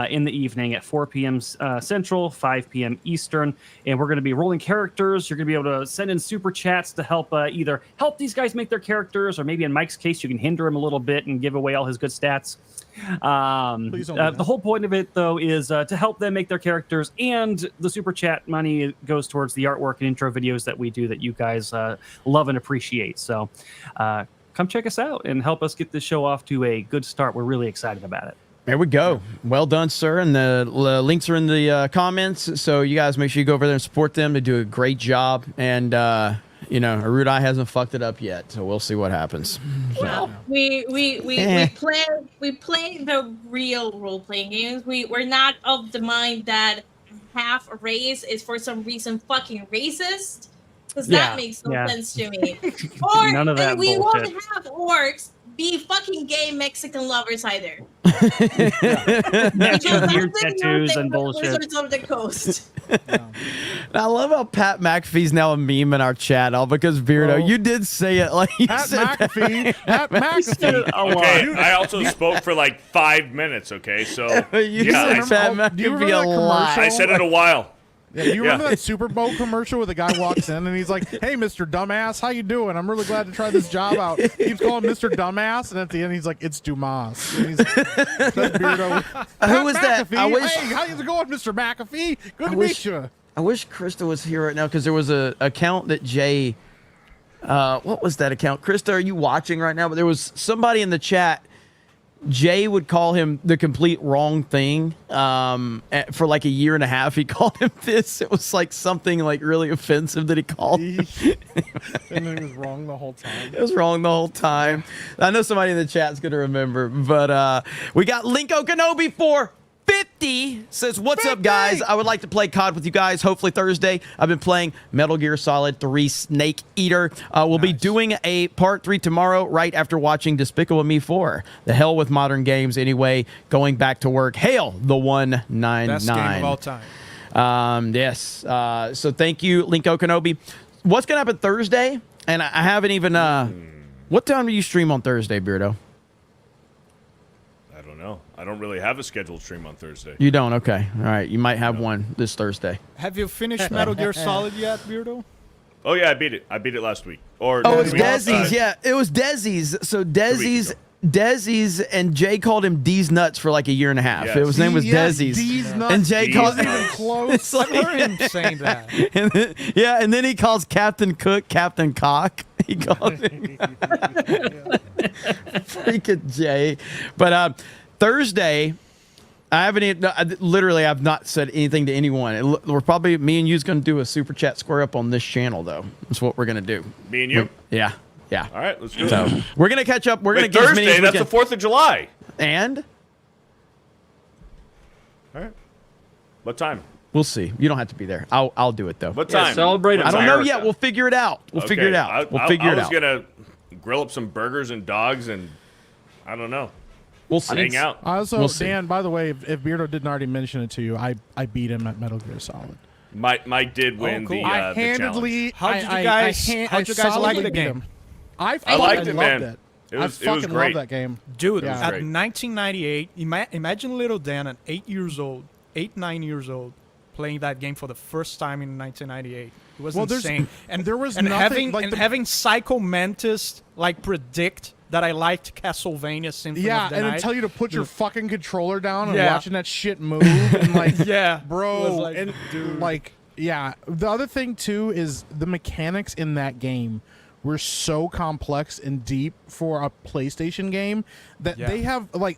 [SPEAKER 8] in the evening at 4 p.m. Central, 5 p.m. Eastern, and we're gonna be rolling characters. You're gonna be able to send in super chats to help either help these guys make their characters, or maybe in Mike's case, you can hinder him a little bit and give away all his good stats. The whole point of it, though, is to help them make their characters, and the super chat money goes towards the artwork and intro videos that we do that you guys love and appreciate. So come check us out and help us get this show off to a good start. We're really excited about it.
[SPEAKER 1] There we go. Well done, sir. And the links are in the comments, so you guys make sure you go over there and support them. They do a great job, and you know, Arudai hasn't fucked it up yet, so we'll see what happens.
[SPEAKER 6] Well, we play the real role-playing games. We're not of the mind that half a race is for some reason fucking racist, because that makes no sense to me. Or
[SPEAKER 8] none of that
[SPEAKER 6] we
[SPEAKER 8] bullshit.
[SPEAKER 6] won't have orcs be fucking gay Mexican lovers either.
[SPEAKER 8] Weird tattoos and bullshit.
[SPEAKER 6] Of the coast.
[SPEAKER 1] I love how Pat McAfee's now a meme in our chat, all because Beardo, you did say it like you
[SPEAKER 3] Pat
[SPEAKER 1] said
[SPEAKER 3] McAfee. Pat McAfee.
[SPEAKER 4] Okay, I also spoke for like 5 minutes. Okay, so
[SPEAKER 1] you said Pat McAfee a lot.
[SPEAKER 4] I said it a while.
[SPEAKER 3] Yeah, you remember that Super Bowl commercial where the guy walks in and he's like, "Hey, Mr. Dumbass, how you doing? I'm really glad to try this job out." He keeps calling Mr. Dumbass, and at the end he's like, "It's Dumas." And he's, that's Beardo.
[SPEAKER 1] Who was that?
[SPEAKER 3] McAfee.
[SPEAKER 1] I wish.
[SPEAKER 3] Hey, how's it going, Mr. McAfee? Good to meet you.
[SPEAKER 1] I wish Krista was here right now, because there was a account that Jay. What was that account? Krista, are you watching right now? But there was somebody in the chat. Jay would call him the complete wrong thing for like a year and a half. He called him this. It was like something like really offensive that he called him.
[SPEAKER 3] And then he was wrong the whole time.
[SPEAKER 1] It was wrong the whole time. I know somebody in the chat's going to remember. But we got Linko Kenobi for 50 says, "What's up, guys? I would like to play COD with you guys. Hopefully Thursday. I've been playing Metal Gear Solid 3 Snake Eater. We'll be doing a part 3 tomorrow, right after watching Despicable Me 4. The hell with modern games anyway. Going back to work. Hail the 199.
[SPEAKER 2] Best game of all time.
[SPEAKER 1] Yes. So thank you, Linko Kenobi. What's going to happen Thursday? And I haven't even... what time do you stream on Thursday, Beardo?
[SPEAKER 4] No, I don't really have a scheduled stream on Thursday.
[SPEAKER 1] You don't? Okay. All right. You might have one this Thursday.
[SPEAKER 2] Have you finished Metal Gear Solid yet, Beardo?
[SPEAKER 4] Oh, yeah, I beat it. I beat it last week. Or
[SPEAKER 1] oh, it's Desi's. Yeah, it was Desi's. So Desi's and Jay called him D's Nuts for like a year and a half.
[SPEAKER 4] Yes.
[SPEAKER 1] His name was Desi's.
[SPEAKER 3] D's Nuts.
[SPEAKER 1] And Jay called
[SPEAKER 3] even close.
[SPEAKER 2] I've heard him saying that.
[SPEAKER 1] And then, yeah, and then he calls Captain Cook Captain Cock. He called him. Freaking Jay. But Thursday, I haven't even, literally, I've not said anything to anyone. We're probably, me and you's going to do a super chat square up on this channel, though. That's what we're going to do.
[SPEAKER 4] Me and you?
[SPEAKER 1] Yeah.
[SPEAKER 4] All right, let's do
[SPEAKER 1] it. So we're going to catch up. We're going to
[SPEAKER 4] get Thursday, as many as that's the 4th of July.
[SPEAKER 1] And?
[SPEAKER 4] All right. What time?
[SPEAKER 1] We'll see. You don't have to be there. I'll do it, though.
[SPEAKER 4] What time?
[SPEAKER 11] Celebrate
[SPEAKER 1] I don't know yet. We'll figure it out. We'll figure it out.
[SPEAKER 4] I was going to grill up some burgers and dogs, and I don't know.
[SPEAKER 1] We'll see.
[SPEAKER 4] Hang out.
[SPEAKER 3] Also, Dan, by the way, if Beardo didn't already mention it to you, I beat him at Metal Gear Solid.
[SPEAKER 4] Mike did win the challenge.
[SPEAKER 2] How did you guys like the game?
[SPEAKER 3] I
[SPEAKER 4] liked it, man.
[SPEAKER 3] It.
[SPEAKER 4] I
[SPEAKER 3] fucking love that game.
[SPEAKER 2] Dude,
[SPEAKER 3] Yeah.
[SPEAKER 2] at 1998, imagine little Dan at 8 years old, 9 years old playing that game for the first time in 1998. It was
[SPEAKER 3] Well, there's-
[SPEAKER 2] insane. And
[SPEAKER 3] there was
[SPEAKER 2] and
[SPEAKER 3] nothing
[SPEAKER 2] having
[SPEAKER 3] like
[SPEAKER 2] and
[SPEAKER 3] the-
[SPEAKER 2] having Psycho Mantis like predict that I liked Castlevania Symphony
[SPEAKER 3] Yeah,
[SPEAKER 2] of the
[SPEAKER 3] and
[SPEAKER 2] Night.
[SPEAKER 3] then tell you to put your fucking controller down and
[SPEAKER 2] Yeah.
[SPEAKER 3] watching that shit move and like,
[SPEAKER 2] Yeah,
[SPEAKER 3] bro,
[SPEAKER 2] it was like,
[SPEAKER 3] and
[SPEAKER 2] dude.
[SPEAKER 3] like, yeah. The other thing too is the mechanics in that game were so complex and deep for a PlayStation game that
[SPEAKER 2] Yeah.
[SPEAKER 3] they have like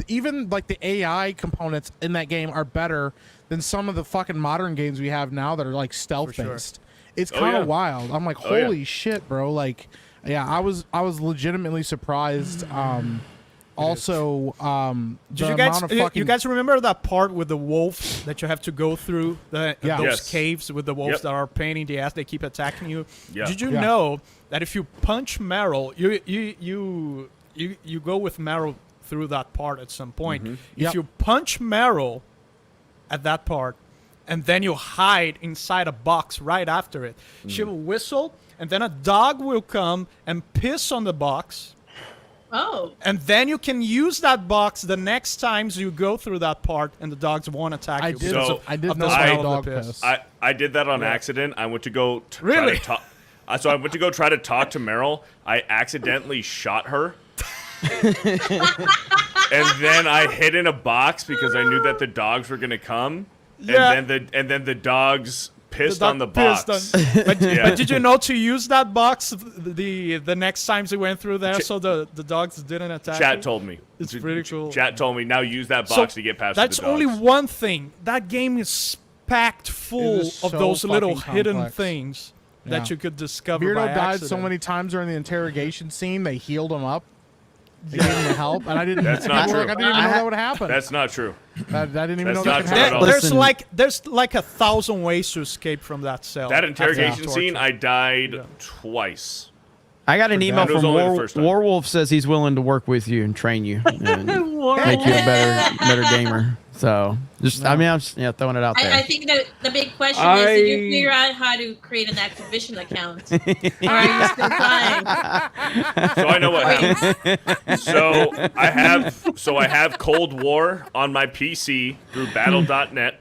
[SPEAKER 3] even like the AI components in that game are better than some of the fucking modern games we have now that are like stealth based. It's
[SPEAKER 4] Oh,
[SPEAKER 3] kind of
[SPEAKER 4] yeah.
[SPEAKER 3] wild. I'm like,
[SPEAKER 4] Oh, yeah.
[SPEAKER 3] holy shit, bro! Like, yeah, I was legitimately surprised. Also,
[SPEAKER 2] Did
[SPEAKER 3] the
[SPEAKER 2] you guys
[SPEAKER 3] amount of fucking
[SPEAKER 2] you guys remember that part with the wolves that you have to go through
[SPEAKER 3] Yeah.
[SPEAKER 2] those
[SPEAKER 4] Yes.
[SPEAKER 2] caves with the wolves
[SPEAKER 4] Yep.
[SPEAKER 2] that are pain in the ass? They keep attacking you.
[SPEAKER 4] Yeah.
[SPEAKER 2] Did you
[SPEAKER 3] Yeah.
[SPEAKER 2] know that if you punch Meryl, you go with Meryl through that part at some point.
[SPEAKER 4] Mm-hmm.
[SPEAKER 2] If
[SPEAKER 3] Yep.
[SPEAKER 2] you punch Meryl at that part, and then you hide inside a box right after it, she
[SPEAKER 4] Mm.
[SPEAKER 2] will whistle, and then a dog will come and piss on the box.
[SPEAKER 6] Oh.
[SPEAKER 2] And then you can use that box the next times you go through that part, and the dogs won't attack you.
[SPEAKER 4] So,
[SPEAKER 3] I did
[SPEAKER 2] of the
[SPEAKER 3] know
[SPEAKER 2] smell
[SPEAKER 3] about
[SPEAKER 2] of
[SPEAKER 3] dog
[SPEAKER 2] the
[SPEAKER 3] piss.
[SPEAKER 4] I did that on accident. I went to go
[SPEAKER 2] Really?
[SPEAKER 4] try to talk. So I went to go try to talk to Meryl. I accidentally shot her. And then I hid in a box because I knew that the dogs were gonna come.
[SPEAKER 2] Yeah.
[SPEAKER 4] And then the dogs pissed
[SPEAKER 2] dog
[SPEAKER 4] on the
[SPEAKER 2] pissed
[SPEAKER 4] box.
[SPEAKER 2] but,
[SPEAKER 4] Yeah.
[SPEAKER 2] but did you know to use that box the next times we went through there, so the dogs didn't attack
[SPEAKER 4] Chat
[SPEAKER 2] you?
[SPEAKER 4] told me.
[SPEAKER 2] It's pretty cool.
[SPEAKER 4] Chat told me now use that
[SPEAKER 2] So
[SPEAKER 4] box to get past
[SPEAKER 2] that's
[SPEAKER 4] the dogs.
[SPEAKER 2] only one thing. That game is packed full
[SPEAKER 3] is
[SPEAKER 2] of
[SPEAKER 3] so
[SPEAKER 2] those little
[SPEAKER 3] fucking
[SPEAKER 2] hidden
[SPEAKER 3] complex.
[SPEAKER 2] things
[SPEAKER 3] Yeah.
[SPEAKER 2] that you could discover
[SPEAKER 3] Beardo
[SPEAKER 2] by
[SPEAKER 3] died
[SPEAKER 2] accident.
[SPEAKER 3] so many times during the interrogation scene. They healed him up. They gave him the help, and I didn't.
[SPEAKER 4] That's not
[SPEAKER 3] people were
[SPEAKER 4] true.
[SPEAKER 3] Like, I didn't even know that would happen.
[SPEAKER 4] That's not true.
[SPEAKER 3] I didn't even
[SPEAKER 4] That's
[SPEAKER 3] know
[SPEAKER 4] not
[SPEAKER 3] that could
[SPEAKER 4] true at
[SPEAKER 3] happen.
[SPEAKER 4] all.
[SPEAKER 2] There's like 1,000 ways to escape from that cell.
[SPEAKER 4] That
[SPEAKER 2] after
[SPEAKER 4] interrogation
[SPEAKER 2] torture.
[SPEAKER 4] scene, I died twice.
[SPEAKER 1] I got an email
[SPEAKER 4] And it was
[SPEAKER 1] from
[SPEAKER 4] only the first time.
[SPEAKER 1] Warwolf says he's willing to work with you and train you and make you a better gamer. So just I mean I'm just throwing it out there.
[SPEAKER 6] I think the big question is, did you figure out how to create an Activision account? Or are you still trying?
[SPEAKER 4] So I know what happened. So I have Cold War on my PC through battle.net.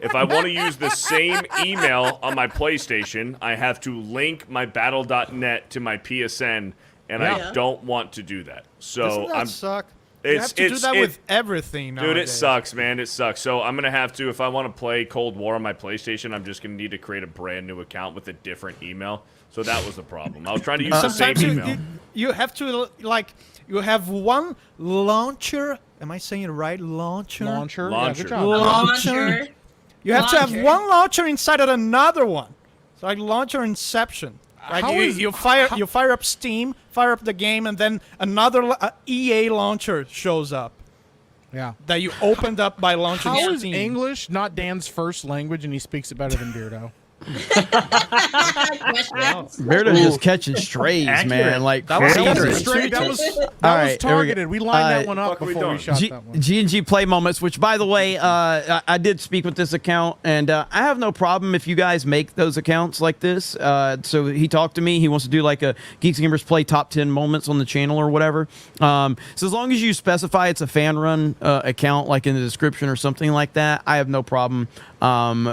[SPEAKER 4] If I want to use the same email on my PlayStation, I have to link my battle.net to my PSN, and
[SPEAKER 2] Yeah.
[SPEAKER 4] I don't want to do that. So
[SPEAKER 2] Doesn't that
[SPEAKER 4] I'm
[SPEAKER 2] suck? You have to do that with everything
[SPEAKER 4] Dude,
[SPEAKER 2] nowadays.
[SPEAKER 4] it sucks, man. It sucks. So I'm going to have to, if I want to play Cold War on my PlayStation, I'm just going to need to create a brand new account with a different email. So that was the problem. I was trying to use the same
[SPEAKER 2] Sometimes
[SPEAKER 4] email.
[SPEAKER 2] you have to, like, you have one launcher. Am I saying it right? Launcher?
[SPEAKER 3] Launcher.
[SPEAKER 4] Launcher.
[SPEAKER 3] Yeah, good job.
[SPEAKER 2] Launcher. You have to have
[SPEAKER 6] Launcher.
[SPEAKER 2] one launcher inside of another one. It's like launcher inception. Like
[SPEAKER 3] How is-
[SPEAKER 2] you fire up Steam, fire up the game, and then another EA launcher shows up
[SPEAKER 3] Yeah.
[SPEAKER 2] that you opened up by launching
[SPEAKER 3] How is
[SPEAKER 2] Steam.
[SPEAKER 3] English not Dan's first language, and he speaks it better than Beardo?
[SPEAKER 1] Beardo just catching strays, man. Like
[SPEAKER 2] That was
[SPEAKER 1] crazy.
[SPEAKER 2] accurate.
[SPEAKER 3] Straight. That was
[SPEAKER 1] All right, here we go.
[SPEAKER 3] targeted. We lined that one up
[SPEAKER 4] fuck are we
[SPEAKER 3] before we
[SPEAKER 4] doing?
[SPEAKER 3] shot that one.
[SPEAKER 1] G&G Play Moments, which, by the way, I did speak with this account, and I have no problem if you guys make those accounts like this. So he talked to me. He wants to do like a Geeks Gamers Play Top 10 Moments on the channel or whatever. So as long as you specify it's a fan-run account, like in the description or something like that, I have no problem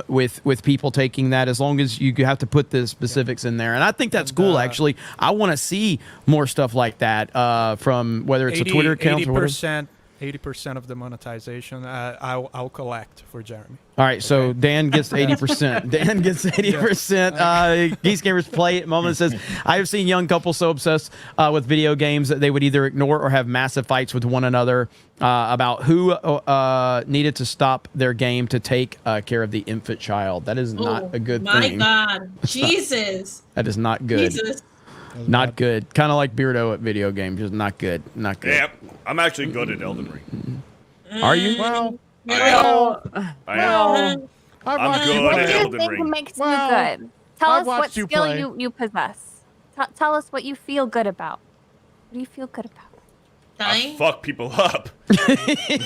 [SPEAKER 1] with people taking that, as long as you have to put the specifics in there. And I think that's cool, actually. I want to see more stuff like that from whether it's a Twitter account or whatever.
[SPEAKER 2] 80% of the monetization I'll collect for Jeremy.
[SPEAKER 1] All right, so Dan gets 80%. Dan gets 80%. Geeks Gamers Play Moment says, I have seen young couples so obsessed with video games that they would either ignore or have massive fights with one another about who needed to stop their game to take care of the infant child. That is not a good
[SPEAKER 6] my
[SPEAKER 1] thing.
[SPEAKER 6] God. Jesus.
[SPEAKER 1] That is not good.
[SPEAKER 6] Jesus.
[SPEAKER 1] Not good. Kind of like Beardo at video games. Just not good. Not good.
[SPEAKER 4] Yeah, I'm actually good at Elden Ring.
[SPEAKER 1] Are you?
[SPEAKER 3] Well,
[SPEAKER 4] I am.
[SPEAKER 3] I've
[SPEAKER 4] good
[SPEAKER 7] What
[SPEAKER 4] at
[SPEAKER 7] do you
[SPEAKER 4] Elden
[SPEAKER 7] think
[SPEAKER 4] Ring.
[SPEAKER 7] makes
[SPEAKER 3] Well,
[SPEAKER 7] you good? Tell
[SPEAKER 3] I've
[SPEAKER 7] us what
[SPEAKER 3] watched you
[SPEAKER 7] skill
[SPEAKER 3] play.
[SPEAKER 7] you possess. Tell us what you feel good about. What do you feel good about?
[SPEAKER 4] I
[SPEAKER 6] Dying?
[SPEAKER 4] fuck people up.
[SPEAKER 7] Okay.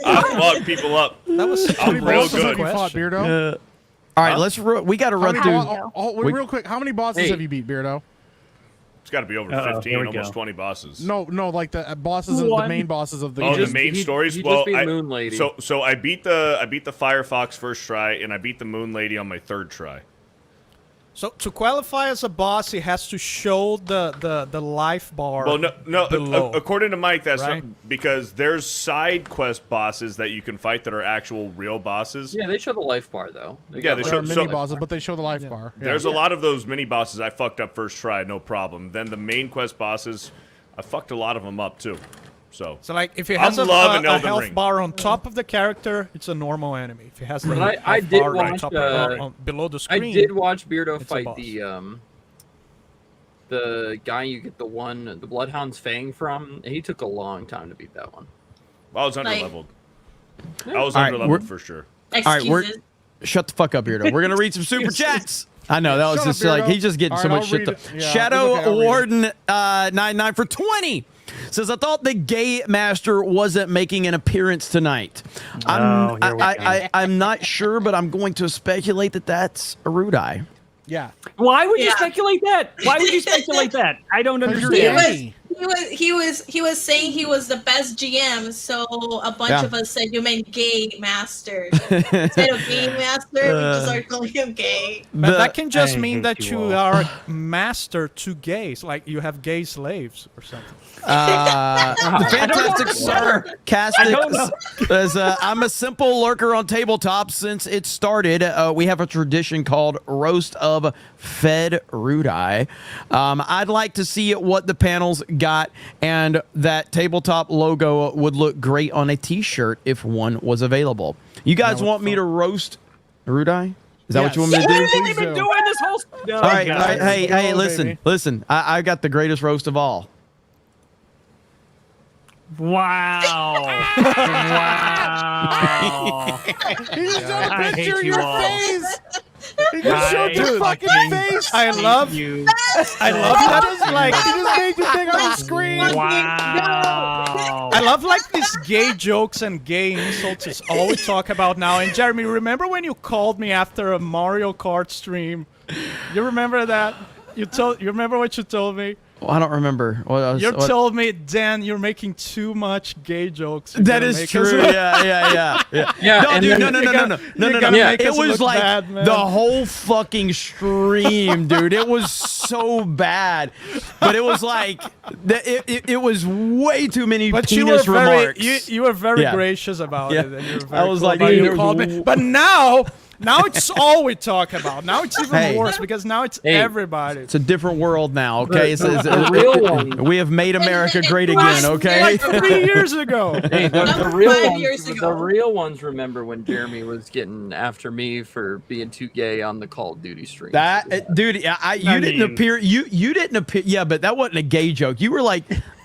[SPEAKER 4] I fuck people up.
[SPEAKER 2] That was
[SPEAKER 4] I'm
[SPEAKER 3] How many
[SPEAKER 4] real
[SPEAKER 3] bosses have
[SPEAKER 4] good.
[SPEAKER 3] you fought, Beardo?
[SPEAKER 1] All right, we got to
[SPEAKER 3] How
[SPEAKER 1] run
[SPEAKER 3] many
[SPEAKER 1] through.
[SPEAKER 3] wait, real quick, how many bosses
[SPEAKER 11] Hey.
[SPEAKER 3] have you beat, Beardo?
[SPEAKER 4] It's got to be over 15, almost 20 bosses.
[SPEAKER 3] No, like the bosses, the main bosses of the game.
[SPEAKER 4] Oh, the main stories.
[SPEAKER 11] He'd
[SPEAKER 4] Well,
[SPEAKER 11] just be Moon Lady.
[SPEAKER 4] So I beat the Firefox first try, and I beat the Moon Lady on my third try.
[SPEAKER 2] So to qualify as a boss, he has to show the life bar.
[SPEAKER 4] Well, no.
[SPEAKER 2] below,
[SPEAKER 4] According to Mike, that's
[SPEAKER 2] right?
[SPEAKER 4] not, because there's side quest bosses that you can fight that are actual real bosses.
[SPEAKER 11] Yeah, they show the life bar though.
[SPEAKER 4] They
[SPEAKER 3] There are mini bosses, but they show the life bar.
[SPEAKER 4] There's a lot of those mini bosses I fucked up first try, no problem. Then the main quest bosses, I fucked a lot of them up too. So
[SPEAKER 2] like if he has a health bar on top of the character, it's a normal enemy. If he has the
[SPEAKER 11] I
[SPEAKER 2] health
[SPEAKER 11] did
[SPEAKER 2] bar
[SPEAKER 11] watch
[SPEAKER 2] below the screen,
[SPEAKER 11] I did watch Beardo
[SPEAKER 2] it's a
[SPEAKER 11] fight
[SPEAKER 2] boss.
[SPEAKER 11] the guy you get the Bloodhound's Fang from. He took a long time to beat that one.
[SPEAKER 4] I was underleveled. I was
[SPEAKER 1] All right,
[SPEAKER 4] underleveled for sure.
[SPEAKER 1] All right, shut the fuck up, Beardo. We're gonna read some super chats. I know that was
[SPEAKER 3] Shut
[SPEAKER 1] just
[SPEAKER 3] up,
[SPEAKER 1] like
[SPEAKER 3] Beardo.
[SPEAKER 1] he's just getting so
[SPEAKER 3] All
[SPEAKER 1] much
[SPEAKER 3] right,
[SPEAKER 1] shit.
[SPEAKER 3] I'll read it. Yeah,
[SPEAKER 1] Shadow
[SPEAKER 3] it's okay, I'll read it.
[SPEAKER 1] Warden 99 for 20 says, "I thought the Gay Master wasn't making an appearance tonight. I'm not sure, but I'm going to speculate that that's Arudai."
[SPEAKER 3] Yeah.
[SPEAKER 8] Why would you speculate that? Why would you speculate that? I don't understand.
[SPEAKER 6] He was saying he was the best GM, so a bunch of us said you meant Gay Master. Instead of Game Master, we just started calling him Gay.
[SPEAKER 2] But that can just mean that you are master to gays, like you have gay slaves or something.
[SPEAKER 1] The Fantastic Sarcastic says, "I'm a simple lurker on Tabletop. Since it started, we have a tradition called Roast of Fed Rudai. I'd like to see what the panels got, and that Tabletop logo would look great on a T-shirt if one was available. You guys want me to roast Rudai? Is that what you want me to do?
[SPEAKER 8] We've been doing this whole. No,
[SPEAKER 1] all right,
[SPEAKER 8] guys.
[SPEAKER 1] hey, listen. I got the greatest roast of all.
[SPEAKER 8] Wow. Wow.
[SPEAKER 3] He just showed a
[SPEAKER 8] I
[SPEAKER 3] picture
[SPEAKER 8] hate
[SPEAKER 3] of
[SPEAKER 8] you
[SPEAKER 3] your
[SPEAKER 8] all.
[SPEAKER 3] face. He just showed your fucking face.
[SPEAKER 2] I love
[SPEAKER 8] you.
[SPEAKER 2] I love that. Like
[SPEAKER 3] He just made you thing on the screen.
[SPEAKER 8] Wow.
[SPEAKER 2] I love like these gay jokes and gay insults is all we talk about now. And Jeremy, remember when you called me after a Mario Kart stream? You remember that? You remember what you told me?
[SPEAKER 1] Well, I don't remember.
[SPEAKER 2] You told me, Dan, you're making too much gay jokes.
[SPEAKER 1] That is true. Yeah. No, dude, no. It was like the whole fucking stream, dude. It was so bad, but it was like it was way too many penis remarks.
[SPEAKER 2] You were very gracious about it. And you were very
[SPEAKER 1] I was
[SPEAKER 2] cool
[SPEAKER 1] like,
[SPEAKER 2] about
[SPEAKER 1] dude,
[SPEAKER 2] you called me. But now it's all we talk about. Now it's even
[SPEAKER 1] Hey.
[SPEAKER 2] worse because now it's everybody.
[SPEAKER 1] It's a different world now. Okay,
[SPEAKER 11] The real one.
[SPEAKER 1] we have made America great again. Okay.
[SPEAKER 2] Like 3 years ago.
[SPEAKER 11] Hey, the
[SPEAKER 6] Number
[SPEAKER 11] real
[SPEAKER 6] 5
[SPEAKER 11] ones,
[SPEAKER 6] years ago.
[SPEAKER 11] the real ones remember when Jeremy was getting after me for being too gay on the Call of Duty stream.
[SPEAKER 1] Dude, you didn't appear. You didn't appear. Yeah, but that wasn't a gay joke. You were like.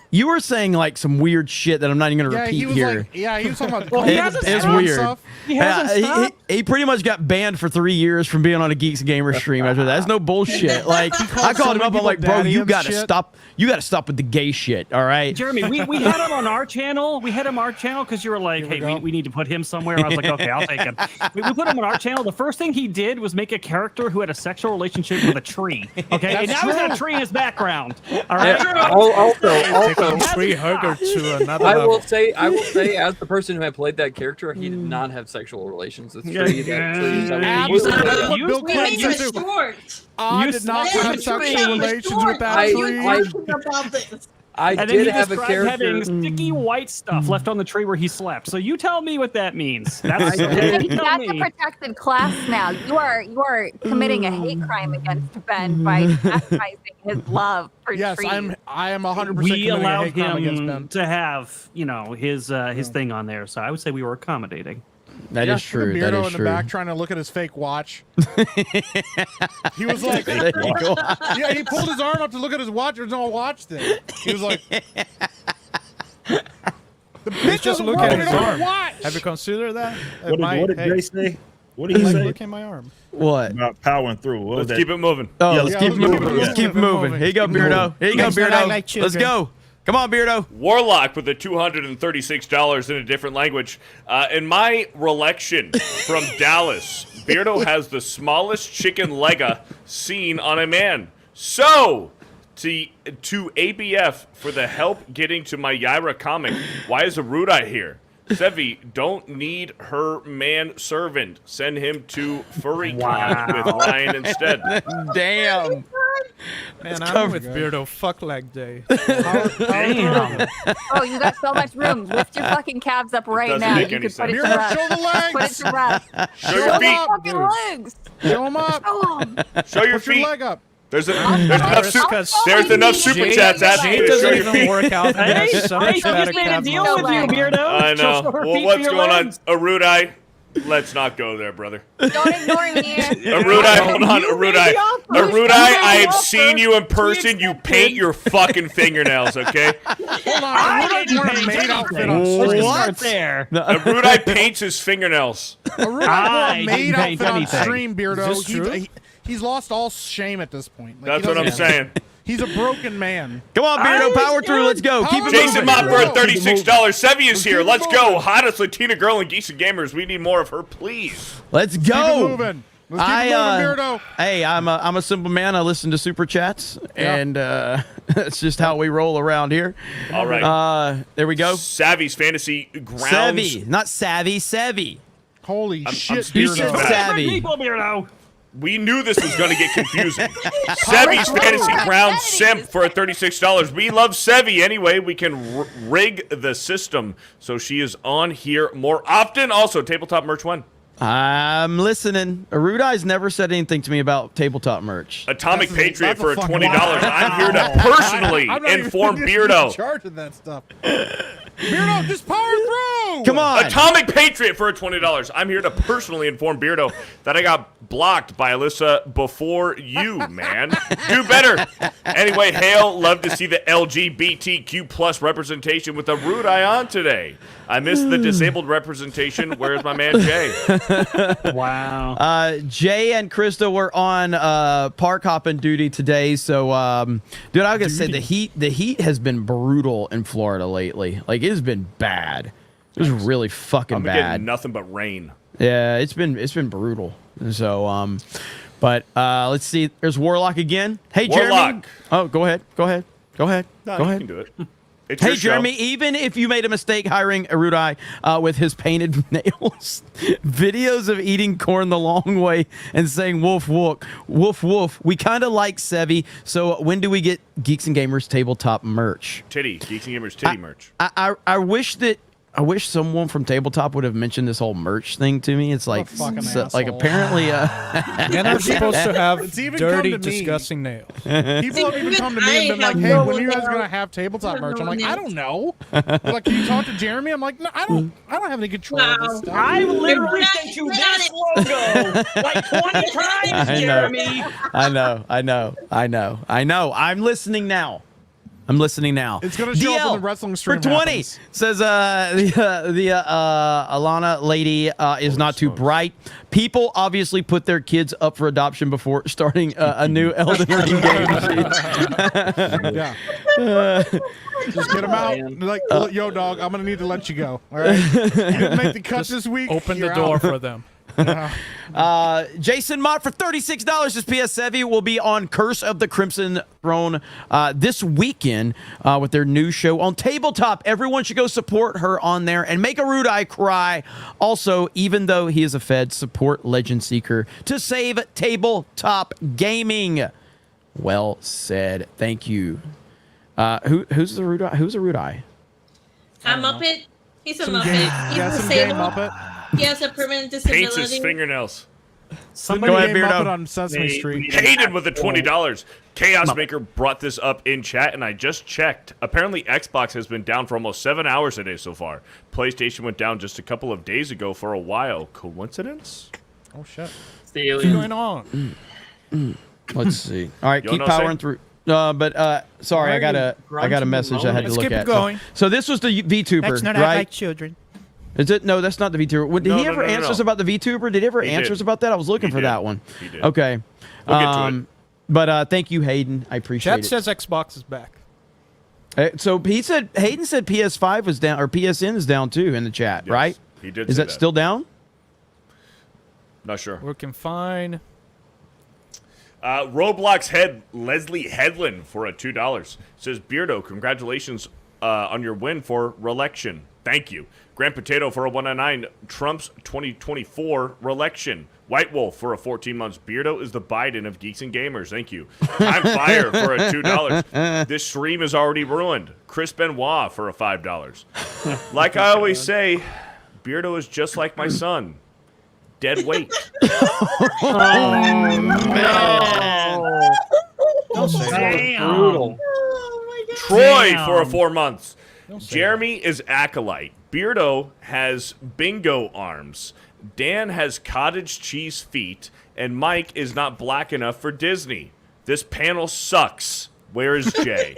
[SPEAKER 1] You were saying like some weird shit that I'm not even gonna repeat
[SPEAKER 3] he was
[SPEAKER 1] here.
[SPEAKER 3] like, he was talking about
[SPEAKER 1] It's weird.
[SPEAKER 3] stuff.
[SPEAKER 1] He pretty much got banned for 3 years from being on a Geeks Gamers stream after that. That's no bullshit. Like I called him up. I'm like, bro, you gotta stop. You gotta stop with the gay shit. All right,
[SPEAKER 8] Jeremy, we had him on our channel. We had him on our channel because you were like, hey, we need to put him somewhere. I was like, okay, I'll take him. We put him on our channel. The first thing he did was make a character who had a sexual relationship with a tree. Okay, and now he's got a tree in his background. All right.
[SPEAKER 11] Also,
[SPEAKER 2] Free hugger to another
[SPEAKER 11] I
[SPEAKER 2] level.
[SPEAKER 11] will say, as the person who had played that character, he did not have sexual relations with Tree.
[SPEAKER 3] Bill
[SPEAKER 6] We made
[SPEAKER 3] Clinton
[SPEAKER 6] it
[SPEAKER 3] too.
[SPEAKER 6] short.
[SPEAKER 3] I did not have sexual relations with that tree.
[SPEAKER 6] About this.
[SPEAKER 11] I
[SPEAKER 8] And then
[SPEAKER 11] did
[SPEAKER 8] he
[SPEAKER 11] have a
[SPEAKER 8] described
[SPEAKER 11] character.
[SPEAKER 8] having sticky white stuff left on the tree where he slept. So you tell me what that means. That's you tell
[SPEAKER 7] That's
[SPEAKER 8] me.
[SPEAKER 7] a protected class now. You are committing a hate crime against Ben by advertising his love for
[SPEAKER 3] Yes,
[SPEAKER 7] trees.
[SPEAKER 3] I am 100%
[SPEAKER 8] We
[SPEAKER 3] committing a
[SPEAKER 8] allowed
[SPEAKER 3] hate crime against
[SPEAKER 8] him
[SPEAKER 3] Ben.
[SPEAKER 8] to have, his thing on there. So I would say we were accommodating.
[SPEAKER 1] that is true.
[SPEAKER 3] Beardo
[SPEAKER 1] That is
[SPEAKER 3] in the
[SPEAKER 1] true.
[SPEAKER 3] back trying to look at his fake watch. He was like,
[SPEAKER 1] There you go.
[SPEAKER 3] yeah, he pulled his arm up to look at his watch. There's no watch thing. He was like, the bitch
[SPEAKER 2] He's just
[SPEAKER 3] doesn't
[SPEAKER 2] looking
[SPEAKER 3] work
[SPEAKER 2] at his
[SPEAKER 3] without a
[SPEAKER 2] arm.
[SPEAKER 3] watch.
[SPEAKER 2] Have you considered that?
[SPEAKER 13] What did Grace say? What did he say
[SPEAKER 2] Look at my arm.
[SPEAKER 1] What?
[SPEAKER 13] about powering through? What was
[SPEAKER 4] Let's
[SPEAKER 13] that?
[SPEAKER 4] keep it moving.
[SPEAKER 1] Oh,
[SPEAKER 13] Yeah,
[SPEAKER 1] let's
[SPEAKER 13] let's
[SPEAKER 1] keep
[SPEAKER 13] keep
[SPEAKER 1] moving.
[SPEAKER 13] moving.
[SPEAKER 1] Let's keep moving. Here you go, Beardo. Here you go,
[SPEAKER 2] Thanks for that,
[SPEAKER 1] Beardo.
[SPEAKER 2] like
[SPEAKER 1] Let's
[SPEAKER 2] children.
[SPEAKER 1] go. Come on, Beardo.
[SPEAKER 4] Warlock with the $236 in a different language. In my recollection from Dallas, Beardo has the smallest chicken lega seen on a man. So, to ABF for the help getting to my Yaira comic. Why is Arudai here? Sevi, don't need her manservant. Send him to FurryCon with Ryan instead.
[SPEAKER 1] Damn.
[SPEAKER 2] Man, I'm with Beardo. Fuck leg day.
[SPEAKER 8] Damn.
[SPEAKER 7] Oh, you got so much room. Lift your fucking calves up right
[SPEAKER 4] doesn't
[SPEAKER 7] now.
[SPEAKER 4] make
[SPEAKER 7] You
[SPEAKER 4] any
[SPEAKER 7] could put it
[SPEAKER 4] sense.
[SPEAKER 7] to rest.
[SPEAKER 3] Show the legs.
[SPEAKER 7] Put it to rest.
[SPEAKER 4] Show your
[SPEAKER 7] Show
[SPEAKER 4] feet.
[SPEAKER 7] the fucking legs.
[SPEAKER 3] Show them up.
[SPEAKER 7] Show 'em.
[SPEAKER 4] Show your
[SPEAKER 3] Put your
[SPEAKER 4] feet.
[SPEAKER 3] leg up.
[SPEAKER 4] There's enough super
[SPEAKER 2] Jade-
[SPEAKER 4] chats asking
[SPEAKER 2] Jade
[SPEAKER 4] you to show
[SPEAKER 2] doesn't
[SPEAKER 4] your
[SPEAKER 2] even
[SPEAKER 4] feet.
[SPEAKER 2] work out. and
[SPEAKER 8] Hey,
[SPEAKER 2] has so
[SPEAKER 8] hey,
[SPEAKER 2] much
[SPEAKER 8] she
[SPEAKER 2] better
[SPEAKER 8] just made a
[SPEAKER 2] calves
[SPEAKER 8] deal
[SPEAKER 2] muscle.
[SPEAKER 8] with you, Beardo.
[SPEAKER 4] I
[SPEAKER 8] She'll
[SPEAKER 4] know.
[SPEAKER 8] show her
[SPEAKER 4] Well,
[SPEAKER 8] feet
[SPEAKER 4] what's
[SPEAKER 8] for your
[SPEAKER 4] going on,
[SPEAKER 8] legs.
[SPEAKER 4] Arudai? Let's not go there, brother.
[SPEAKER 7] Don't ignore me.
[SPEAKER 4] Arudai, hold on,
[SPEAKER 8] You made
[SPEAKER 4] Arudai.
[SPEAKER 8] the offer.
[SPEAKER 4] Arudai,
[SPEAKER 8] You made the
[SPEAKER 4] I've
[SPEAKER 8] offer.
[SPEAKER 4] seen you in person. You paint your fucking fingernails, okay?
[SPEAKER 3] Hold on.
[SPEAKER 8] I
[SPEAKER 3] Arudai's
[SPEAKER 8] didn't
[SPEAKER 3] wearing a
[SPEAKER 8] paint
[SPEAKER 3] maid outfit
[SPEAKER 8] anything.
[SPEAKER 3] on
[SPEAKER 8] Let's
[SPEAKER 3] stream.
[SPEAKER 8] just start there.
[SPEAKER 4] Arudai paints his fingernails.
[SPEAKER 3] Arudai wore
[SPEAKER 8] I
[SPEAKER 3] a maid
[SPEAKER 8] didn't paint
[SPEAKER 3] outfit on
[SPEAKER 8] anything.
[SPEAKER 3] stream, Beardo.
[SPEAKER 2] Is this true?
[SPEAKER 3] He's lost all shame at this point. Like,
[SPEAKER 4] That's
[SPEAKER 3] he
[SPEAKER 4] what I'm
[SPEAKER 3] doesn't-
[SPEAKER 4] saying.
[SPEAKER 3] He's a broken man.
[SPEAKER 1] Come on, Beardo, power through. Let's go. Keep it
[SPEAKER 4] Jason
[SPEAKER 1] moving.
[SPEAKER 4] Mott for a $36. Sevi is here.
[SPEAKER 3] keep it
[SPEAKER 4] Let's go.
[SPEAKER 3] moving.
[SPEAKER 4] Hottest Latina girl in Geeks and Gamers. We need more of her, please.
[SPEAKER 1] Let's
[SPEAKER 3] Keep it
[SPEAKER 1] go.
[SPEAKER 3] moving. Let's keep it moving, Beardo.
[SPEAKER 1] Hey, I'm a simple man. I listen to super chats, and that's just how we roll around here.
[SPEAKER 4] All right.
[SPEAKER 1] There we go.
[SPEAKER 4] Savvy's Fantasy Grounds.
[SPEAKER 1] Savvy, not savvy. Savvy.
[SPEAKER 3] Holy shit,
[SPEAKER 4] speaking
[SPEAKER 1] You said
[SPEAKER 3] Beardo.
[SPEAKER 4] fast.
[SPEAKER 1] savvy.
[SPEAKER 8] People, Beardo.
[SPEAKER 4] We knew this was going to get confusing. Sevi's Fantasy Grounds simp for a $36. We love Sevi anyway. We can rig the system so she is on here more often. Also, Tabletop merch when?
[SPEAKER 1] I'm listening. Arudai's never said anything to me about tabletop merch.
[SPEAKER 4] Atomic Patriot
[SPEAKER 3] That's a
[SPEAKER 4] for a
[SPEAKER 3] fucking
[SPEAKER 4] $20.
[SPEAKER 3] lie.
[SPEAKER 4] I'm here to personally
[SPEAKER 3] I'm not even
[SPEAKER 4] inform
[SPEAKER 3] in
[SPEAKER 4] Beardo.
[SPEAKER 3] charge of that stuff. Beardo, just power through.
[SPEAKER 1] Come on.
[SPEAKER 4] Atomic Patriot for a $20. I'm here to personally inform Beardo that I got blocked by Alyssa before you, man. Do better. Anyway, Hale, love to see the LGBTQ plus representation with Arudai on today. I missed the disabled representation. Where's my man Jay?
[SPEAKER 8] Wow.
[SPEAKER 1] Jay and Krista were on park hopping duty today, so dude, I gotta say the heat has been brutal in Florida lately. Like it has been bad. It was really fucking
[SPEAKER 4] I'm
[SPEAKER 1] bad.
[SPEAKER 4] getting nothing but rain.
[SPEAKER 1] Yeah, it's been brutal. So but let's see. There's Warlock again. Hey, Jeremy.
[SPEAKER 4] Warlock.
[SPEAKER 1] Oh, go ahead. Go ahead. Go ahead.
[SPEAKER 4] No,
[SPEAKER 1] go
[SPEAKER 4] you
[SPEAKER 1] ahead.
[SPEAKER 4] can do it. It's
[SPEAKER 1] Hey,
[SPEAKER 4] your show.
[SPEAKER 1] Jeremy, even if you made a mistake hiring Arudai with his painted nails, videos of eating corn the long way and saying woof, woof, woof, woof, we kind of like Sevi. So when do we get Geeks and Gamers tabletop merch?
[SPEAKER 4] Titty. Geeks and Gamers titty merch.
[SPEAKER 1] I wish someone from Tabletop would have mentioned this whole merch thing to me. It's like,
[SPEAKER 3] fucking
[SPEAKER 1] like
[SPEAKER 3] asshole.
[SPEAKER 1] apparently,
[SPEAKER 2] Men are supposed to have
[SPEAKER 3] It's even
[SPEAKER 2] dirty,
[SPEAKER 3] come to me.
[SPEAKER 2] disgusting nails.
[SPEAKER 3] People have even come to me and been like, "Hey, when are you guys gonna have tabletop merch?" I'm like, "I don't know." They're like, "Can you talk to Jeremy?" I'm like, "No, I don't have any control of this stuff."
[SPEAKER 8] I literally sent you this logo like 20 times, Jeremy.
[SPEAKER 1] I know. I'm listening now.
[SPEAKER 3] It's gonna show up
[SPEAKER 1] DL
[SPEAKER 3] when the wrestling stream
[SPEAKER 1] for 20
[SPEAKER 3] happens.
[SPEAKER 1] says the Alana lady is not too bright. People obviously put their kids up for adoption before starting a new Elden Ring game.
[SPEAKER 3] Yeah. Just get them out. They're like, "Yo, dog, I'm gonna need to let you go. All right, you didn't make the cut this week.
[SPEAKER 2] Open the
[SPEAKER 3] You're
[SPEAKER 2] door
[SPEAKER 3] out."
[SPEAKER 2] for them.
[SPEAKER 1] Jason Mott for $36. This PS Sevi will be on Curse of the Crimson Throne this weekend with their new show on Tabletop. Everyone should go support her on there and make Arudai cry. Also, even though he is a Fed, support Legend Seeker to save tabletop gaming. Well said. Thank you. Who's Arudai? Who's Arudai?
[SPEAKER 6] A Muppet. He's a
[SPEAKER 3] Some
[SPEAKER 6] Muppet.
[SPEAKER 3] game-
[SPEAKER 6] He's
[SPEAKER 3] yeah, some game
[SPEAKER 6] disabled.
[SPEAKER 3] Muppet.
[SPEAKER 6] He has a permanent
[SPEAKER 4] Paints
[SPEAKER 6] disability.
[SPEAKER 4] his fingernails.
[SPEAKER 3] Somebody
[SPEAKER 1] Go ahead,
[SPEAKER 3] game
[SPEAKER 1] Beardo.
[SPEAKER 3] Muppet on Sesame Street.
[SPEAKER 4] Hayden with the $20. Chaos Maker brought this up in chat, and I just checked. Apparently, Xbox has been down for almost 7 hours today so far. PlayStation went down just a couple of days ago for a while. Coincidence?
[SPEAKER 3] Oh shit.
[SPEAKER 11] It's the
[SPEAKER 2] What's
[SPEAKER 11] alien.
[SPEAKER 2] going on?
[SPEAKER 1] Let's see. All right,
[SPEAKER 4] You
[SPEAKER 1] keep
[SPEAKER 4] don't know,
[SPEAKER 1] powering through. Sorry, I got a message I had to
[SPEAKER 2] Let's
[SPEAKER 1] look
[SPEAKER 2] keep
[SPEAKER 1] at.
[SPEAKER 2] going.
[SPEAKER 1] So this was the VTuber, right?
[SPEAKER 2] children.
[SPEAKER 1] Is it? No, that's not the VTuber. Did
[SPEAKER 4] No,
[SPEAKER 1] he
[SPEAKER 4] no,
[SPEAKER 1] ever
[SPEAKER 4] no, no,
[SPEAKER 1] answer us
[SPEAKER 4] no.
[SPEAKER 1] about the VTuber? Did he ever
[SPEAKER 4] He
[SPEAKER 1] answer
[SPEAKER 4] did.
[SPEAKER 1] us about that? I was looking
[SPEAKER 4] He
[SPEAKER 1] for
[SPEAKER 4] did.
[SPEAKER 1] that one.
[SPEAKER 4] He did.
[SPEAKER 1] Okay.
[SPEAKER 4] We'll get to it.
[SPEAKER 1] But thank you, Hayden. I appreciate
[SPEAKER 2] Chat
[SPEAKER 1] it.
[SPEAKER 2] says Xbox is back.
[SPEAKER 1] So Hayden said PS5 was down, or PSN is down too in the chat,
[SPEAKER 4] Yes,
[SPEAKER 1] right?
[SPEAKER 4] he did
[SPEAKER 1] Is
[SPEAKER 4] say
[SPEAKER 1] that
[SPEAKER 4] that.
[SPEAKER 1] still down?
[SPEAKER 4] Not sure.
[SPEAKER 2] Working fine.
[SPEAKER 4] Roblox head Leslie Headland for a $2 says, Beardo, congratulations on your win for re-election. Thank you. Grand Potato for a 199. Trump's 2024 re-election. White Wolf for a 14 months. Beardo is the Biden of Geeks and Gamers. Thank you. I'm Fire for a $2. This stream is already ruined. Chris Benoit for a $5. Like I always say, Beardo is just like my son. Dead weight.
[SPEAKER 1] Oh, man.
[SPEAKER 2] Don't say that.
[SPEAKER 11] Brutal.
[SPEAKER 4] Troy for a 4 months. Jeremy is Acolyte. Beardo has bingo arms. Dan has cottage cheese feet. And Mike is not black enough for Disney. This panel sucks. Where is Jay?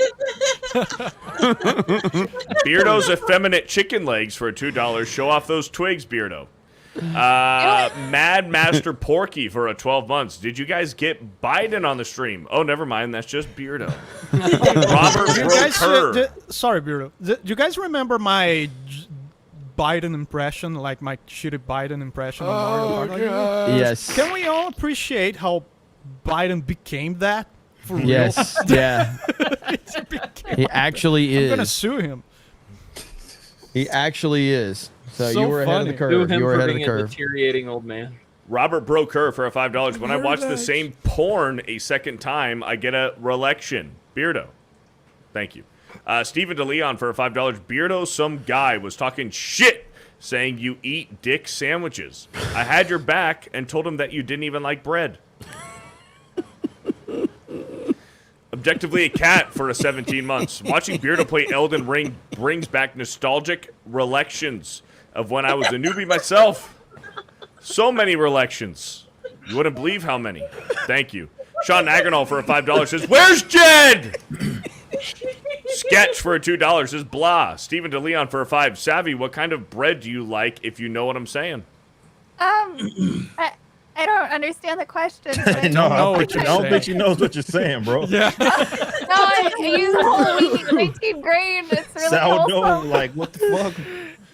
[SPEAKER 4] Beardo's effeminate chicken legs for a $2. Show off those twigs, Beardo. Mad Master Porky for a 12 months. Did you guys get Biden on the stream? Oh, never mind. That's just Beardo. Robert Broker.
[SPEAKER 2] Sorry, Beardo. Do you guys remember my Biden impression, like my shitty Biden impression?
[SPEAKER 1] Oh, God. Yes.
[SPEAKER 2] Can we all appreciate how Biden became that? For real?
[SPEAKER 1] Yes. Yeah. He actually is.
[SPEAKER 2] I'm gonna sue him.
[SPEAKER 1] He actually is. So
[SPEAKER 2] So
[SPEAKER 1] you were ahead of the
[SPEAKER 2] funny.
[SPEAKER 1] curve.
[SPEAKER 11] Sue him
[SPEAKER 1] You were
[SPEAKER 11] for
[SPEAKER 1] ahead of
[SPEAKER 11] being
[SPEAKER 1] the
[SPEAKER 11] a
[SPEAKER 1] curve.
[SPEAKER 11] deteriorating old man.
[SPEAKER 4] Robert Broker for a $5. When I watch the same porn a second time, I get a re-election. Beardo. Thank you. Stephen DeLeon for a $5. Beardo, some guy was talking shit saying you eat dick sandwiches. I had your back and told him that you didn't even like bread. Objectively a cat for a 17 months. Watching Beardo play Elden Ring brings back nostalgic recollections of when I was a newbie myself. So many recollections. You wouldn't believe how many. Thank you. Sean Agarnall for a $5 says, where's Jed? Sketch for a $2 says, blah. Stephen DeLeon for a $5. Savvy, what kind of bread do you like, if you know what I'm saying?
[SPEAKER 7] I don't understand the question.
[SPEAKER 13] No, I don't think she knows what you're saying, bro.
[SPEAKER 2] Yeah.
[SPEAKER 7] No, I use whole wheat, 19th grade. It's really
[SPEAKER 13] Sourdough,
[SPEAKER 7] wholesome.
[SPEAKER 13] like, what the fuck?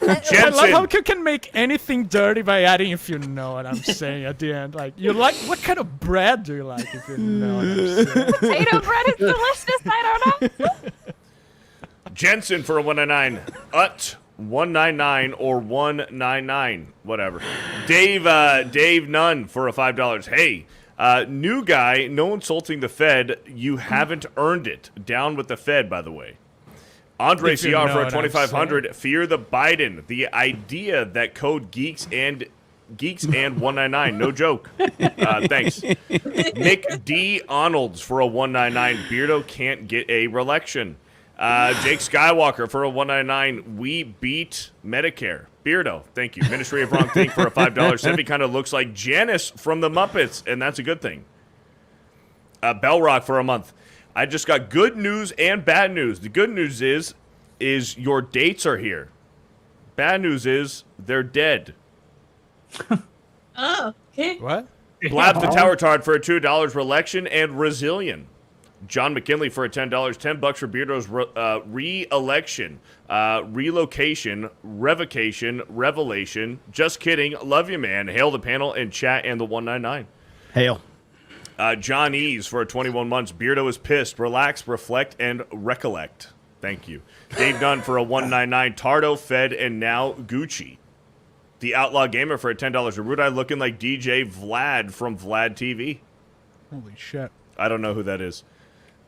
[SPEAKER 2] I love how you can make anything dirty by adding if you know what I'm saying at the end. Like, you like, what kind of bread do you like if you know what I'm saying?
[SPEAKER 7] Potato bread is delicious. I don't know.
[SPEAKER 4] Jensen for a 199. 199 or 199, whatever. Dave Nunn for a $5. Hey, new guy, no insulting the Fed. You haven't earned it. Down with the Fed, by the way. Andre CR for a 2,500. Fear the Biden. The idea that code Geeks and 199. No joke. Thanks. Nick D. Arnolds for a 199. Beardo can't get a re-election. Jake Skywalker for a 199. We beat Medicare. Beardo, thank you. Ministry of Wrong Thing for a $5. Sevi kind of looks like Janice from the Muppets, and that's a good thing. Bellrock for a month. I just got good news and bad news. The good news is your dates are here. Bad news is they're dead.
[SPEAKER 6] Oh, okay.
[SPEAKER 2] What?
[SPEAKER 4] Blab the Tower Tard for a $2 re-election and Resilient. John McKinley for a $10. $10 for Beardo's re-election, relocation, revocation, revelation. Just kidding. Love you, man. Hail the panel and chat and the 199.
[SPEAKER 1] Hail.
[SPEAKER 4] John Eves for 21 months. Beardo is pissed. Relax, reflect, and recollect. Thank you. Dave Dunn for a 199. Tardo, Fed, and now Gucci. The Outlaw Gamer for a $10. Arudai looking like DJ Vlad from Vlad TV.
[SPEAKER 3] Holy shit.
[SPEAKER 4] I don't know who that is.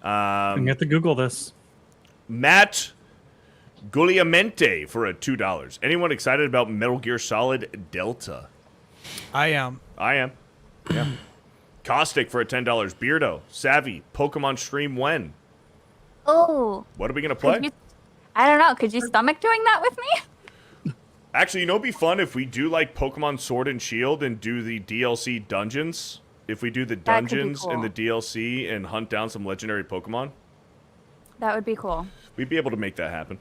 [SPEAKER 8] You have to Google this.
[SPEAKER 4] Matt Guglielmente for a $2. Anyone excited about Metal Gear Solid Delta?
[SPEAKER 2] I am.
[SPEAKER 4] Yeah. Caustic for a $10. Beardo, Savvy, Pokemon stream when?
[SPEAKER 7] Oh.
[SPEAKER 4] What are we going to play?
[SPEAKER 7] I don't know. Could you stomach doing that with me?
[SPEAKER 4] Actually, you know, it'd be fun if we do like Pokemon Sword and Shield and do the DLC dungeons. If we do the dungeons and the DLC and hunt down some legendary Pokemon.
[SPEAKER 7] That would be cool.
[SPEAKER 4] We'd be able to make that happen.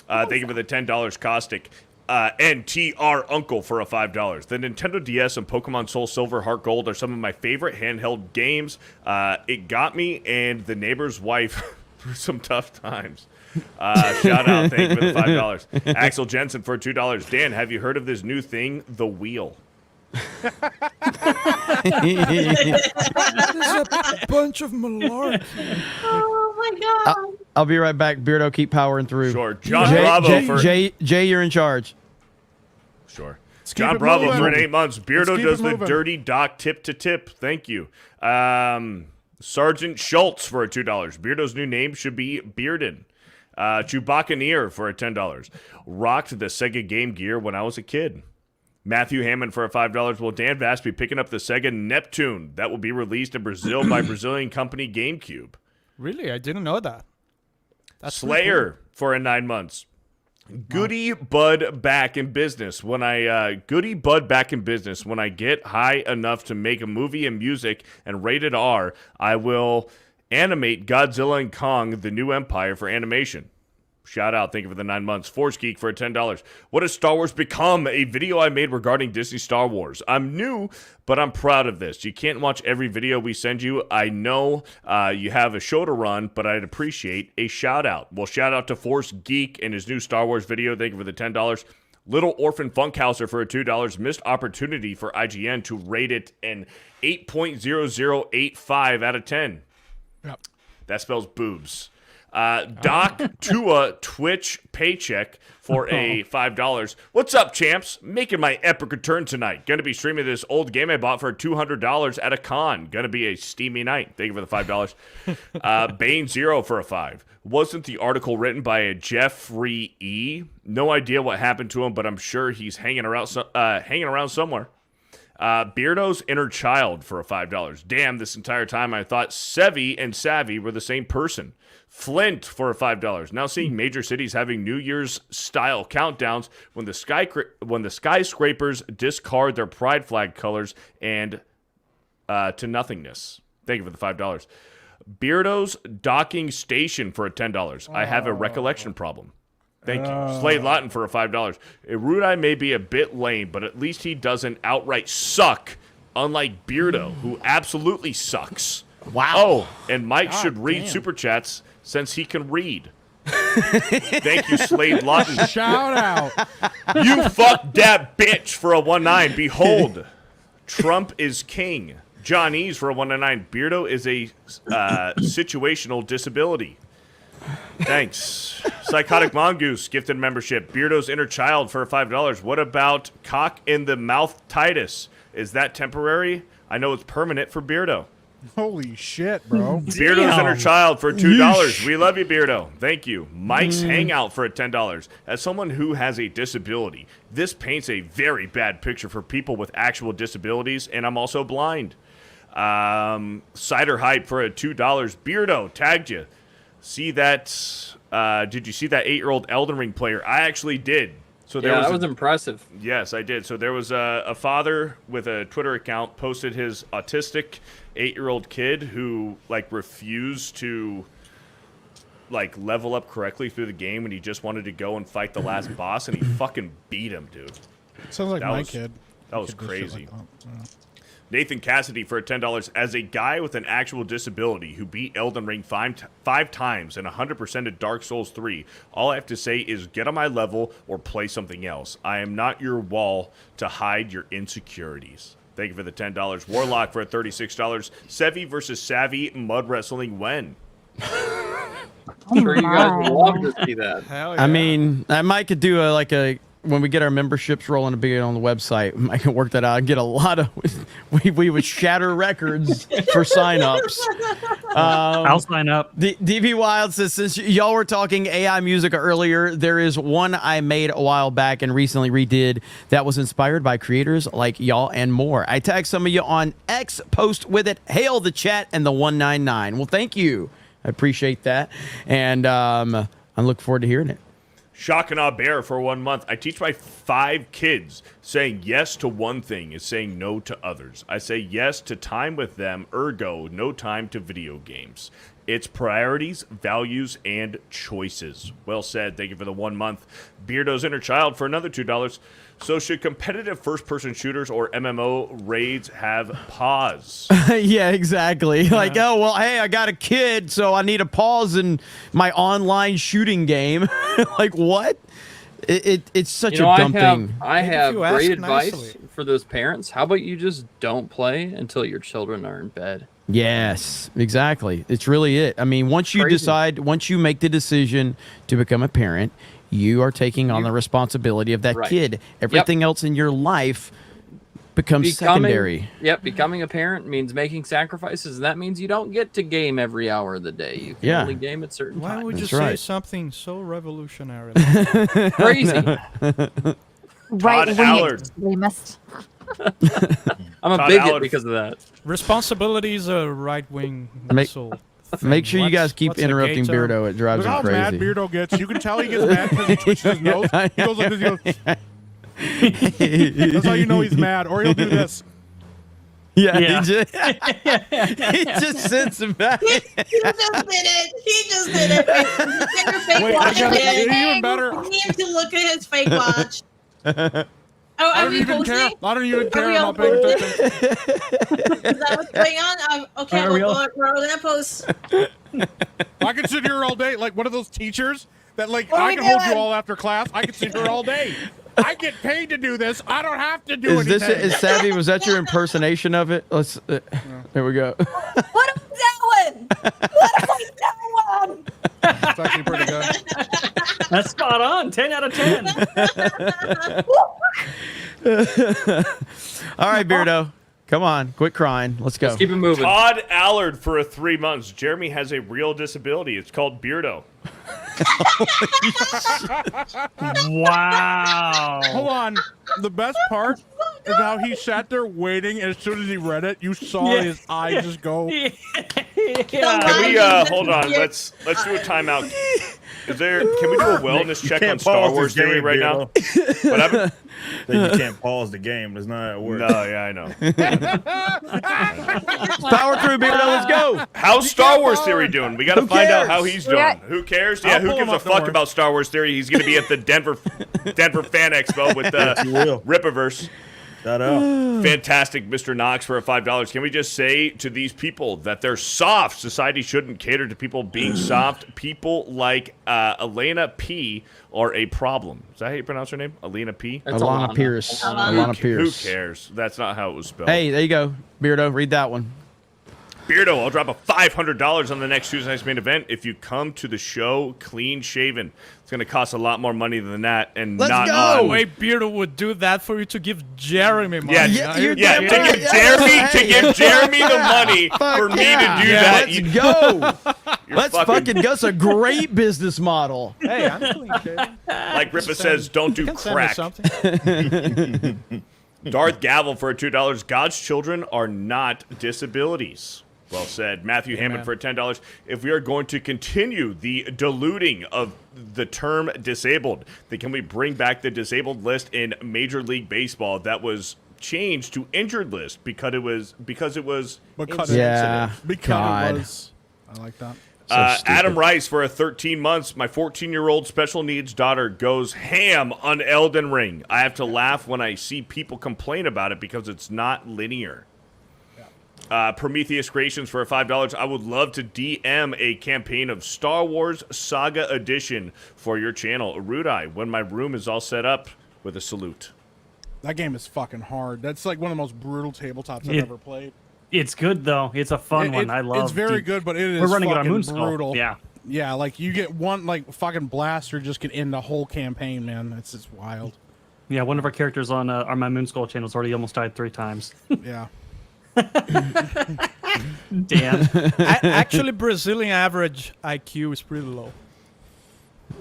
[SPEAKER 4] Thank you for the $10, Caustic. NTR Uncle for a $5. The Nintendo DS and Pokemon Soul Silver Heart Gold are some of my favorite handheld games. It got me and the neighbor's wife through some tough times. Shout out. Thank you for the $5. Axel Jensen for $2. Dan, have you heard of this new thing, The Wheel?
[SPEAKER 2] It's a bunch of malarkey.
[SPEAKER 6] Oh my god.
[SPEAKER 1] I'll be right back. Beardo, keep powering through.
[SPEAKER 4] Sure. John Bravo for
[SPEAKER 1] Jay, you're in charge.
[SPEAKER 4] Sure.
[SPEAKER 3] keep
[SPEAKER 4] John
[SPEAKER 3] it
[SPEAKER 4] Bravo
[SPEAKER 3] moving.
[SPEAKER 4] for 8 months. Beardo
[SPEAKER 3] keep
[SPEAKER 4] does
[SPEAKER 3] it
[SPEAKER 4] the
[SPEAKER 3] moving.
[SPEAKER 4] dirty doc tip to tip. Thank you. Sergeant Schultz for a $2. Beardo's new name should be Bearden. Chewbaccaneer for a $10. Rocked the Sega Game Gear when I was a kid. Matthew Hammond for a $5. Will Dan Vass be picking up the Sega Neptune that will be released in Brazil by Brazilian company GameCube?
[SPEAKER 2] Really? I didn't know that. That's pretty
[SPEAKER 4] Slayer for a 9 months. Goody Bud back in business. When I get high enough to make a movie and music and rated R, I will animate Godzilla and Kong: The New Empire for animation. Shout out. Thank you for the 9 months. Force Geek for $10. What has Star Wars become? A video I made regarding Disney Star Wars. I'm new, but I'm proud of this. You can't watch every video we send you. I know you have a show to run, but I'd appreciate a shout out. Well, shout out to Force Geek and his new Star Wars video. Thank you for the $10. Little Orphan Funkhauser for a $2. Missed opportunity for IGN to rate it an 8.0085 out of 10.
[SPEAKER 3] Yep.
[SPEAKER 4] That spells boobs. Doc Tua Twitch paycheck for a $5. What's up, champs? Making my epic return tonight. Gonna be streaming this old game I bought for $200 at a con. Gonna be a steamy night. Thank you for the $5. Bane Zero for a $5. Wasn't the article written by a Jeffrey E? No idea what happened to him, but I'm sure he's hanging around somewhere. Beardo's Inner Child for a $5. Damn, this entire time I thought Sevi and Savvy were the same person. Flint for a $5. Now seeing major cities having New Year's style countdowns when the skyscrapers discard their pride flag colors and to nothingness. Thank you for the $5. Beardo's Docking Station for a $10. I have a recollection problem. Thank you. Slade Lawton for a $5. Erudai may be a bit lame, but at least he doesn't outright suck, unlike Beardo, who absolutely sucks.
[SPEAKER 1] Wow.
[SPEAKER 4] Oh, and Mike should read Super Chats since he can read. Thank you, Slade Lawton.
[SPEAKER 3] Shout out.
[SPEAKER 4] You fucked that bitch for a 1-9. Behold, Trump is king. Johnny's for a 1-9. Beardo is a situational disability. Thanks. Psychotic Mongoose gifted membership. Beardo's Inner Child for $5. What about cock in the mouth Titus? Is that temporary? I know it's permanent for Beardo.
[SPEAKER 3] Holy shit, bro.
[SPEAKER 4] Beardo's Inner Child for $2. We love you, Beardo. Thank you. Mike's Hangout for $10. As someone who has a disability, this paints a very bad picture for people with actual disabilities, and I'm also blind. Cider Hype for a $2. Beardo tagged you. See that? Did you see that 8-year-old Elden Ring player? I actually did. So there
[SPEAKER 11] that was impressive.
[SPEAKER 4] Yes, I did. So there was a father with a Twitter account posted his autistic 8-year-old kid who refused to level up correctly through the game when he just wanted to go and fight the last boss, and he fucking beat him, dude.
[SPEAKER 3] Sounds like my kid.
[SPEAKER 4] That was crazy. Nathan Cassidy for $10. As a guy with an actual disability who beat Elden Ring five times and 100% of Dark Souls 3, all I have to say is get on my level or play something else. I am not your wall to hide your insecurities. Thank you for the $10. Warlock for a $36. Sevi versus Savvy Mud Wrestling when?
[SPEAKER 11] I'm sure you guys would love to see that.
[SPEAKER 2] Hell yeah.
[SPEAKER 1] I mean, I might could do when we get our memberships rolling a bit on the website, I can work that out and get a lot of. We would shatter records for signups.
[SPEAKER 8] I'll sign up.
[SPEAKER 1] DV Wild says, since y'all were talking AI music earlier, there is one I made a while back and recently redid that was inspired by creators like y'all and more. I tagged some of you on X, post with it. Hail the chat and the 199. Well, thank you. I appreciate that. And I look forward to hearing it.
[SPEAKER 4] Shakana Bear for 1 month. I teach my 5 kids saying yes to one thing is saying no to others. I say yes to time with them, ergo, no time to video games. It's priorities, values, and choices. Well said. Thank you for the 1 month. Beardo's Inner Child for another $2. So should competitive first-person shooters or MMO raids have pause?
[SPEAKER 1] Yeah, exactly. Like, oh, well, hey, I got a kid, so I need a pause in my online shooting game. Like, what? It's such
[SPEAKER 11] You know,
[SPEAKER 1] a dumb thing.
[SPEAKER 11] I have
[SPEAKER 2] you ask
[SPEAKER 11] great advice
[SPEAKER 2] nicely.
[SPEAKER 11] for those parents. How about you just don't play until your children are in bed?
[SPEAKER 1] Yes, exactly. It's really it. I mean, once you decide, once you make the decision to become a parent, you are taking on the responsibility of that kid. Everything else in your life becomes secondary.
[SPEAKER 11] Yep, becoming a parent means making sacrifices, and that means you don't get to game every hour of the day. You can only game at certain times.
[SPEAKER 2] Why would you say something so revolutionary?
[SPEAKER 11] Crazy.
[SPEAKER 7] Right
[SPEAKER 4] Todd
[SPEAKER 7] wing
[SPEAKER 4] Allard.
[SPEAKER 7] extremist.
[SPEAKER 11] I'm a
[SPEAKER 4] Todd
[SPEAKER 11] bigot
[SPEAKER 4] Allard.
[SPEAKER 11] because of that.
[SPEAKER 2] Responsibility is a right-wing missile.
[SPEAKER 1] Make sure you guys keep
[SPEAKER 2] What's a
[SPEAKER 1] interrupting
[SPEAKER 2] gay term?
[SPEAKER 1] Beardo. It drives
[SPEAKER 3] Look
[SPEAKER 1] him
[SPEAKER 3] how
[SPEAKER 1] crazy.
[SPEAKER 3] mad Beardo gets. You can tell he gets mad because he twitches his nose. He goes like this. He goes, that's how you know he's mad. Or he'll do this.
[SPEAKER 1] Yeah,
[SPEAKER 8] Yeah.
[SPEAKER 1] he just sends him back.
[SPEAKER 6] He just did it. He just did it. Get your fake
[SPEAKER 3] Wait,
[SPEAKER 6] watch
[SPEAKER 3] I got it.
[SPEAKER 6] again.
[SPEAKER 3] Even better.
[SPEAKER 6] We need to look at his fake watch. Oh,
[SPEAKER 3] I
[SPEAKER 6] are
[SPEAKER 3] don't
[SPEAKER 6] we
[SPEAKER 3] even
[SPEAKER 6] posting?
[SPEAKER 3] care. I don't even care.
[SPEAKER 6] we
[SPEAKER 3] I'm
[SPEAKER 6] all
[SPEAKER 3] not paying attention.
[SPEAKER 6] Is that what's going on? Okay,
[SPEAKER 8] Are we all-
[SPEAKER 6] we're all gonna post.
[SPEAKER 3] I could sit here all day like one of those teachers that like
[SPEAKER 6] What are
[SPEAKER 3] I
[SPEAKER 6] we
[SPEAKER 3] can hold you
[SPEAKER 6] doing?
[SPEAKER 3] all after class. I could sit here all day. I get paid to do this. I don't have to do
[SPEAKER 1] Is
[SPEAKER 3] anything.
[SPEAKER 1] this is Savvy? Was that your impersonation of it? Let's. There we go.
[SPEAKER 6] What am I doing? What am I doing?
[SPEAKER 3] It's actually pretty good.
[SPEAKER 8] That's spot on. 10 out of 10.
[SPEAKER 1] All right, Beardo. Come on, quit crying. Let's go.
[SPEAKER 11] Let's keep it moving.
[SPEAKER 4] Todd Allard for 3 months. Jeremy has a real disability. It's called Beardo.
[SPEAKER 8] Wow.
[SPEAKER 3] Hold on. The best part is how he sat there waiting, and as soon as he read it, you saw
[SPEAKER 8] Yeah.
[SPEAKER 3] his eyes just go.
[SPEAKER 8] Yeah.
[SPEAKER 4] Can we hold on? Let's do a timeout. Can we do a wellness check on
[SPEAKER 13] can't
[SPEAKER 4] Star
[SPEAKER 13] pause
[SPEAKER 4] Wars
[SPEAKER 13] this
[SPEAKER 4] theory
[SPEAKER 13] game,
[SPEAKER 4] right now?
[SPEAKER 13] Beardo.
[SPEAKER 4] What happened?
[SPEAKER 13] That you can't pause the game. That's not how it works.
[SPEAKER 4] No, yeah, I know.
[SPEAKER 1] Power Crew, Beardo, let's go.
[SPEAKER 4] How's Star Wars Theory doing? We got to
[SPEAKER 1] Who
[SPEAKER 4] find out
[SPEAKER 1] cares?
[SPEAKER 4] how he's doing.
[SPEAKER 7] Yeah.
[SPEAKER 4] Who cares? Yeah,
[SPEAKER 3] I'll
[SPEAKER 4] who
[SPEAKER 3] pull
[SPEAKER 4] gives
[SPEAKER 3] him
[SPEAKER 4] a
[SPEAKER 3] up, don't
[SPEAKER 4] fuck
[SPEAKER 3] worry.
[SPEAKER 4] about Star Wars Theory? He's going to be at the Denver Fan Expo with
[SPEAKER 13] You will.
[SPEAKER 4] Rippaverse.
[SPEAKER 13] Shout out.
[SPEAKER 4] Fantastic, Mr. Knox, for a $5. Can we just say to these people that they're soft? Society shouldn't cater to people being soft. People like Alana P are a problem. Is that how you pronounce her name? Alana P?
[SPEAKER 11] That's
[SPEAKER 1] Alana Pierce. Alana Pierce.
[SPEAKER 4] Who cares? That's not how it was spelled.
[SPEAKER 1] Hey, there you go, Beardo. Read that one.
[SPEAKER 4] Beardo, I'll drop a $500 on the next Tuesday Night's Main Event if you come to the show clean shaven. It's going to cost a lot more money than that, and
[SPEAKER 1] Let's
[SPEAKER 4] not
[SPEAKER 1] go.
[SPEAKER 4] on.
[SPEAKER 2] The way Beardo would do that for you to give Jeremy money.
[SPEAKER 4] Yeah,
[SPEAKER 1] Yeah, you're
[SPEAKER 4] yeah,
[SPEAKER 1] damn
[SPEAKER 4] to
[SPEAKER 1] right.
[SPEAKER 4] give
[SPEAKER 1] Yeah,
[SPEAKER 4] Jeremy
[SPEAKER 1] hey.
[SPEAKER 4] to give Jeremy the money
[SPEAKER 1] Fuck
[SPEAKER 4] for me
[SPEAKER 1] yeah.
[SPEAKER 4] to do
[SPEAKER 1] Yeah,
[SPEAKER 4] that.
[SPEAKER 1] let's go.
[SPEAKER 4] You're
[SPEAKER 1] Let's fucking go. It's a great business model.
[SPEAKER 2] Hey, I'm clean shaven.
[SPEAKER 4] like Rippa says, don't do
[SPEAKER 2] You can send me
[SPEAKER 4] crack.
[SPEAKER 2] something.
[SPEAKER 4] Darth Gavel for $2. God's children are not disabilities. Well said. Matthew Hammond for $10. If we are going to continue the diluting of the term disabled, then can we bring back the disabled list in Major League Baseball that was changed to injured list because it was
[SPEAKER 1] Yeah.
[SPEAKER 3] Because
[SPEAKER 1] God.
[SPEAKER 3] it was. I like that.
[SPEAKER 4] Adam Rice for a 13 months. My 14-year-old special needs daughter goes ham on Elden Ring. I have to laugh when I see people complain about it because it's not linear. Prometheus Creations for $5. I would love to DM a campaign of Star Wars Saga Edition for your channel. Rudai, when my room is all set up, with a salute.
[SPEAKER 3] That game is fucking hard. That's like one of the most brutal tabletops I've ever played.
[SPEAKER 8] It's good though. It's a fun one. I love.
[SPEAKER 3] It's very good, but it is
[SPEAKER 8] We're running it on
[SPEAKER 3] fucking
[SPEAKER 8] Moonskull.
[SPEAKER 3] brutal.
[SPEAKER 8] Yeah.
[SPEAKER 3] Yeah, like you get one like fucking blaster just can end the whole campaign, man. It's just wild.
[SPEAKER 8] Yeah, one of our characters on my Moonskull channel has already almost died 3 times.
[SPEAKER 3] Yeah.
[SPEAKER 8] Damn.
[SPEAKER 2] Actually, Brazilian average IQ is pretty low.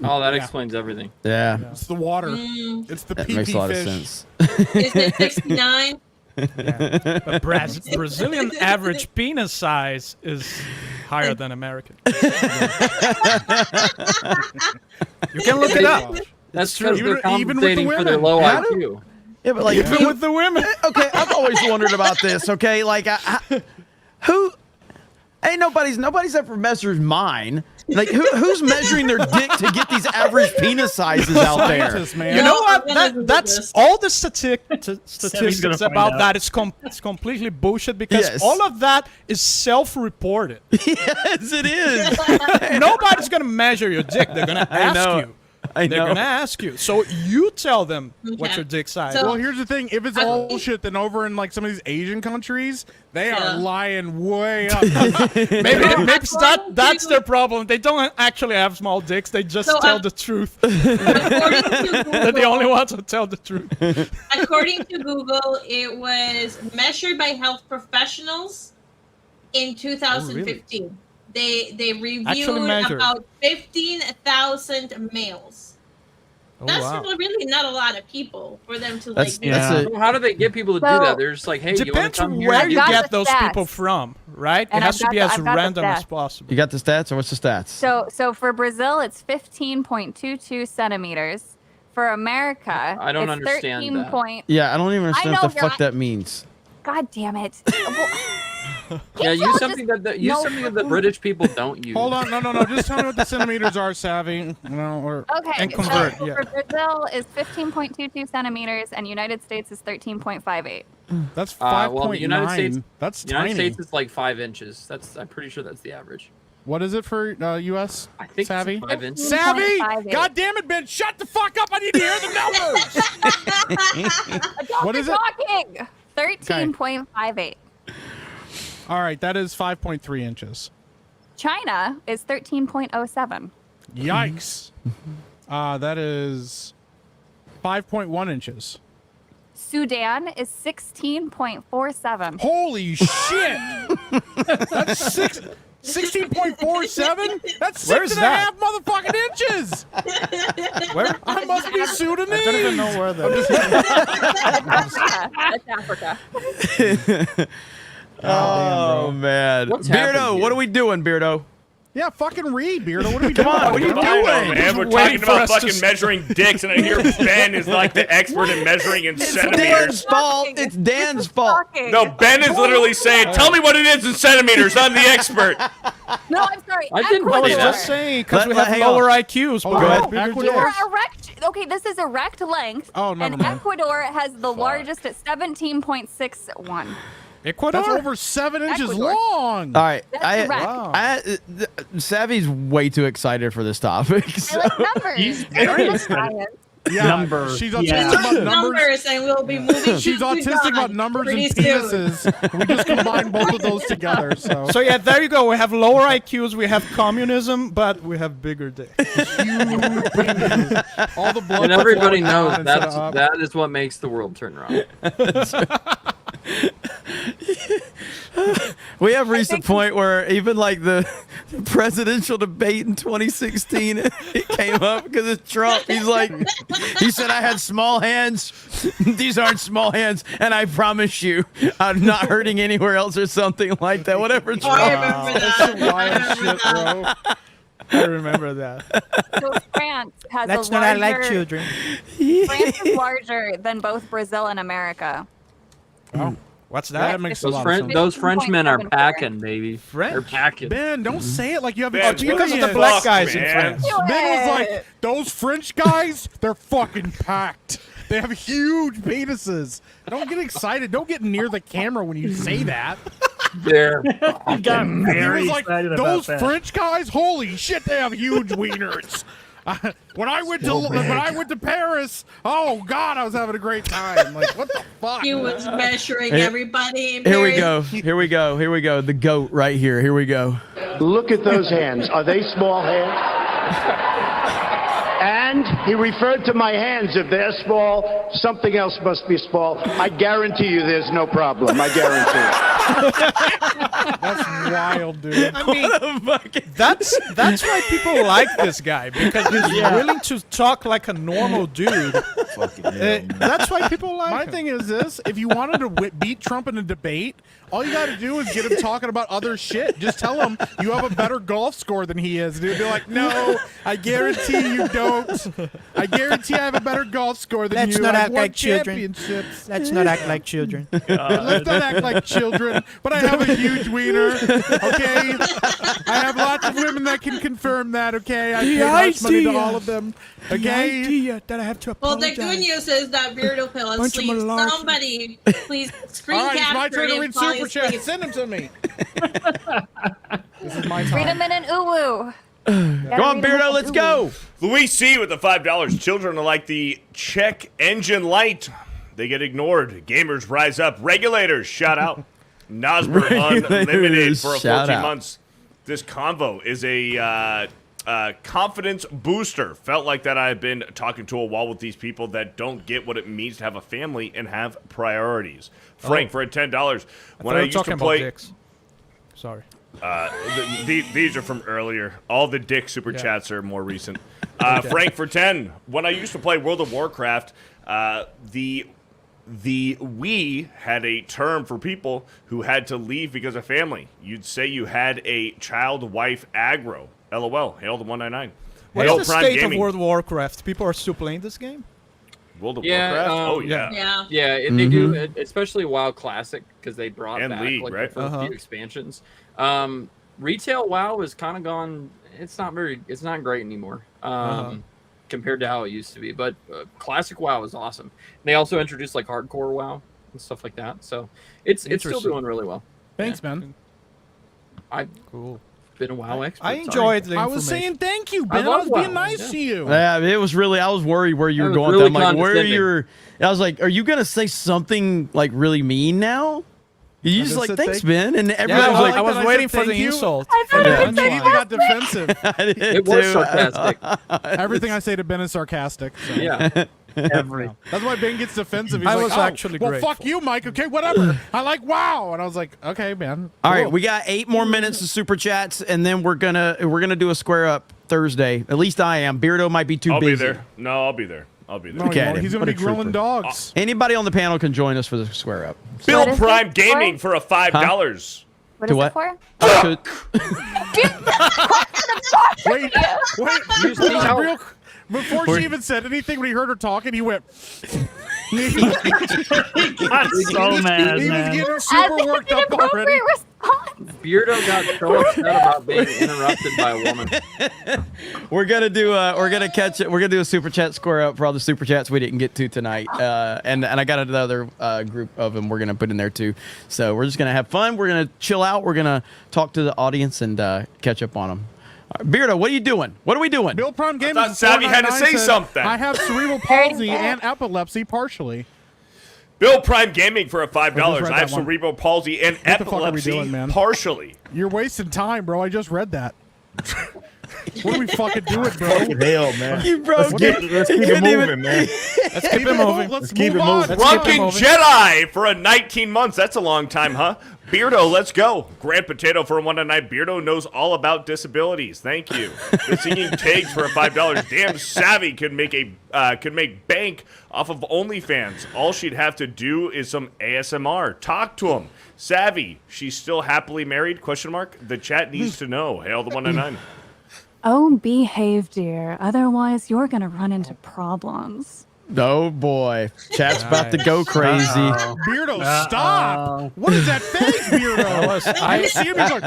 [SPEAKER 11] Oh, that explains everything.
[SPEAKER 1] Yeah.
[SPEAKER 3] It's the water. It's the
[SPEAKER 1] That
[SPEAKER 3] PP
[SPEAKER 1] makes a lot
[SPEAKER 3] fish.
[SPEAKER 1] of sense.
[SPEAKER 6] Is it 69?
[SPEAKER 2] But Brazilian average penis size is higher than American. You can look it up.
[SPEAKER 11] That's true. They're
[SPEAKER 3] Even with the
[SPEAKER 11] compensating for their
[SPEAKER 3] women.
[SPEAKER 11] low
[SPEAKER 1] Yeah.
[SPEAKER 11] IQ.
[SPEAKER 1] Yeah, but like,
[SPEAKER 2] Even with the women.
[SPEAKER 1] okay, I've always wondered about this. Okay, like, who? Ain't nobody's ever measured mine. Like, who's measuring their dick to get these average penis sizes out there?
[SPEAKER 3] Scientists, man.
[SPEAKER 2] You know
[SPEAKER 6] I'm
[SPEAKER 2] what?
[SPEAKER 6] gonna Google
[SPEAKER 2] That's
[SPEAKER 6] this.
[SPEAKER 2] all the statistics
[SPEAKER 8] gonna find
[SPEAKER 2] about
[SPEAKER 8] out.
[SPEAKER 2] that. It's completely bullshit because
[SPEAKER 1] Yes.
[SPEAKER 2] all of that is self-reported.
[SPEAKER 1] Yes, it is.
[SPEAKER 2] Nobody's gonna measure your dick. They're gonna ask
[SPEAKER 1] know.
[SPEAKER 2] you.
[SPEAKER 1] I
[SPEAKER 2] They're
[SPEAKER 1] know.
[SPEAKER 2] gonna ask you. So you tell them what's
[SPEAKER 6] Okay.
[SPEAKER 2] your dick size.
[SPEAKER 6] So-
[SPEAKER 3] Well, here's the thing. If it's all bullshit, then over in like some of these Asian countries, they are lying way up.
[SPEAKER 2] maybe that's their problem. They don't actually have small dicks. They just
[SPEAKER 6] So,
[SPEAKER 2] tell the truth.
[SPEAKER 6] according to Google,
[SPEAKER 2] They're the only ones who tell the truth.
[SPEAKER 6] according to Google, it was measured by health professionals in 2015. They reviewed
[SPEAKER 2] measured.
[SPEAKER 6] about 15,000 males.
[SPEAKER 2] Oh,
[SPEAKER 6] That's
[SPEAKER 2] wow.
[SPEAKER 6] really not a lot of people for them to
[SPEAKER 1] That's-
[SPEAKER 6] like.
[SPEAKER 1] that's
[SPEAKER 11] So how do they get people to do
[SPEAKER 7] So-
[SPEAKER 11] that? They're just like, hey, you want
[SPEAKER 2] Depends
[SPEAKER 11] to come here?
[SPEAKER 2] where
[SPEAKER 7] I've
[SPEAKER 2] you
[SPEAKER 7] got
[SPEAKER 2] get
[SPEAKER 7] the
[SPEAKER 2] those
[SPEAKER 7] stats.
[SPEAKER 2] people from, right?
[SPEAKER 7] And
[SPEAKER 2] it has
[SPEAKER 7] I've
[SPEAKER 2] to
[SPEAKER 7] got
[SPEAKER 2] be
[SPEAKER 7] the-
[SPEAKER 2] as
[SPEAKER 7] I've got the
[SPEAKER 2] random as
[SPEAKER 7] stats.
[SPEAKER 2] possible.
[SPEAKER 1] You got the stats, or what's the stats?
[SPEAKER 7] So for Brazil, it's 15.22 centimeters. For America,
[SPEAKER 11] I don't
[SPEAKER 7] it's
[SPEAKER 11] understand
[SPEAKER 7] 13
[SPEAKER 11] that.
[SPEAKER 7] point.
[SPEAKER 1] Yeah, I don't even understand what
[SPEAKER 7] know,
[SPEAKER 1] the fuck
[SPEAKER 7] you're-
[SPEAKER 1] that means.
[SPEAKER 7] God damn it!
[SPEAKER 11] Yeah,
[SPEAKER 7] y'all
[SPEAKER 11] use
[SPEAKER 7] just
[SPEAKER 11] something that
[SPEAKER 7] know-
[SPEAKER 11] something that the British people don't use.
[SPEAKER 3] Hold on, no. Just tell me what the centimeters are, Savvy. Or
[SPEAKER 7] Okay,
[SPEAKER 2] And convert,
[SPEAKER 7] so
[SPEAKER 2] yeah.
[SPEAKER 7] for Brazil is 15.22 centimeters, and United States is 13.58.
[SPEAKER 3] that's 5.9.
[SPEAKER 11] well, the United States,
[SPEAKER 3] That's
[SPEAKER 11] the United
[SPEAKER 3] tiny.
[SPEAKER 11] States is like 5 inches. I'm pretty sure that's the average.
[SPEAKER 3] What is it for U.S.?
[SPEAKER 11] I think
[SPEAKER 3] Savvy?
[SPEAKER 11] it's 5 inches.
[SPEAKER 3] Savvy!
[SPEAKER 7] 15.58.
[SPEAKER 3] God damn it, Ben! Shut the fuck up! I need to hear the numbers. What is it?
[SPEAKER 7] Talking 13.58.
[SPEAKER 3] All right, that is 5.3 inches.
[SPEAKER 7] China is 13.07.
[SPEAKER 3] Yikes! That is 5.1 inches.
[SPEAKER 7] Sudan is 16.47.
[SPEAKER 3] Holy shit! That's 16.47? That's
[SPEAKER 2] Where's
[SPEAKER 3] 6.5 motherfucking inches!
[SPEAKER 2] Where?
[SPEAKER 3] I must be Sudanese!
[SPEAKER 2] I don't even know where that is.
[SPEAKER 7] That's Africa.
[SPEAKER 1] Oh man,
[SPEAKER 11] What's happened
[SPEAKER 1] Beardo,
[SPEAKER 11] here?
[SPEAKER 1] what are we doing, Beardo?
[SPEAKER 3] Yeah, fucking read, Beardo. What are we
[SPEAKER 1] Come
[SPEAKER 3] doing?
[SPEAKER 1] on, what are you
[SPEAKER 4] I don't know,
[SPEAKER 1] doing?
[SPEAKER 4] man. We're
[SPEAKER 2] waiting
[SPEAKER 4] talking
[SPEAKER 2] for
[SPEAKER 4] about
[SPEAKER 2] us to
[SPEAKER 4] fucking measuring dicks, and I hear Ben is like the expert in measuring in
[SPEAKER 1] Dan's
[SPEAKER 4] centimeters.
[SPEAKER 1] fault. It's Dan's fault.
[SPEAKER 7] Talking.
[SPEAKER 4] No, Ben is literally saying, "Tell me what it is in centimeters. I'm the expert."
[SPEAKER 7] No, I'm sorry.
[SPEAKER 11] I didn't
[SPEAKER 2] I was
[SPEAKER 11] Yeah.
[SPEAKER 2] just saying because we
[SPEAKER 1] Let-
[SPEAKER 2] have
[SPEAKER 1] hang on.
[SPEAKER 2] lower IQs.
[SPEAKER 3] Oh,
[SPEAKER 2] But
[SPEAKER 3] go
[SPEAKER 2] we have
[SPEAKER 3] ahead.
[SPEAKER 2] bigger
[SPEAKER 3] Ecuador.
[SPEAKER 2] dicks.
[SPEAKER 7] Okay, this is erect length.
[SPEAKER 3] Oh, never
[SPEAKER 7] and
[SPEAKER 3] mind.
[SPEAKER 7] Ecuador has the largest at 17.61.
[SPEAKER 2] Ecuador.
[SPEAKER 3] That's over 7 inches
[SPEAKER 7] Ecuador.
[SPEAKER 3] long.
[SPEAKER 1] All right,
[SPEAKER 7] That's correct.
[SPEAKER 1] Savvy's way too excited for this topic. So.
[SPEAKER 7] I like numbers.
[SPEAKER 15] He's
[SPEAKER 7] I
[SPEAKER 15] very
[SPEAKER 7] like
[SPEAKER 15] excited.
[SPEAKER 7] science.
[SPEAKER 3] Yeah,
[SPEAKER 15] Number.
[SPEAKER 3] she's
[SPEAKER 15] Yeah.
[SPEAKER 3] autistic about numbers.
[SPEAKER 6] Numbers, and we'll be moving.
[SPEAKER 3] She's
[SPEAKER 6] to
[SPEAKER 3] autistic
[SPEAKER 6] God
[SPEAKER 3] about numbers and
[SPEAKER 6] pretty soon.
[SPEAKER 3] penises. We just combine both of those together. So,
[SPEAKER 2] So yeah, there you go. We have lower IQs. We have communism, but we have bigger dicks.
[SPEAKER 3] all the blood.
[SPEAKER 11] And everybody
[SPEAKER 3] flowing
[SPEAKER 11] knows
[SPEAKER 3] down instead of
[SPEAKER 11] that's
[SPEAKER 3] up.
[SPEAKER 11] that is what makes the world turn around.
[SPEAKER 1] We have reached a point where even like the presidential debate in 2016, it came up because it's Trump. He's like, he said, I had small hands. These aren't small hands. And I promise you, I'm not hurting anywhere else or something like that. Whatever
[SPEAKER 6] Oh,
[SPEAKER 1] Trump.
[SPEAKER 6] I remember
[SPEAKER 3] That's
[SPEAKER 6] that.
[SPEAKER 3] some wild shit, bro.
[SPEAKER 2] I remember that.
[SPEAKER 7] So France has
[SPEAKER 2] Let's
[SPEAKER 7] a
[SPEAKER 2] not
[SPEAKER 7] larger.
[SPEAKER 2] act like children.
[SPEAKER 7] France is larger than both Brazil and America.
[SPEAKER 2] What's
[SPEAKER 3] That
[SPEAKER 2] that?
[SPEAKER 3] makes a lot of sense.
[SPEAKER 11] Those Frenchmen are
[SPEAKER 7] 15.74.
[SPEAKER 11] packing, baby. They're
[SPEAKER 2] French?
[SPEAKER 11] packing.
[SPEAKER 3] Ben, don't say it like you have
[SPEAKER 4] Ben,
[SPEAKER 3] experience.
[SPEAKER 2] Because of the black
[SPEAKER 4] Fuck,
[SPEAKER 2] guys in
[SPEAKER 4] man.
[SPEAKER 2] France.
[SPEAKER 3] Ben was like, those French guys, they're fucking packed. They have huge penises. Don't get excited. Don't get near the camera when you say that.
[SPEAKER 11] They're
[SPEAKER 15] He got
[SPEAKER 3] He
[SPEAKER 15] very
[SPEAKER 3] was like,
[SPEAKER 15] excited about
[SPEAKER 3] those
[SPEAKER 15] that.
[SPEAKER 3] French guys, holy shit, they have huge wieners. When I went to Paris, oh god, I was having a great time. Like, what the fuck?
[SPEAKER 6] He was measuring
[SPEAKER 1] Here-
[SPEAKER 6] everybody. in
[SPEAKER 1] Here we
[SPEAKER 6] Paris.
[SPEAKER 1] go. Here we go. Here we go. The goat right here. Here we go.
[SPEAKER 16] Look at those hands. Are they small hands? And he referred to my hands. If they're small, something else must be small. I guarantee you there's no problem. I guarantee.
[SPEAKER 3] That's wild, dude.
[SPEAKER 2] I mean, that's why people like this guy, because he's willing to talk like a normal dude. That's why people like
[SPEAKER 3] My
[SPEAKER 2] him.
[SPEAKER 3] thing is this: if you wanted to beat Trump in a debate, all you got to do is get him talking about other shit. Just tell him you have a better golf score than he is. Dude, be like, no, I guarantee you don't. I guarantee I have a better golf score than
[SPEAKER 2] Let's
[SPEAKER 3] you.
[SPEAKER 2] not
[SPEAKER 3] I've
[SPEAKER 2] act
[SPEAKER 3] won
[SPEAKER 2] like children.
[SPEAKER 3] championships.
[SPEAKER 2] Let's not act like children.
[SPEAKER 3] Let's not act like children. But I have a huge wiener. Okay, I have lots of women that can confirm that. Okay, I pay much money to all of them. Okay.
[SPEAKER 2] idea that I have to
[SPEAKER 6] Well, the
[SPEAKER 2] apologize.
[SPEAKER 6] good news is that Beardo fell
[SPEAKER 2] Bunch of
[SPEAKER 6] asleep.
[SPEAKER 2] malarkey.
[SPEAKER 6] Somebody, please screen
[SPEAKER 3] All right, it's my
[SPEAKER 6] capture
[SPEAKER 3] turn to
[SPEAKER 6] him
[SPEAKER 3] read
[SPEAKER 6] falling
[SPEAKER 3] super chat.
[SPEAKER 6] asleep.
[SPEAKER 3] Send them to me. This is my
[SPEAKER 7] Read
[SPEAKER 3] time.
[SPEAKER 7] them in an uwu.
[SPEAKER 1] Go on, Beardo, let's go.
[SPEAKER 4] Luis C with the $5. Children are like the check engine light. They get ignored. Gamers rise up. Regulators shout out. Nosber Unlimited for 14 months. This convo is a confidence booster. Felt like that I've been talking to a wall with these people that don't get what it means to have a family and have priorities. Frank for $10. When I used to play,
[SPEAKER 2] dicks. Sorry.
[SPEAKER 4] These are from earlier. All the dick super chats are more recent. Frank for 10. When I used to play World of Warcraft, the we had a term for people who had to leave because of family. You'd say you had a child wife aggro. LOL. Hail the 199.
[SPEAKER 2] What's the state of World of Warcraft? People are still playing this game?
[SPEAKER 4] World of Warcraft? Oh, yeah.
[SPEAKER 11] They do, especially WoW Classic, because they brought
[SPEAKER 4] and
[SPEAKER 11] back
[SPEAKER 4] League,
[SPEAKER 11] like
[SPEAKER 4] right?
[SPEAKER 11] the first few expansions. Retail WoW has kind of gone. It's not great anymore compared to how it used to be. But Classic WoW is awesome. And they also introduced like hardcore WoW and stuff like that. So it's still doing really well.
[SPEAKER 3] Thanks, man.
[SPEAKER 11] I've been a WoW expert.
[SPEAKER 2] I enjoyed the
[SPEAKER 3] I was saying thank you, Ben. I
[SPEAKER 11] love
[SPEAKER 3] was being
[SPEAKER 11] WoW,
[SPEAKER 3] nice to you.
[SPEAKER 1] Yeah, it was really. I was worried where you were
[SPEAKER 11] was
[SPEAKER 1] going.
[SPEAKER 11] really
[SPEAKER 1] I'm like, where
[SPEAKER 11] condescending.
[SPEAKER 1] you're. I was like, are you gonna say something like really mean now? You just like,
[SPEAKER 3] said
[SPEAKER 1] thanks,
[SPEAKER 3] thank-
[SPEAKER 1] Ben, and everybody was like,
[SPEAKER 2] I was
[SPEAKER 3] that I
[SPEAKER 2] waiting
[SPEAKER 3] said
[SPEAKER 2] for the
[SPEAKER 3] thank you.
[SPEAKER 2] insult.
[SPEAKER 7] I thought
[SPEAKER 3] And
[SPEAKER 7] it
[SPEAKER 3] I
[SPEAKER 7] was
[SPEAKER 3] immediately got defensive.
[SPEAKER 1] I did
[SPEAKER 11] It was
[SPEAKER 1] too.
[SPEAKER 11] sarcastic.
[SPEAKER 3] Everything I say to Ben is sarcastic. So.
[SPEAKER 11] Yeah.
[SPEAKER 3] That's why Ben gets defensive. He's
[SPEAKER 2] I
[SPEAKER 3] like,
[SPEAKER 2] was
[SPEAKER 3] oh,
[SPEAKER 2] actually
[SPEAKER 3] well,
[SPEAKER 2] grateful.
[SPEAKER 3] fuck you, Mike. Okay, whatever. I like WoW, and I was like, okay, man.
[SPEAKER 1] All right,
[SPEAKER 3] cool.
[SPEAKER 1] we got 8 more minutes of super chats, and then we're gonna do a square up Thursday. At least I am. Beardo might be too
[SPEAKER 4] I'll
[SPEAKER 1] busy.
[SPEAKER 4] be there. No, I'll be there.
[SPEAKER 3] No, he won't. He's gonna
[SPEAKER 1] What
[SPEAKER 3] be
[SPEAKER 1] a
[SPEAKER 3] grilling
[SPEAKER 1] trooper.
[SPEAKER 3] dogs.
[SPEAKER 1] Anybody on the panel can join us for the square up.
[SPEAKER 4] Bill
[SPEAKER 7] What is
[SPEAKER 4] Prime
[SPEAKER 7] it
[SPEAKER 4] Gaming for a $5.
[SPEAKER 7] What
[SPEAKER 1] To
[SPEAKER 7] is
[SPEAKER 1] what?
[SPEAKER 7] it for?
[SPEAKER 3] Wait,
[SPEAKER 11] You see how-
[SPEAKER 3] real. Before she even said anything, when he heard her talking, he went.
[SPEAKER 8] I'm so mad,
[SPEAKER 3] He was
[SPEAKER 8] man.
[SPEAKER 3] getting super
[SPEAKER 7] As
[SPEAKER 3] worked
[SPEAKER 7] an
[SPEAKER 3] up already.
[SPEAKER 7] appropriate response.
[SPEAKER 11] Beardo got so upset about being interrupted by a woman.
[SPEAKER 1] We're gonna do a super chat square up for all the super chats we didn't get to tonight, and I got another group of them we're gonna put in there too. So we're just gonna have fun. We're gonna chill out. We're gonna talk to the audience and catch up on them. Beardo, what are you doing? What are we doing?
[SPEAKER 3] Bill Prime Gaming.
[SPEAKER 4] thought Savvy had to say
[SPEAKER 3] said,
[SPEAKER 4] something.
[SPEAKER 3] I have cerebral palsy and epilepsy partially.
[SPEAKER 4] Bill Prime Gaming for a $5.
[SPEAKER 3] read
[SPEAKER 4] I have
[SPEAKER 3] that one.
[SPEAKER 4] cerebral palsy and
[SPEAKER 3] What the fuck are we
[SPEAKER 4] epilepsy
[SPEAKER 3] doing, man?
[SPEAKER 4] partially.
[SPEAKER 3] You're wasting time, bro. I just read that. What are we fucking doing, bro?
[SPEAKER 13] Fucking hell, man.
[SPEAKER 1] You broke
[SPEAKER 13] Let's keep it moving, man.
[SPEAKER 3] Let's keep it moving. Let's
[SPEAKER 13] keep
[SPEAKER 3] move
[SPEAKER 13] it
[SPEAKER 3] on.
[SPEAKER 13] moving.
[SPEAKER 4] Drunken Jedi for a 19 months. That's a long time, huh? Beardo, let's go. Grand Potato for a 199. Beardo knows all about disabilities. Thank you. The Singing Tags for a $5. Damn, Savvy could make bank off of OnlyFans. All she'd have to do is some ASMR. Talk to him. Savvy, she's still happily married? Question mark. The chat needs to know. Hail the 199.
[SPEAKER 7] Oh, behave, dear. Otherwise, you're gonna run into problems.
[SPEAKER 1] Oh boy, chat's about to go crazy.
[SPEAKER 3] Beardo, stop! What is that face, Beardo? You see him? He's like,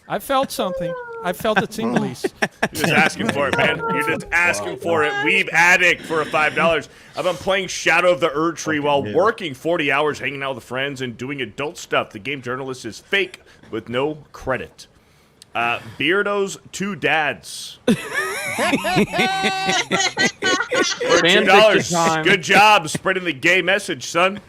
[SPEAKER 2] I felt something. I felt the tinglies.
[SPEAKER 4] You're just asking for it, man. You're just asking for it. Weave Addict for a $5. I've been playing Shadow of the Erd Tree while working 40 hours, hanging out with friends, and doing adult stuff. The game journalist is fake with no credit. Beardo's 2 dads. For $2. Good job spreading the gay message, son.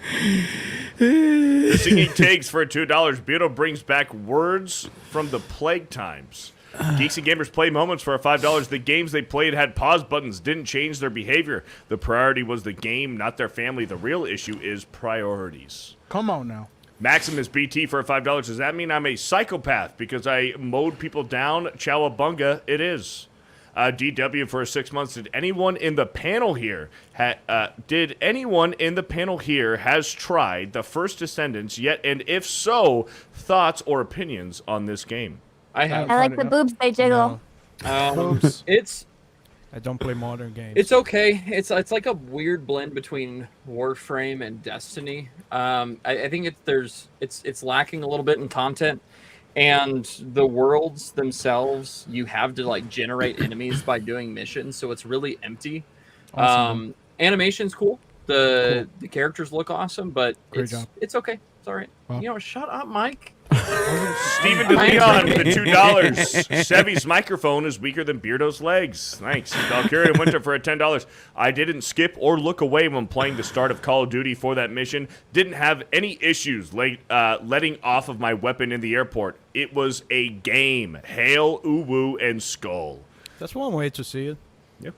[SPEAKER 4] The Singing Tags for $2. Beardo brings back words from the plague times. Geeks and Gamers play moments for a $5. The games they played had pause buttons, didn't change their behavior. The priority was the game, not their family. The real issue is priorities.
[SPEAKER 3] come on now.
[SPEAKER 4] Maximus BT for a $5. Does that mean I'm a psychopath because I mowed people down? Chowabunga, it is. DW for 6 months. Did anyone in the panel here has tried the First Descendants yet? And if so, thoughts or opinions on this game?
[SPEAKER 11] I have.
[SPEAKER 7] I like the boobs they jiggle.
[SPEAKER 11] It's
[SPEAKER 2] I don't play modern games.
[SPEAKER 11] It's okay. It's like a weird blend between Warframe and Destiny. I think it's lacking a little bit in content, and the worlds themselves you have to like generate enemies by doing missions, so it's really empty.
[SPEAKER 3] Awesome.
[SPEAKER 11] Animation's cool. The characters look awesome, but it's okay. It's all right. You know, shut up, Mike.
[SPEAKER 4] Stephen DeLeon with the $2. Sevy's microphone is weaker than Beardo's legs. Thanks. Valkyria Winter for a $10. I didn't skip or look away when playing the start of Call of Duty for that mission. Didn't have any issues letting off of my weapon in the airport. It was a game. Hail, Uwu, and Skull.
[SPEAKER 2] That's one way to see it.
[SPEAKER 4] Yep.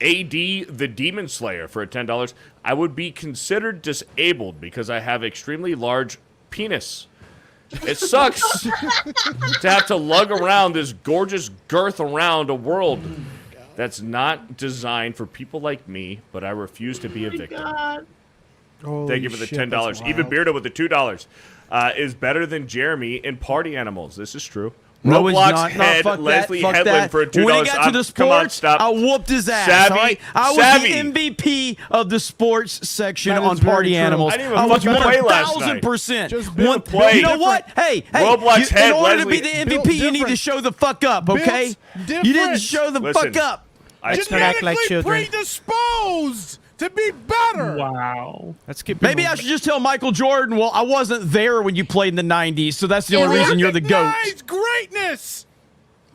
[SPEAKER 4] AD the Demon Slayer for a $10. I would be considered disabled because I have extremely large penis. It sucks to have to lug around this gorgeous girth around a world that's not designed for people like me, but I refuse to be a victim. Thank you for the $10. Even Beardo with the $2 is better than Jeremy in Party Animals. This is true.
[SPEAKER 1] No, he's
[SPEAKER 4] Roblox
[SPEAKER 1] not.
[SPEAKER 4] head
[SPEAKER 1] Fuck
[SPEAKER 4] Leslie
[SPEAKER 1] that. Fuck
[SPEAKER 4] Headland
[SPEAKER 1] that.
[SPEAKER 4] for a $2.
[SPEAKER 1] When he got to the
[SPEAKER 4] Come on,
[SPEAKER 1] sports,
[SPEAKER 4] stop.
[SPEAKER 1] I whooped his ass.
[SPEAKER 4] Savvy.
[SPEAKER 1] All right? I was
[SPEAKER 4] Savvy.
[SPEAKER 1] the MVP of the sports section
[SPEAKER 3] That
[SPEAKER 1] on
[SPEAKER 3] is very
[SPEAKER 1] Party
[SPEAKER 3] true.
[SPEAKER 1] Animals.
[SPEAKER 4] I didn't even fucking play last night.
[SPEAKER 1] 1,000%.
[SPEAKER 3] Just
[SPEAKER 4] One play.
[SPEAKER 1] You know what? Hey,
[SPEAKER 4] Roblox
[SPEAKER 1] in
[SPEAKER 4] head,
[SPEAKER 1] order to
[SPEAKER 4] Leslie.
[SPEAKER 1] be the MVP, you need to show the fuck up, okay?
[SPEAKER 3] Built
[SPEAKER 1] You didn't
[SPEAKER 3] different.
[SPEAKER 1] show the
[SPEAKER 4] Listen,
[SPEAKER 1] fuck up.
[SPEAKER 4] I
[SPEAKER 2] Don't act like children.
[SPEAKER 3] predisposed to be better.
[SPEAKER 8] Wow.
[SPEAKER 2] Let's keep.
[SPEAKER 1] Maybe I should just tell Michael Jordan, well, I wasn't there when you played in the 90s, so that's the only reason you're the GOAT.
[SPEAKER 3] Recognize greatness.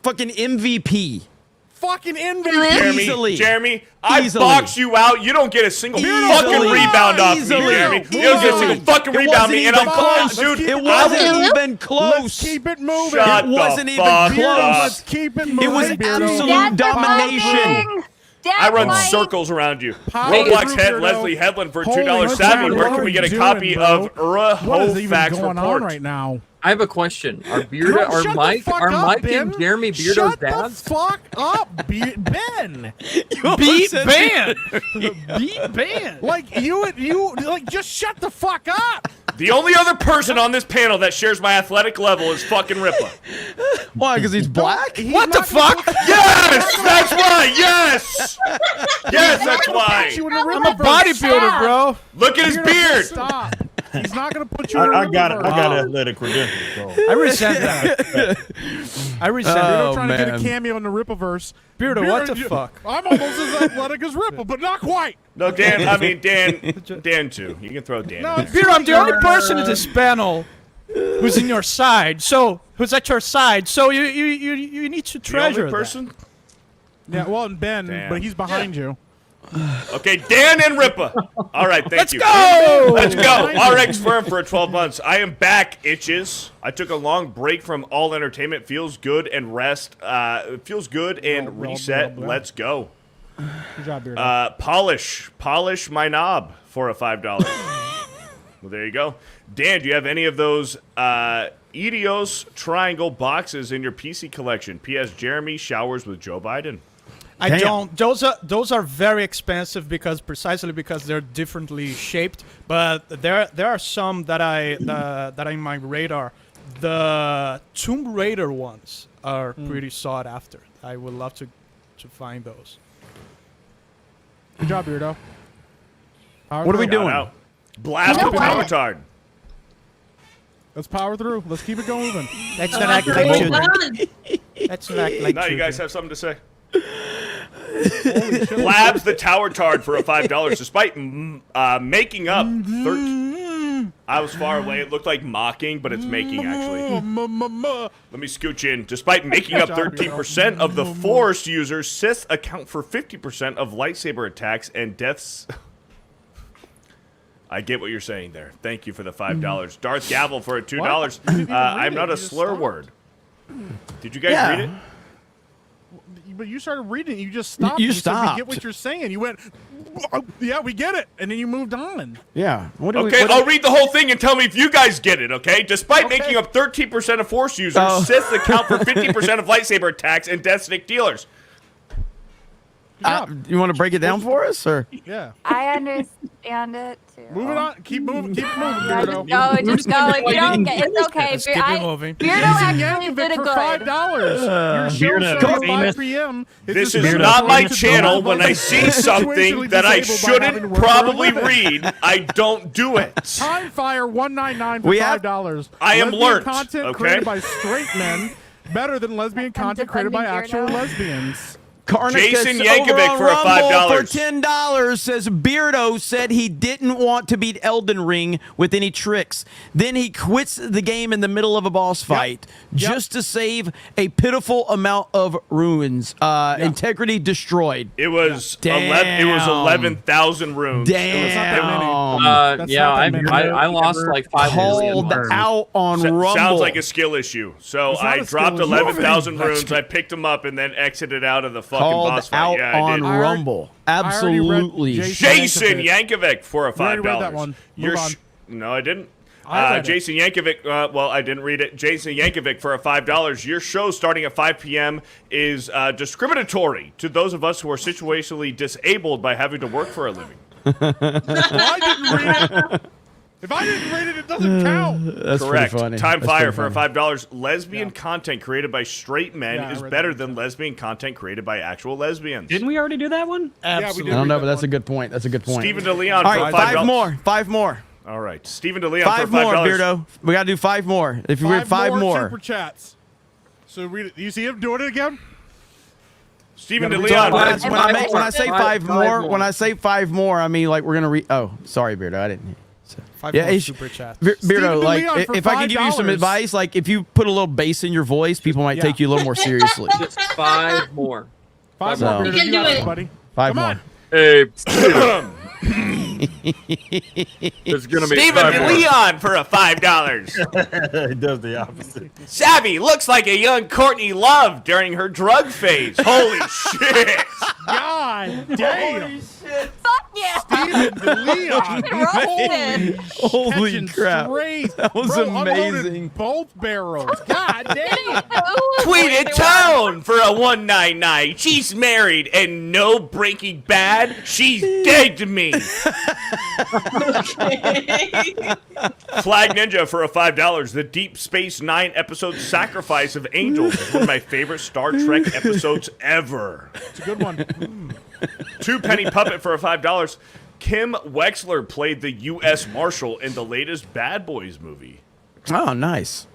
[SPEAKER 1] Fucking MVP.
[SPEAKER 3] Fucking MVP.
[SPEAKER 1] Easily.
[SPEAKER 4] Jeremy, I
[SPEAKER 1] Easily.
[SPEAKER 4] box you out. You don't get a single
[SPEAKER 1] Easily.
[SPEAKER 4] fucking rebound off me,
[SPEAKER 1] Easily.
[SPEAKER 4] Jeremy. You don't get a single fucking
[SPEAKER 1] It
[SPEAKER 4] rebound
[SPEAKER 1] wasn't
[SPEAKER 4] me, and
[SPEAKER 1] even
[SPEAKER 4] I'm
[SPEAKER 1] close.
[SPEAKER 4] dude.
[SPEAKER 1] It wasn't even close.
[SPEAKER 3] Let's keep it moving.
[SPEAKER 4] Shut
[SPEAKER 1] It wasn't
[SPEAKER 4] the
[SPEAKER 1] even
[SPEAKER 4] fuck
[SPEAKER 1] close.
[SPEAKER 4] up.
[SPEAKER 3] Let's keep it moving.
[SPEAKER 1] It was
[SPEAKER 3] Beardo.
[SPEAKER 1] absolute domination.
[SPEAKER 4] I run circles around you.
[SPEAKER 3] Power
[SPEAKER 4] Roblox
[SPEAKER 3] through,
[SPEAKER 4] head
[SPEAKER 3] Beardo.
[SPEAKER 4] Leslie Headland for
[SPEAKER 3] Holy
[SPEAKER 4] $2. Savvy,
[SPEAKER 3] crap,
[SPEAKER 4] where
[SPEAKER 3] what
[SPEAKER 4] can
[SPEAKER 3] are
[SPEAKER 4] we get a
[SPEAKER 3] you
[SPEAKER 4] copy
[SPEAKER 3] doing,
[SPEAKER 4] of
[SPEAKER 3] bro?
[SPEAKER 4] Ura
[SPEAKER 3] What is even
[SPEAKER 4] Hofax
[SPEAKER 3] going on
[SPEAKER 4] report?
[SPEAKER 3] right now?
[SPEAKER 11] I have a question. Are
[SPEAKER 3] Bro,
[SPEAKER 11] Beardo,
[SPEAKER 3] shut
[SPEAKER 11] are
[SPEAKER 3] the
[SPEAKER 11] Mike
[SPEAKER 3] fuck up,
[SPEAKER 11] and
[SPEAKER 3] Ben.
[SPEAKER 11] Jeremy Beardo's
[SPEAKER 3] Shut
[SPEAKER 11] dads?
[SPEAKER 3] the fuck up, Ben.
[SPEAKER 2] Beat ban. Beat ban.
[SPEAKER 3] Like you like just shut the fuck up.
[SPEAKER 4] The only other person on this panel that shares my athletic level is fucking Ripa.
[SPEAKER 1] Why? Because he's black?
[SPEAKER 2] What the fuck?
[SPEAKER 4] Yes! That's why! Yes! Yes, that's why!
[SPEAKER 2] I'm a bodybuilder, bro.
[SPEAKER 4] Look at his beard!
[SPEAKER 3] Stop. He's not gonna put you in
[SPEAKER 13] I
[SPEAKER 3] a
[SPEAKER 13] got
[SPEAKER 3] river.
[SPEAKER 13] athletic credentials. So.
[SPEAKER 2] I resent that. I resent
[SPEAKER 3] Beardo
[SPEAKER 1] Oh,
[SPEAKER 3] trying to get a
[SPEAKER 1] man.
[SPEAKER 3] cameo in the Ripaverse.
[SPEAKER 2] Beardo, what the
[SPEAKER 3] you-
[SPEAKER 2] fuck?
[SPEAKER 3] I'm almost as athletic as Ripple, but not quite.
[SPEAKER 4] No, Dan, I mean, Dan too. You can throw Dan
[SPEAKER 3] No,
[SPEAKER 4] in.
[SPEAKER 3] it's
[SPEAKER 2] Beardo, I'm the only
[SPEAKER 3] Beardo.
[SPEAKER 2] person in this panel who's in your side. So who's at your side? So you need to
[SPEAKER 4] The
[SPEAKER 2] treasure
[SPEAKER 4] only person?
[SPEAKER 3] Yeah, well, and Ben,
[SPEAKER 4] Damn.
[SPEAKER 3] but he's behind you.
[SPEAKER 4] Okay, Dan and Ripa. All right, thank you.
[SPEAKER 2] go!
[SPEAKER 4] Let's go. RX Firm for 12 months. I am back, itches. I took a long break from all entertainment. Feels good and rest. Feels good and reset. Let's go.
[SPEAKER 3] Good job, Beardo.
[SPEAKER 4] Polish my knob for a $5. Well, there you go. Dan, do you have any of those Edios triangle boxes in your PC collection? P.S. Jeremy showers with Joe Biden.
[SPEAKER 2] I don't. Those are very expensive precisely because they're differently shaped. But there are some that that are in my radar. The Tomb Raider ones are pretty sought after. I would love to find those.
[SPEAKER 3] Good job, Beardo.
[SPEAKER 1] What are we doing?
[SPEAKER 4] Out. Blast
[SPEAKER 7] You
[SPEAKER 4] the
[SPEAKER 7] know
[SPEAKER 4] power
[SPEAKER 7] what?
[SPEAKER 4] tard.
[SPEAKER 3] Let's power through. Let's keep it going moving.
[SPEAKER 2] Let's not act like children. Let's not act like
[SPEAKER 4] No,
[SPEAKER 2] children.
[SPEAKER 4] you guys have something to say. Blabs the tower tard for a $5, despite making up 13. I was far away. It looked like mocking, but it's making actually. Let me scooch in. Despite making up 13% of the Force users, Sith account for 50% of lightsaber attacks and deaths. I get what you're saying there. Thank you for the $5. Darth Gavel for a $2. I'm not a slur word. Did you guys read it?
[SPEAKER 3] But you started reading it. You just stopped.
[SPEAKER 1] You
[SPEAKER 3] and said,
[SPEAKER 1] stopped.
[SPEAKER 3] We get what you're saying. You went, "Oh, yeah, we get it. And then you moved on.
[SPEAKER 1] Yeah.
[SPEAKER 4] Okay, I'll read the whole thing and tell me if you guys get it, okay? Despite making up 13% of Force users, Sith account for 50% of lightsaber attacks and deathsnick dealers.
[SPEAKER 1] You want to break it down for us, or?
[SPEAKER 3] Yeah.
[SPEAKER 7] I understand it too.
[SPEAKER 3] Moving on. Keep moving. Keep moving,
[SPEAKER 7] Yeah,
[SPEAKER 3] Beardo.
[SPEAKER 7] just go. If you don't get, it's okay.
[SPEAKER 2] Let's keep it moving.
[SPEAKER 7] Beardo actually did a
[SPEAKER 3] for
[SPEAKER 7] good.
[SPEAKER 3] $5. Your show
[SPEAKER 9] Beardo,
[SPEAKER 3] starts at
[SPEAKER 9] famous.
[SPEAKER 3] 5 p.m.
[SPEAKER 4] This is not my channel. When I see something that I shouldn't probably read, I don't do it.
[SPEAKER 3] Time Fire 199 for
[SPEAKER 1] We have-
[SPEAKER 3] $5.
[SPEAKER 4] I am
[SPEAKER 3] Lesbian
[SPEAKER 4] learnt,
[SPEAKER 3] content
[SPEAKER 4] okay?
[SPEAKER 3] created by straight men, better than lesbian content created by actual lesbians.
[SPEAKER 1] Karnicus
[SPEAKER 4] Jason
[SPEAKER 1] over
[SPEAKER 4] Yankovic
[SPEAKER 1] on
[SPEAKER 4] for a
[SPEAKER 1] Rumble
[SPEAKER 4] $5.
[SPEAKER 1] for $10 says Beardo said he didn't want to beat Elden Ring with any tricks. Then he quits the game in the middle of a boss fight just to save a pitiful amount of runes. Integrity destroyed.
[SPEAKER 4] It was 11,000 runes.
[SPEAKER 1] Damn.
[SPEAKER 11] Yeah, I lost like 5 million.
[SPEAKER 1] Called out on Rumble.
[SPEAKER 4] Sounds like a skill issue. So
[SPEAKER 3] It's not
[SPEAKER 4] I
[SPEAKER 3] a skill
[SPEAKER 4] dropped
[SPEAKER 3] issue.
[SPEAKER 4] 11,000 runes. I picked them up and then exited out of the fucking
[SPEAKER 1] Called
[SPEAKER 4] boss fight.
[SPEAKER 1] out
[SPEAKER 4] Yeah, I
[SPEAKER 1] on
[SPEAKER 4] did.
[SPEAKER 1] Rumble.
[SPEAKER 3] I already read
[SPEAKER 1] Absolutely.
[SPEAKER 4] Jason Yankovic for a
[SPEAKER 3] You already
[SPEAKER 4] $5.
[SPEAKER 3] read that one. Move on.
[SPEAKER 4] No, I didn't.
[SPEAKER 3] I read it.
[SPEAKER 4] Jason Yankovic, well, I didn't read it. Jason Yankovic for a $5. Your show starting at 5 p.m. is discriminatory to those of us who are situationally disabled by having to work for a living.
[SPEAKER 3] Well, I didn't read it. If I didn't read it, it doesn't count.
[SPEAKER 1] That's
[SPEAKER 4] Correct.
[SPEAKER 1] pretty funny.
[SPEAKER 4] Time
[SPEAKER 1] That's
[SPEAKER 4] Fire
[SPEAKER 1] pretty
[SPEAKER 4] for a
[SPEAKER 1] funny.
[SPEAKER 4] $5. Lesbian content created by straight men
[SPEAKER 3] Yeah, I
[SPEAKER 4] is
[SPEAKER 3] read
[SPEAKER 4] better
[SPEAKER 3] that.
[SPEAKER 4] than lesbian content created by actual lesbians.
[SPEAKER 8] Didn't we already do that one?
[SPEAKER 3] Absolutely.
[SPEAKER 1] I don't know, but that's a good point. That's a good point.
[SPEAKER 4] Stephen DeLeon
[SPEAKER 1] All
[SPEAKER 4] for
[SPEAKER 1] right,
[SPEAKER 4] $5.
[SPEAKER 1] five more.
[SPEAKER 4] All right, Stephen DeLeon
[SPEAKER 1] Five
[SPEAKER 4] for $5.
[SPEAKER 1] more, Beardo. We got to do 5 more. If you read 5 more.
[SPEAKER 3] Super chats. So read it. You see him doing it again?
[SPEAKER 4] Stephen
[SPEAKER 1] When
[SPEAKER 4] DeLeon.
[SPEAKER 1] I say five more, when I say 5 more, I mean like we're gonna read. Oh, sorry, Beardo, I didn't.
[SPEAKER 2] Five
[SPEAKER 1] Yeah,
[SPEAKER 2] more
[SPEAKER 1] it's-
[SPEAKER 2] super chats.
[SPEAKER 1] Beardo,
[SPEAKER 3] Stephen
[SPEAKER 1] like
[SPEAKER 3] DeLeon for
[SPEAKER 1] if I can give you some
[SPEAKER 3] $5.
[SPEAKER 1] advice, like if you put a little bass in your voice, people might take you a little more seriously.
[SPEAKER 11] Just 5 more.
[SPEAKER 3] 5
[SPEAKER 1] So-
[SPEAKER 3] more.
[SPEAKER 6] You
[SPEAKER 3] Beardo,
[SPEAKER 6] can
[SPEAKER 3] got
[SPEAKER 6] do
[SPEAKER 3] it,
[SPEAKER 6] it.
[SPEAKER 3] buddy.
[SPEAKER 1] 5
[SPEAKER 3] Come
[SPEAKER 1] more.
[SPEAKER 3] on.
[SPEAKER 11] Hey, there's gonna be
[SPEAKER 4] Stephen
[SPEAKER 11] 5 more.
[SPEAKER 4] DeLeon for a $5.
[SPEAKER 13] It does the opposite.
[SPEAKER 4] Savvy looks like a young Courtney Love during her drug phase. Holy shit!
[SPEAKER 3] God damn.
[SPEAKER 7] Fuck yeah.
[SPEAKER 3] Stephen DeLeon.
[SPEAKER 1] Holy
[SPEAKER 3] Catching
[SPEAKER 1] crap.
[SPEAKER 3] strays.
[SPEAKER 1] That was
[SPEAKER 3] Bro, unloaded
[SPEAKER 1] amazing.
[SPEAKER 3] both barrels. God damn.
[SPEAKER 4] Tweeted Tone for a 199. She's married and no Breaking Bad. She's dead to me. Flag Ninja for a $5. The Deep Space Nine episode Sacrifice of Angels is one of my favorite Star Trek episodes ever.
[SPEAKER 3] It's a good one.
[SPEAKER 4] 2 Penny Puppet for a $5. Kim Wexler played the U.S. Marshal in the latest Bad Boys movie.
[SPEAKER 1] Oh, nice.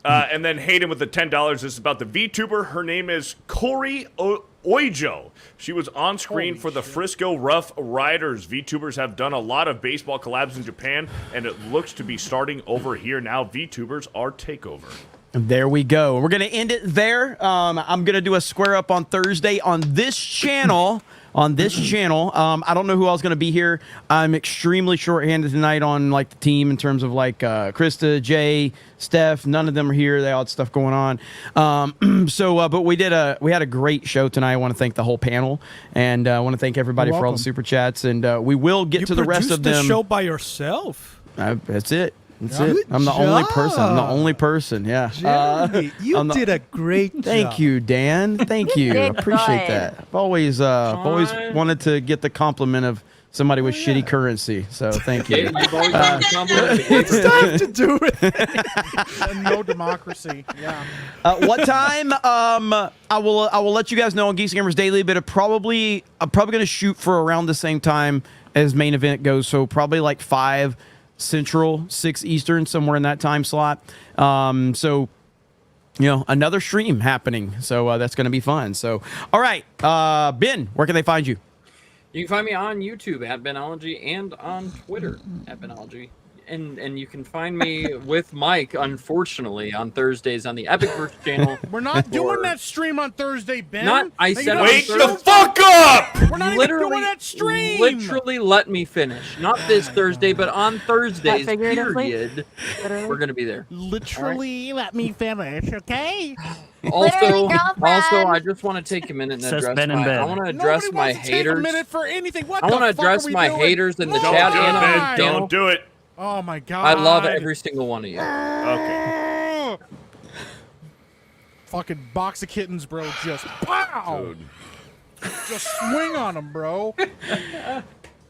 [SPEAKER 4] And then Hayden with the $10. This is about the VTuber. Her name is Corey Oijo. She was on screen for the Frisco Rough Riders. VTubers have done a lot of baseball collabs in Japan, and it looks to be starting over here now. VTubers are takeover.
[SPEAKER 1] There we go. We're going to end it there. I'm going to do a square up on Thursday on this channel. I don't know who else is going to be here. I'm extremely short-handed tonight on like the team in terms of like Krista, Jay, Steph. None of them are here. They all had stuff going on. But we had a great show tonight. I want to thank the whole panel, and I want to thank everybody for all the super chats. And we will get to the rest of them.
[SPEAKER 2] You produced the show by yourself.
[SPEAKER 1] That's it. That's
[SPEAKER 2] Good
[SPEAKER 1] it. I'm the only person. I'm the
[SPEAKER 2] job.
[SPEAKER 1] only person. Yeah.
[SPEAKER 2] Jeremy, you did a great job.
[SPEAKER 1] Thank you, Dan. Thank you.
[SPEAKER 7] did
[SPEAKER 1] Appreciate
[SPEAKER 7] good.
[SPEAKER 1] that. I've always wanted to get the compliment of somebody with shitty currency. So thank you.
[SPEAKER 11] You've always been complimented.
[SPEAKER 2] It's time to do it.
[SPEAKER 3] And no democracy. Yeah.
[SPEAKER 1] What time? I will let you guys know on Geeks Gamers Daily, but I'm probably going to shoot for around the same time as main event goes. So probably like 5 Central, 6 Eastern, somewhere in that time slot. So, another stream happening. So that's going to be fun. So, all right, Ben, where can they find you?
[SPEAKER 11] You can find me on YouTube at Benology and on Twitter at Benology. And you can find me with Mike, unfortunately, on Thursdays on the Epicverse channel.
[SPEAKER 3] We're not doing that stream on Thursday, Ben.
[SPEAKER 11] I
[SPEAKER 3] Hey,
[SPEAKER 11] said
[SPEAKER 3] you
[SPEAKER 4] Wake
[SPEAKER 3] know-
[SPEAKER 4] the fuck up!
[SPEAKER 3] We're not even doing that stream.
[SPEAKER 11] Literally let me finish. Not this Thursday, but on Thursdays,
[SPEAKER 7] figuratively?
[SPEAKER 11] period. We're going to be there.
[SPEAKER 3] Literally, let me finish, okay?
[SPEAKER 7] Literally, girlfriend.
[SPEAKER 11] I just want to take a minute and
[SPEAKER 8] Says
[SPEAKER 11] address
[SPEAKER 8] Ben in bed.
[SPEAKER 11] I want to address
[SPEAKER 3] Nobody
[SPEAKER 11] my
[SPEAKER 3] wants to take a
[SPEAKER 11] haters.
[SPEAKER 3] minute for anything. What
[SPEAKER 11] I
[SPEAKER 3] the
[SPEAKER 11] want to
[SPEAKER 3] fuck
[SPEAKER 11] address
[SPEAKER 3] are we
[SPEAKER 11] my
[SPEAKER 3] doing?
[SPEAKER 11] haters in the
[SPEAKER 3] No,
[SPEAKER 11] chat
[SPEAKER 4] Don't do
[SPEAKER 11] and
[SPEAKER 4] it,
[SPEAKER 11] on
[SPEAKER 4] Ben.
[SPEAKER 11] the channel.
[SPEAKER 4] Don't do it.
[SPEAKER 3] Oh my god.
[SPEAKER 11] I love every single one of you.
[SPEAKER 4] Okay.
[SPEAKER 3] Fucking box of kittens, bro. Just pow. Just swing on them, bro.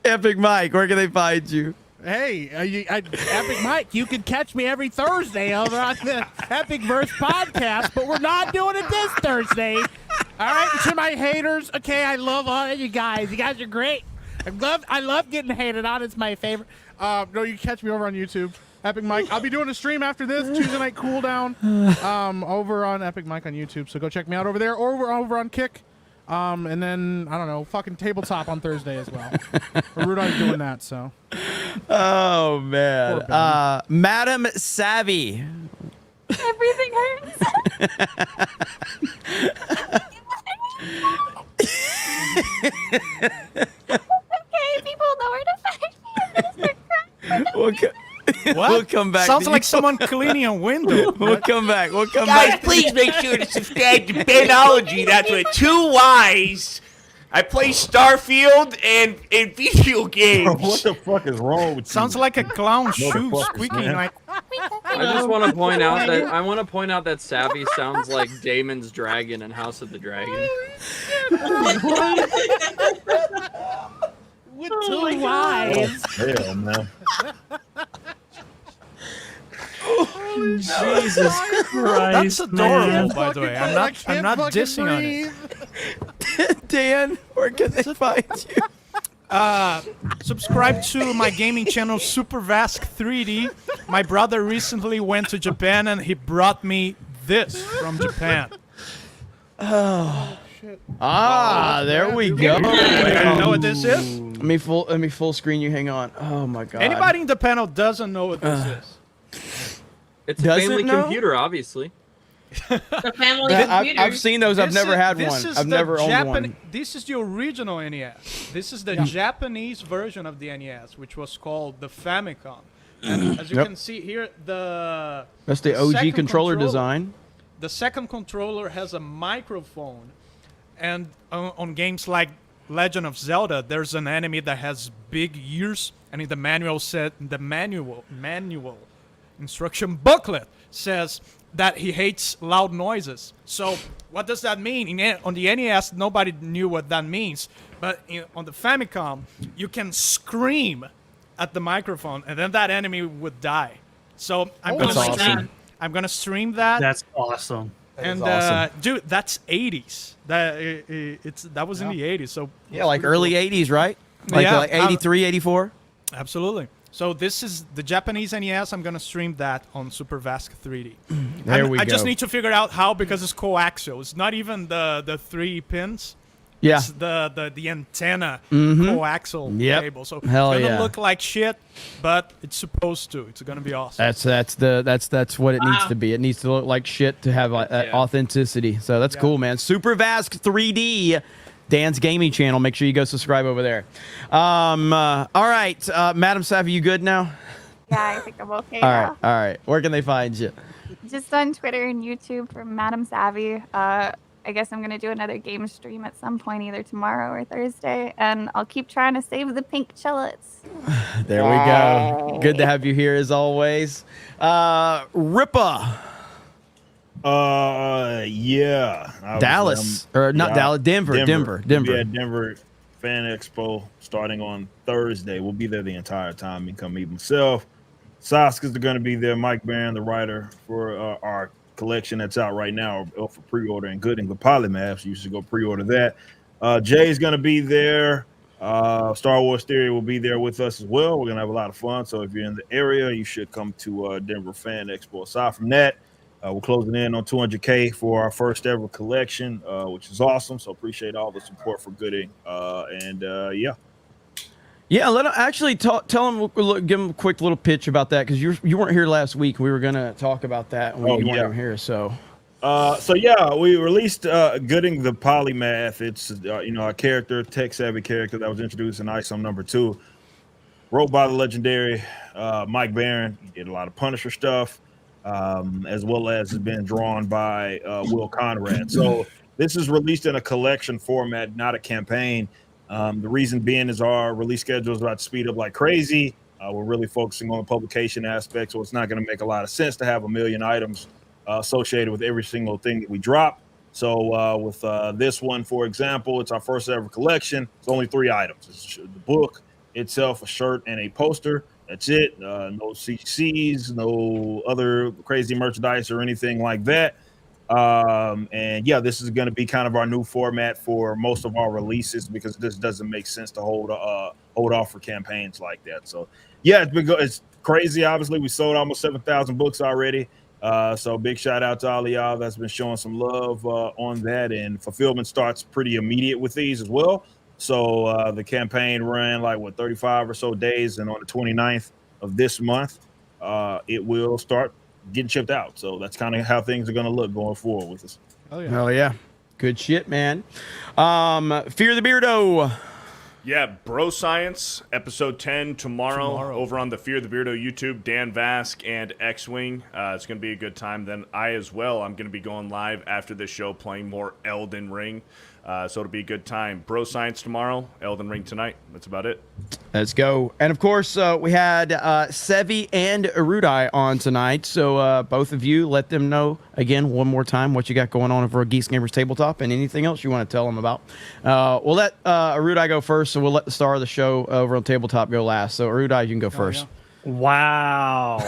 [SPEAKER 1] Epic Mike, where can they find you?
[SPEAKER 3] Hey, Epic Mike, you can catch me every Thursday over on the Epic Verse podcast, but we're not doing it this Thursday. All right, to my haters, okay, I love all of you guys. You guys are great. I love getting hated on. It's my favorite. No, you can catch me over on YouTube. Epic Mike. I'll be doing a stream after this, Tuesday night cool down, over on Epic Mike on YouTube. So go check me out over there or over on Kick. And then I don't know, fucking tabletop on Thursday as well. Rudolph's doing that, so.
[SPEAKER 1] Oh man, Madam Savvy.
[SPEAKER 7] Everything hurts. Okay, people know where to find me.
[SPEAKER 2] What?
[SPEAKER 1] We'll come back.
[SPEAKER 2] Sounds
[SPEAKER 1] to
[SPEAKER 2] like
[SPEAKER 1] you.
[SPEAKER 2] someone cleaning a window.
[SPEAKER 1] We'll come back. We'll come
[SPEAKER 17] Guys,
[SPEAKER 1] back.
[SPEAKER 17] please make sure to subscribe to Benology. That's with 2 Y's. I play Starfield and video games.
[SPEAKER 13] What the fuck is wrong with
[SPEAKER 2] Sounds like a clown shoe
[SPEAKER 13] Motherfuckers,
[SPEAKER 2] squeaking
[SPEAKER 13] man.
[SPEAKER 2] like.
[SPEAKER 11] I just want to point out that Savvy sounds like Damon's dragon in House of the Dragon.
[SPEAKER 3] With 2 Y's.
[SPEAKER 13] Hell, man.
[SPEAKER 8] Jesus Christ!
[SPEAKER 2] That's adorable,
[SPEAKER 8] man.
[SPEAKER 2] by the way. I'm not dissing on it.
[SPEAKER 1] Dan, where can they find you?
[SPEAKER 2] Subscribe to my gaming channel, Supervask 3D. My brother recently went to Japan and he brought me this from Japan.
[SPEAKER 1] Oh. There we go.
[SPEAKER 2] You know what this is?
[SPEAKER 1] Let me full screen you. Hang on. Oh my god.
[SPEAKER 2] Anybody in the panel doesn't know what this is.
[SPEAKER 11] It's a
[SPEAKER 1] Doesn't
[SPEAKER 11] family
[SPEAKER 1] know?
[SPEAKER 11] computer, obviously.
[SPEAKER 6] The family
[SPEAKER 1] I've seen those. I've never had one. I've never owned one.
[SPEAKER 2] This is the original NES. This is the Japanese version of the NES, which was called the Famicom. And as you can see here,
[SPEAKER 1] that's the OG
[SPEAKER 2] second
[SPEAKER 1] controller design.
[SPEAKER 2] The second controller has a microphone, and on games like Legend of Zelda, there's an enemy that has big ears, and in the manual instruction booklet says that he hates loud noises. So what does that mean? On the NES, nobody knew what that means. But on the Famicom, you can scream at the microphone, and then that enemy would die. So I'm gonna stream that.
[SPEAKER 8] That's awesome.
[SPEAKER 2] And
[SPEAKER 1] awesome.
[SPEAKER 2] dude, that's 80s. That was in the 80s. So
[SPEAKER 1] Yeah, like early
[SPEAKER 2] cool.
[SPEAKER 1] 80s, right? Like 83, 84.
[SPEAKER 2] Absolutely. So this is the Japanese NES. I'm gonna stream that on Supervask 3D.
[SPEAKER 1] I
[SPEAKER 2] just need to figure out how, because it's coaxial. It's not even the 3 pins.
[SPEAKER 1] Yeah.
[SPEAKER 2] It's the antenna coaxial cable. So
[SPEAKER 1] Hell
[SPEAKER 2] it's gonna
[SPEAKER 1] yeah.
[SPEAKER 2] look like shit, but it's supposed to. It's gonna be awesome.
[SPEAKER 1] That's what it needs to be. It needs to look like shit to have authenticity. So that's cool, man. Supervask 3D, Dan's gaming channel. Make sure you go subscribe over there. All right, Madam Savvy, you good now?
[SPEAKER 7] Yeah, I think I'm okay
[SPEAKER 1] All
[SPEAKER 7] now.
[SPEAKER 1] right. Where can they find you?
[SPEAKER 7] Just on Twitter and YouTube for Madam Savvy. I guess I'm going to do another game stream at some point, either tomorrow or Thursday, and I'll keep trying to save the pink chillets.
[SPEAKER 1] There we go. Good to have you here as always. Ripa.
[SPEAKER 13] Yeah.
[SPEAKER 1] Dallas. Or not Dallas, Denver.
[SPEAKER 13] Yeah, Denver Fan Expo starting on Thursday. We'll be there the entire time. You can come meet myself. Saska's going to be there. Mike Barron, the writer for our collection that's out right now for pre-order and good polymaths. You should go pre-order that. Jay's going to be there. Star Wars Theory will be there with us as well. We're going to have a lot of fun. So if you're in the area, you should come to Denver Fan Expo. Aside from that, we're closing in on 200K for our first ever collection, which is awesome. So appreciate all the support for Gooding.
[SPEAKER 1] Yeah, let him actually tell him, give him a quick little pitch about that, because you weren't here last week. We were gonna talk about that when you weren't here. So
[SPEAKER 13] we released Gooding the Polymath. It's a character, tech savvy character that was introduced in ISOM #2, wrote by the legendary Mike Barron. He did a lot of Punisher stuff, as well as has been drawn by Will Conrad. So this is released in a collection format, not a campaign. The reason being is our release schedule is about to speed up like crazy. We're really focusing on the publication aspect, so it's not going to make a lot of sense to have 1 million items associated with every single thing that we drop. So with this one, for example, it's our first ever collection. It's only 3 items. It's the book itself, a shirt, and a poster. That's it. No CCs, no other crazy merchandise or anything like that. This is going to be kind of our new format for most of our releases, because this doesn't make sense to hold off for campaigns like that. So it's been it's crazy. Obviously, we sold almost 7,000 books already, So big shout out to all of y'all that's been showing some love on that. And fulfillment starts pretty immediate with these as well. So the campaign ran like 35 or so days, and on the 29th of this month, it will start getting shipped out. So that's kind of how things are going to look going forward with us.
[SPEAKER 3] Oh yeah.
[SPEAKER 1] Hell yeah. Good shit, man. Fear the Beardo.
[SPEAKER 4] Yeah, Bro Science, episode 10 tomorrow over on the Fear the Beardo YouTube, Dan Vask and X-Wing. It's going to be a good time. Then I as well, I'm going to be going live after this show playing more Elden Ring. So it'll be a good time. Bro Science tomorrow, Elden Ring tonight. That's about it.
[SPEAKER 1] Let's go. And of course, we had Sevi and Erudai on tonight. So both of you, let them know again one more time what you got going on over at Geeks Gamers Tabletop and anything else you want to tell them about. We'll let Erudai go first, so we'll let the star of the show over on Tabletop go last. So Erudai, you can go first.
[SPEAKER 8] Yeah. Wow.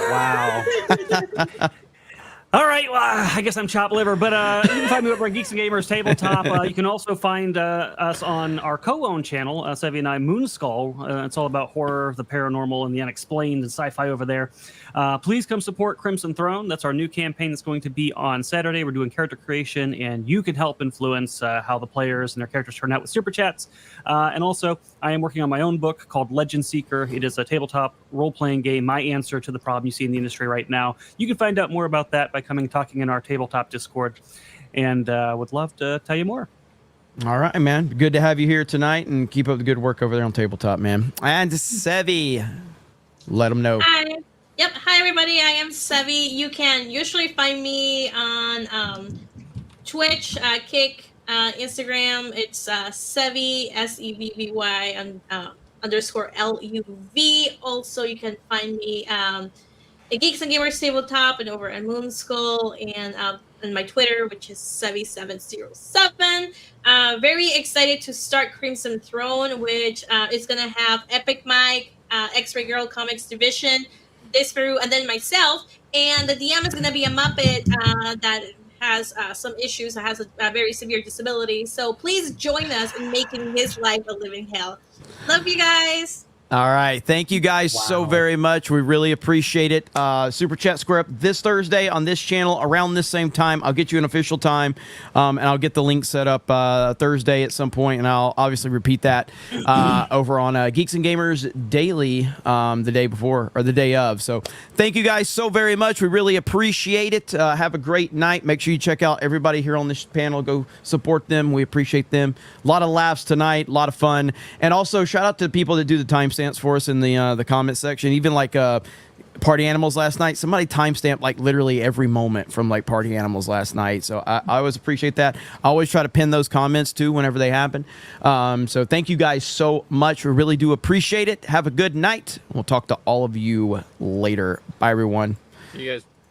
[SPEAKER 8] All right, well, I guess I'm chopped liver, but you can find me over at Geeks and Gamers Tabletop. You can also find us on our co-owned channel, Sevi and I, Moonskull. It's all about horror, the paranormal, and the unexplained and sci-fi over there. Please come support Crimson Throne. That's our new campaign that's going to be on Saturday. We're doing character creation, and you can help influence how the players and their characters turn out with Super Chats. And also, I am working on my own book called Legend Seeker. It is a tabletop role-playing game, my answer to the problem you see in the industry right now. You can find out more about that by talking in our Tabletop Discord, and would love to tell you more.
[SPEAKER 1] All right, man. Good to have you here tonight, and keep up the good work over there on Tabletop, man. And Sevi, let them know.
[SPEAKER 6] Hi. Yep. Hi, everybody. I am Sevi. You can usually find me on Twitch, Kick, Instagram. It's Sevi, SEVVY _ LUV. Also, you can find me at Geeks and Gamers Tabletop and over at Moonskull and my Twitter, which is Sevi707. Very excited to start Crimson Throne, which is going to have Epic Mike, X-Ray Girl Comics Division, Disparu, and then myself. And the DM is going to be a Muppet that has some issues, that has a very severe disability. So please join us in making his life a living hell. Love you guys.
[SPEAKER 1] All right. Thank you guys so very much. We really appreciate it. Super Chat Square up this Thursday on this channel around this same time. I'll get you an official time, and I'll get the link set up Thursday at some point, and I'll obviously repeat that over on Geeks and Gamers Daily the day before or the day of. So thank you guys so very much. We really appreciate it. Have a great night. Make sure you check out everybody here on this panel. Go support them. We appreciate them. A lot of laughs tonight, a lot of fun. And also shout out to the people that do the timestamps for us in the comment section. Even like Party Animals last night, somebody timestamped like literally every moment from like Party Animals last night. So I always appreciate that. I always try to pin those comments too whenever they happen. So thank you guys so much. We really do appreciate it. Have a good night. We'll talk to all of you later. Bye, everyone.
[SPEAKER 11] You guys.